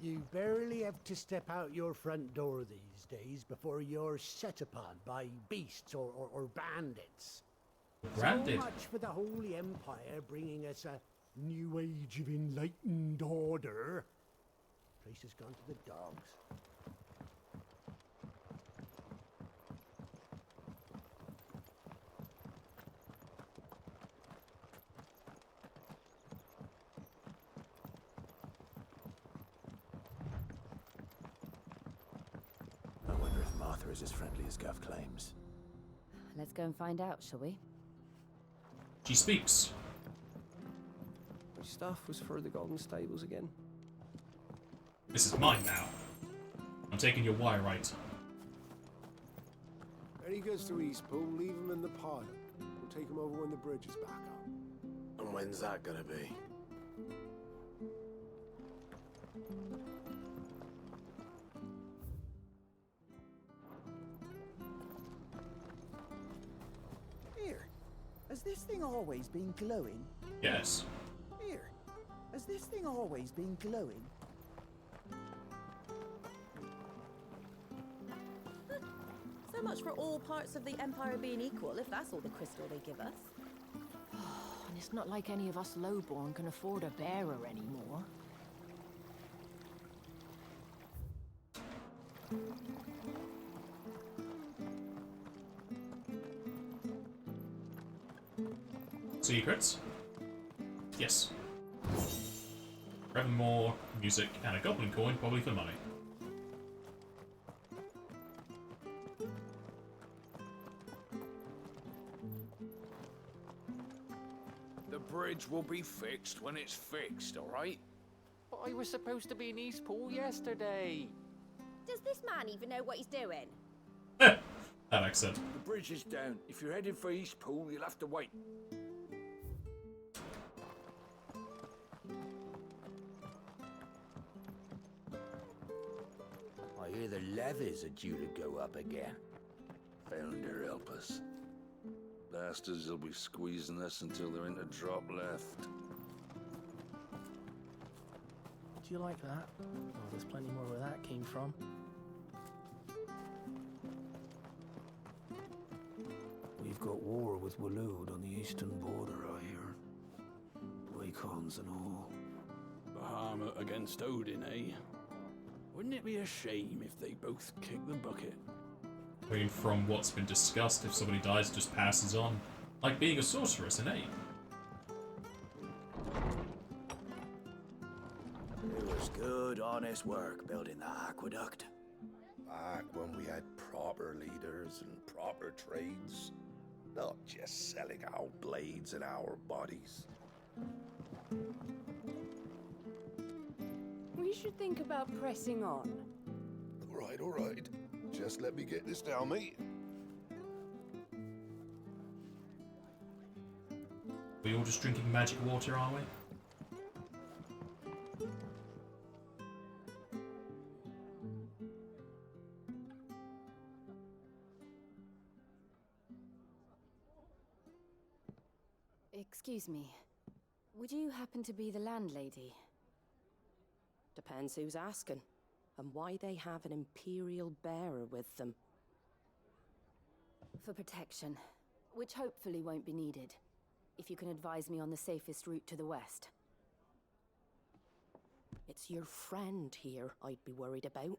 Q: You barely have to step out your front door these days before you're set upon by beasts or bandits.
A: Branded.
Q: So much for the Holy Empire bringing us a new age of enlightened order. Place has gone to the dogs.
O: I wonder if Martha is as friendly as Gav claims.
H: Let's go and find out, shall we?
A: She speaks.
D: Which stuff was for the Golden Stables again?
A: This is mine now. I'm taking your wire right.
M: Any goods to Eastpool, leave them in the pilot. We'll take them over when the bridge is back up.
O: And when's that gonna be?
P: Here, has this thing always been glowing?
A: Yes.
P: Here, has this thing always been glowing?
X: So much for all parts of the Empire being equal, if that's all the crystal they give us.
B: And it's not like any of us lowborn can afford a bearer anymore.
A: Secrets? Yes. Grab more music and a goblin coin, probably for money.
E: The bridge will be fixed when it's fixed, alright?
K: But I was supposed to be in Eastpool yesterday.
X: Does this man even know what he's doing?
A: That accent.
E: The bridge is down. If you're heading for Eastpool, you'll have to wait.
M: I hear the levies are due to go up again.
E: Founder help us. Bastards will be squeezing us until there ain't a drop left.
N: Do you like that? Oh, there's plenty more where that came from.
J: We've got war with Waloed on the eastern border, I hear. Wacons and all.
U: Bahamut against Odin, eh? Wouldn't it be a shame if they both kick the bucket?
A: I mean, from what's been discussed, if somebody dies, it just passes on. Like being a sorceress in A.
M: It was good, honest work building the aqueduct.
S: Back when we had proper leaders and proper trades. Not just selling our blades and our bodies.
Y: We should think about pressing on.
S: All right. Just let me get this down, mate.
A: We all just drinking magic water, are we?
H: Excuse me. Would you happen to be the landlady?
B: Depends who's asking, and why they have an Imperial bearer with them.
H: For protection, which hopefully won't be needed. If you can advise me on the safest route to the west.
B: It's your friend here I'd be worried about.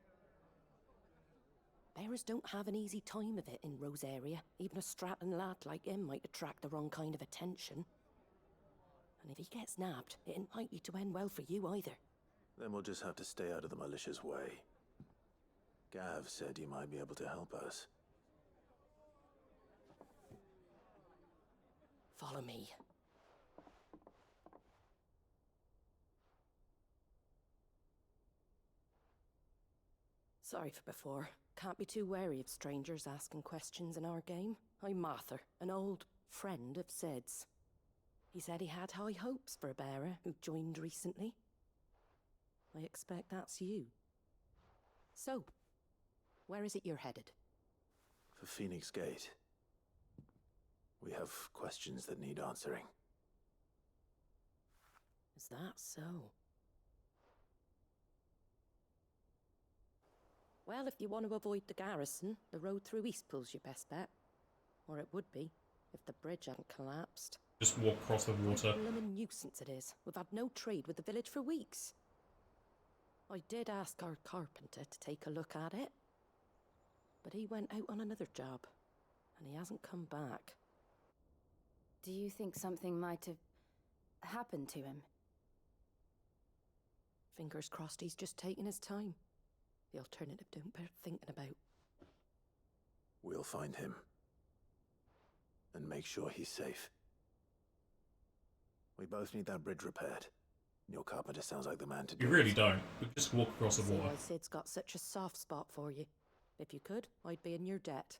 B: Bearers don't have an easy time of it in Rose area. Even a Stratton lad like him might attract the wrong kind of attention. And if he gets nabbed, it ain't likely to end well for you either.
O: Then we'll just have to stay out of the malicious way. Gav said you might be able to help us.
B: Follow me. Sorry for before. Can't be too wary of strangers asking questions in our game. I'm Martha, an old friend of Sid's. He said he had high hopes for a bearer who joined recently. I expect that's you. So, where is it you're headed?
O: For Phoenix Gate. We have questions that need answering.
B: Is that so? Well, if you want to avoid the garrison, the road through Eastpool's your best bet. Or it would be, if the bridge hadn't collapsed.
A: Just walk across the water.
B: What a blooming nuisance it is. We've had no trade with the village for weeks. I did ask our carpenter to take a look at it. But he went out on another job. And he hasn't come back.
H: Do you think something might have happened to him?
B: Fingers crossed he's just taking his time. The alternative don't bear thinking about.
O: We'll find him. And make sure he's safe. We both need that bridge repaired. Your carpenter sounds like the man to do
A: You really don't. We just walk across the
B: See
A: water.
B: why Sid's got such a soft spot for you. If you could, I'd be in your debt.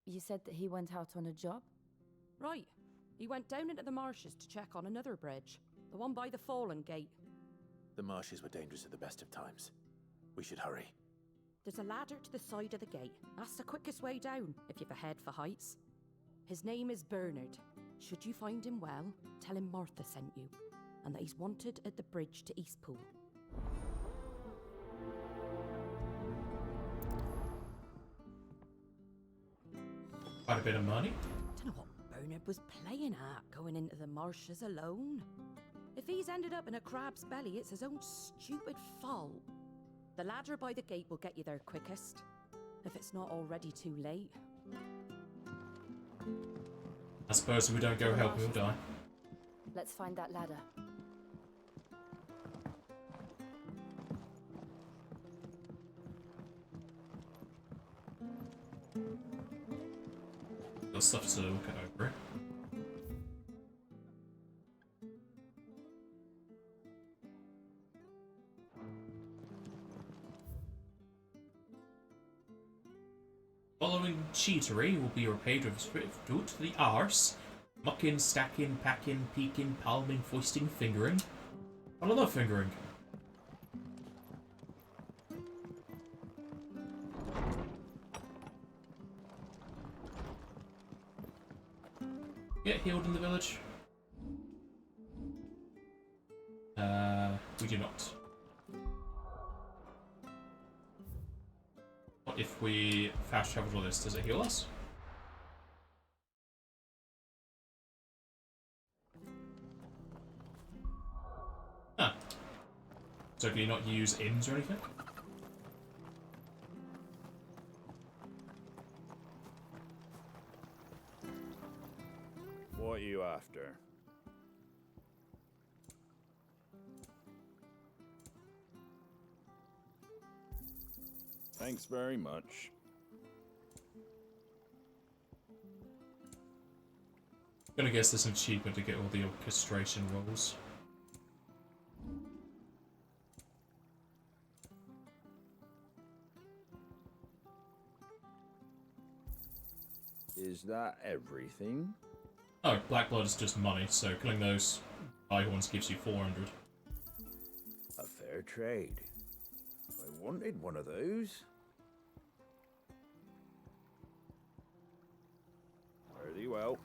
H: You said that he went out on a job?
B: Right. He went down into the marshes to check on another bridge. The one by the Fallen Gate.
O: The marshes were dangerous at the best of times. We should hurry.
B: There's a ladder to the side of the gate. That's the quickest way down, if you've a head for heights. His name is Bernard. Should you find him well, tell him Martha sent you, and that he's wanted at the bridge to Eastpool.
A: Quite a bit of money.
B: Don't know what Bernard was playing at, going into the marshes alone. If he's ended up in a crab's belly, it's his own stupid fault. The ladder by the gate will get you there quickest, if it's not already too late.
A: I suppose if we don't go help, we'll die.
H: Let's find that ladder.
A: Got stuff to look over. Following cheatery will be repaid with swift to the arse. Mucking, stacking, packing, peeking, palming, foisting, fingering. I love fingering. Get healed in the village? We do not. What if we fast travel to this? Does it heal us? Huh. So can you not use inns or anything?
F: What are you after? Thanks very much.
A: Gonna guess there's an achievement to get all the orchestration rolls.
F: Is that everything?
A: Oh, black blood is just money, so killing those eyehorns gives you 400.
F: A fair trade. I wanted one of those. Very well.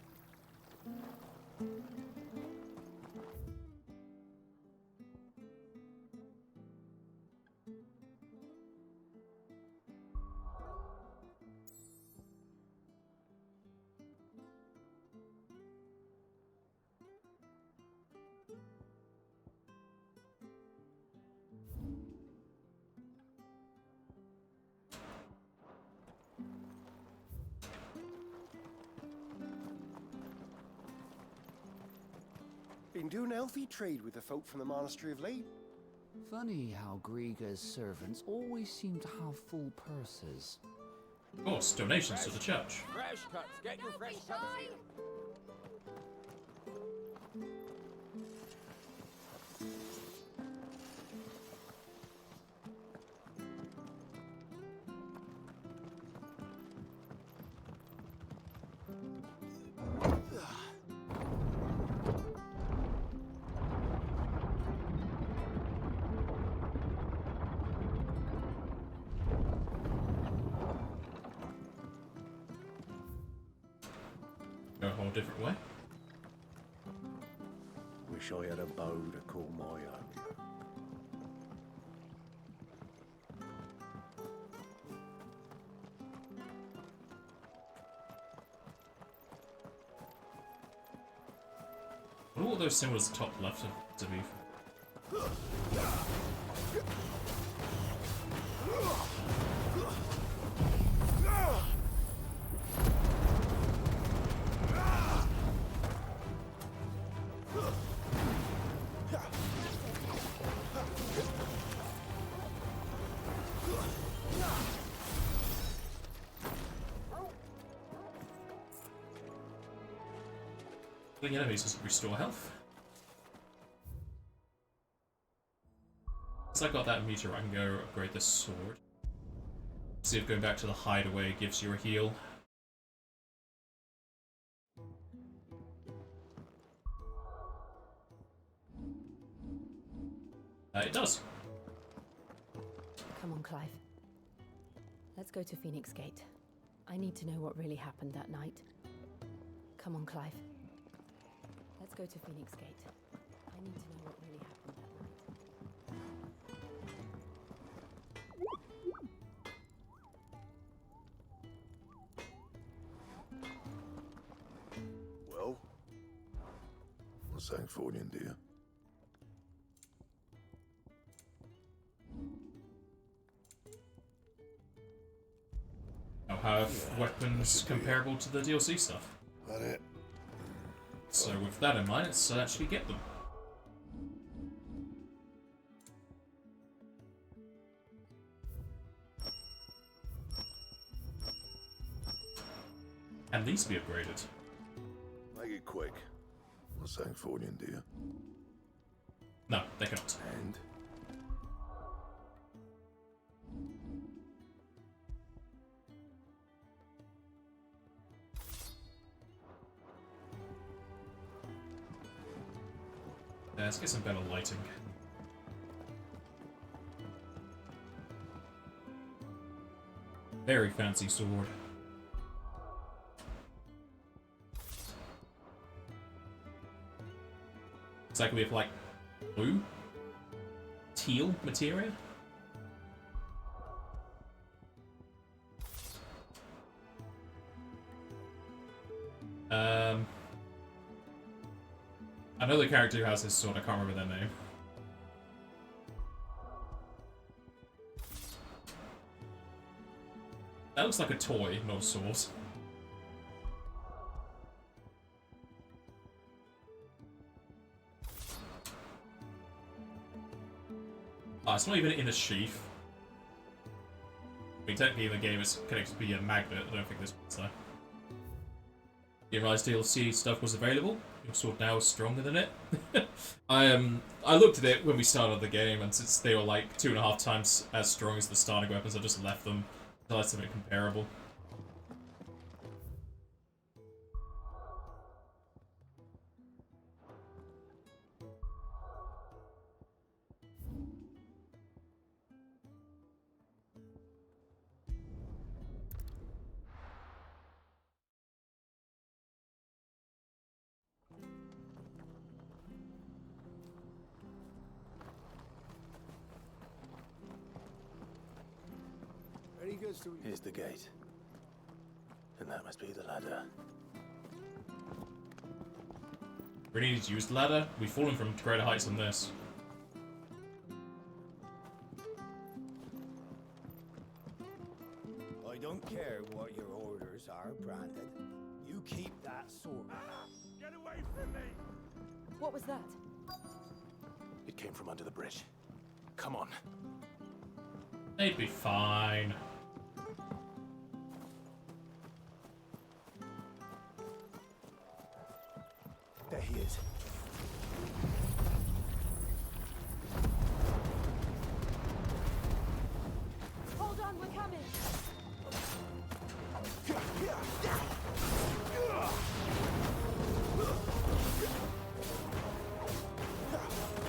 L: Been doing healthy trade with the folk from the monastery of late.
K: Funny how Griga's servants always seem to have full purses.
A: Of course, donations to the church.
K: Fresh cuts, get your fresh cuts here.
A: Go a whole different way.
S: Wish I had a bow to call my own.
A: What are all those symbols top left to be? Killing enemies doesn't restore health. Once I got that meter, I can go upgrade this sword. See if going back to the hideaway gives you a heal. It does.
H: Come on, Clive. Let's go to Phoenix Gate. I need to know what really happened that night. Come on, Clive. Let's go to Phoenix Gate. I need to know what really happened that night.
S: Well, what's that for you, dear?
A: I'll have weapons comparable to the DLC stuff.
S: That it?
A: So with that in mind, let's actually get them. Can these be upgraded?
S: Make it quick. Not saying Fordian, do you?
A: No, they cannot.
S: And
A: let's get some better lighting. Very fancy sword. It's like we have like blue, teal materia. Another character who has this sword, I can't remember their name. That looks like a toy, not a sword. Oh, it's not even in a sheath. I mean, technically in the game it's connected to be a magnet. I don't think this one's there. Didn't realize DLC stuff was available. Your sword now is stronger than it. I looked at it when we started the game, and since they were like 2.5 times as strong as the starting weapons, I just left them until I had something comparable.
J: Here's the gate. And that must be the ladder.
A: We need to use the ladder. We've fallen from greater heights than this.
F: I don't care what your orders are, Brandon. You keep that sword.
M: Get away from me!
H: What was that?
J: It came from under the bridge. Come on.
A: They'd be fine.
J: There he is.
H: Hold on, we're coming.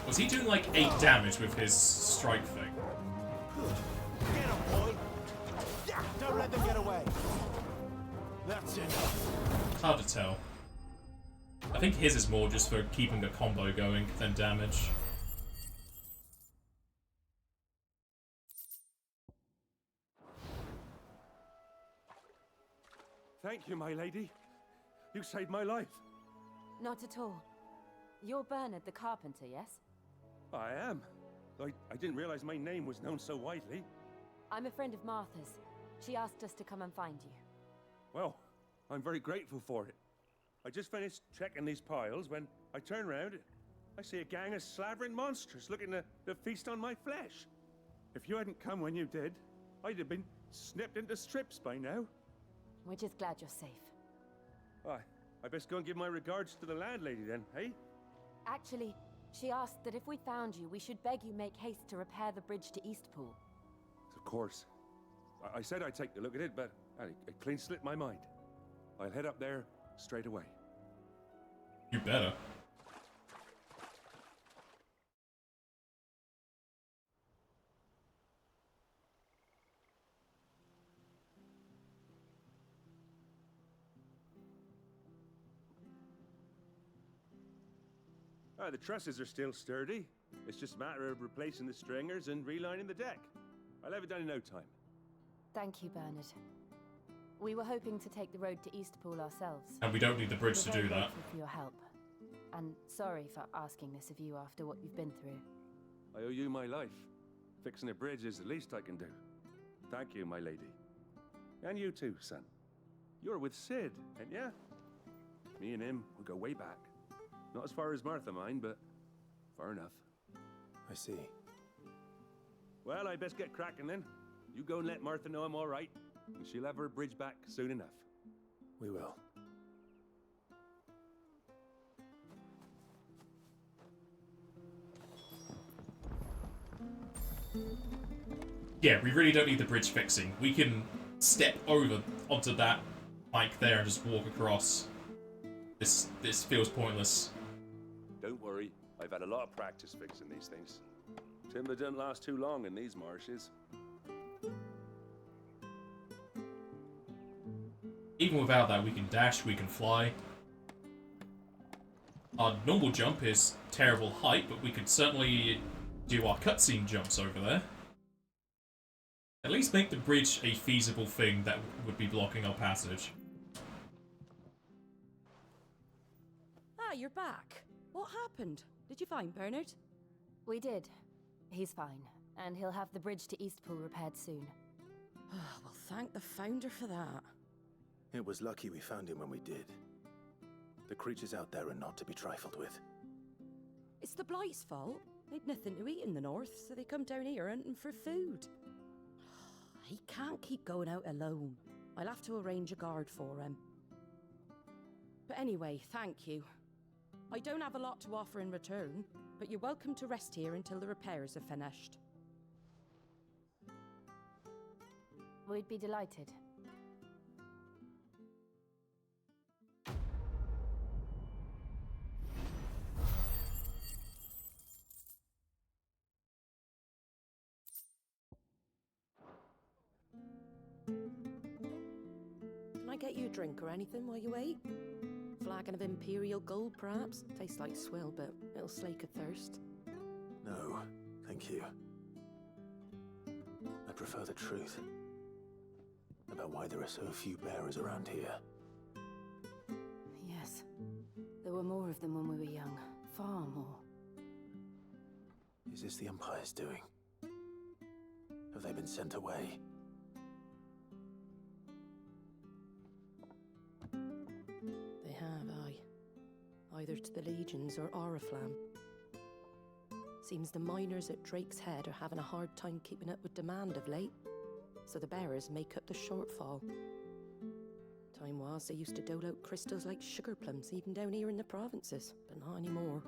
A: Was he doing like 8 damage with his strike thing?
M: Get him, boy! Don't let them get away!
J: That's enough.
A: It's hard to tell. I think his is more just for keeping a combo going than damage.
M: Thank you, my lady. You saved my life.
H: Not at all. You're Bernard the carpenter, yes?
M: I am. I didn't realize my name was known so widely.
H: I'm a friend of Martha's. She asked us to come and find you.
M: Well, I'm very grateful for it. I just finished checking these piles when I turn around. I see a gang of slavering monsters looking to feast on my flesh. If you hadn't come when you did, I'd have been snipped into strips by now.
H: We're just glad you're safe.
M: I best go and give my regards to the landlady then, eh?
H: Actually, she asked that if we found you, we should beg you make haste to repair the bridge to Eastpool.
M: Of course. I said I'd take a look at it, but it clean slipped my mind. I'll head up there straight away.
A: You better.
M: The trusses are still sturdy. It's just a matter of replacing the stringers and relining the deck. I'll have it done in no time.
H: Thank you, Bernard. We were hoping to take the road to Eastpool ourselves.
A: And we don't need the bridge to do that.
H: We're very grateful for your help. And sorry for asking this of you after what you've been through.
M: I owe you my life. Fixing a bridge is the least I can do. Thank you, my lady. And you too, son. You're with Sid, ain't ya? Me and him, we go way back.
C: Not as far as Martha, mind, but far enough.
O: I see.
C: Well, I best get cracking then. You go and let Martha know I'm all right, and she'll have her bridge back soon enough.
O: We will.
A: Yeah, we really don't need the bridge fixing. We can step over onto that bike there and just walk across. This feels pointless.
C: Don't worry, I've had a lot of practice fixing these things. Timber doesn't last too long in these marshes.
A: Even without that, we can dash, we can fly. Our normal jump is terrible height, but we could certainly do our cutscene jumps over there. At least make the bridge a feasible thing that would be blocking our passage.
X: Ah, you're back. What happened? Did you find Bernard?
H: We did. He's fine, and he'll have the bridge to Eastpool repaired soon.
X: Well, thank the Founder for that.
O: It was lucky we found him when we did. The creatures out there are not to be trifled with.
X: It's the Blight's fault. They'd nothing to eat in the north, so they come down here hunting for food. He can't keep going out alone. I'll have to arrange a guard for him. But anyway, thank you. I don't have a lot to offer in return, but you're welcome to rest here until the repairs are finished.
H: We'd be delighted.
X: Can I get you a drink or anything while you wait? Flagon of Imperial Gold, perhaps? Tastes like swill, but it'll slake a thirst.
O: No, thank you. I prefer the truth. About why there are so few bearers around here.
H: Yes. There were more of them when we were young. Far more.
O: Is this the Empire's doing? Have they been sent away?
X: They have, aye. Either to the Legions or Oriflamme. Seems the miners at Drake's Head are having a hard time keeping up with demand of late, so the bearers make up the shortfall. Time was they used to dole out crystals like sugar plums even down here in the provinces, but not anymore.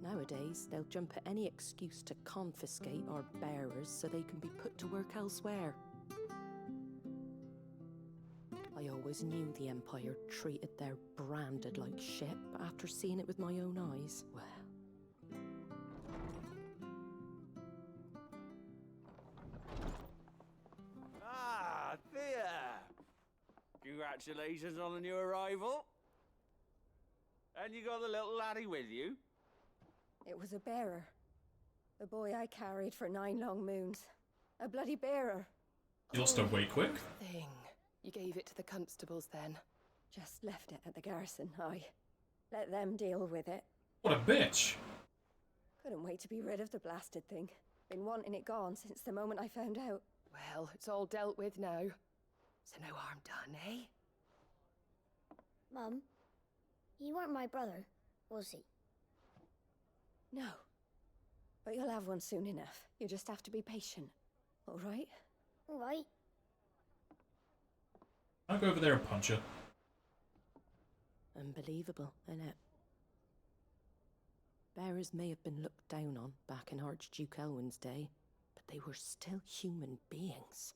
X: Nowadays, they'll jump at any excuse to confiscate our bearers so they can be put to work elsewhere. I always knew the Empire treated their branded like shit, but after seeing it with my own eyes, well...
G: Ah, Thea! Congratulations on the new arrival. And you got the little laddie with you?
R: It was a bearer. The boy I carried for 9 long moons. A bloody bearer.
A: You lost her way quick.
R: Thing. You gave it to the constables then? Just left it at the garrison, I. Let them deal with it.
A: What a bitch.
R: Couldn't wait to be rid of the blasted thing. Been wanting it gone since the moment I found out.
V: Well, it's all dealt with now. So no harm done, eh?
W: Mum, you weren't my brother, was he?
R: No. But you'll have one soon enough. You just have to be patient. All right?
W: All right.
A: I'll go over there and punch her.
X: Unbelievable, innit? Bearers may have been looked down on back in Archduke Elwin's day, but they were still human beings.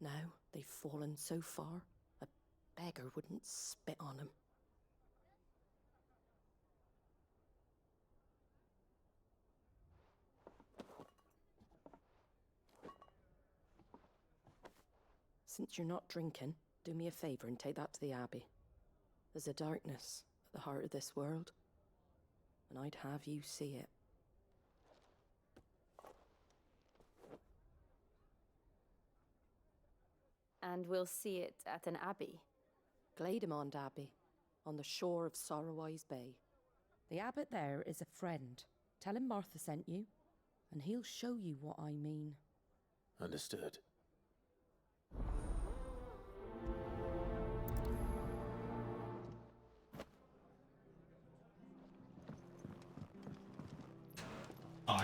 X: Now they've fallen so far, a beggar wouldn't spit on them. Since you're not drinking, do me a favour and take that to the Abbey. There's a darkness at the heart of this world, and I'd have you see it.
H: And we'll see it at an abbey?
X: Glademond Abbey, on the shore of Sorrowwise Bay. The abbot there is a friend. Tell him Martha sent you, and he'll show you what I mean.
O: Understood.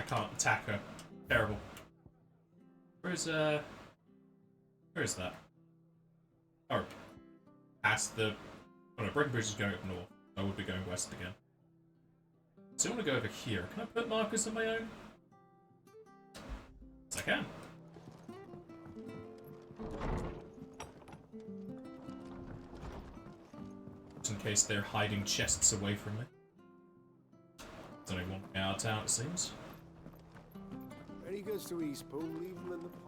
A: can't attack her. Terrible. Where is that? Oh. Past the... Oh no, Breckenbridge is going up north. I would be going west again. So I want to go over here. Can I put markers on my own? Yes, I can. Just in case they're hiding chests away from me. There's only one way out of town, it seems.
L: When he goes to Eastpool, leave him in the park.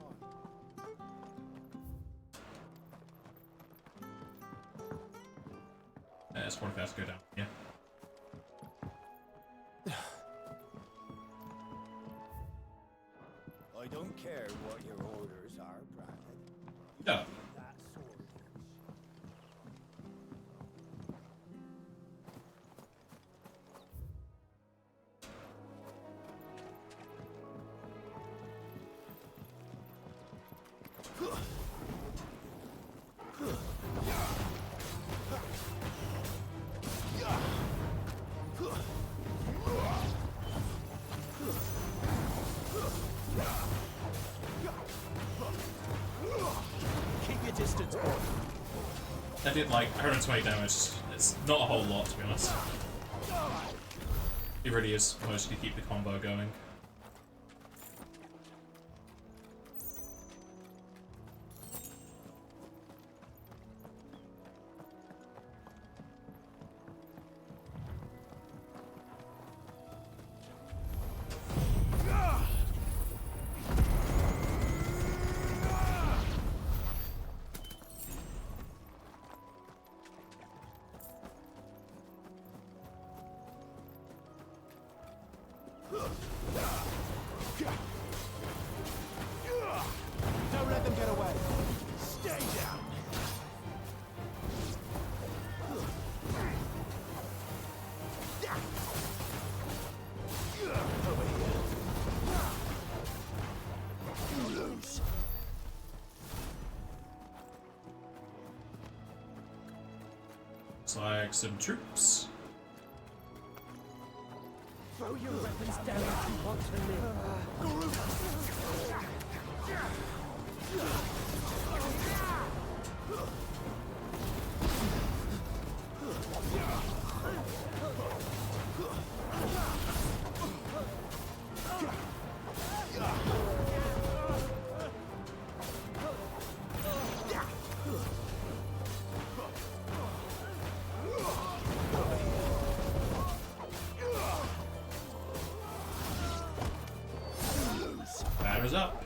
A: It's probably fast to go down. Yeah.
F: I don't care what your orders are, Brandon.
A: No.
F: That sword.
J: Keep your distance, boy.
A: I did like 120 damage. It's not a whole lot, to be honest. It really is mostly to keep the combo going.
J: Don't let them get away. Stay down. Over here. You lose.
A: Looks like some troops.
Y: Throw your weapons down if you want to live.
A: Batter's up.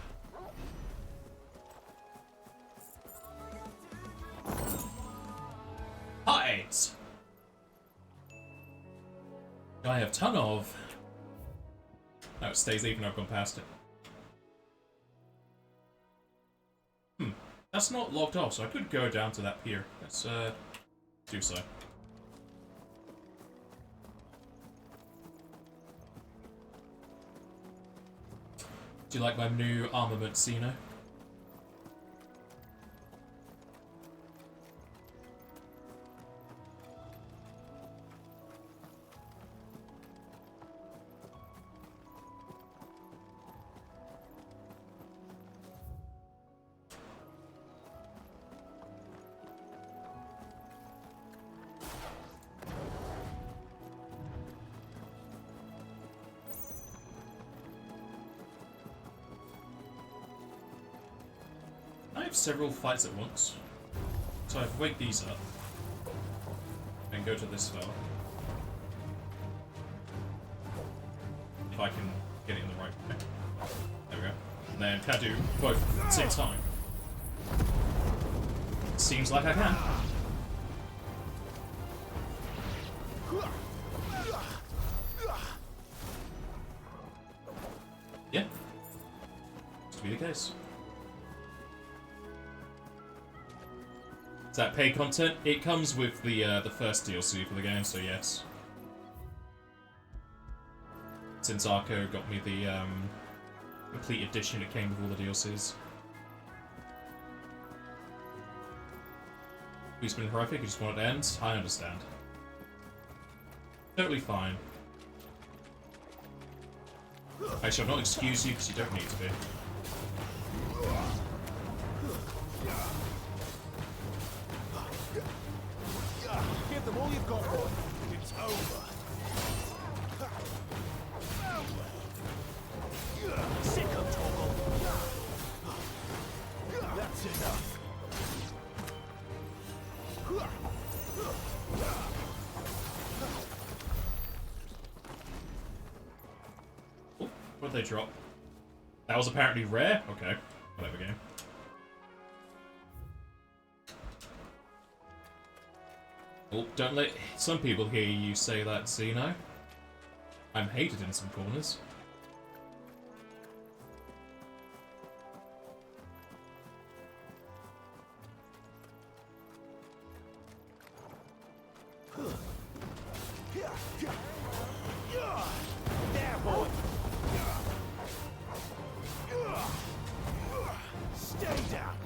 A: Hides. I have ton of. No, it stays even. I've gone past it. That's not locked off, so I could go down to that pier. Let's do so. Do you like my new armament, Cena? I have several fights at once, so I wake these up and go to this fella. If I can get it in the right way. There we go. And then can I do both at the same time? Seems like I can. Yeah. To be the case. Is that paid content? It comes with the first DLC for the game, so yes. Since Arco got me the complete edition, it came with all the DLCs. It's been horrific, you just want it to end? I understand. Totally fine. Actually, I'll not excuse you because you don't need to be.
M: Give them all you've got, boy. It's over. Sick of Toggle. That's enough.
A: What'd they drop? That was apparently rare? Okay. Whatever game. Oh, don't let some people hear you say that, Xeno. I'm hated in some corners.
M: There, boy. Stay down.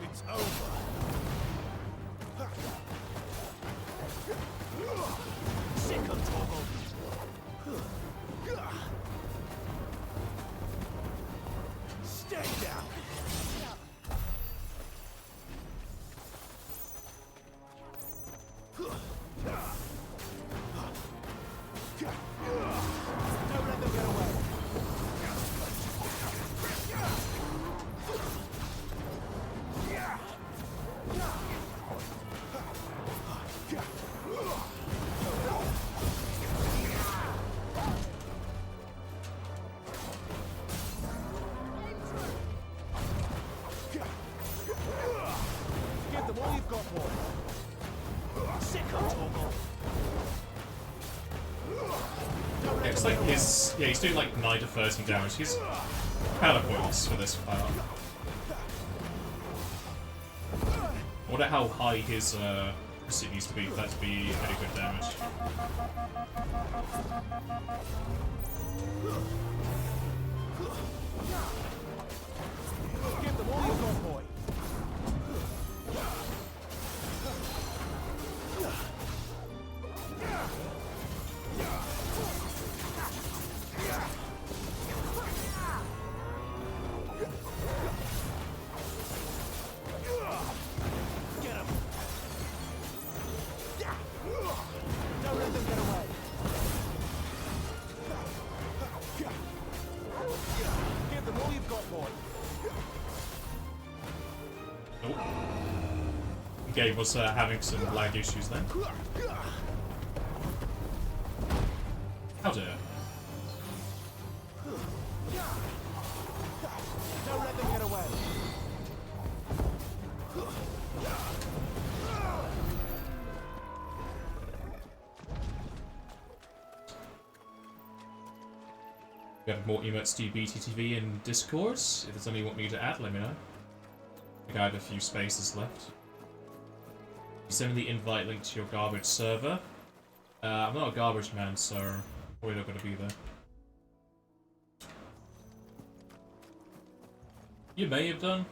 M: It's over. Sick of Toggle. Stay down. Don't let them get away. Give them all you've got, boy. Sick of Toggle.
A: Yeah, it's like his... Yeah, he's doing like 9 to 13 damage. He's kind of pointless for this part. I wonder how high his pursuit needs to be for that to be very good damage.
M: Give them all you've got, boy. Get him. Don't let them get away. Give them all you've got, boy.
A: Nope. Gabe was having some lag issues then. How dare.
M: Don't let them get away.
A: If you have more emotes to BTTV in Discord, if there's any you want me to add, let me know. I think I have a few spaces left. You send me the invite link to your garbage server. I'm not a garbage man, so probably not going to be there. You may have done,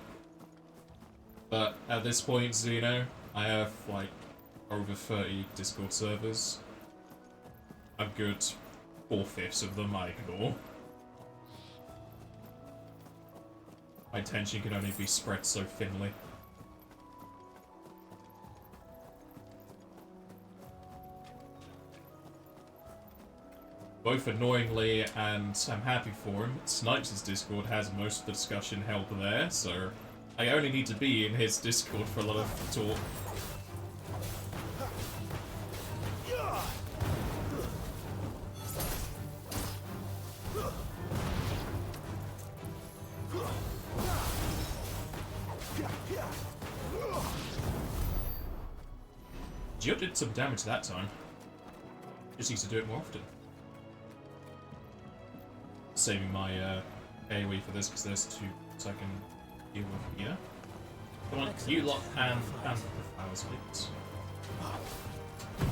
A: but at this point, Xeno, I have like over 30 Discord servers. A good 4/5 of them I ignore. My attention can only be spread so thinly. Both annoyingly and I'm happy for him, Snipes' Discord has most of the discussion held there, so I only need to be in his Discord for a lot of talk. Geo did some damage that time. Just needs to do it more often. Saving my AoE for this because there's 2 so I can deal with here. Come on, you lot and the flowers, please.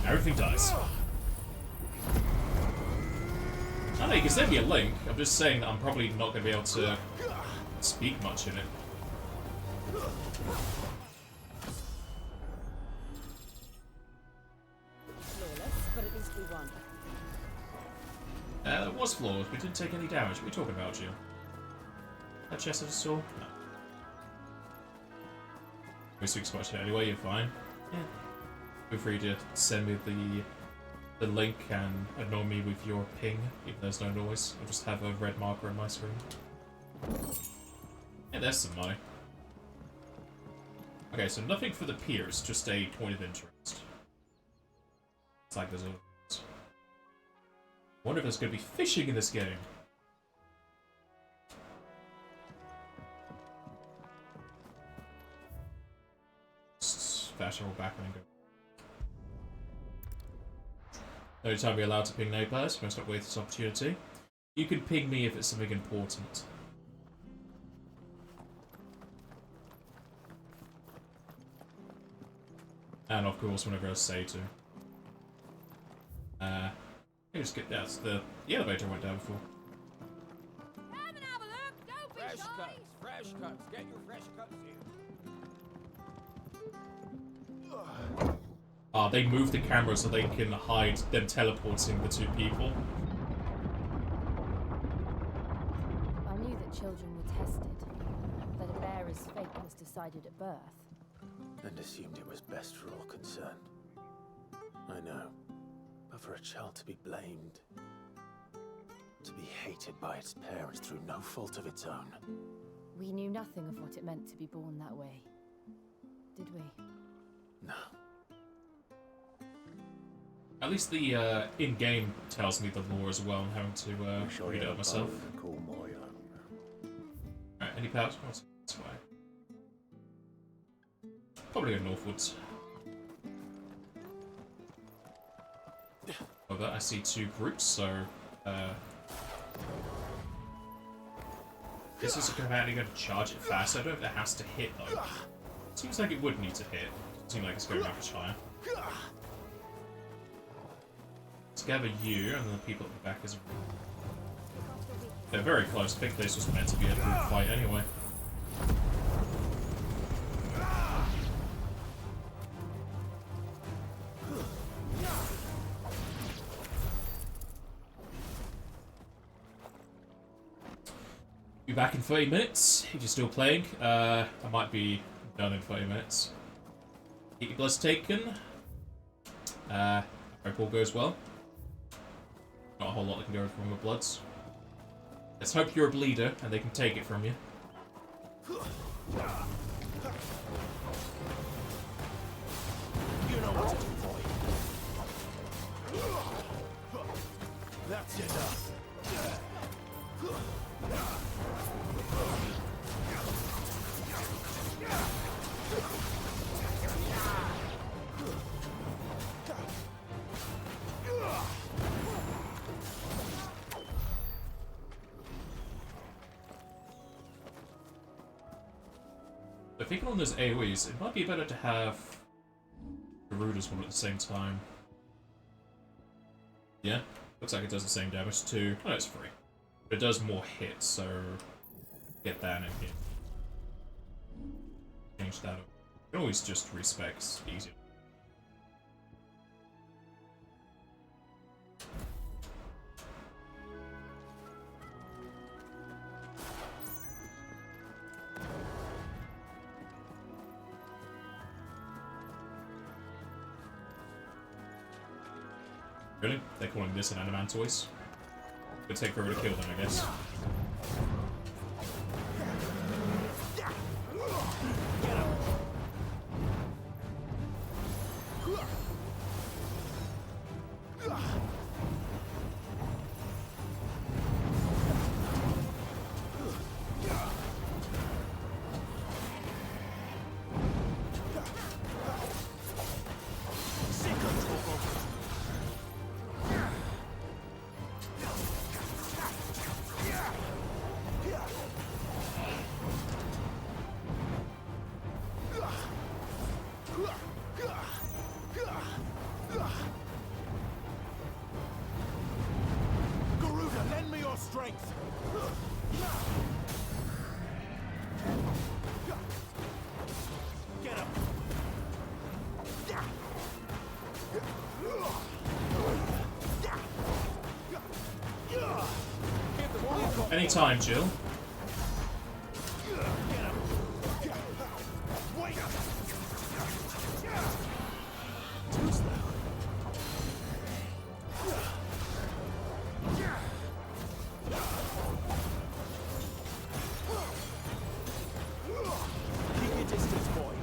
A: Everything dies. I know you can send me a link. I'm just saying that I'm probably not going to be able to speak much in it.
H: Flawless, but at least we won.
A: It was flawed. We didn't take any damage. What are you talking about, Jill? That chest of saw? No. We speak Scottish anyway, you're fine. Yeah. Feel free to send me the link and annoy me with your ping, even though there's no noise. I'll just have a red marker on my screen. Yeah, there's some money. Okay, so nothing for the piers, just a point of interest. It's like there's a... I wonder if there's going to be fishing in this game. Fast travel back and then go. No time you're allowed to ping no players. Must not waste this opportunity. You can ping me if it's something important. And of course, whenever I say to. You just get that's the elevator went down before.
G: Come and have a look. Don't be shy. Fresh cuts. Get your fresh cuts here.
A: They moved the camera so they can hide them teleporting the two people.
H: I knew that children were tested, that a bearer's fate was decided at birth.
J: And assumed it was best for all concerned. I know. But for a child to be blamed, to be hated by its parents through no fault of its own.
H: We knew nothing of what it meant to be born that way, did we?
J: No.
A: At least the in-game tells me the lore as well. I'm having to read it up myself. Alright, any powers? What's this way? Probably go northwards. Over, I see two groups, so this is apparently going to charge it fast. I don't know if it has to hit though. Seems like it would need to hit. Seems like it's going much higher. Let's gather you, and then the people at the back is. They're very close. I think this was meant to be a group fight anyway. Be back in 30 minutes if you're still playing. I might be done in 30 minutes. Get your bloods taken. Hope all goes well. Not a whole lot that can go from the bloods. Let's hope you're a bleeder and they can take it from you.
M: You know what to do, boy. That's enough.
A: I think on those AoEs, it might be better to have Garuda's one at the same time. Yeah, looks like it does the same damage too. Oh, it's free. But it does more hits, so get that in here. Change that up. You can always just respec easier. Really? They're calling this an Animantoise? Could take forever to kill them, I guess. Anytime, Jill.
M: Too slow. Keep your distance, boy.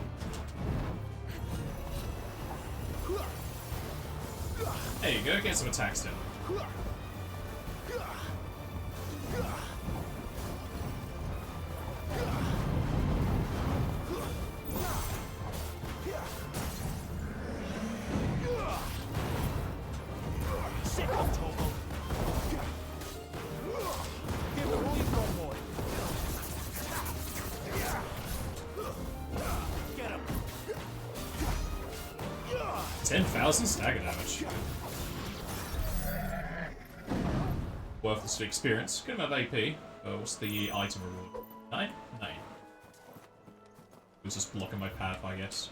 A: There you go, get some attacks in.
M: Sick of trouble. Give it all you've got, boy. Get him.
A: 10,000 stagger damage. Worthless experience. Good amount of AP. What's the item reward? 9? 9. It was just blocking my path, I guess.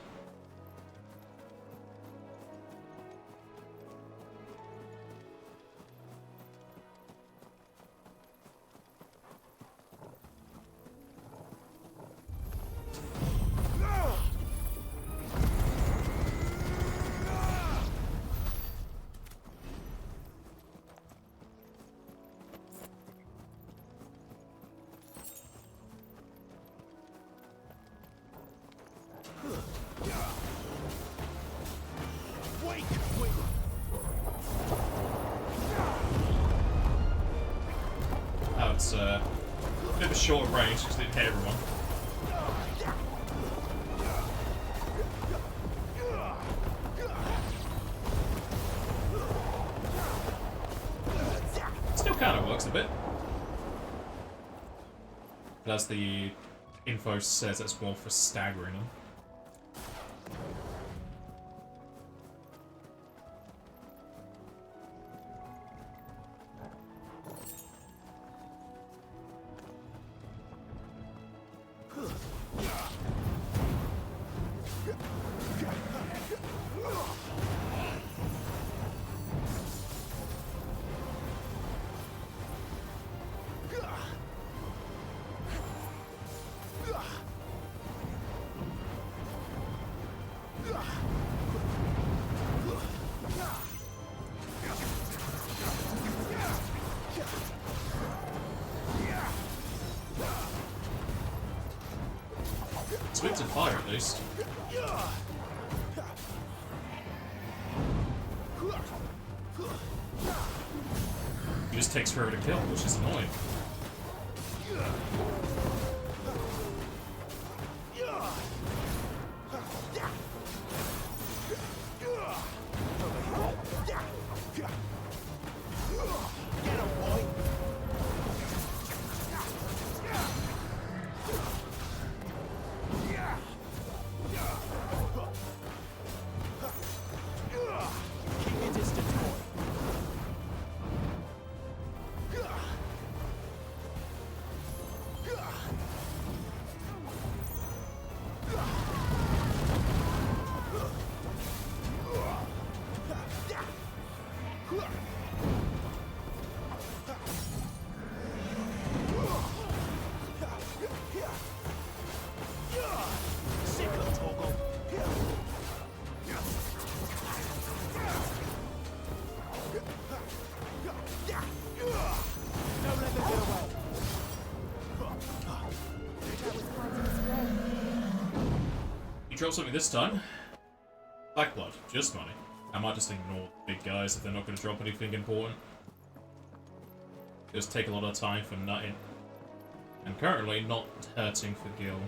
M: Wake!
A: Oh, it's a bit of a short range because it didn't hit everyone. Still kind of works a bit. But as the info says, it's more for staggering them. It's weak to fire at least. He just takes forever to kill, which is annoying.
M: Keep your distance, boy. Sick of trouble. Don't let them get away.
A: You drop something this time. Black blood, just money. I might just ignore the big guys if they're not going to drop anything important. Just take a lot of time for nutting. And currently not hurting for Gil.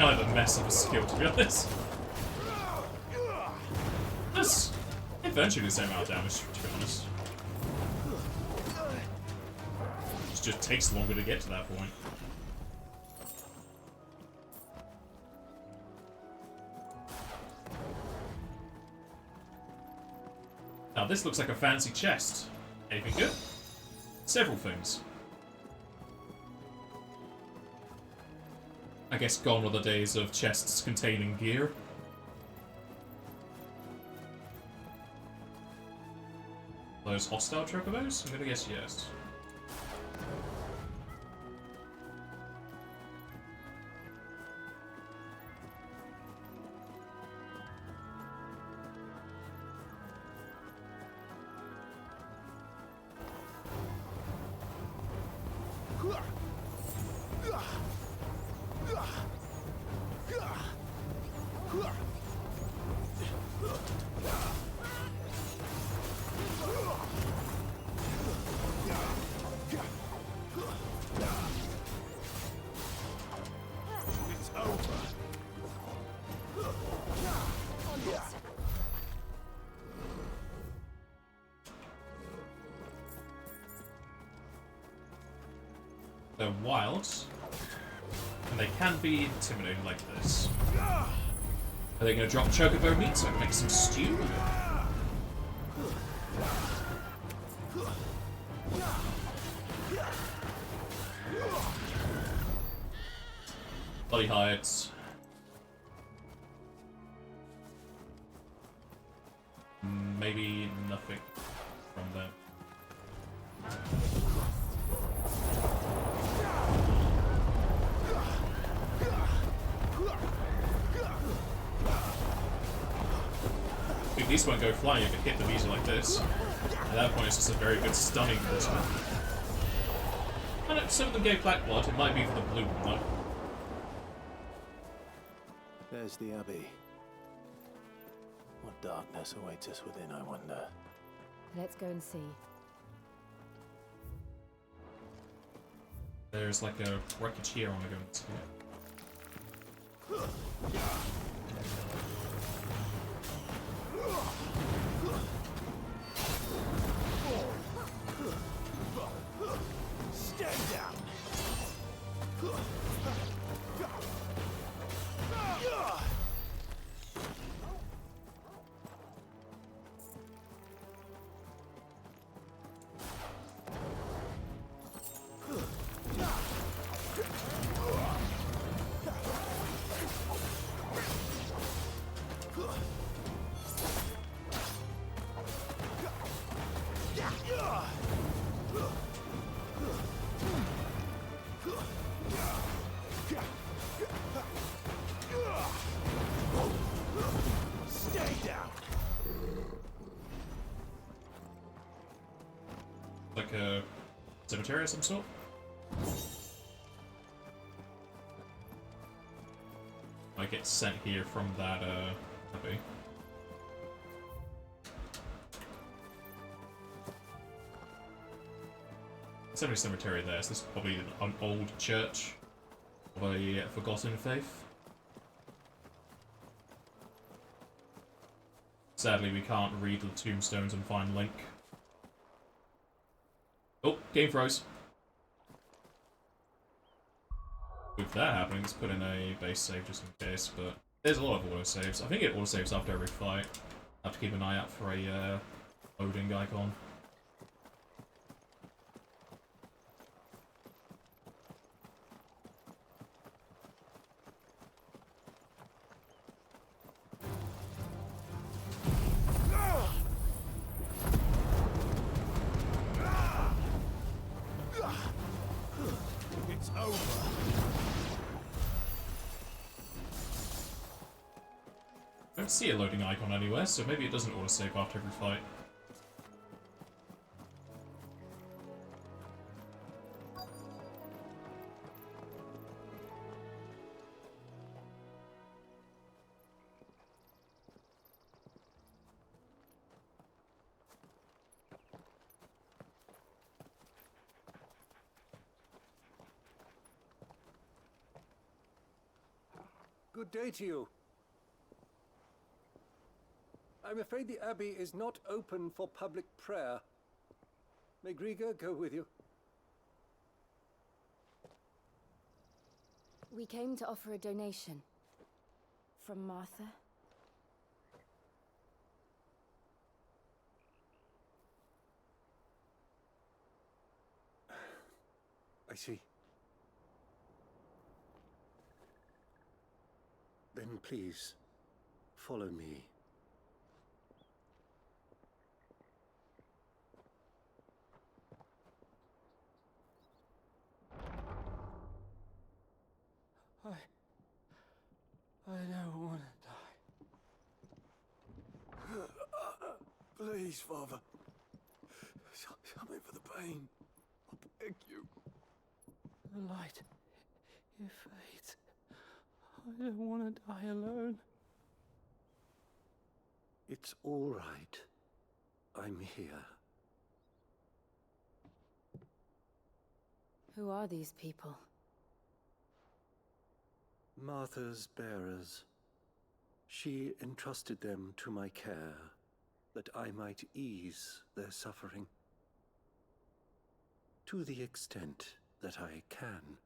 A: kind of a mess of a skill, to be honest. That's eventually the same amount of damage, to be honest. It just takes longer to get to that point. Now this looks like a fancy chest. Anything good? Several things. I guess gone are the days of chests containing gear. Those hostile chocobos? I'm gonna guess yes. They're wild, and they can be intimidating like this. Are they going to drop chocobo meat so I can make some stew? Bloody hides. Maybe nothing from them. At least won't go flying if it hit the meter like this. At that point, it's just a very good stunning person. I know some of them gave black blood. It might be for the blue one, though.
J: There's the Abbey. What darkness awaits us within, I wonder.
H: Let's go and see.
A: There's like a wreckage here I want to go and see.
M: Stand down.
A: Like a cemetery of some sort? I get sent here from that, abbey. Cemetery there, so this is probably an old church of a forgotten faith. Sadly, we can't read the tombstones and find Link. Oh, game froze. With that happening, let's put in a base save just in case, but there's a lot of autosaves. I think it autosaves after every fight. I have to keep an eye out for a loading icon.
M: It's over.
A: I don't see a loading icon anywhere, so maybe it doesn't autosave after every fight.
D: Good day to you. I'm afraid the Abbey is not open for public prayer. May Griga go with you?
H: We came to offer a donation. From Martha.
D: I see. Then please, follow me. I don't want to die. Please, Father. Something for the pain. I beg you.
Y: The light. It fades. I don't want to die alone.
D: It's all right. I'm here.
H: Who are these people?
D: Martha's bearers. She entrusted them to my care, that I might ease their suffering. To the extent that I can,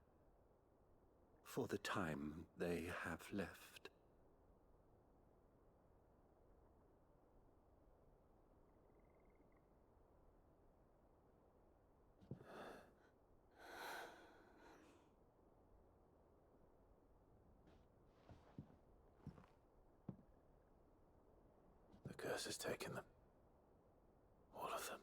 D: for the time they have left.
J: The curse has taken them. All of them.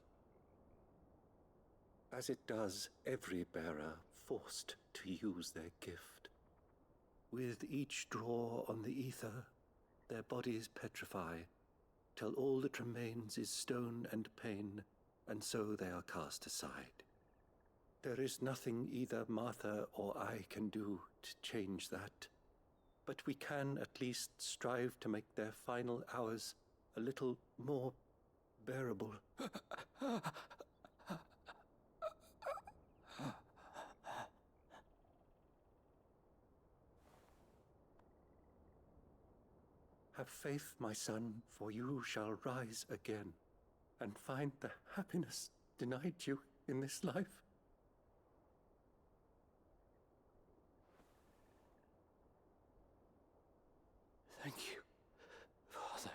D: As it does every bearer forced to use their gift. With each draw on the ether, their bodies petrify, till all that remains is stone and pain, and so they are cast aside. There is nothing either Martha or I can do to change that, but we can at least strive to make their final hours a little more bearable. Have faith, my son, for you shall rise again, and find the happiness denied you in this life.
Y: Thank you, Father.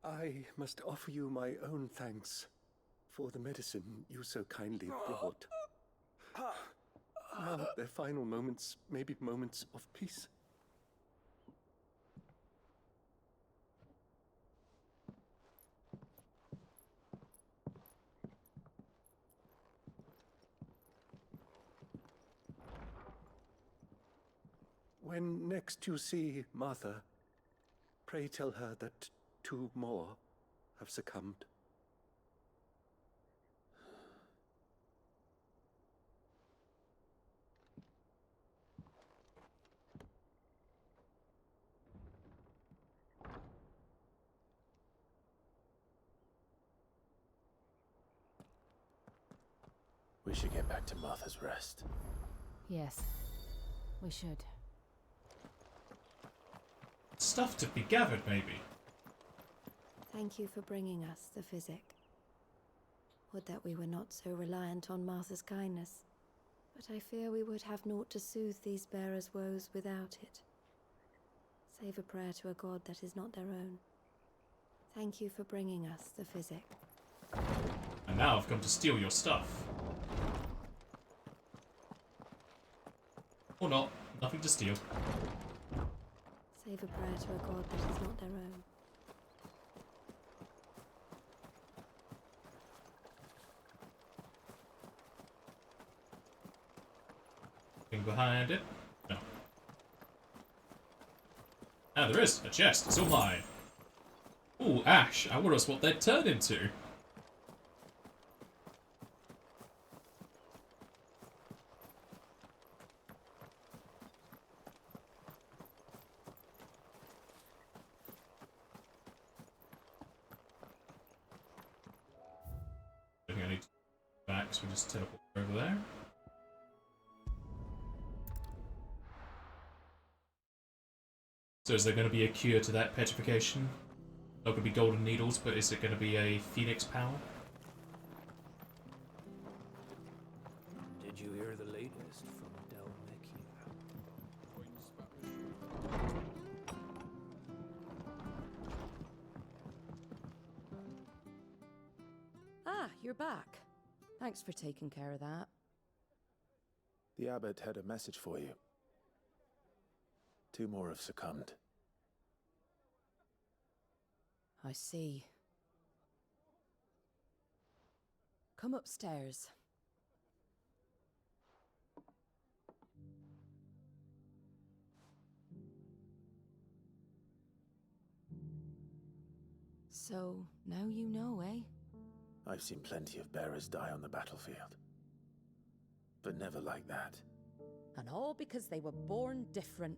D: I must offer you my own thanks for the medicine you so kindly brought. Now their final moments may be moments of peace. When next you see Martha, pray tell her that 2 more have succumbed.
J: We should get back to Martha's Rest.
H: Yes, we should.
A: Stuff to be gathered, maybe.
H: Thank you for bringing us the physic. Would that we were not so reliant on Martha's kindness. But I fear we would have naught to soothe these bearers' woes without it. Save a prayer to a god that is not their own. Thank you for bringing us the physic.
A: And now I've come to steal your stuff. Or not. Nothing to steal.
H: Save a prayer to a god that is not their own.
A: Thing behind it? No. Ah, there is a chest. It's all mine. Ooh, ash. I wonder what they'd turn into. back, so we just teleport over there. So is there going to be a cure to that petrification? Not going to be golden needles, but is it going to be a phoenix power?
J: Did you hear the latest from Del
X: Ah, you're back. Thanks for taking care of that.
O: The abbot had a message for you. 2 more have succumbed.
X: I see. Come upstairs. So, now you know, eh?
O: I've seen plenty of bearers die on the battlefield. But never like that.
X: And all because they were born different.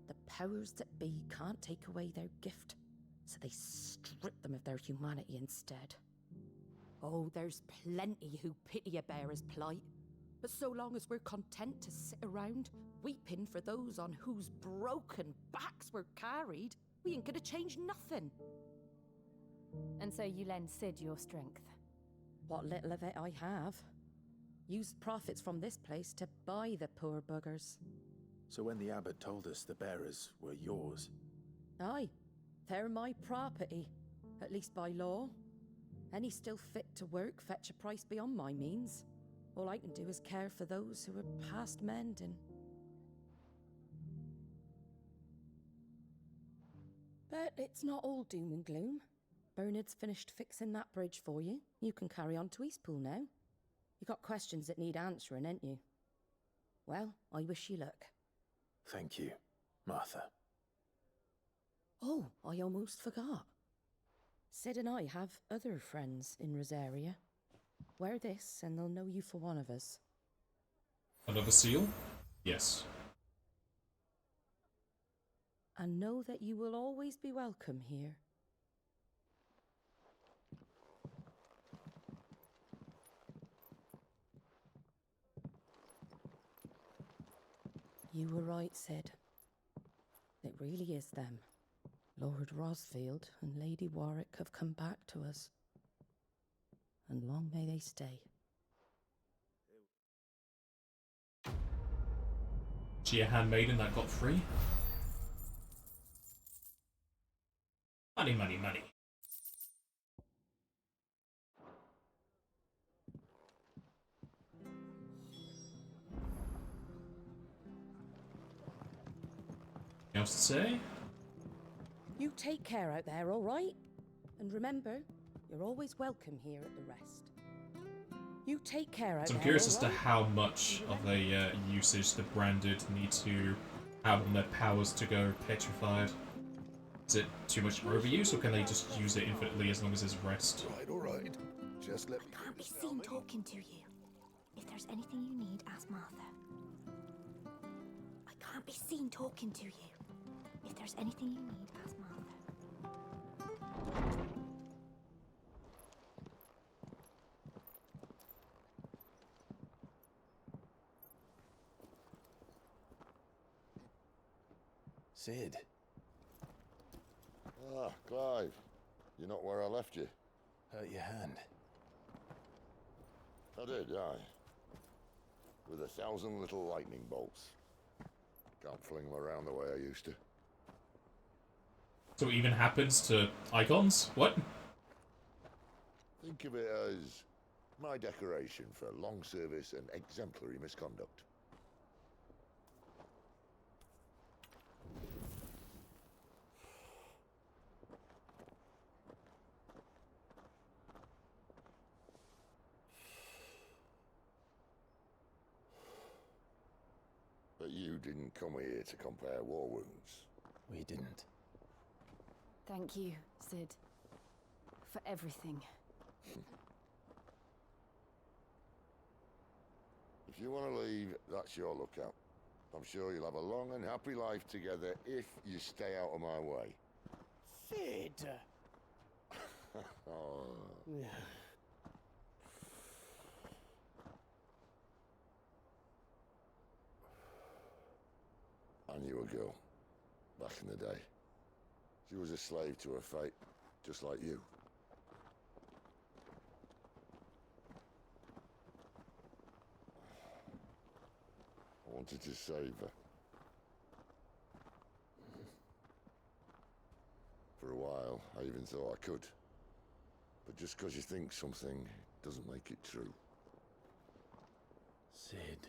X: The powers that be can't take away their gift, so they strip them of their humanity instead. Oh, there's plenty who pity a bearer's plight. But so long as we're content to sit around, weeping for those on whose broken backs we're carried, we ain't gonna change nothing.
H: And so you lend Sid your strength?
X: What little of it I have. Used profits from this place to buy the poor buggers.
O: So when the abbot told us the bearers were yours...
X: Aye, they're my property, at least by law. Any still fit to work fetch a price beyond my means. All I can do is care for those who are past mending. But it's not all doom and gloom. Bernard's finished fixing that bridge for you. You can carry on to Eastpool now. You got questions that need answering, ain't you? Well, I wish you luck.
O: Thank you, Martha.
X: Oh, I almost forgot. Sid and I have other friends in Rosaria. Wear this and they'll know you for one of us.
A: Another seal? Yes.
X: And know that you will always be welcome here. You were right, Sid. It really is them. Lord Rosfield and Lady Warwick have come back to us. And long may they stay.
A: She a handmaiden that got free? Money, money, money. Anything else to say?
X: You take care out there, all right? And remember, you're always welcome here at the Rest. You take care out
A: So
X: there,
A: I'm curious as
X: all
A: to
X: right?
A: how much of a usage the Branded need to have on their powers to go petrified. Is it too much overuse, or can they just use it infinitely as long as there's rest?
S: All right. Just let me...
W: I can't be seen talking to you. If there's anything you need, ask Martha. I can't be seen talking to you. If there's anything you need, ask Martha.
O: Sid.
S: Ah, Clive. You're not where I left you.
O: Hurt your hand.
S: I did, aye. With 1,000 little lightning bolts. Can't fling them around the way I used to.
A: So it even happens to icons? What?
S: Think of it as my decoration for long service and exemplary misconduct. But you didn't come here to compare war wounds.
O: We didn't.
H: Thank you, Sid. For everything.
S: If you want to leave, that's your lookout. I'm sure you'll have a long and happy life together if you stay out of my way.
N: Sid!
S: Oh.
N: Yeah.
E: I knew a girl back in the day. She was a slave to her fate, just like you. I wanted to save her. For a while, I even thought I could. But just because you think something doesn't make it true.
J: Sid.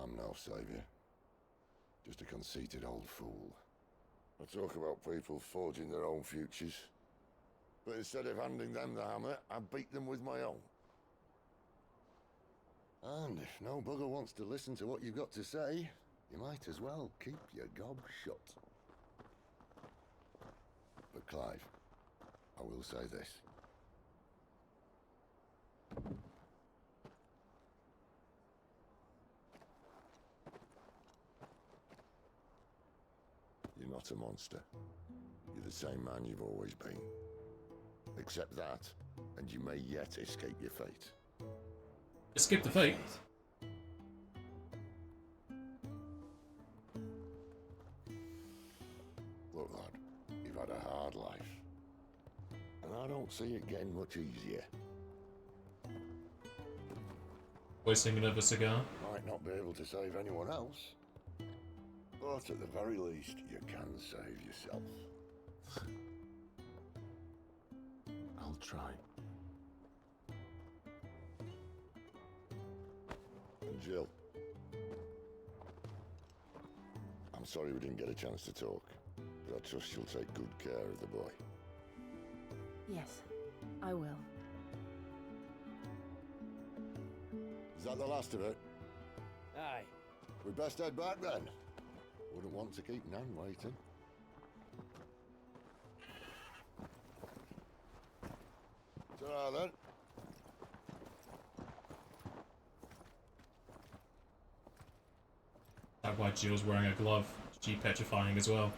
E: I'm no savior. Just a conceited old fool. I talk about people forging their own futures. But instead of handing them the hammer, I beat them with my own. And if no bugger wants to listen to what you've got to say, you might as well keep your gob shut. But Clive, I will say this. You're not a monster. You're the same man you've always been. Accept that, and you may yet escape your fate.
A: Escape the fate?
E: Look, lad, you've had a hard life. And I don't see it getting much easier.
A: Wasting another cigar.
E: Might not be able to save anyone else. But at the very least, you can save yourself.
J: I'll try.
E: And Jill. I'm sorry we didn't get a chance to talk, but I trust you'll take good care of the boy.
H: Yes, I will.
E: Is that the last of it?
G: Aye.
E: We'd best head back then. Wouldn't want to keep Nan waiting. Ta-ra then.
A: That's why Jill's wearing a glove. She's petrifying as well.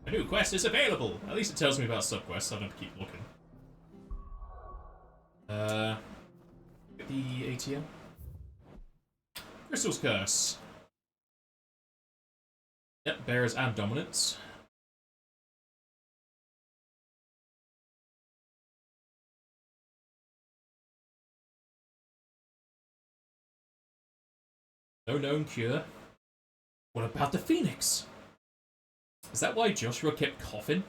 A: A new quest is available! At least it tells me about subquests, so I don't have to keep looking. The ATM. Crystal's Curse. Yep, bears and dominance. No known cure. What about the Phoenix? Is that why Joshua kept coughing?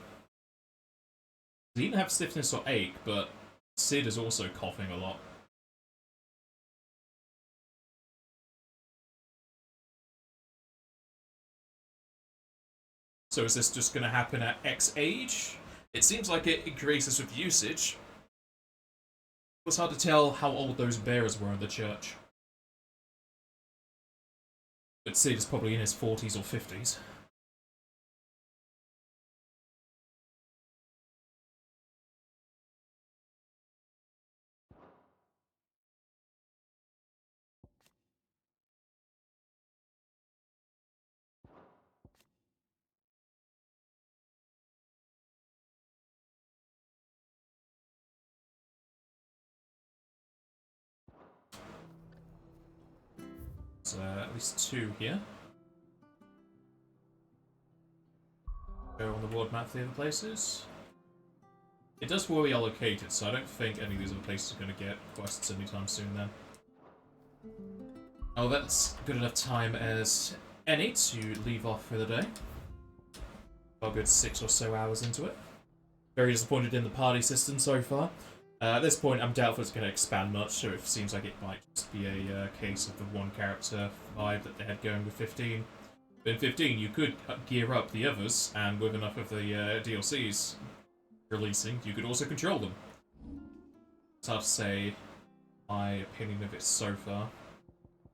A: He didn't have stiffness or ache, but Sid is also coughing a lot. So is this just going to happen at X age? It seems like it increases with usage. It was hard to tell how old those bears were in the church. But Sid is probably in his 40s or 50s. So at least 2 here. Go on the world map for the other places. It does where we are located, so I don't think any of these other places are going to get quests anytime soon then. Oh, that's good enough time as any to leave off for the day. Got a good 6 or so hours into it. Very disappointed in the party system so far. At this point, I'm doubtful it's going to expand much, so it seems like it might just be a case of the one character vibe that they had going with 15. But in 15, you could gear up the others, and with enough of the DLCs releasing, you could also control them. It's hard to say my opinion of it so far.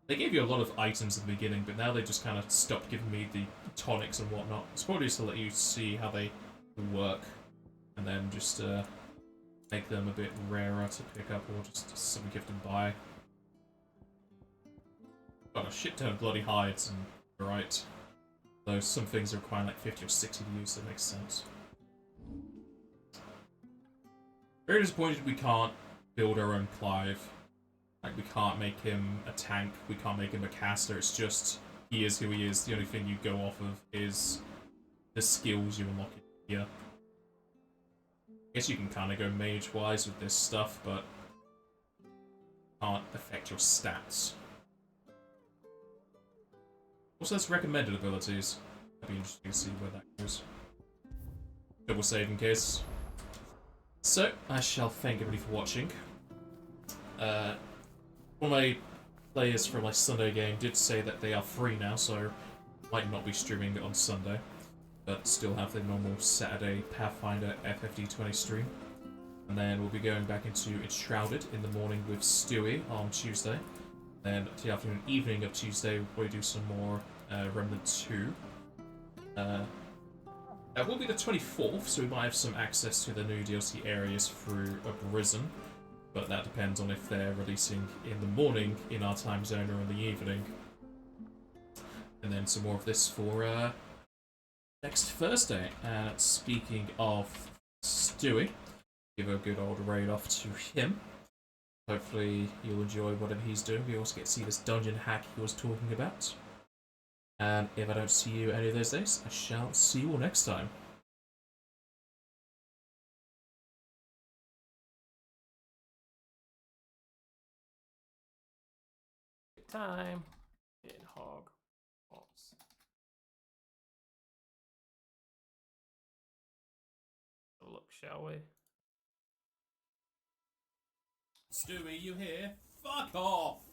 A: They gave you a lot of items at the beginning, but now they just kind of stopped giving me the tonics and whatnot. It's probably just to let you see how they work, and then just make them a bit rarer to pick up, or just something you have to buy. got a shit ton of bloody hides, and right. Though some things require like 50 or 60 to use, so that makes sense. Very disappointed we can't build our own Clive. Like, we can't make him a tank, we can't make him a caster, it's just, he is who he is. The only thing you go off of is the skills you unlock in here. I guess you can kind of go mage-wise with this stuff, but can't affect your stats. Also, there's recommended abilities. That'd be interesting to see where that goes. Double save in case. So, I shall thank everybody for watching. One of my players for my Sunday game did say that they are free now, so might not be streaming on Sunday, but still have the normal Saturday Pathfinder FFD20 stream. And then we'll be going back into Enshrouded in the morning with Stewie on Tuesday. Then the afternoon and evening of Tuesday, we'll do some more Remnant 2. That will be the 24th, so we might have some access to the new DLC areas through Arisen. But that depends on if they're releasing in the morning in our time zone or in the evening. And then some more of this for next Thursday. And speaking of Stewie, give a good old raid off to him. Hopefully you'll enjoy whatever he's doing. We also get to see this dungeon hack he was talking about. And if I don't see you any of those days, I shall see you all next time.
N: Time in hog pots. Look, shall we?
A: Stewie, you here? Fuck off!